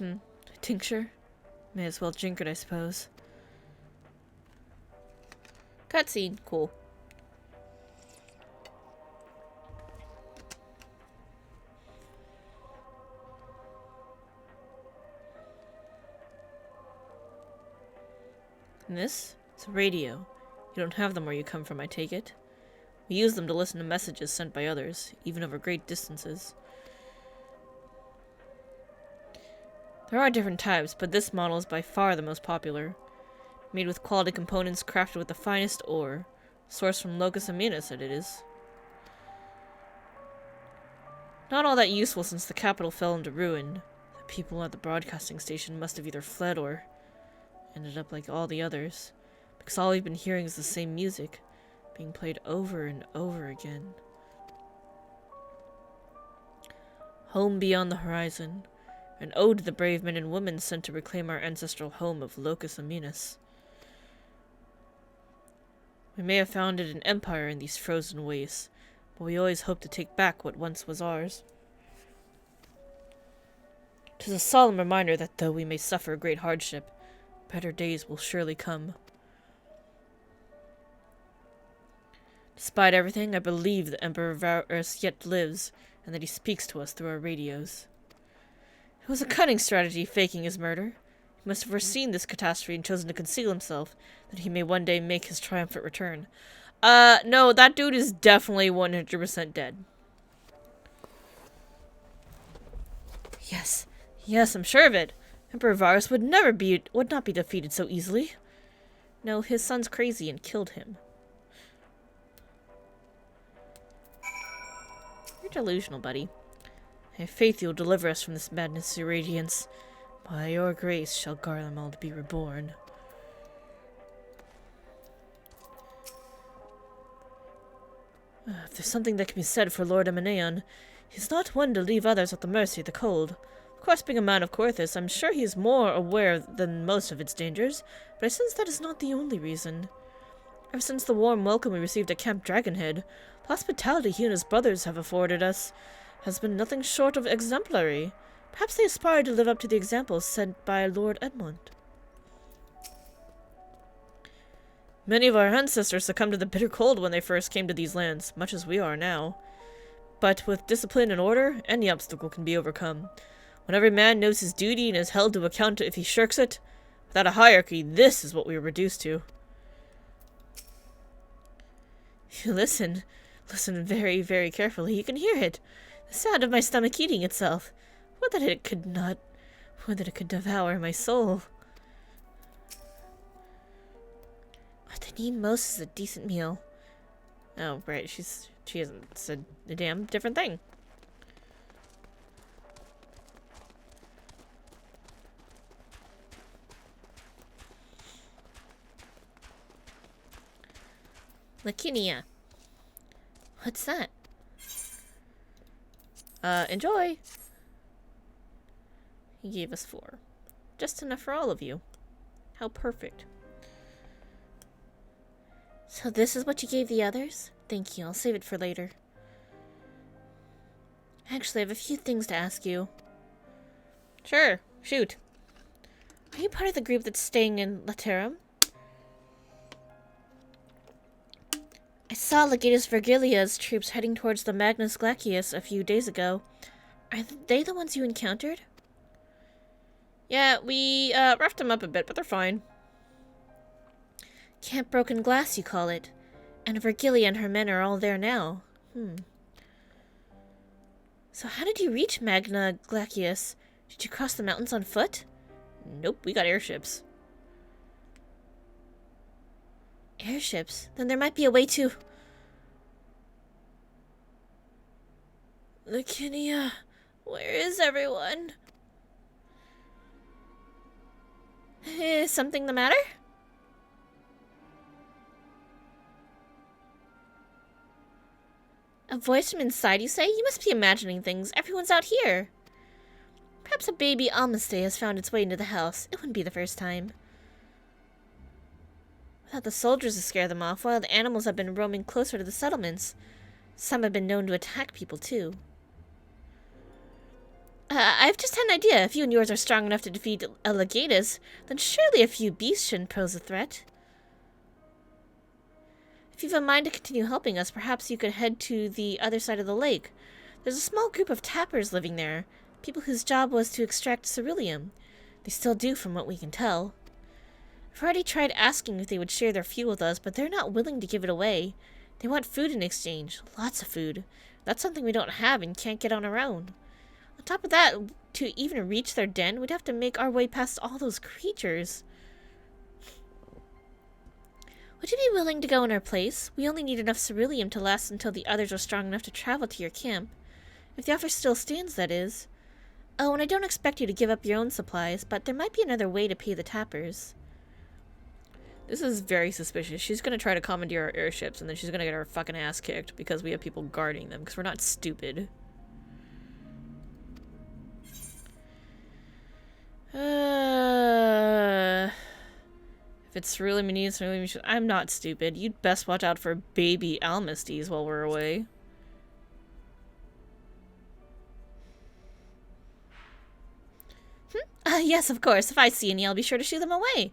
A tincture? May as well drink it, I suppose. Cutscene. Cool. And this? It's a radio. You don't have them where you come from, I take it. We use them to listen to messages sent by others, even over great distances. There are different types, but this model is by far the most popular. Made with quality components crafted with the finest ore. Sourced from Locus Aminus, it is. Not all that useful since the capital fell into ruin. The people at the broadcasting station must have either fled or ended up like all the others, because all we've been hearing is the same music, being played over and over again. Home beyond the horizon. An ode to the brave men and women sent to reclaim our ancestral home of Locus Aminus. We may have founded an empire in these frozen wastes, but we always hope to take back what once was ours. 'Tis a solemn reminder that though we may suffer great hardship, better days will surely come. Despite everything, I believe the Emperor Varus yet lives, and that he speaks to us through our radios. It was a cunning strategy, faking his murder. He must have foreseen this catastrophe and chosen to conceal himself, that he may one day make his triumphant return. No, that dude is definitely 100% dead. Yes, I'm sure of it. Emperor Varus would not be defeated so easily. No, his son's crazy and killed him. You're delusional, buddy. I have faith you'll deliver us from this madness, your radiance. By your grace shall Garlemald be reborn. If there's something that can be said for Lord Ameneon, he's not one to leave others at the mercy of the cold. Of course, being a man of Coerthas, I'm sure he is more aware than most of its dangers, but I sense that is not the only reason. Ever since the warm welcome we received at Camp Dragonhead, the hospitality he and his brothers have afforded us has been nothing short of exemplary. Perhaps they aspire to live up to the examples set by Lord Edmund. Many of our ancestors succumbed to the bitter cold when they first came to these lands, much as we are now. But with discipline and order, any obstacle can be overcome. When every man knows his duty and is held to account if he shirks it, without a hierarchy, this is what we are reduced to. Listen very, very carefully. You can hear it. The sound of my stomach eating itself. Would that it could devour my soul. What they need most is a decent meal. Oh, right, she hasn't said a damn different thing. Lakinia. What's that? Enjoy! He gave us 4. Just enough for all of you. How perfect. So this is what you gave the others? Thank you, I'll save it for later. Actually, I have a few things to ask you. Sure, shoot. Are you part of the group that's staying in Laterum? I saw Legatus Vergilia's troops heading towards the Magnus Glacius a few days ago. Are they the ones you encountered? Yeah, we roughed them up a bit, but they're fine. Camp Broken Glass, you call it. And Vergilia and her men are all there now. So how did you reach Magna Glacius? Did you cross the mountains on foot? Nope, we got airships. Airships? Then there might be a way to... Lakinia, where is everyone? Is something the matter? A voice from inside, you say? You must be imagining things. Everyone's out here. Perhaps a baby almastay has found its way into the house. It wouldn't be the first time. Without the soldiers to scare them off, wild animals have been roaming closer to the settlements. Some have been known to attack people, too. I've just had an idea. If you and yours are strong enough to defeat a legatus, then surely a few beasts shouldn't pose a threat. If you've a mind to continue helping us, perhaps you could head to the other side of the lake. There's a small group of tappers living there, people whose job was to extract ceruleum. They still do, from what we can tell. I've already tried asking if they would share their fuel with us, but they're not willing to give it away. They want food in exchange. Lots of food. That's something we don't have and can't get on our own. On top of that, to even reach their den, we'd have to make our way past all those creatures. Would you be willing to go in our place? We only need enough ceruleum to last until the others are strong enough to travel to your camp. If the offer still stands, that is. Oh, and I don't expect you to give up your own supplies, but there might be another way to pay the tappers. This is very suspicious. She's gonna try to commandeer our airships, and then she's gonna get her fucking ass kicked because we have people guarding them, because we're not stupid. If it's really needs, I'm not stupid. You'd best watch out for baby almasties while we're away. Yes, of course. If I see any, I'll be sure to shoo them away.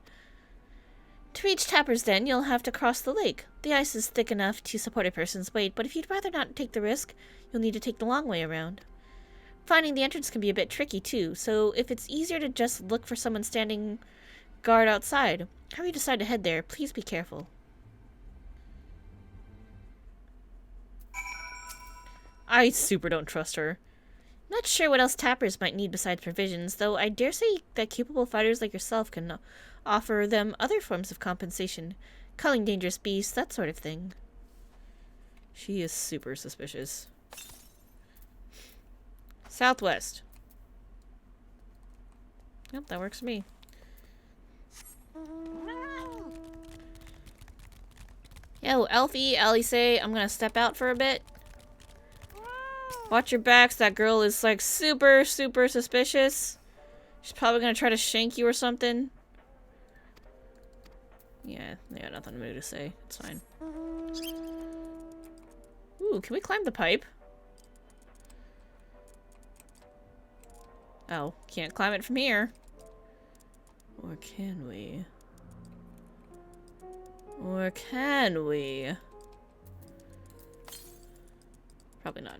To reach Tapper's Den, you'll have to cross the lake. The ice is thick enough to support a person's weight, but if you'd rather not take the risk, you'll need to take the long way around. Finding the entrance can be a bit tricky, too, so if it's easier to just look for someone standing guard outside, however you decide to head there, please be careful. I super don't trust her. Not sure what else tappers might need besides provisions, though I dare say that capable fighters like yourself can offer them other forms of compensation. Culling dangerous beasts, that sort of thing. She is super suspicious. Southwest. Yep, that works for me. Yo, Elfie, Alice, I'm gonna step out for a bit. Watch your backs, that girl is like super suspicious. She's probably gonna try to shank you or something. Yeah, they got nothing new to say. It's fine. Ooh, can we climb the pipe? Oh, can't climb it from here. Or can we? Or can we? Probably not.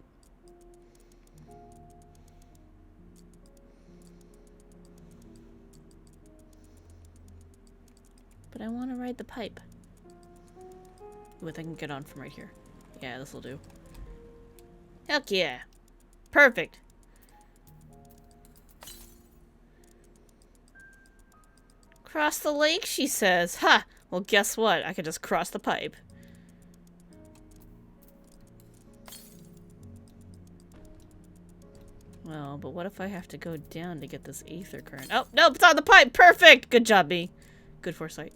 But I want to ride the pipe. With I can get on from right here. Yeah, this'll do. Heck yeah. Perfect. Cross the lake, she says. Ha! Well, guess what? I could just cross the pipe. Well, but what if I have to go down to get this aether current? Oh, no, it's on the pipe! Perfect! Good job, B. Good foresight.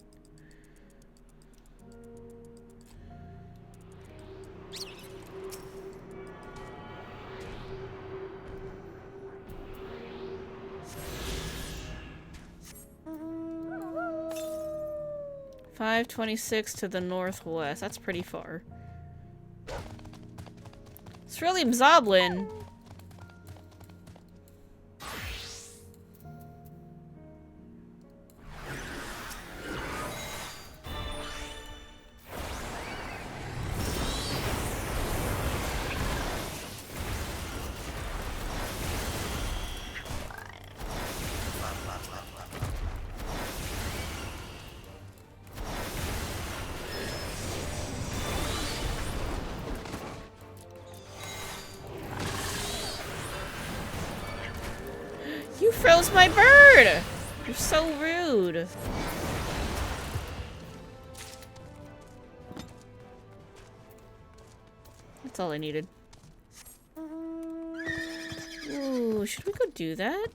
$526 to the northwest. That's pretty far. It's really Mzoblin. You froze my bird! You're so rude. That's all I needed. Ooh, should we go do that?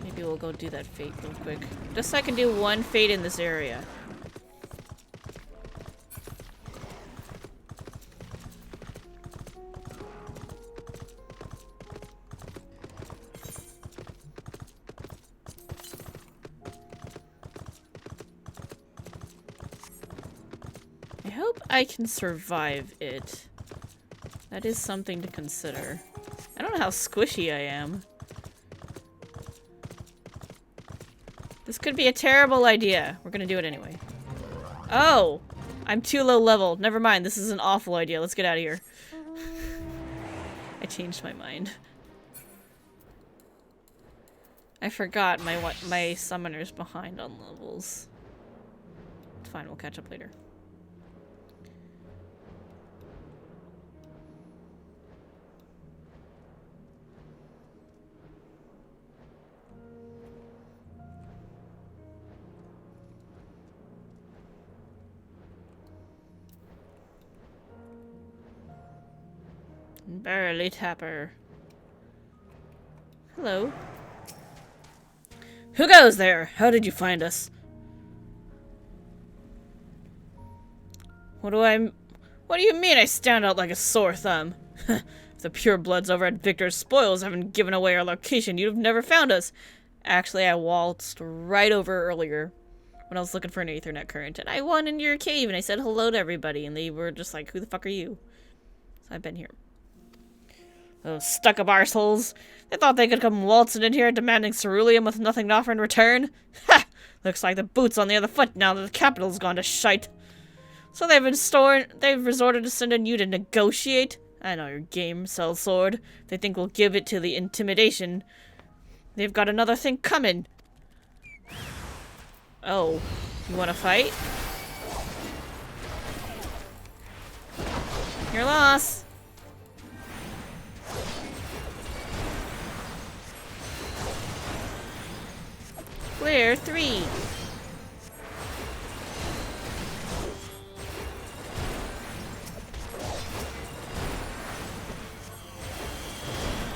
Maybe we'll go do that fate real quick. Just so I can do one fate in this area. I hope I can survive it. That is something to consider. I don't know how squishy I am. This could be a terrible idea. We're gonna do it anyway. Oh! I'm too low level. Never mind, this is an awful idea. Let's get out of here. I changed my mind. I forgot my summoner's behind on levels. It's fine, we'll catch up later. Barely Tapper. Hello. Who goes there? How did you find us? What do you mean I stand out like a sore thumb? If the purebloods over at Victor's Spoils haven't given away our location, you'd have never found us. Actually, I waltzed right over earlier when I was looking for an Aethernet current, and I went into your cave and I said hello to everybody, and they were just like, who the fuck are you? So I've been here. Those stuck-up arseholes. They thought they could come waltzing in here demanding ceruleum with nothing to offer in return. Ha! Looks like the boot's on the other foot now that the capital's gone to shite. So they've resorted to sending you to negotiate? I know your game, sellsword. They think we'll give it to the intimidation. They've got another thing coming. Oh, you wanna fight? Your loss. Clear 3.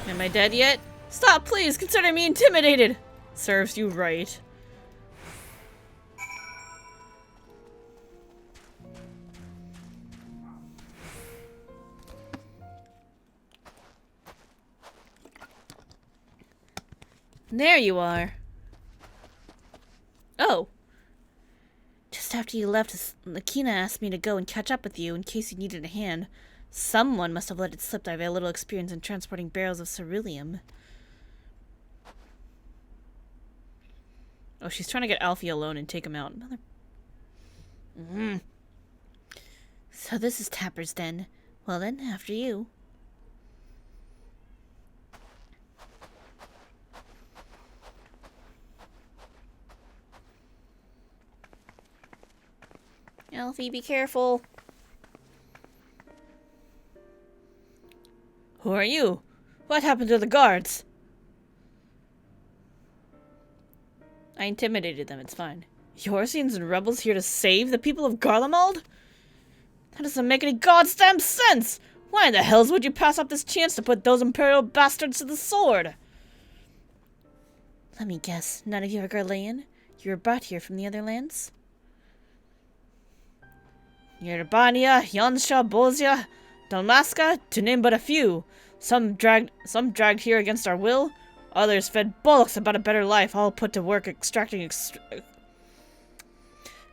Am I dead yet? Stop, please! Consider me intimidated! Serves you right. There you are. Oh. Just after you left, Lakina asked me to go and catch up with you in case you needed a hand. Someone must have let it slip that I have a little experience in transporting barrels of ceruleum. Oh, she's trying to get Alfie alone and take him out. So this is Tapper's den. Well then, after you. Alfie, be careful. Who are you? What happened to the guards? I intimidated them, it's fine. Yorsians and rebels here to save the people of Garlemald? That doesn't make any goddamn sense! Why in the hells would you pass up this chance to put those Imperial bastards to the sword? Let me guess, none of you are Garlean? You were brought here from the other lands? Yerbania, Yansha, Bozia, Dalmaska, to name but a few. Some dragged here against our will. Others fed bullocks about a better life, all put to work extracting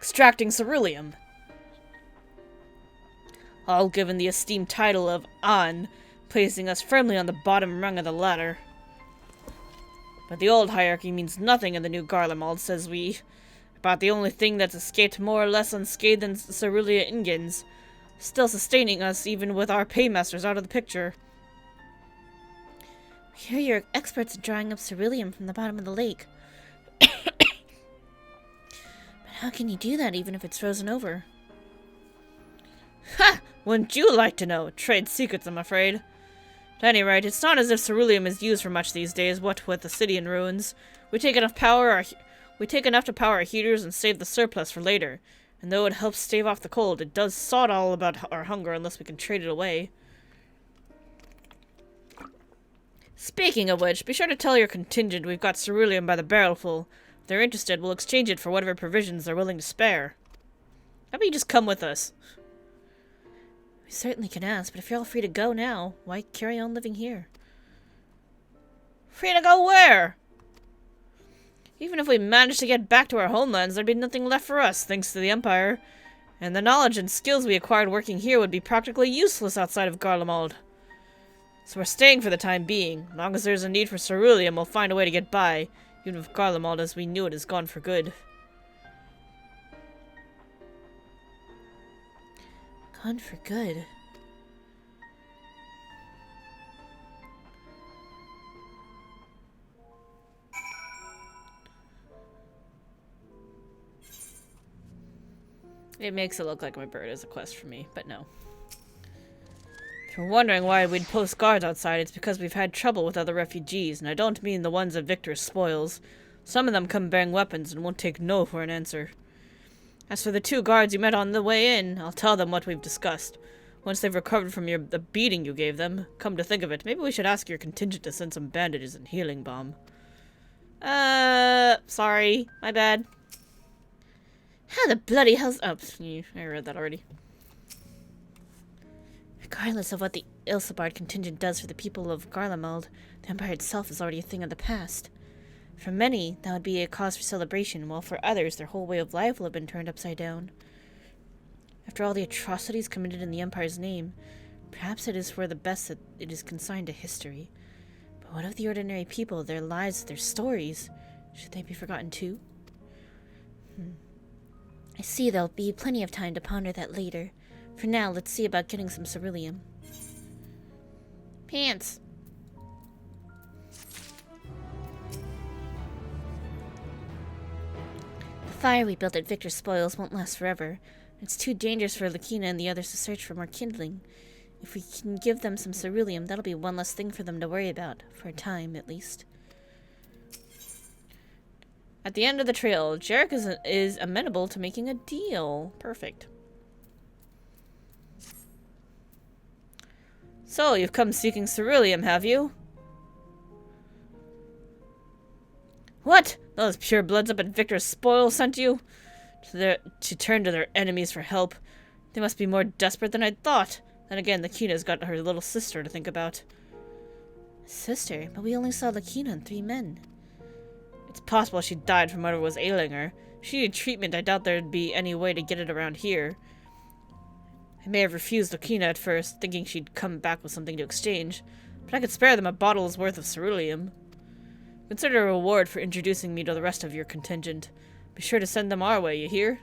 ceruleum. All given the esteemed title of An, placing us firmly on the bottom rung of the ladder. But the old hierarchy means nothing in the new Garlemald, says we. About the only thing that's escaped more or less unscathed than Cerulia Ingens, still sustaining us even with our paymasters out of the picture. We hear you're experts at drawing up ceruleum from the bottom of the lake. But how can you do that even if it's frozen over? Ha! Wouldn't you like to know? Trade secrets, I'm afraid. At any rate, it's not as if ceruleum is used for much these days, what with the city in ruins. We take enough to power our heaters and save the surplus for later. And though it helps stave off the cold, it does sod all about our hunger unless we can trade it away. Speaking of which, be sure to tell your contingent we've got cerulean by the barrelful. If they're interested, we'll exchange it for whatever provisions they're willing to spare. How about you just come with us? We certainly can ask, but if you're all free to go now, why carry on living here? Free to go where? Even if we managed to get back to our homelands, there'd be nothing left for us, thanks to the Empire. And the knowledge and skills we acquired working here would be practically useless outside of Garlemald. So we're staying for the time being. As long as there's a need for cerulean, we'll find a way to get by, even if Garlemald as we knew it is gone for good. Gone for good? It makes it look like my bird is a quest for me, but no. If you're wondering why we'd post guards outside, it's because we've had trouble with other refugees, and I don't mean the ones of Victor's spoils. Some of them come bearing weapons and won't take no for an answer. As for the 2 guards you met on the way in, I'll tell them what we've discussed. Once they've recovered from the beating you gave them, come to think of it, maybe we should ask your contingent to send some bandages and healing balm. Sorry, my bad. How the bloody hell's... Oh, I read that already. Regardless of what the Ilsabard contingent does for the people of Garlemald, the Empire itself is already a thing of the past. For many, that would be a cause for celebration, while for others, their whole way of life will have been turned upside down. After all the atrocities committed in the Empire's name, perhaps it is for the best that it is consigned to history. But what of the ordinary people, their lives, their stories? Should they be forgotten too? I see there'll be plenty of time to ponder that later. For now, let's see about getting some cerulean. Pants. The fire we built at Victor's spoils won't last forever. It's too dangerous for Lakina and the others to search for more kindling. If we can give them some cerulean, that'll be one less thing for them to worry about. For a time, at least. At the end of the trail, Jarek is amenable to making a deal. Perfect. So, you've come seeking cerulean, have you? What? Those purebloods up at Victor's spoil sent you? To turn to their enemies for help. They must be more desperate than I'd thought. Then again, Lakina's got her little sister to think about. Sister? But we only saw Lakina and 3 men. It's possible she died from whatever was ailing her. If she needed treatment, I doubt there'd be any way to get it around here. I may have refused Lakina at first, thinking she'd come back with something to exchange, but I could spare them a bottle's worth of cerulean. Consider a reward for introducing me to the rest of your contingent. Be sure to send them our way, you hear?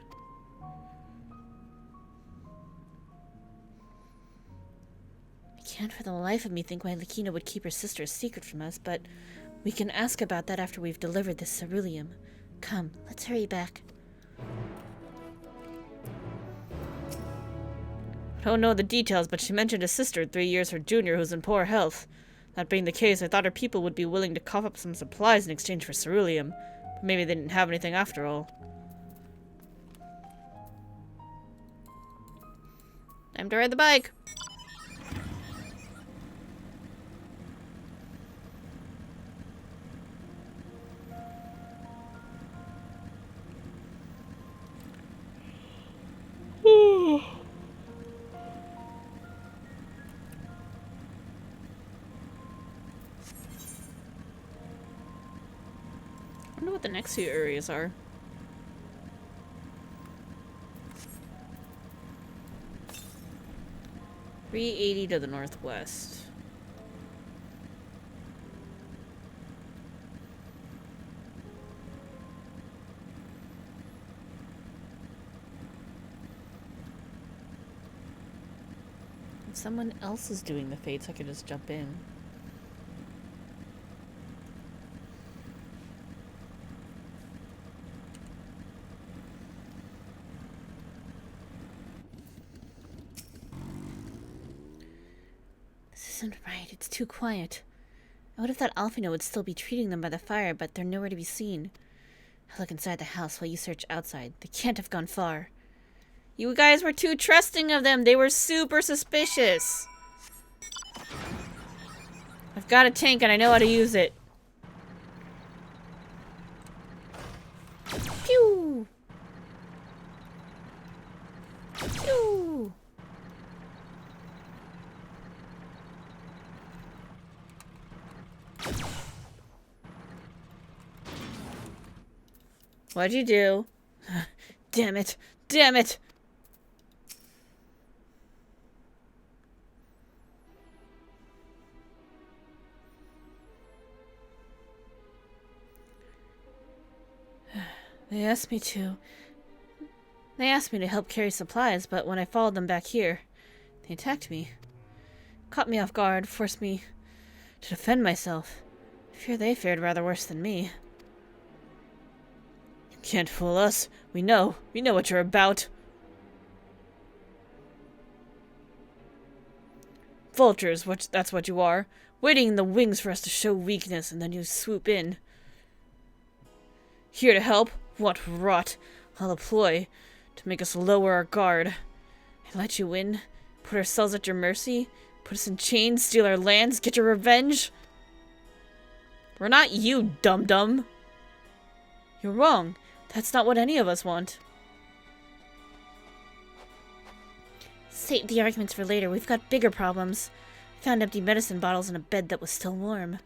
I can't for the life of me think why Lakina would keep her sister a secret from us, but we can ask about that after we've delivered this cerulean. Come, let's hurry back. I don't know the details, but she mentioned a sister 3 years her junior who's in poor health. That being the case, I thought her people would be willing to cough up some supplies in exchange for cerulean, but maybe they didn't have anything after all. Time to ride the bike! I wonder what the next few areas are. .380 to the northwest. If someone else is doing the fates, I could just jump in. Isn't right, it's too quiet. I would have thought Alfino would still be treating them by the fire, but they're nowhere to be seen. I'll look inside the house while you search outside. They can't have gone far. You guys were too trusting of them. They were super suspicious. I've got a tank and I know how to use it. Pew! Pew! What'd you do? Damn it! Damn it! They asked me to. They asked me to help carry supplies, but when I followed them back here, they attacked me. Caught me off guard, forced me to defend myself. I fear they fared rather worse than me. You can't fool us. We know what you're about. Vultures, that's what you are. Waiting in the wings for us to show weakness, and then you swoop in. Here to help? What rot. All a ploy to make us lower our guard. And let you in? Put ourselves at your mercy? Put us in chains? Steal our lands? Get your revenge? We're not you, dum-dum. You're wrong. That's not what any of us want. Save the arguments for later. We've got bigger problems. I found empty medicine bottles in a bed that was still warm.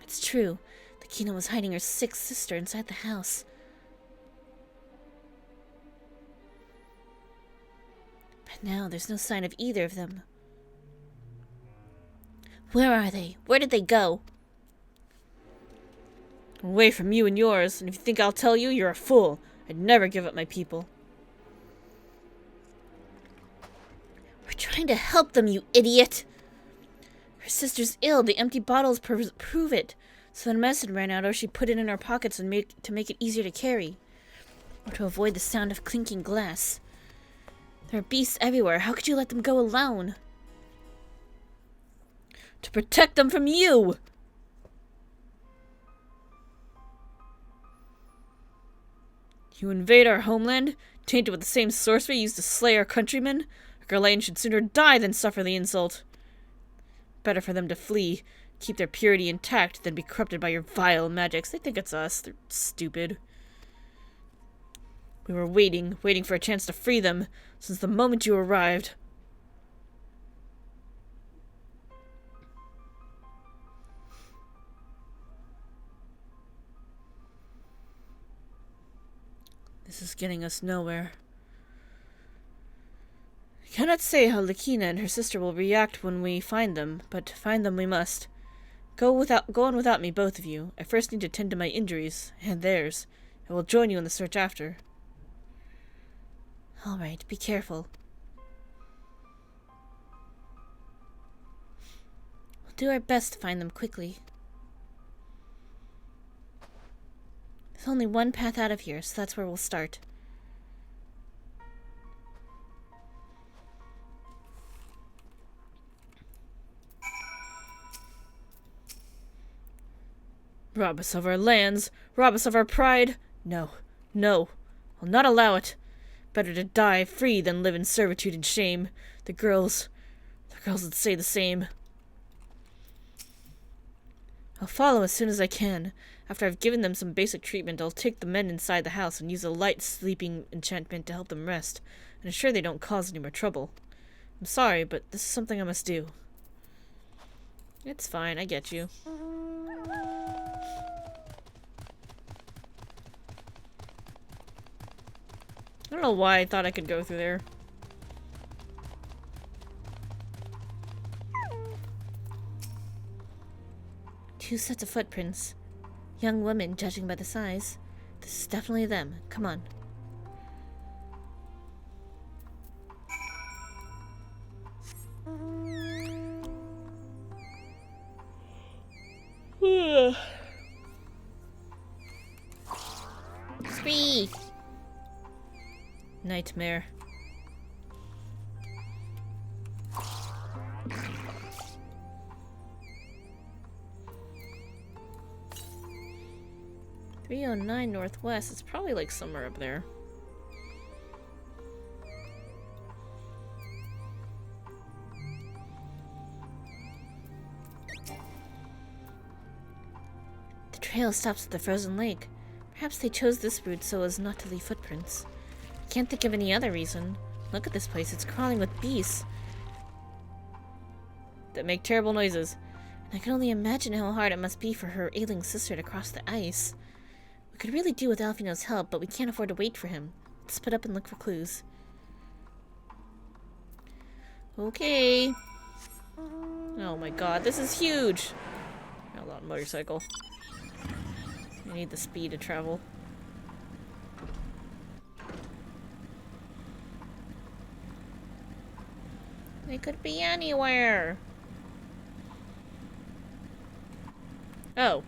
It's true. The Kino was hiding her sick sister inside the house. But now there's no sign of either of them. Where are they? Where did they go? Away from you and yours, and if you think I'll tell you, you're a fool. I'd never give up my people. We're trying to help them, you idiot! Her sister's ill. The empty bottles prove it. So when medicine ran out, or she put it in our pockets and to make it easier to carry. Or to avoid the sound of clinking glass. There are beasts everywhere. How could you let them go alone? To protect them from you! You invade our homeland, tainted with the same sorcery used to slay our countrymen? Garlane should sooner die than suffer the insult. Better for them to flee, keep their purity intact, than be corrupted by your vile magics. They think it's us. They're stupid. We were waiting for a chance to free them, since the moment you arrived. This is getting us nowhere. I cannot say how Lakina and her sister will react when we find them, but find them we must. Go on without me, both of you. I first need to tend to my injuries, and theirs. I will join you in the search after. All right, be careful. We'll do our best to find them quickly. There's only one path out of here, so that's where we'll start. Rob us of our lands, rob us of our pride. No, no, I'll not allow it. Better to die free than live in servitude and shame. The girls would say the same. I'll follow as soon as I can. After I've given them some basic treatment, I'll take the men inside the house and use a light sleeping enchantment to help them rest, and ensure they don't cause any more trouble. I'm sorry, but this is something I must do. It's fine, I get you. I don't know why I thought I could go through there. Two sets of footprints. Young women, judging by the size. This is definitely them. Come on. Spree! Nightmare. .309 Northwest. It's probably like somewhere up there. trail stops at the frozen lake. Perhaps they chose this route so as not to leave footprints. Can't think of any other reason. Look at this place, it's crawling with beasts that make terrible noises. And I can only imagine how hard it must be for her ailing sister to cross the ice. We could really do with Alfino's help, but we can't afford to wait for him. Let's split up and look for clues. Okay. Oh my god, this is huge! Hold on, motorcycle. I need the speed to travel. They could be anywhere. Oh.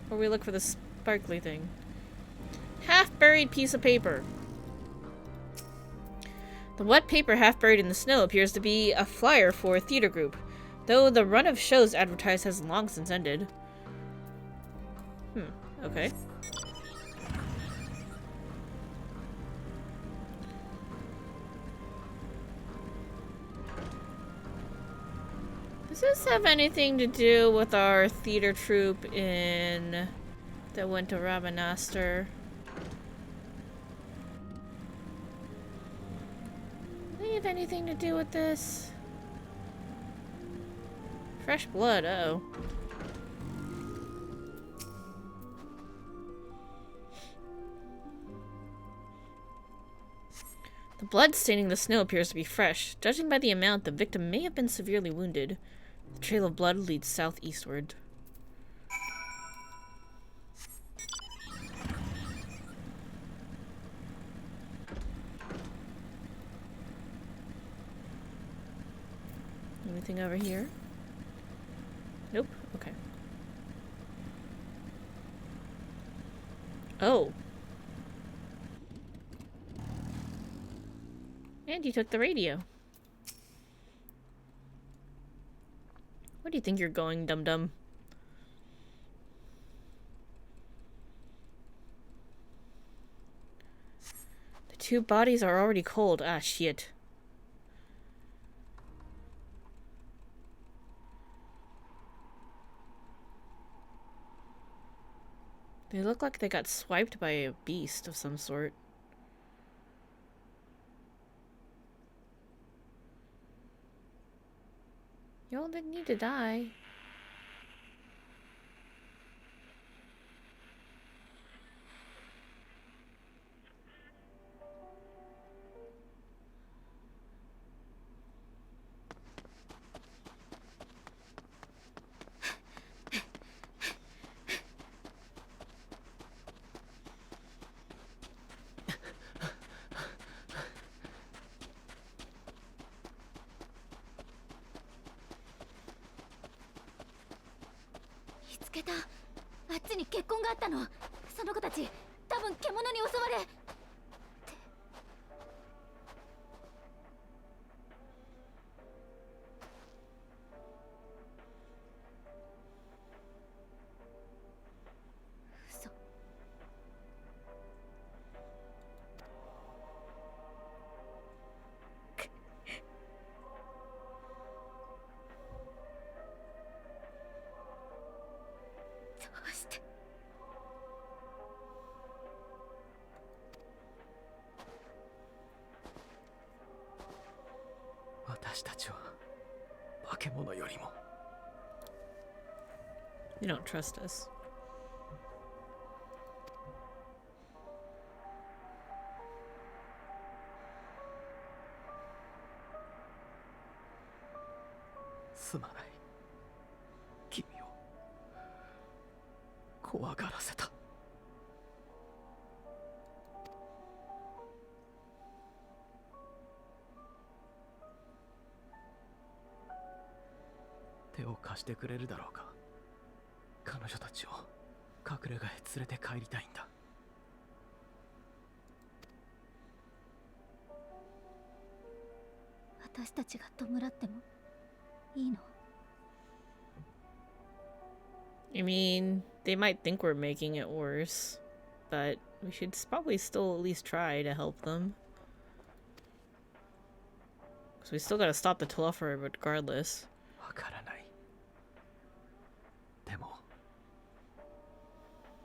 Where we look for the sparkly thing. Half-buried piece of paper. The wet paper half buried in the snow appears to be a flyer for a theater group, though the run of shows advertised has long since ended. Okay. Does this have anything to do with our theater troupe that went to Rabanastre? Do they have anything to do with this? Fresh blood, uh-oh. The blood staining the snow appears to be fresh. Judging by the amount, the victim may have been severely wounded. The trail of blood leads southeastward. Anything over here? Nope. Okay. Oh. And you took the radio. Where do you think you're going, dum-dum? The two bodies are already cold. Ah, shit. They look like they got swiped by a beast of some sort. Y'all didn't need to die. You don't trust us. I mean, they might think we're making it worse, but we should probably still at least try to help them. Because we still gotta stop the Telophora regardless.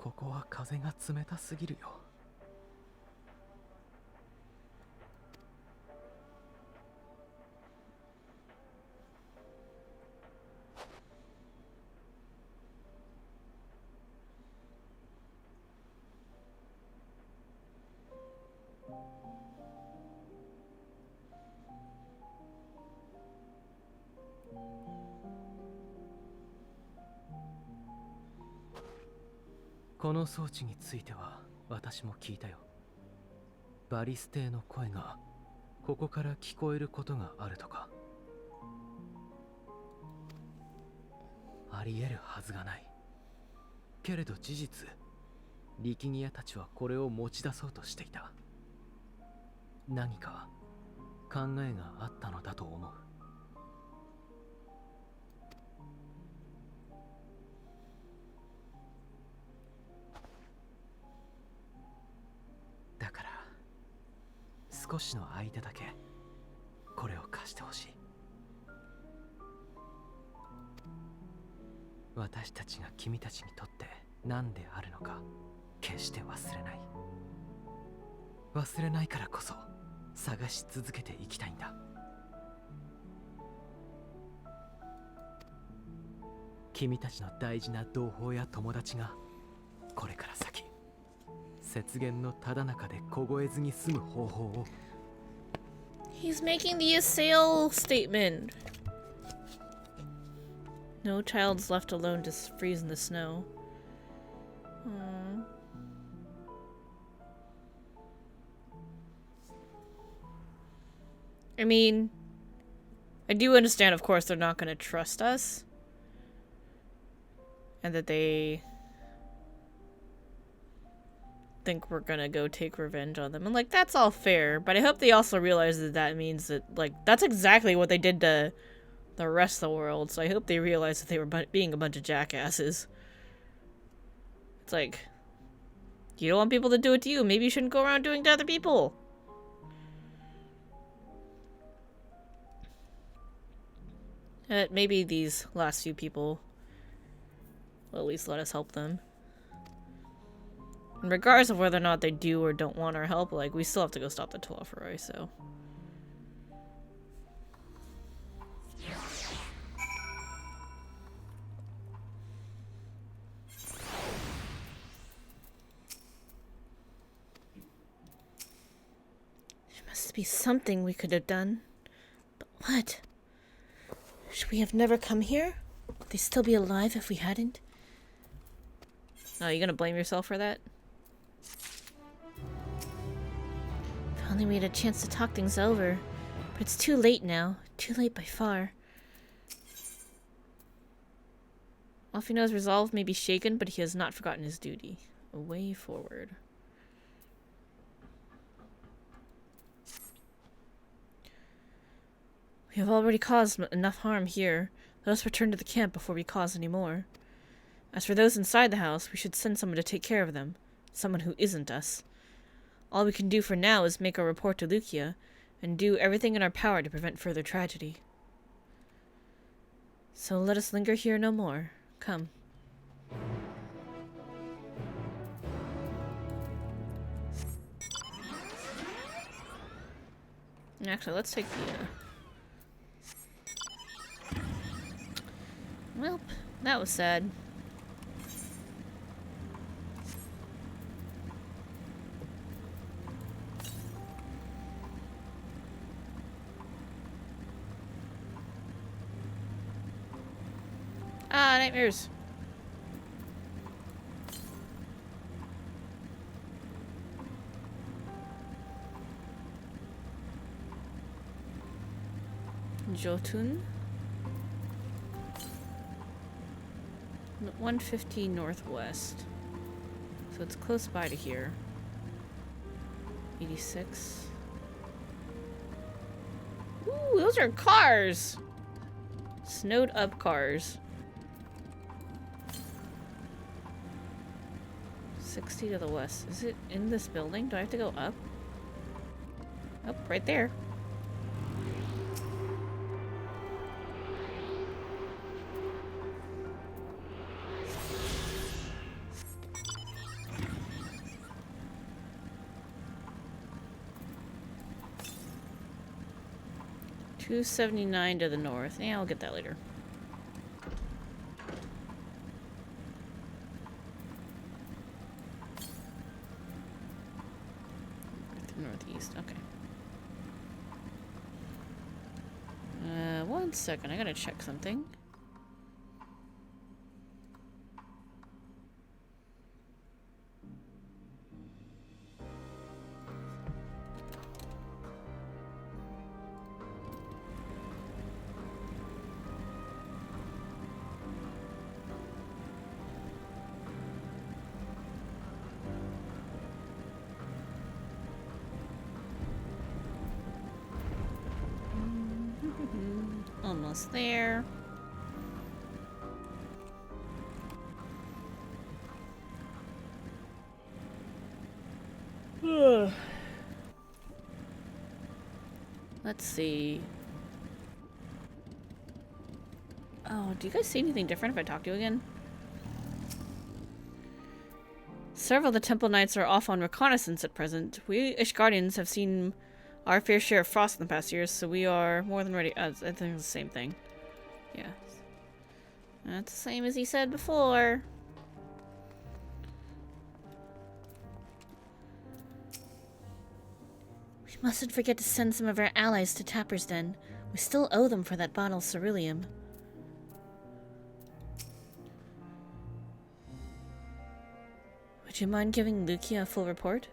ここは風が冷たすぎるよ。この装置については私も聞いたよ。バリス艇の声がここから聞こえることがあるとか。ありえるはずがない。けれど事実、力ギアたちはこれを持ち出そうとしていた。何か考えがあったのだと思う。だから少しの間だけこれを貸してほしい。私たちが君たちにとって何であるのか決して忘れない。忘れないからこそ探し続けていきたいんだ。君たちの大事な同胞や友達がこれから先雪原のただ中で凍えずに済む方法を。 He's making the assail statement. No child's left alone to freeze in the snow. I mean, I do understand, of course, they're not going to trust us. And that they think we're gonna go take revenge on them. And, like, that's all fair. But I hope they also realize that that means that, like, that's exactly what they did to the rest of the world. So I hope they realize that they were being a bunch of jackasses. It's like, you don't want people to do it to you. Maybe you shouldn't go around doing it to other people. Maybe these last few people will at least let us help them. And regardless of whether or not they do or don't want our help, like, we still have to go stop the Telophoroi, so. There must be something we could have done. But what? Should we have never come here? Would they still be alive if we hadn't? Oh, you gonna blame yourself for that? If only we had a chance to talk things over. But it's too late now. Too late by far. Alfino's resolve may be shaken, but he has not forgotten his duty. A way forward. We have already caused enough harm here. Let us return to the camp before we cause any more. As for those inside the house, we should send someone to take care of them. Someone who isn't us. All we can do for now is make our report to Lucia, and do everything in our power to prevent further tragedy. So let us linger here no more. Come. Actually, let's take the, Well, that was sad. Ah, nightmares. Jotun. 150 northwest. So it's close by to here. 86. Ooh, those are cars! Snowed up cars. 60 to the west. Is it in this building? Do I have to go up? Oh, right there. 279 to the north. Yeah, I'll get that later. Northeast, okay. 1 second, I gotta check something. Almost there. Let's see. Oh, do you guys see anything different if I talk to you again? Several of the Temple Knights are off on reconnaissance at present. We Ishgardians have seen our fair share of frost in the past years, so we are more than ready. I think it's the same thing. Yeah. That's the same as he said before. We mustn't forget to send some of our allies to Tapper's Den. We still owe them for that bottle of ceruleum. Would you mind giving Lucia a full report?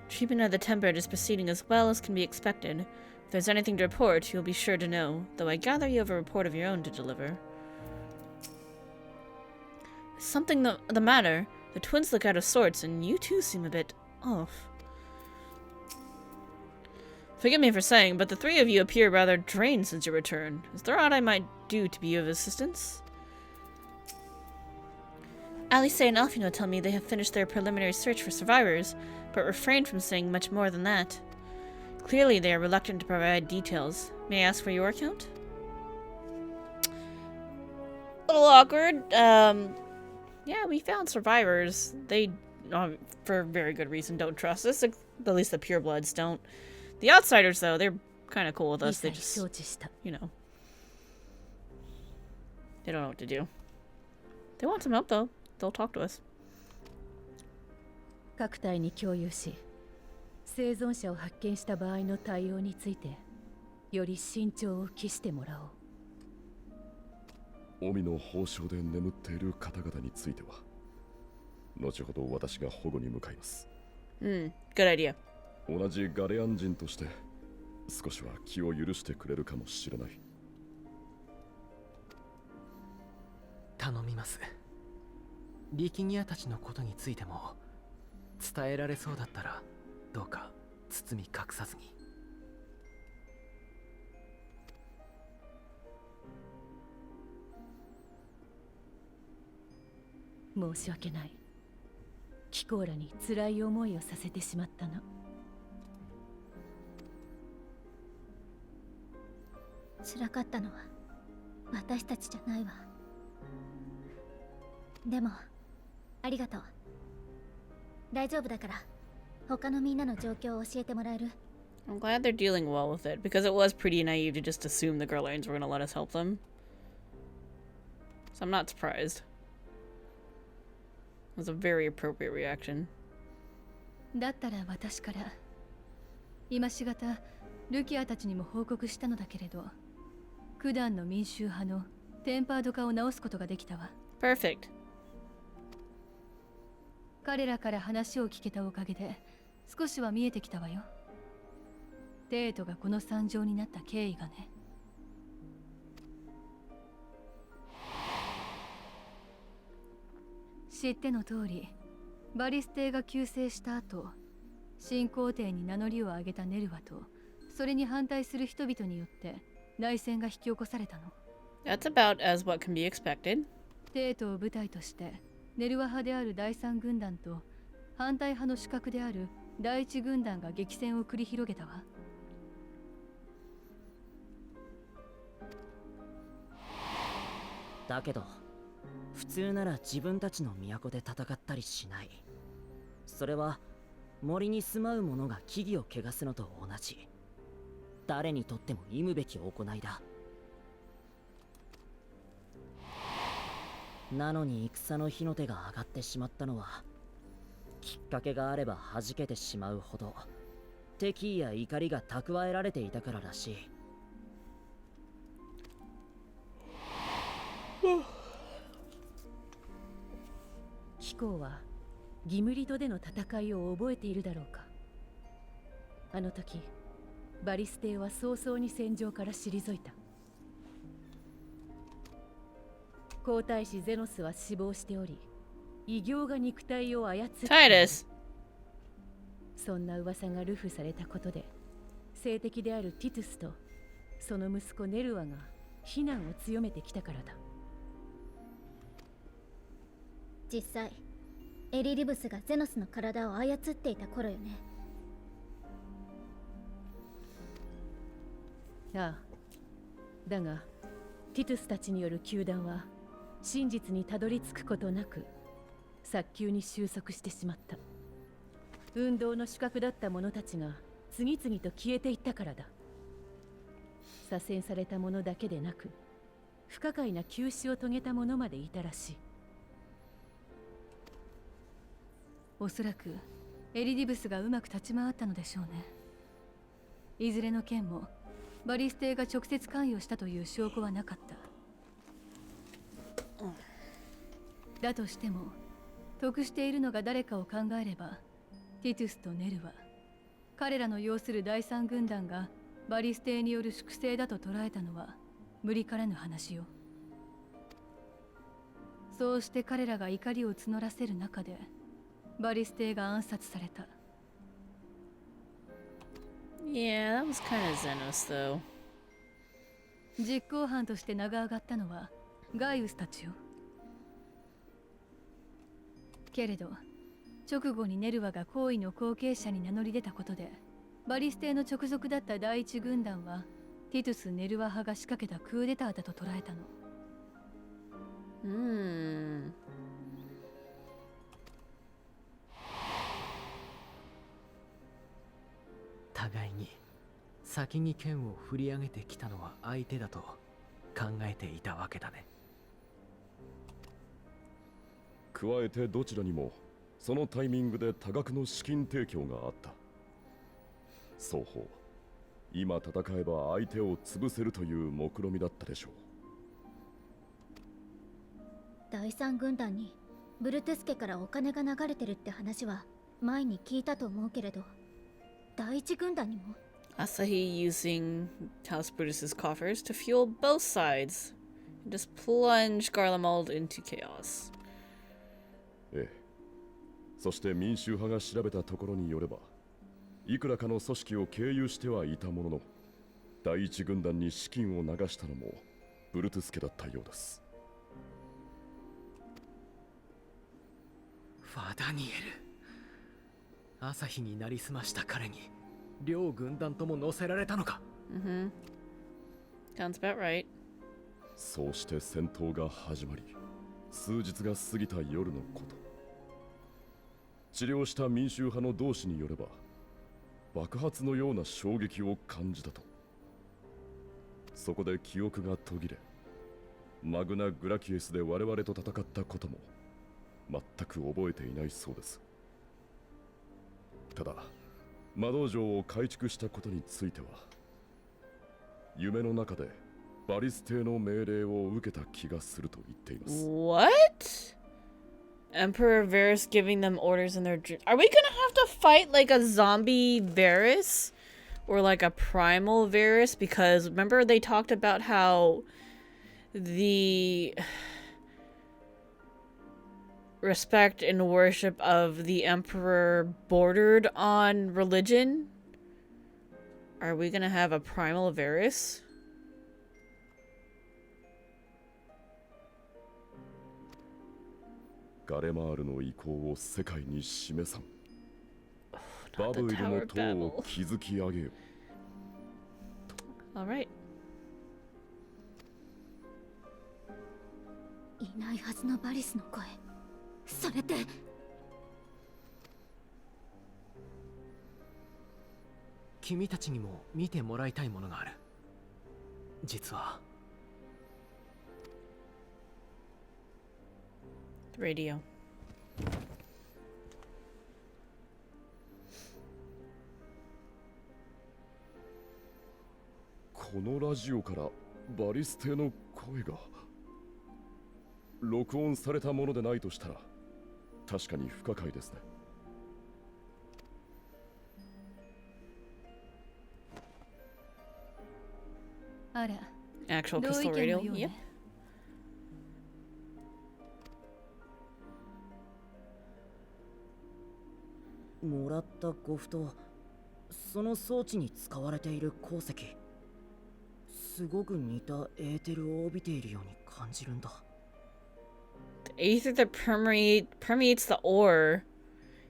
Treatment of the tempered is proceeding as well as can be expected. If there's anything to report, you'll be sure to know, though I gather you have a report of your own to deliver. Is something the matter? The twins look out of sorts, and you too seem a bit off. Forgive me for saying, but the three of you appear rather drained since your return. Is there aught I might do to be of assistance? Alice and Alfino tell me they have finished their preliminary search for survivors, but refrained from saying much more than that. Clearly they are reluctant to provide details. May I ask for your account? A little awkward. Yeah, we found survivors. They, for very good reason, don't trust us. At least the purebloods don't. The outsiders, though, they're kind of cool with us. They just, you know, they don't know what to do. They want some help, though. They'll talk to us. 各隊に共有し、生存者を発見した場合の対応について、より慎重を期してもらおう。臣の宝掌で眠っている方々については、後ほど私が保護に向かいます。good idea. 同じガレアン人として、少しは気を許してくれるかもしれない。頼みます。力ギアたちのことについても伝えられそうだったらどうか包み隠さずに。申し訳ない。キコーラに辛い思いをさせてしまったの。辛かったのは私たちじゃないわ。でもありがとう。大丈夫だから他のみんなの状況を教えてもらえる？ I'm glad they're dealing well with it, because it was pretty naive to just assume the Girlians were going to let us help them. So I'm not surprised. It was a very appropriate reaction. だったら私から今しがたルキアたちにも報告したのだけれど、九段の民衆派のテンパード化を直すことができたわ。Perfect. 彼らから話を聞けたおかげで少しは見えてきたわよ。テートがこの惨状になった経緯がね。知っての通り、バリス帝が急逝した後、新皇帝に名乗りを上げたネルワと、それに反対する人々によって内戦が引き起こされたの。That's about as what can be expected. テートを舞台として、ネルワ派である第三軍団と反対派の主格である第一軍団が激戦を繰り広げたわ。だけど普通なら自分たちの都で戦ったりしない。それは森に住まう者が木々を汚すのと同じ。誰にとっても忌むべき行いだ。なのに戦の火の手が上がってしまったのは、きっかけがあれば弾けてしまうほど敵意や怒りが蓄えられていたかららしい。貴公はギムリドでの戦いを覚えているだろうか。あの時バリステは早々に戦場から退いた。皇太子ゼノスは死亡しており、異形が肉体を操って、タイレス。そんな噂が流布されたことで、政敵であるティトゥスとその息子ネルワが非難を強めてきたからだ。実際エリリブスがゼノスの体を操っていた頃よね。ああ、だがティトゥスたちによる糾弾は真実にたどり着くことなく早急に収束してしまった。運動の主角だった者たちが次々と消えていったからだ。左遷された者だけでなく、不可解な急死を遂げた者までいたらしい。おそらくエリディブスがうまく立ち回ったのでしょうね。いずれの件もバリステが直接関与したという証拠はなかった。だとしても得しているのが誰かを考えれば、ティトゥスとネルは彼らの擁する第三軍団がバリステによる粛清だと捉えたのは無理からぬ話よ。そうして彼らが怒りを募らせる中でバリステが暗殺された。Yeah, that was kind of Xenos, though. 実行犯として名が上がったのはガイウスたちよ。けれど直後にネルワが行為の後継者に名乗り出たことで、バリステの直属だった第一軍団はティトゥス・ネルワ派が仕掛けたクーデターだと捉えたの。互いに先に剣を振り上げてきたのは相手だと考えていたわけだね。加えてどちらにもそのタイミングで多額の資金提供があった。双方今戦えば相手を潰せるという目論みだったでしょう。第三軍団にブルトゥス家からお金が流れてるって話は前に聞いたと思うけれど、第一軍団にもAsahi using House Brutus's coffers to fuel both sides. Just plunge Garlemald into chaos. ええ。そして民衆派が調べたところによれば、いくらかの組織を経由してはいたものの、第一軍団に資金を流したのもブルトゥス家だったようです。ファダニエル。朝日になりすました彼に両軍団とも乗せられたのか。Sounds about right. そうして戦闘が始まり、数日が過ぎた夜のこと。治療した民衆派の同志によれば、爆発のような衝撃を感じたと。そこで記憶が途切れ、マグナ・グラキエスで我々と戦ったことも全く覚えていないそうです。ただ魔道場を改築したことについては、夢の中でバリステの命令を受けた気がすると言っています。 What? Emperor Varys giving them orders in their dream. Are we gonna have to fight like a zombie Varys? Or like a primal Varys? Because remember they talked about how the respect and worship of the Emperor bordered on religion? Are we gonna have a primal Varys? ガレマールの意向を世界に示さん。バブイルの塔を築き上げよ。Alright. いないはずのバリスの声。それで君たちにも見てもらいたいものがある。実は Radio. このラジオからバリス邸の声が録音されたものでないとしたら確かに不可解ですね。あら、 Actual 同意 pistol 見 radio. のよう Yep. ね。もらったゴフとその装置に使われている鉱石、すごく似たエーテルを帯びているように感じるんだ。 The aether that permeates the ore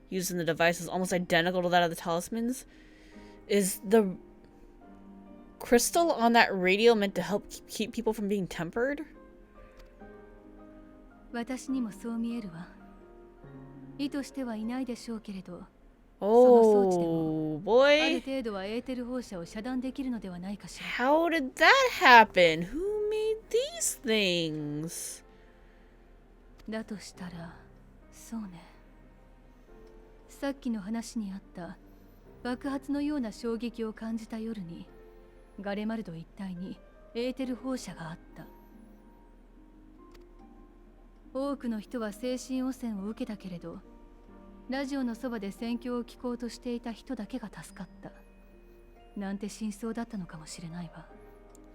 used in the device is almost identical to that of the talismans. Is the crystal on that radio meant to help keep people from being tempered? 私にもそう見えるわ。意図してはいないでしょうけれど、 Oh ある boy. 程度はエーテル放射を遮断できるのではないかしら。 How did that happen? Who made these things? だとしたら、そうね。さっきの話にあった爆発のような衝撃を感じた夜に、ガレマルド一帯にエーテル放射があった。多くの人は精神汚染を受けたけれど、ラジオのそばで戦況を聞こうとしていた人だけが助かった。なんて真相だったのかもしれないわ。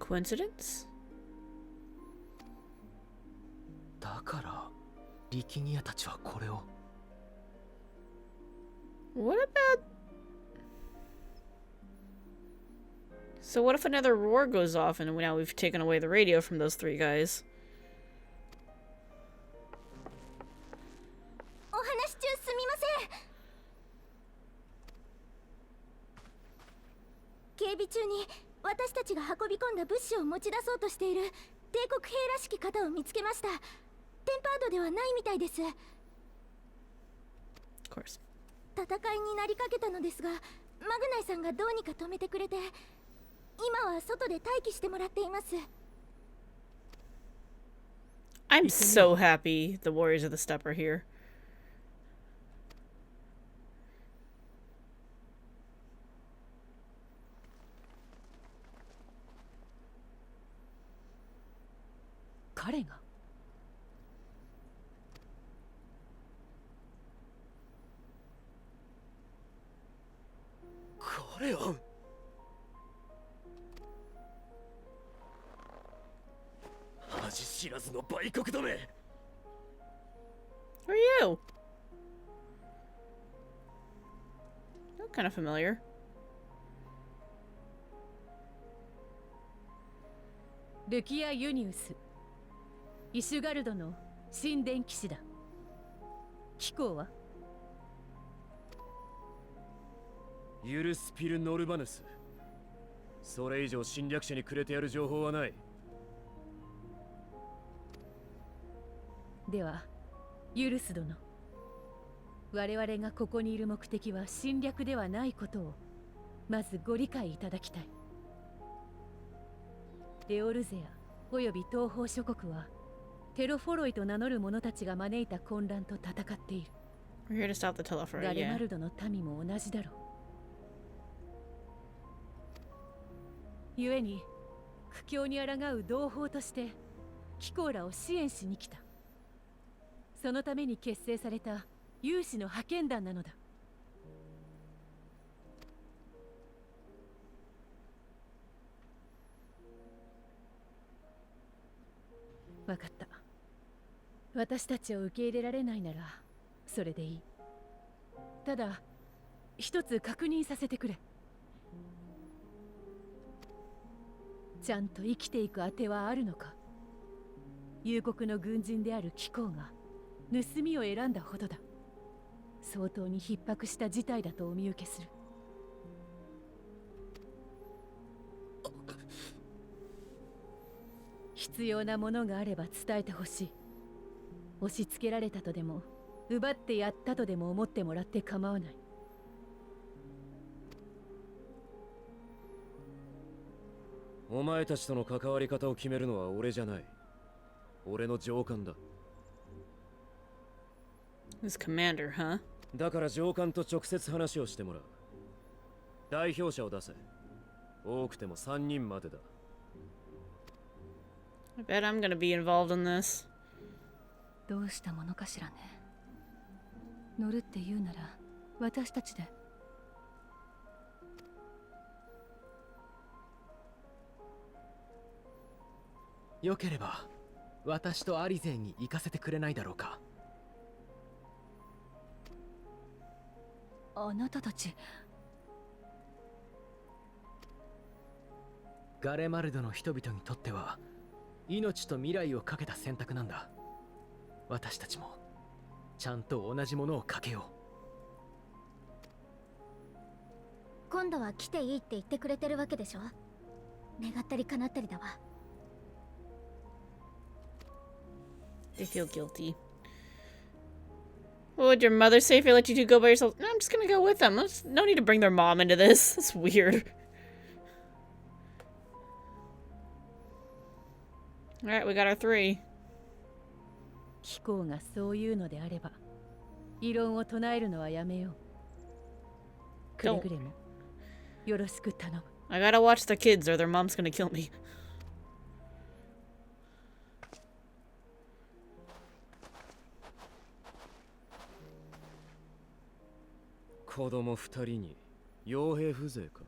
Coincidence? だからリキニアたちはこれを。 What about... So what if another roar goes off and now we've taken away the radio from those three guys? お話中すみません。警備中に私たちが運び込んだ物資を持ち出そうとしている帝国兵らしき方を見つけました。テンパードではないみたいです。 Of course. 戦いになりかけたのですが、マグナイさんがどうにか止めてくれて、今は外で待機してもらっています。 I'm so happy the Warriors of the Steppe are here. 彼が彼は恥知らずの売国どめ。 Who are you? You look kind of familiar. ルキア・ユニウス、イシュガルドの神殿騎士だ。機構はユルスピル・ノルバヌス。それ以上侵略者にくれてやる情報はない。では、ユルス殿。我々がここにいる目的は侵略ではないことを、まずご理解いただきたい。レオルゼアおよび東方諸国は、テロフォロイと名乗る者たちが招いた混乱と戦っている。We're here to stop the telephone, ガレマ yeah. ルドの民も同じだろう。故に苦境に抗う同胞として貴公らを支援しに来た。そのために結成された有志の派遣団なのだ。わかった。私たちを受け入れられないならそれでいい。ただ一つ確認させてくれ。ちゃんと生きていく当てはあるのか。幽国の軍人である貴公が盗みを選んだほどだ。相当に逼迫した事態だとお見受けする。必要なものがあれば伝えてほしい。押し付けられたとでも奪ってやったとでも思ってもらって構わない。お前たちとの関わり方を決めるのは俺じゃない。俺の上官だ。This commander, huh? だから上官と直接話をしてもらう。代表者を出せ。多くても3人までだ。I bet I'm gonna be involved in this. どうしたものかしらね。乗るって言うなら私たちで。よければ私とアリゼンに行かせてくれないだろうか。あなたたち。ガレマルドの人々にとっては命と未来をかけた選択なんだ。私たちもちゃんと同じものをかけよう。今度は来ていいって言ってくれてるわけでしょ。願ったり叶ったりだわ。They feel guilty. What would your mother say if I let you two go by yourself? No, I'm just gonna go with them. No need to bring their mom into this. That's weird. Alright, we got our 3. 貴公がそういうのであれば、異論を唱えるのはやめよう。くれぐれもよろしく頼む。I gotta watch the kids or their mom's gonna kill me. 子供2人に傭兵風情か。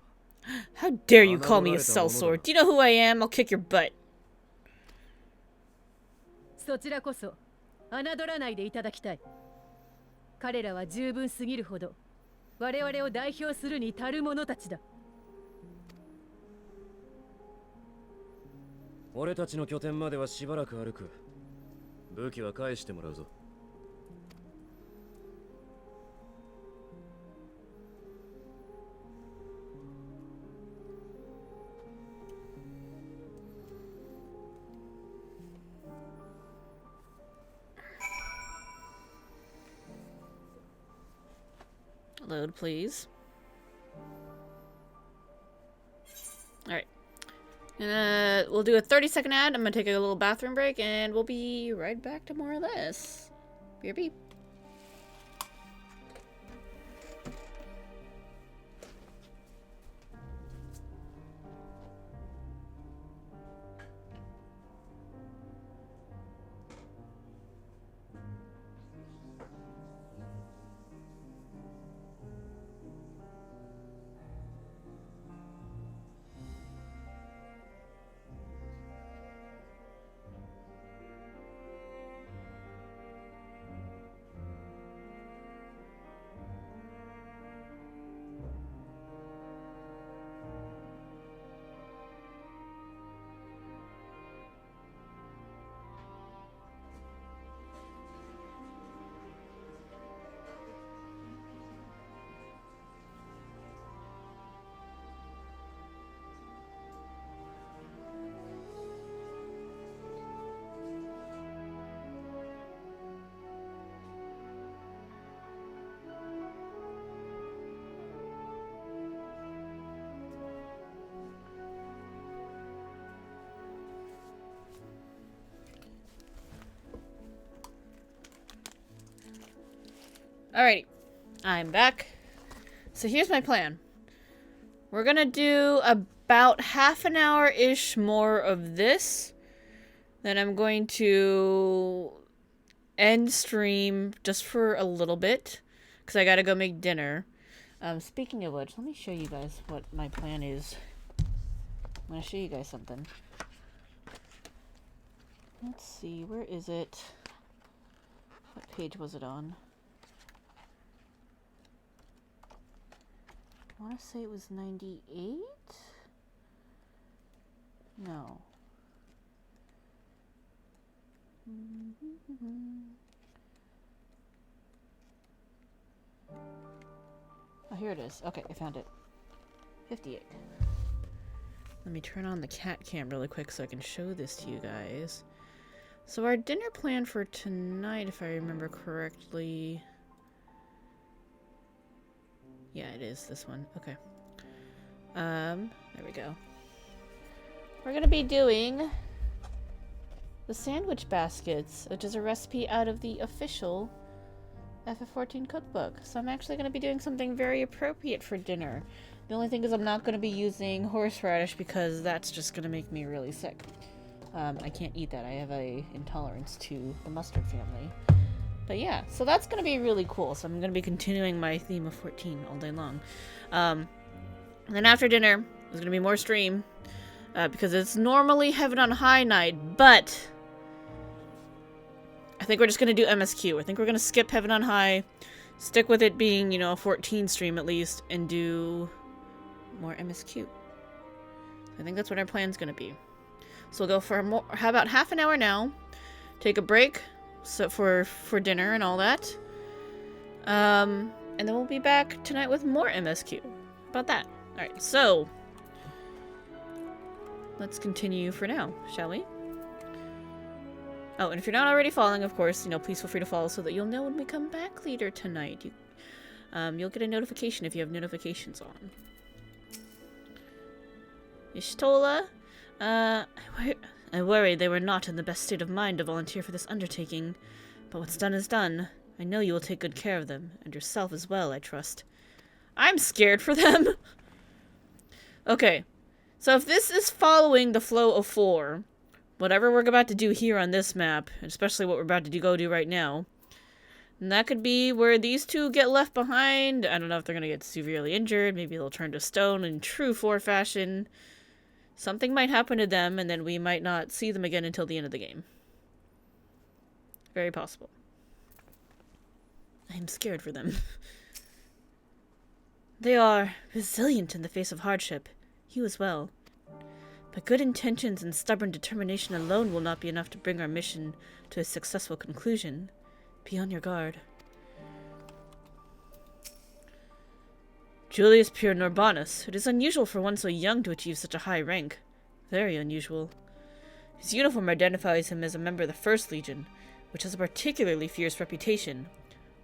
How dare you call me a sellsword? Do you know who I am? I'll kick your butt. そちらこそ侮らないでいただきたい。彼らは十分すぎるほど我々を代表するに足る者たちだ。俺たちの拠点まではしばらく歩く。武器は返してもらうぞ。Load, please. Alright. And we'll do a 30-second ad. I'm gonna take a little bathroom break, and we'll be right back to more of this. BRB. Alrighty, I'm back. So here's my plan. We're gonna do about half an hour-ish more of this. Then I'm going to end stream just for a little bit, because I gotta go make dinner. Speaking of which, let me show you guys what my plan is. I'm gonna show you guys something. Let's see, where is it? What page was it on? I want to say it was 98? No. Oh, here it is. Okay, I found it. 58. Let me turn on the cat cam really quick so I can show this to you guys. So our dinner plan for tonight, if I remember correctly... Yeah, it is this one. Okay. There we go. we're gonna be doing the sandwich baskets, which is a recipe out of the official FF14 cookbook. So I'm actually gonna be doing something very appropriate for dinner. The only thing is I'm not gonna be using horseradish because that's just gonna make me really sick. I can't eat that. I have a intolerance to the mustard family. But yeah, so that's gonna be really cool. So I'm gonna be continuing my theme of 14 all day long. And then after dinner, there's gonna be more stream. Because it's normally Heaven on High night, but I think we're just gonna do MSQ. I think we're gonna skip Heaven on High, stick with it being, you know, a 14 stream at least, and do more MSQ. I think that's what our plan's gonna be. So we'll go for more, how about half an hour now, take a break so for dinner and all that. And then we'll be back tonight with more MSQ. How about that? Alright, so let's continue for now, shall we? Oh, and if you're not already following, of course, you know, please feel free to follow so that you'll know when we come back later tonight. You'll get a notification if you have notifications on. Ishtola, I worry they were not in the best state of mind to volunteer for this undertaking, but what's done is done. I know you will take good care of them, and yourself as well, I trust. I'm scared for them! Okay, so if this is following the flow of 4, whatever we're about to do here on this map, especially what we're about to go do right now, and that could be where these two get left behind. I don't know if they're going to get severely injured. Maybe they'll turn to stone in true 4 fashion. Something might happen to them, and then we might not see them again until the end of the game. Very possible. I'm scared for them. They are resilient in the face of hardship. You as well. But good intentions and stubborn determination alone will not be enough to bring our mission to a successful conclusion. Be on your guard. Julius Pure Norbanus. It is unusual for one so young to achieve such a high rank. Very unusual. His uniform identifies him as a member of the First Legion, which has a particularly fierce reputation.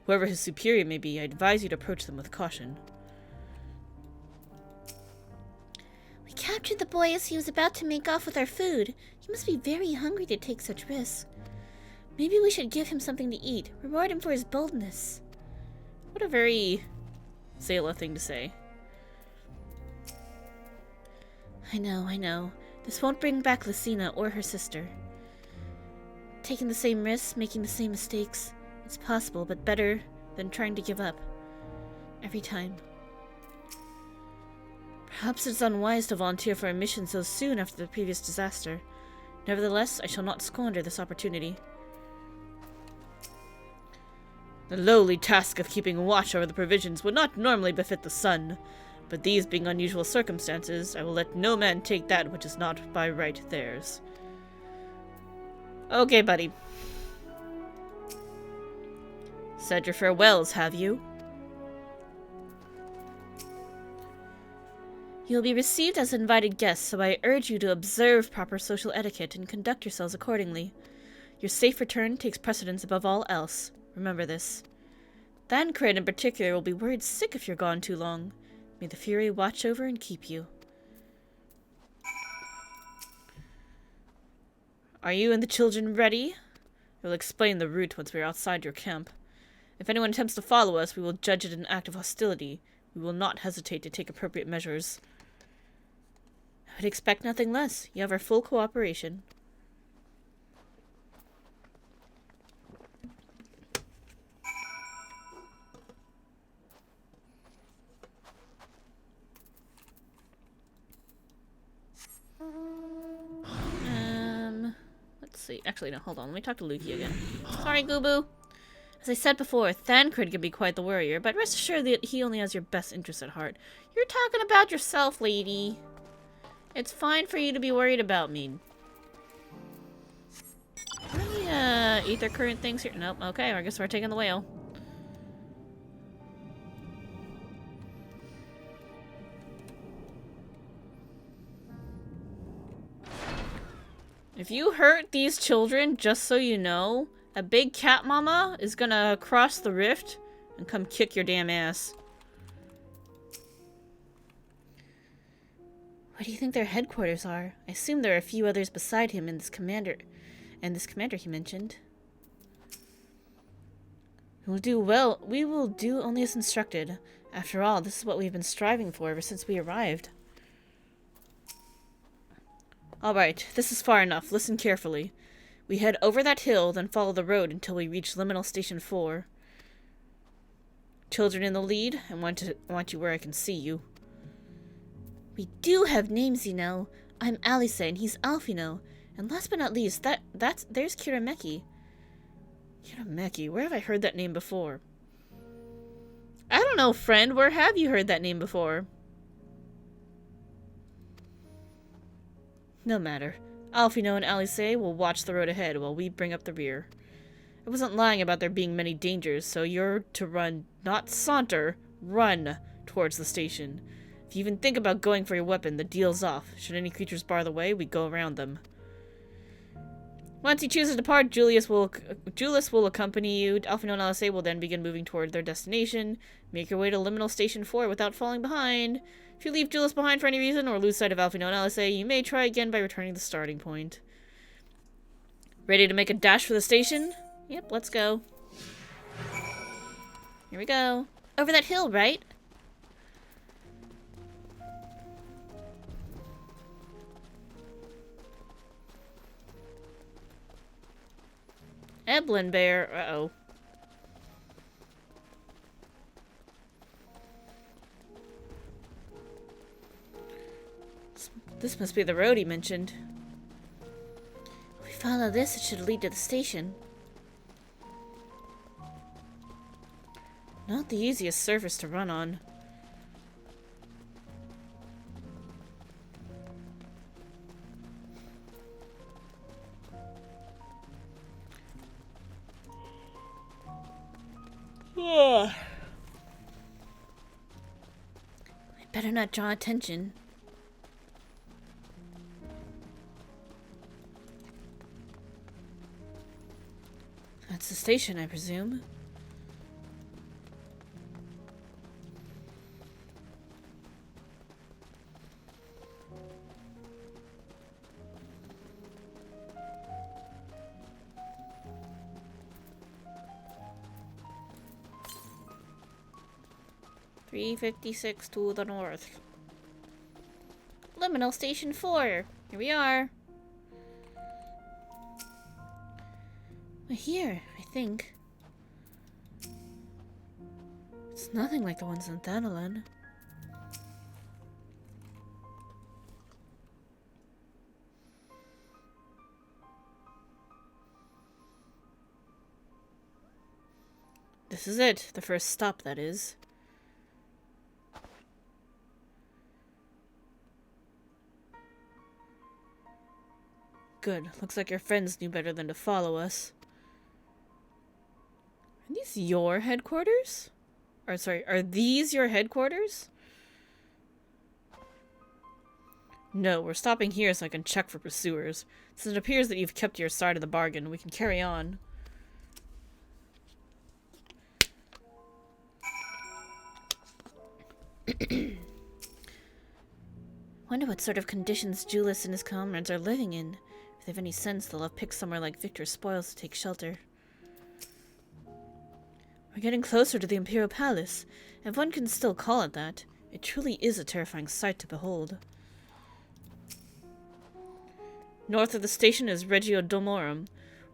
Whoever his superior may be, I advise you to approach them with caution. We captured the boy as he was about to make off with our food. He must be very hungry to take such risks. Maybe we should give him something to eat. Reward him for his boldness. What a very Zayla thing to say. I know. This won't bring back Lucina or her sister. Taking the same risks, making the same mistakes. It's possible, but better than trying to give up. Every time. Perhaps it's unwise to volunteer for a mission so soon after the previous disaster. Nevertheless, I shall not squander this opportunity. The lowly task of keeping watch over the provisions would not normally befit the sun, but these being unusual circumstances, I will let no man take that which is not by right theirs. Okay, buddy. Said your farewells, have you? You'll be received as invited guests, so I urge you to observe proper social etiquette and conduct yourselves accordingly. Your safe return takes precedence above all else. Remember this. Thancred in particular will be worried sick if you're gone too long. May the Fury watch over and keep you. Are you and the children ready? I will explain the route once we are outside your camp. If anyone attempts to follow us, we will judge it an act of hostility. We will not hesitate to take appropriate measures. I would expect nothing less. You have our full cooperation. Let's see. Actually, no, hold on. Let me talk to Luki again. Sorry, Gubu. As I said before, Thancred can be quite the warrior, but rest assured that he only has your best interests at heart. You're talking about yourself, lady. It's fine for you to be worried about me. Any ether current things here? Nope. Okay, I guess we're taking the whale. If you hurt these children, just so you know, a big cat mama is gonna cross the rift and come kick your damn ass. Where do you think their headquarters are? I assume there are a few others beside him and this commander he mentioned. We will do only as instructed. After all, this is what we've been striving for ever since we arrived. Alright, this is far enough. Listen carefully. We head over that hill, then follow the road until we reach Liminal Station 4. Children in the lead, I want you where I can see you. We do have names, you know. I'm Alice and he's Alfino. And last but not least, there's Kirameki. Kirameki, where have I heard that name before? I don't know, friend. Where have you heard that name before? No matter. Alfino and Alice will watch the road ahead while we bring up the rear. I wasn't lying about there being many dangers, so you're to run, not saunter, run towards the station. If you even think about going for your weapon, the deal's off. Should any creatures bar the way, we go around them. Once you choose to depart, Julius will accompany you. Alfino and Alice will then begin moving toward their destination. Make your way to Liminal Station 4 without falling behind. If you leave Julius behind for any reason or lose sight of Alfino and Alice, you may try again by returning to the starting point. Ready to make a dash for the station? Yep, let's go. Here we go. Over that hill, right? Eblin Bear. Uh-oh. This must be the road he mentioned. If we follow this, it should lead to the station. Not the easiest surface to run on. I better not draw attention. That's the station, I presume. .356 to the north. Liminal Station 4. Here we are. We're here, I think. It's nothing like the ones in Thanalan. This is it. The first stop, that is. Good. Looks like your friends knew better than to follow us. Are these your headquarters? Or sorry, are these your headquarters? No, we're stopping here so I can check for pursuers. Since it appears that you've kept your side of the bargain, we can carry on. Wonder what sort of conditions Julius and his comrades are living in. If they have any sense, they'll have picked somewhere like Victor's spoils to take shelter. We're getting closer to the Imperial Palace, if one can still call it that. It truly is a terrifying sight to behold. North of the station is Regio Domorum,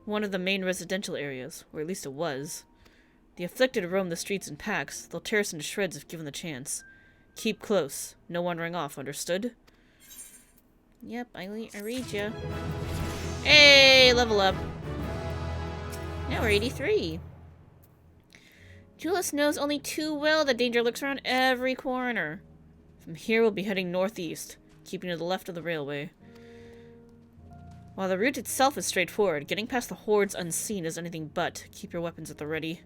one of the main residential areas, or at least it was. The afflicted roam the streets in packs. They'll tear us into shreds if given the chance. Keep close. No wandering off, understood? Yep, I read ya. Hey, level up. Now we're 83. Julius knows only too well that danger lurks around every corner. From here we'll be heading northeast, keeping to the left of the railway. While the route itself is straightforward, getting past the hordes unseen is anything but. Keep your weapons at the ready.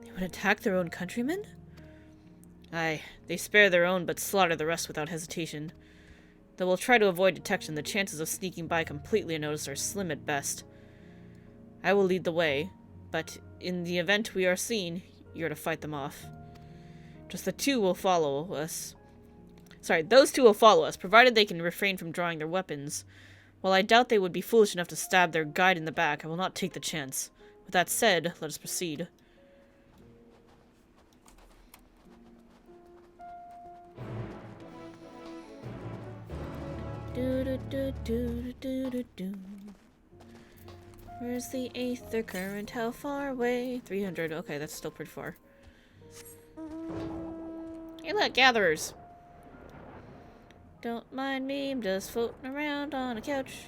They would attack their own countrymen? Aye, they spare their own but slaughter the rest without hesitation. Though we'll try to avoid detection, the chances of sneaking by completely unnoticed are slim at best. I will lead the way, but in the event we are seen, you're to fight them off. Just the two will follow us. Sorry, those two will follow us, provided they can refrain from drawing their weapons. While I doubt they would be foolish enough to stab their guide in the back, I will not take the chance. With that said, let us proceed. Where's the aether current? How far away? 300. Okay, that's still pretty far. Hey look, gatherers! Don't mind me, I'm just floating around on a couch.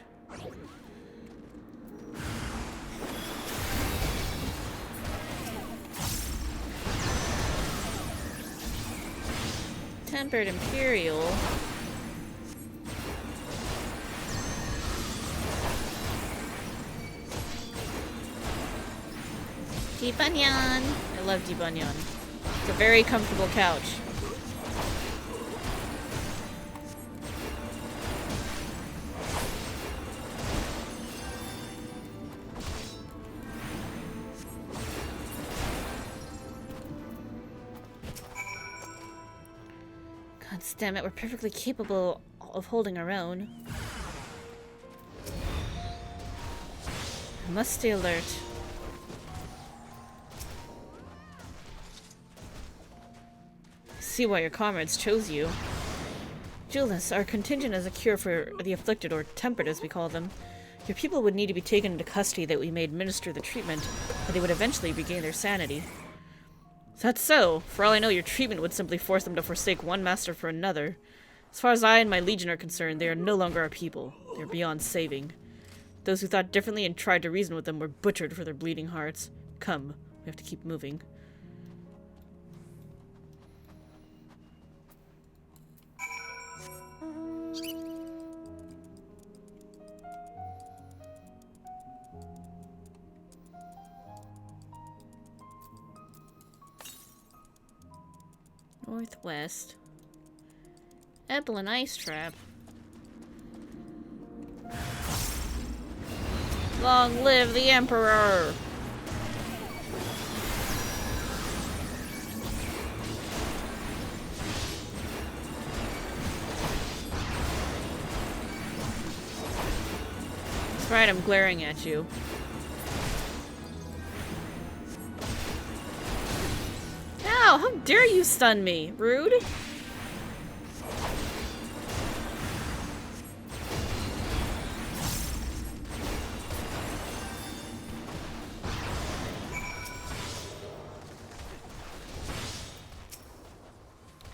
Tempered Imperial. Deep Onion! I love Deep Onion. It's a very comfortable couch. God damn it, we're perfectly capable of holding our own. I must stay alert. See why your comrades chose you. Julius, our contingent is a cure for the afflicted, or tempered as we call them. Your people would need to be taken into custody that we may administer the treatment, but they would eventually regain their sanity. That's so. For all I know, your treatment would simply force them to forsake one master for another. As far as I and my legion are concerned, they are no longer our people. They are beyond saving. Those who thought differently and tried to reason with them were butchered for their bleeding hearts. Come, we have to keep moving. Northwest. Eblin Ice Trap. Long live the Emperor! That's right, I'm glaring at you. Ow, how dare you stun me? Rude.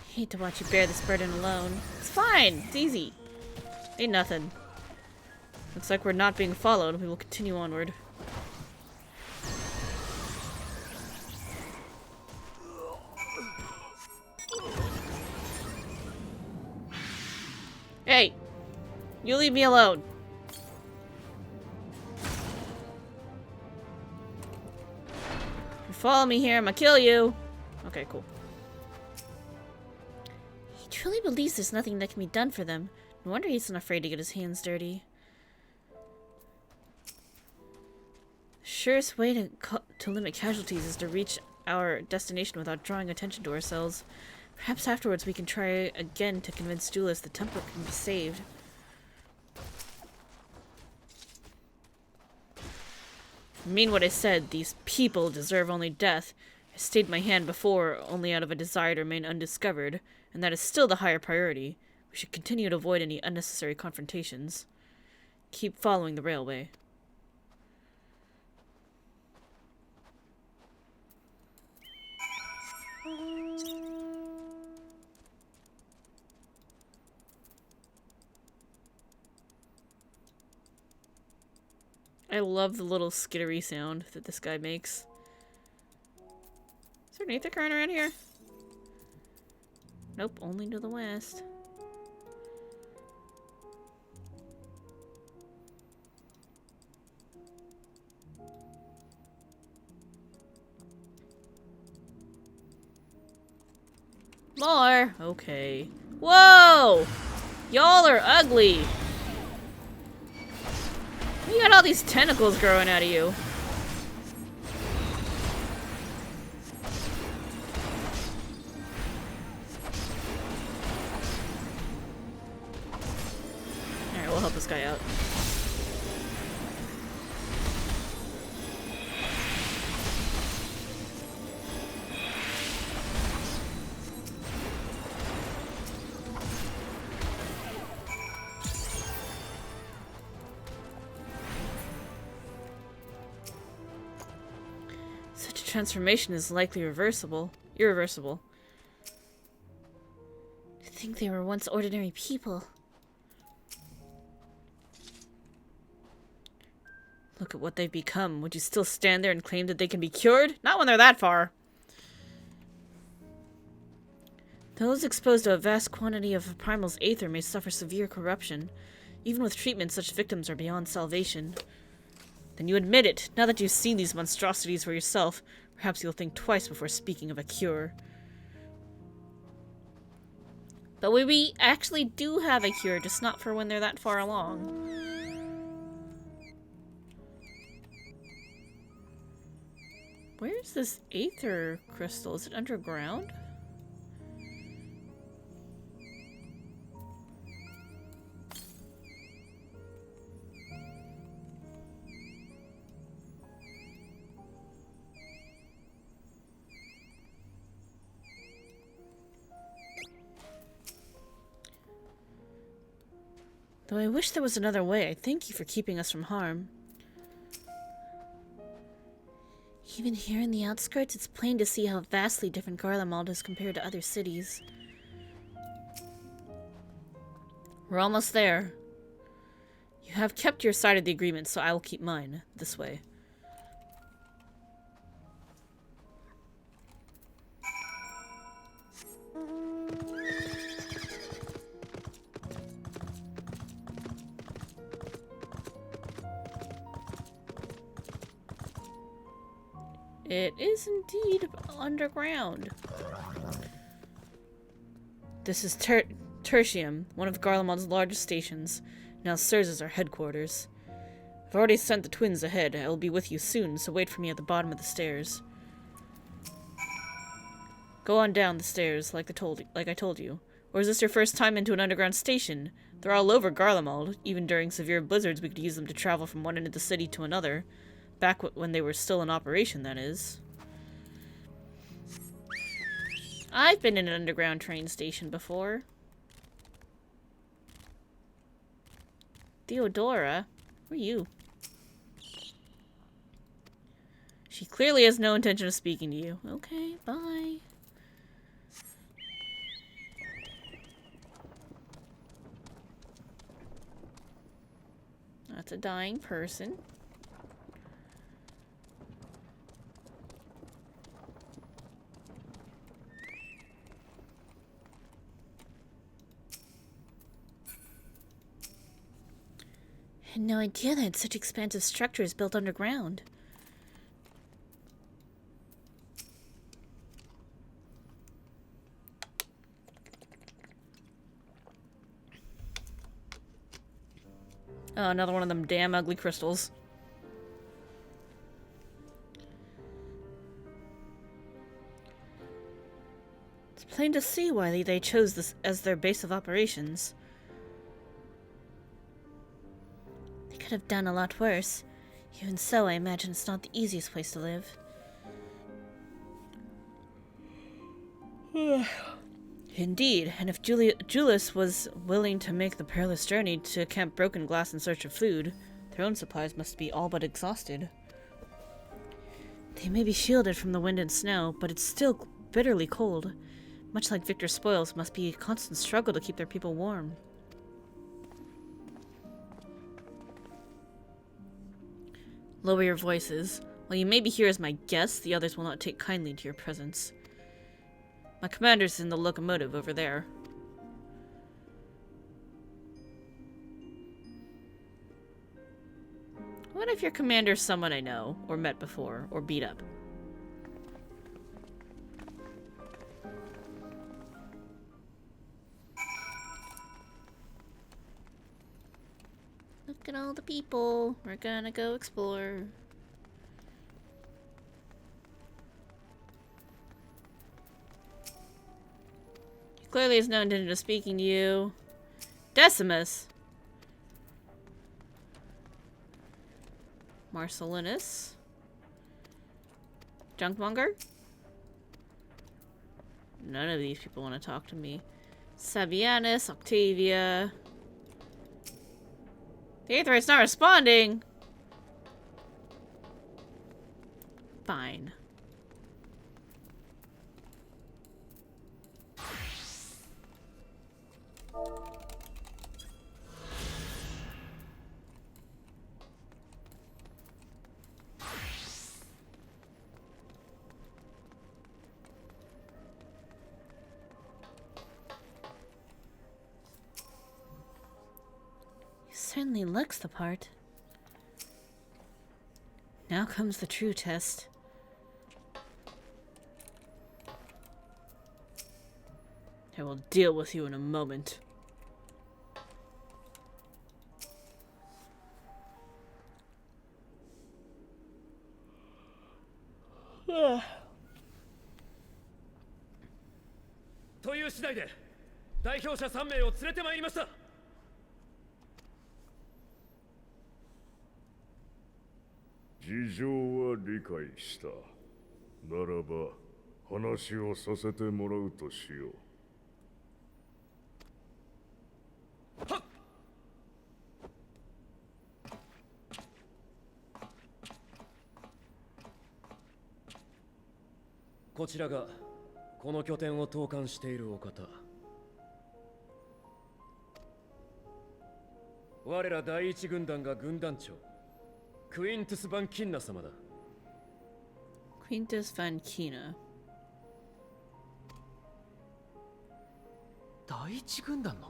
Hate to watch you bear this burden alone. It's fine. It's easy. Ain't nothing. Looks like we're not being followed. We will continue onward. Hey! You leave me alone. You follow me here, I'm gonna kill you. Okay, cool. He truly believes there's nothing that can be done for them. No wonder he's not afraid to get his hands dirty. The surest way to limit casualties is to reach our destination without drawing attention to ourselves. Perhaps afterwards we can try again to convince Julius the temple can be saved. I mean what I said, these people deserve only death. I stayed my hand before only out of a desire to remain undiscovered, and that is still the higher priority. We should continue to avoid any unnecessary confrontations. Keep following the railway. I love the little skittery sound that this guy makes. Is there an aether current around here? Nope, only to the west. More? Okay. Whoa! Y'all are ugly! You got all these tentacles growing out of you. this guy out. Such a transformation is likely irreversible. To think they were once ordinary people. Look at what they've become. Would you still stand there and claim that they can be cured? Not when they're that far. Those exposed to a vast quantity of Primal's aether may suffer severe corruption. Even with treatment, such victims are beyond salvation. Then you admit it. Now that you've seen these monstrosities for yourself, perhaps you'll think twice before speaking of a cure. But we actually do have a cure, just not for when they're that far along. Where's this aether crystal? Is it underground? Though I wish there was another way, I thank you for keeping us from harm. Even here in the outskirts, it's plain to see how vastly different Garlemald is compared to other cities. We're almost there. You have kept your side of the agreement, so I will keep mine. This way. It is indeed underground. This is Tertium, one of Garlemald's largest stations. Now serves as our headquarters. I've already sent the twins ahead. I will be with you soon, so wait for me at the bottom of the stairs. Go on down the stairs, like I told you. Or is this your first time into an underground station? They're all over Garlemald. Even during severe blizzards, we could use them to travel from one end of the city to another. Back when they were still in operation, that is. I've been in an underground train station before. Theodora? Who are you? She clearly has no intention of speaking to you. Okay, bye. That's a dying person. I had no idea they had such expansive structures built underground. Oh, another one of them damn ugly crystals. It's plain to see why they chose this as their base of operations. They could have done a lot worse. Even so, I imagine it's not the easiest place to live. Indeed, and if Julius was willing to make the perilous journey to Camp Broken Glass in search of food, their own supplies must be all but exhausted. They may be shielded from the wind and snow, but it's still bitterly cold. Much like Victor's spoils, must be a constant struggle to keep their people warm. Lower your voices. While you may be here as my guest, the others will not take kindly to your presence. My commander's in the locomotive over there. What if your commander's someone I know, or met before, or beat up? Look at all the people. We're gonna go explore. Clearly has no intention of speaking to you. Decimus! Marcellinus. Junkmonger? None of these people want to talk to me. Savianus, Octavia. The Aetherite's not responding! Fine. Certainly looks the part. Now comes the true test. I will deal with you in a moment. Ugh. という次第で代表者3名を連れてまいりました。事情は理解した。ならば話をさせてもらうとしよう。はっ。こちらがこの拠点を統管しているお方。我ら第一軍団が軍団長クイントゥス・バンキンナ様だ。Quintus Van Kina。第一軍団の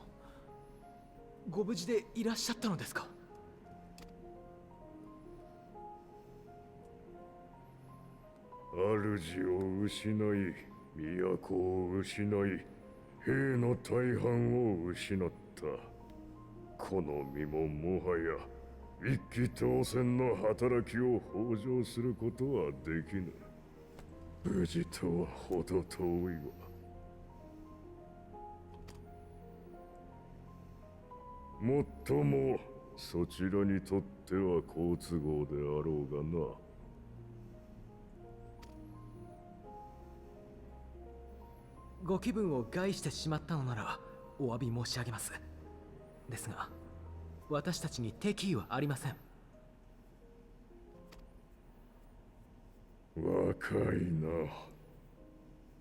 ご無事でいらっしゃったのですか？主を失い、都を失い、兵の大半を失った。この身ももはや一騎当選の働きを幇助することはできぬ。無事とはほど遠いわ。もっともそちらにとっては好都合であろうがな。ご気分を害してしまったのならお詫び申し上げます。ですが私たちに敵意はありません。若いな。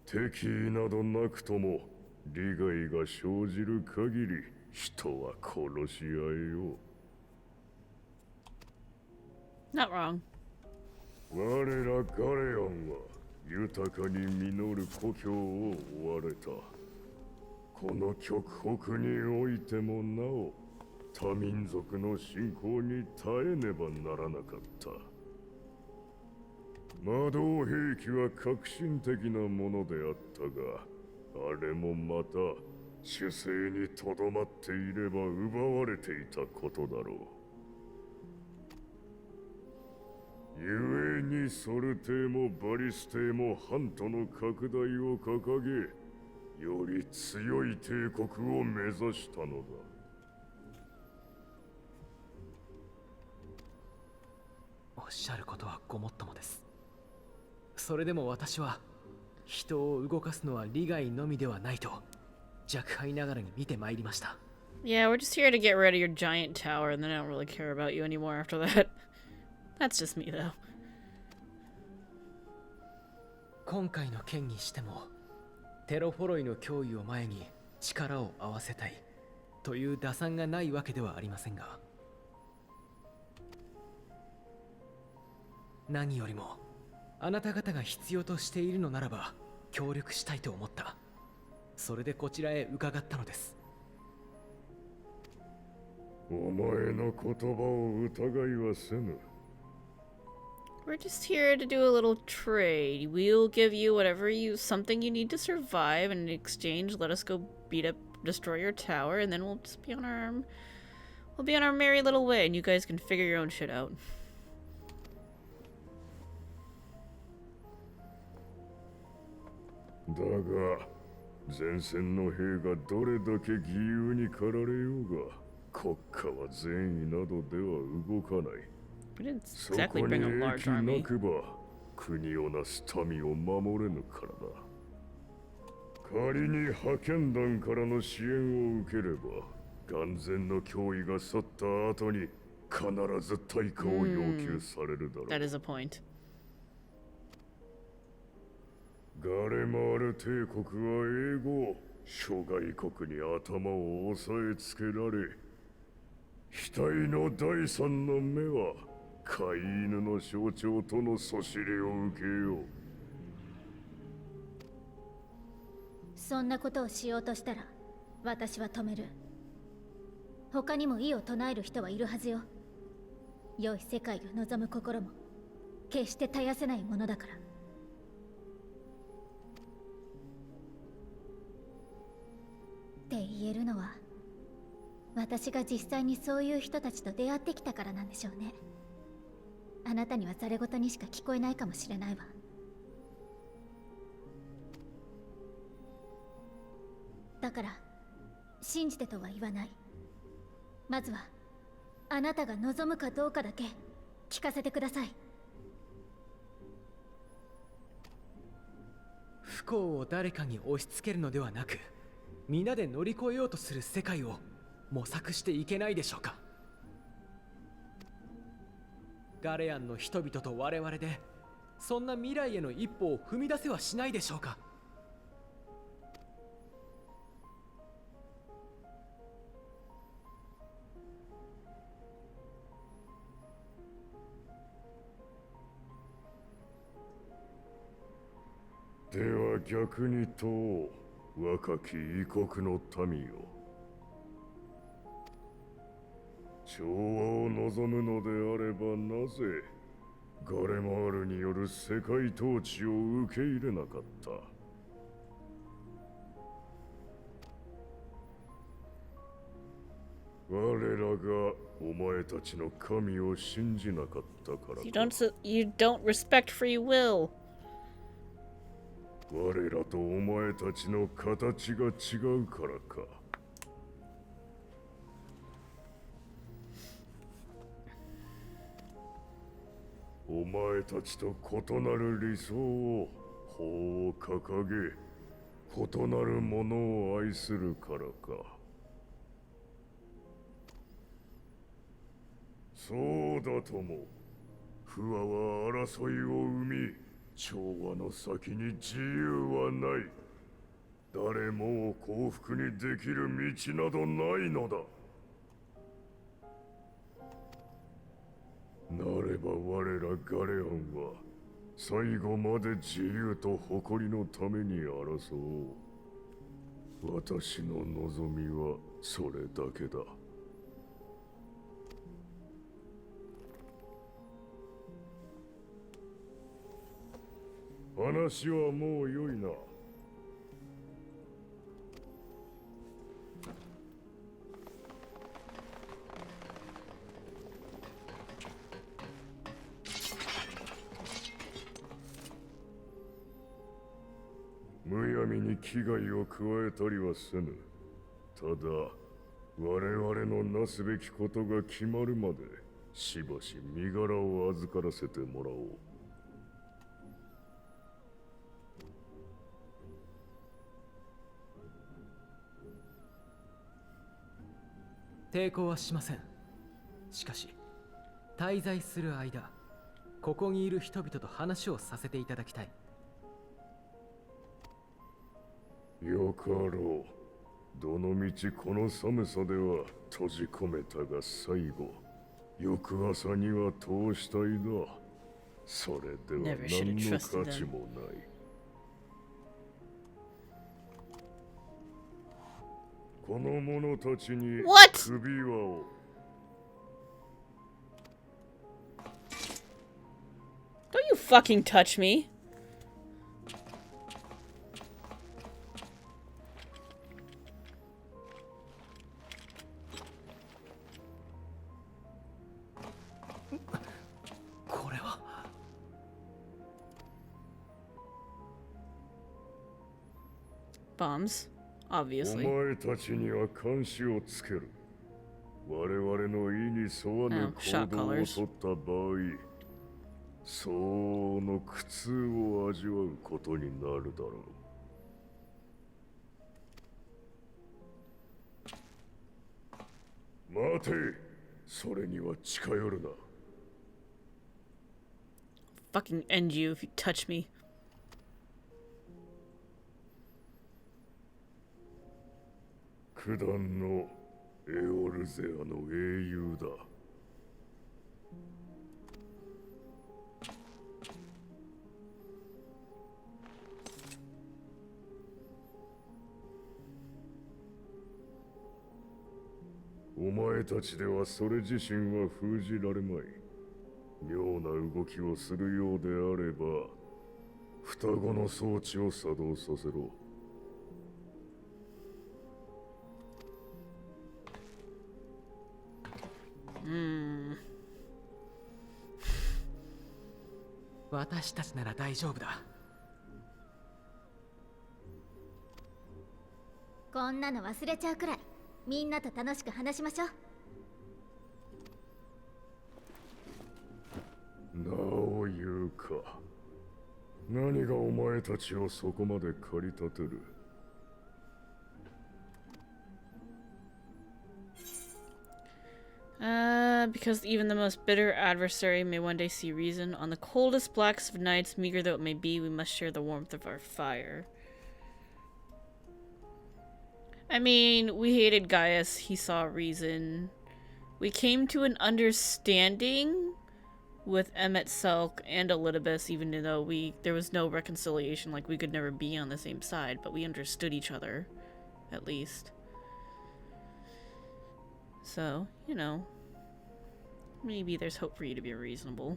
敵意などなくとも利害が生じる限り人は殺し合えよう。 Not wrong. 我らガレオンは豊かに実る故郷を追われた。この極北においてもなお多民族の侵攻に耐えねばならなかった。魔導兵器は革新的なものであったが、あれもまた主勢にとどまっていれば奪われていたことだろう。故にソルテーもバリステーも半島の拡大を掲げ、より強い帝国を目指したのだ。おっしゃることはごもっともです。それでも私は人を動かすのは利害のみではないと若輩ながらに見てまいりました。 Yeah, we're just here to get rid of your giant tower, and then I don't really care about you anymore after that. That's just me, though. 今回の件にしてもテロフォロイの脅威を前に力を合わせたいという打算がないわけではありませんが、何よりもあなた方が必要としているのならば協力したいと思った。それでこちらへ伺ったのです。お前の言葉を疑いはせぬ。We're just here to do a little trade. We'll give you whatever something you need to survive, and in exchange, let us go destroy your tower, and then we'll just be on our merry little way, and you guys can figure your own shit out. だが前線の兵がどれだけ義勇に駆られようが、国家は善意などでは動かない。We didn't そ exactly こに bring a 益 large な army. くば国をなす民を守れぬからだ。仮に派遣団からの支援を受ければ、眼前の脅威が去った後に必ず対価を要求されるだろう。That is a point. ガレマール帝国は英語、諸外国に頭を押さえつけられ、額の第三の目は飼い犬の象徴とのそしりを受けよう。そんなことをしようとしたら私は止める。他にも異を唱える人はいるはずよ。良い世界を望む心も決して絶やせないものだから。って言えるのは私が実際にそういう人たちと出会ってきたからなんでしょうね。あなたにはざれ言にしか聞こえないかもしれないわ。だから信じてとは言わない。まずはあなたが望むかどうかだけ聞かせてください。不幸を誰かに押し付けるのではなく、皆で乗り越えようとする世界を模索していけないでしょうか。ガレアンの人々と我々でそんな未来への一歩を踏み出せはしないでしょうか。では逆に問おう、若き異国の民よ。調和を望むのであれば、なぜガレマールによる世界統治を受け入れなかった？我らがお前たちの神を信じなかったからか。You don't respect free will. 我らとお前たちの形が違うからか。お前たちと異なる理想を法を掲げ、異なるものを愛するからか。そうだとも、不和は争いを生み、調和の先に自由はない。誰もを幸福にできる道などないのだ。なれば我らガレアンは最後まで自由と誇りのために争おう。私の望みはそれだけだ。話はもう良いな。むやみに危害を加えたりはせぬ。ただ我々のなすべきことが決まるまでしばし身柄を預からせてもらおう。抵抗はしません。しかし滞在する間、ここにいる人々と話をさせていただきたい。よかろう。どのみちこの寒さでは閉じ込めたが最後、翌朝には通したいだ。それでは何の価値もない。この者たちに首輪を。Don't you fucking touch me. Bombs, obviously. お前たちには監視をつける。我々の意に沿わぬ shot 行動を callers. 取った場合、相応の苦痛を味わうことになるだろう。待て、それには近寄るな。Fucking end you if you touch me. 九段のエオルゼアの英雄だ。お前たちではそれ自身は封じられまい。妙な動きをするようであれば、双子の装置を作動させろ。私たちなら大丈夫だ。こんなの忘れちゃうくらいみんなと楽しく話しましょう。なお言うか。何がお前たちをそこまで駆り立てる。Because even the most bitter adversary may one day see reason. On the coldest, blackest of nights, meager though it may be, we must share the warmth of our fire. I mean, we hated Gaius, he saw reason. We came to an understanding with Emmet Selk and Elidibus, even though there was no reconciliation, like we could never be on the same side, but we understood each other, at least. So, you know, maybe there's hope for you to be reasonable.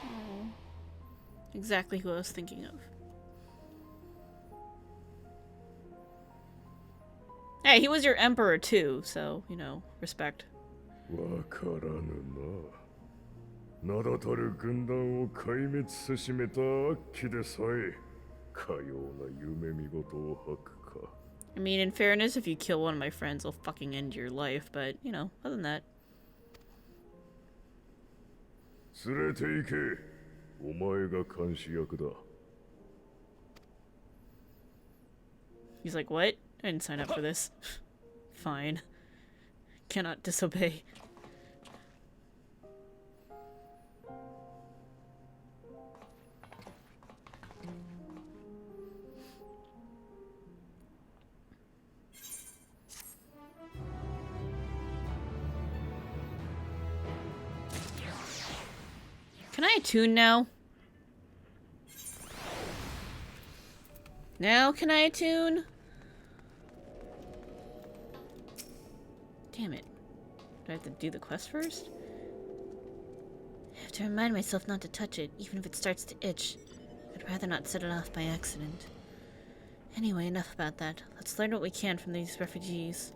Oh, exactly who I was thinking of. Hey, he was your emperor too, so, you know, respect. わからぬな。名だたる軍団を壊滅せしめた悪鬼でさえ、かような夢見事を吐くか。I mean, in fairness, if you kill one of my friends, I'll fucking end your life, but, you know, other than that. 連れて行け。お前が監視役だ。He's like, what? I didn't sign up for this. Fine. Cannot disobey. Can I attune now? Now can I attune? Damn it. Do I have to do the quest first? I have to remind myself not to touch it, even if it starts to itch. I'd rather not set it off by accident. Anyway, enough about that. Let's learn what we can from these refugees.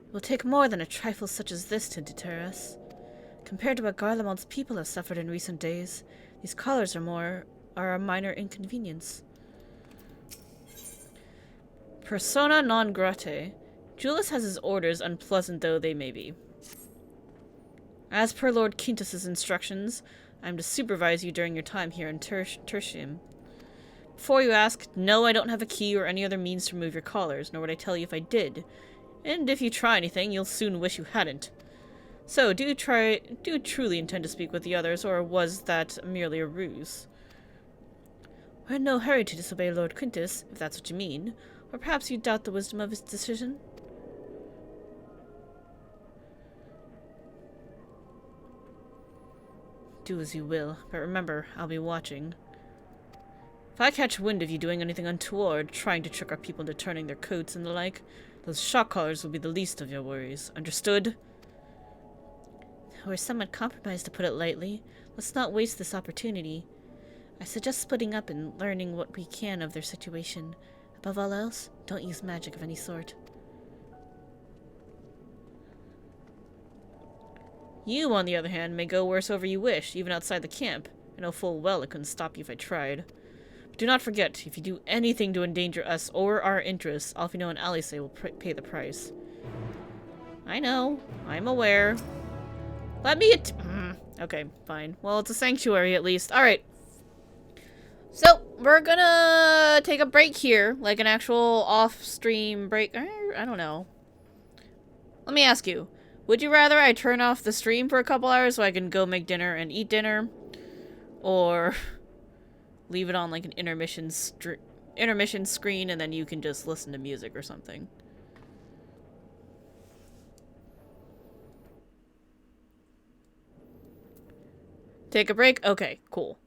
It will take more than a trifle such as this to deter us. Compared to what Garlemald's people have suffered in recent days, these collars are a minor inconvenience. Persona non grata. Julius has his orders, unpleasant though they may be. As per Lord Quintus's instructions, I am to supervise you during your time here in Tertium. Before you ask, no, I don't have a key or any other means to remove your collars, nor would I tell you if I did. And if you try anything, you'll soon wish you hadn't. So, do you truly intend to speak with the others, or was that merely a ruse? We're in no hurry to disobey Lord Quintus, if that's what you mean. Or perhaps you doubt the wisdom of his decision? Do as you will, but remember, I'll be watching. If I catch wind of you doing anything untoward, trying to trick our people into turning their coats and the like, those shock collars will be the least of your worries. Understood? We're somewhat compromised, to put it lightly. Let's not waste this opportunity. I suggest splitting up and learning what we can of their situation. Above all else, don't use magic of any sort. You, on the other hand, may go wheresoever you wish, even outside the camp. I know full well it couldn't stop you if I tried. But do not forget, if you do anything to endanger us or our interests, Alfino and Alice will pay the price. I know. I'm aware. Let me okay, fine. Well, it's a sanctuary at least. Alright. So, we're gonna take a break here. Like an actual off-stream break. I don't know. Let me ask you. Would you rather I turn off the stream for a couple hours so I can go make dinner and eat dinner? Or leave it on like an intermission screen and then you can just listen to music or something? Take a break? Okay, cool.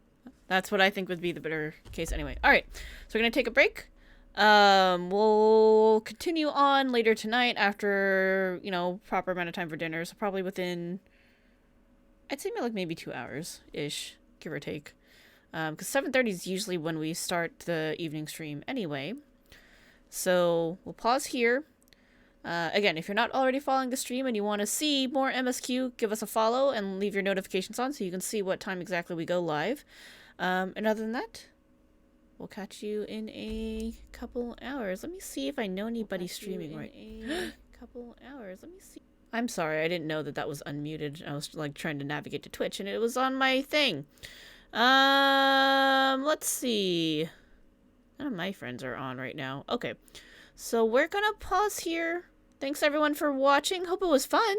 That's what I think would be the better case anyway. Alright, so we're gonna take a break. We'll continue on later tonight after, you know, proper amount of time for dinner. So probably within, I'd say like maybe 2 hours-ish, give or take. Because 7:30 is usually when we start the evening stream anyway. So we'll pause here. Again, if you're not already following the stream and you want to see more MSQ, give us a follow and leave your notifications on so you can see what time exactly we go live. And other than that, we'll catch you in a couple hours. Let me see if I know anybody streaming right now. Couple hours. Let me see. I'm sorry, I didn't know that was unmuted. I was like trying to navigate to Twitch and it was on my thing. Let's see. None of my friends are on right now. Okay. So we're gonna pause here. Thanks everyone for watching. Hope it was fun.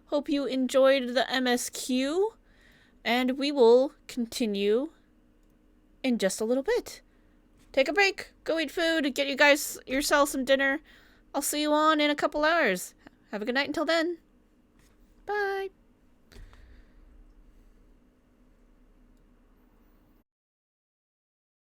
Hope you enjoyed the MSQ. And we will continue in just a little bit. Take a break. Go eat food. Get yourself some dinner. I'll see you on in a couple hours. Have a good night until then. Bye.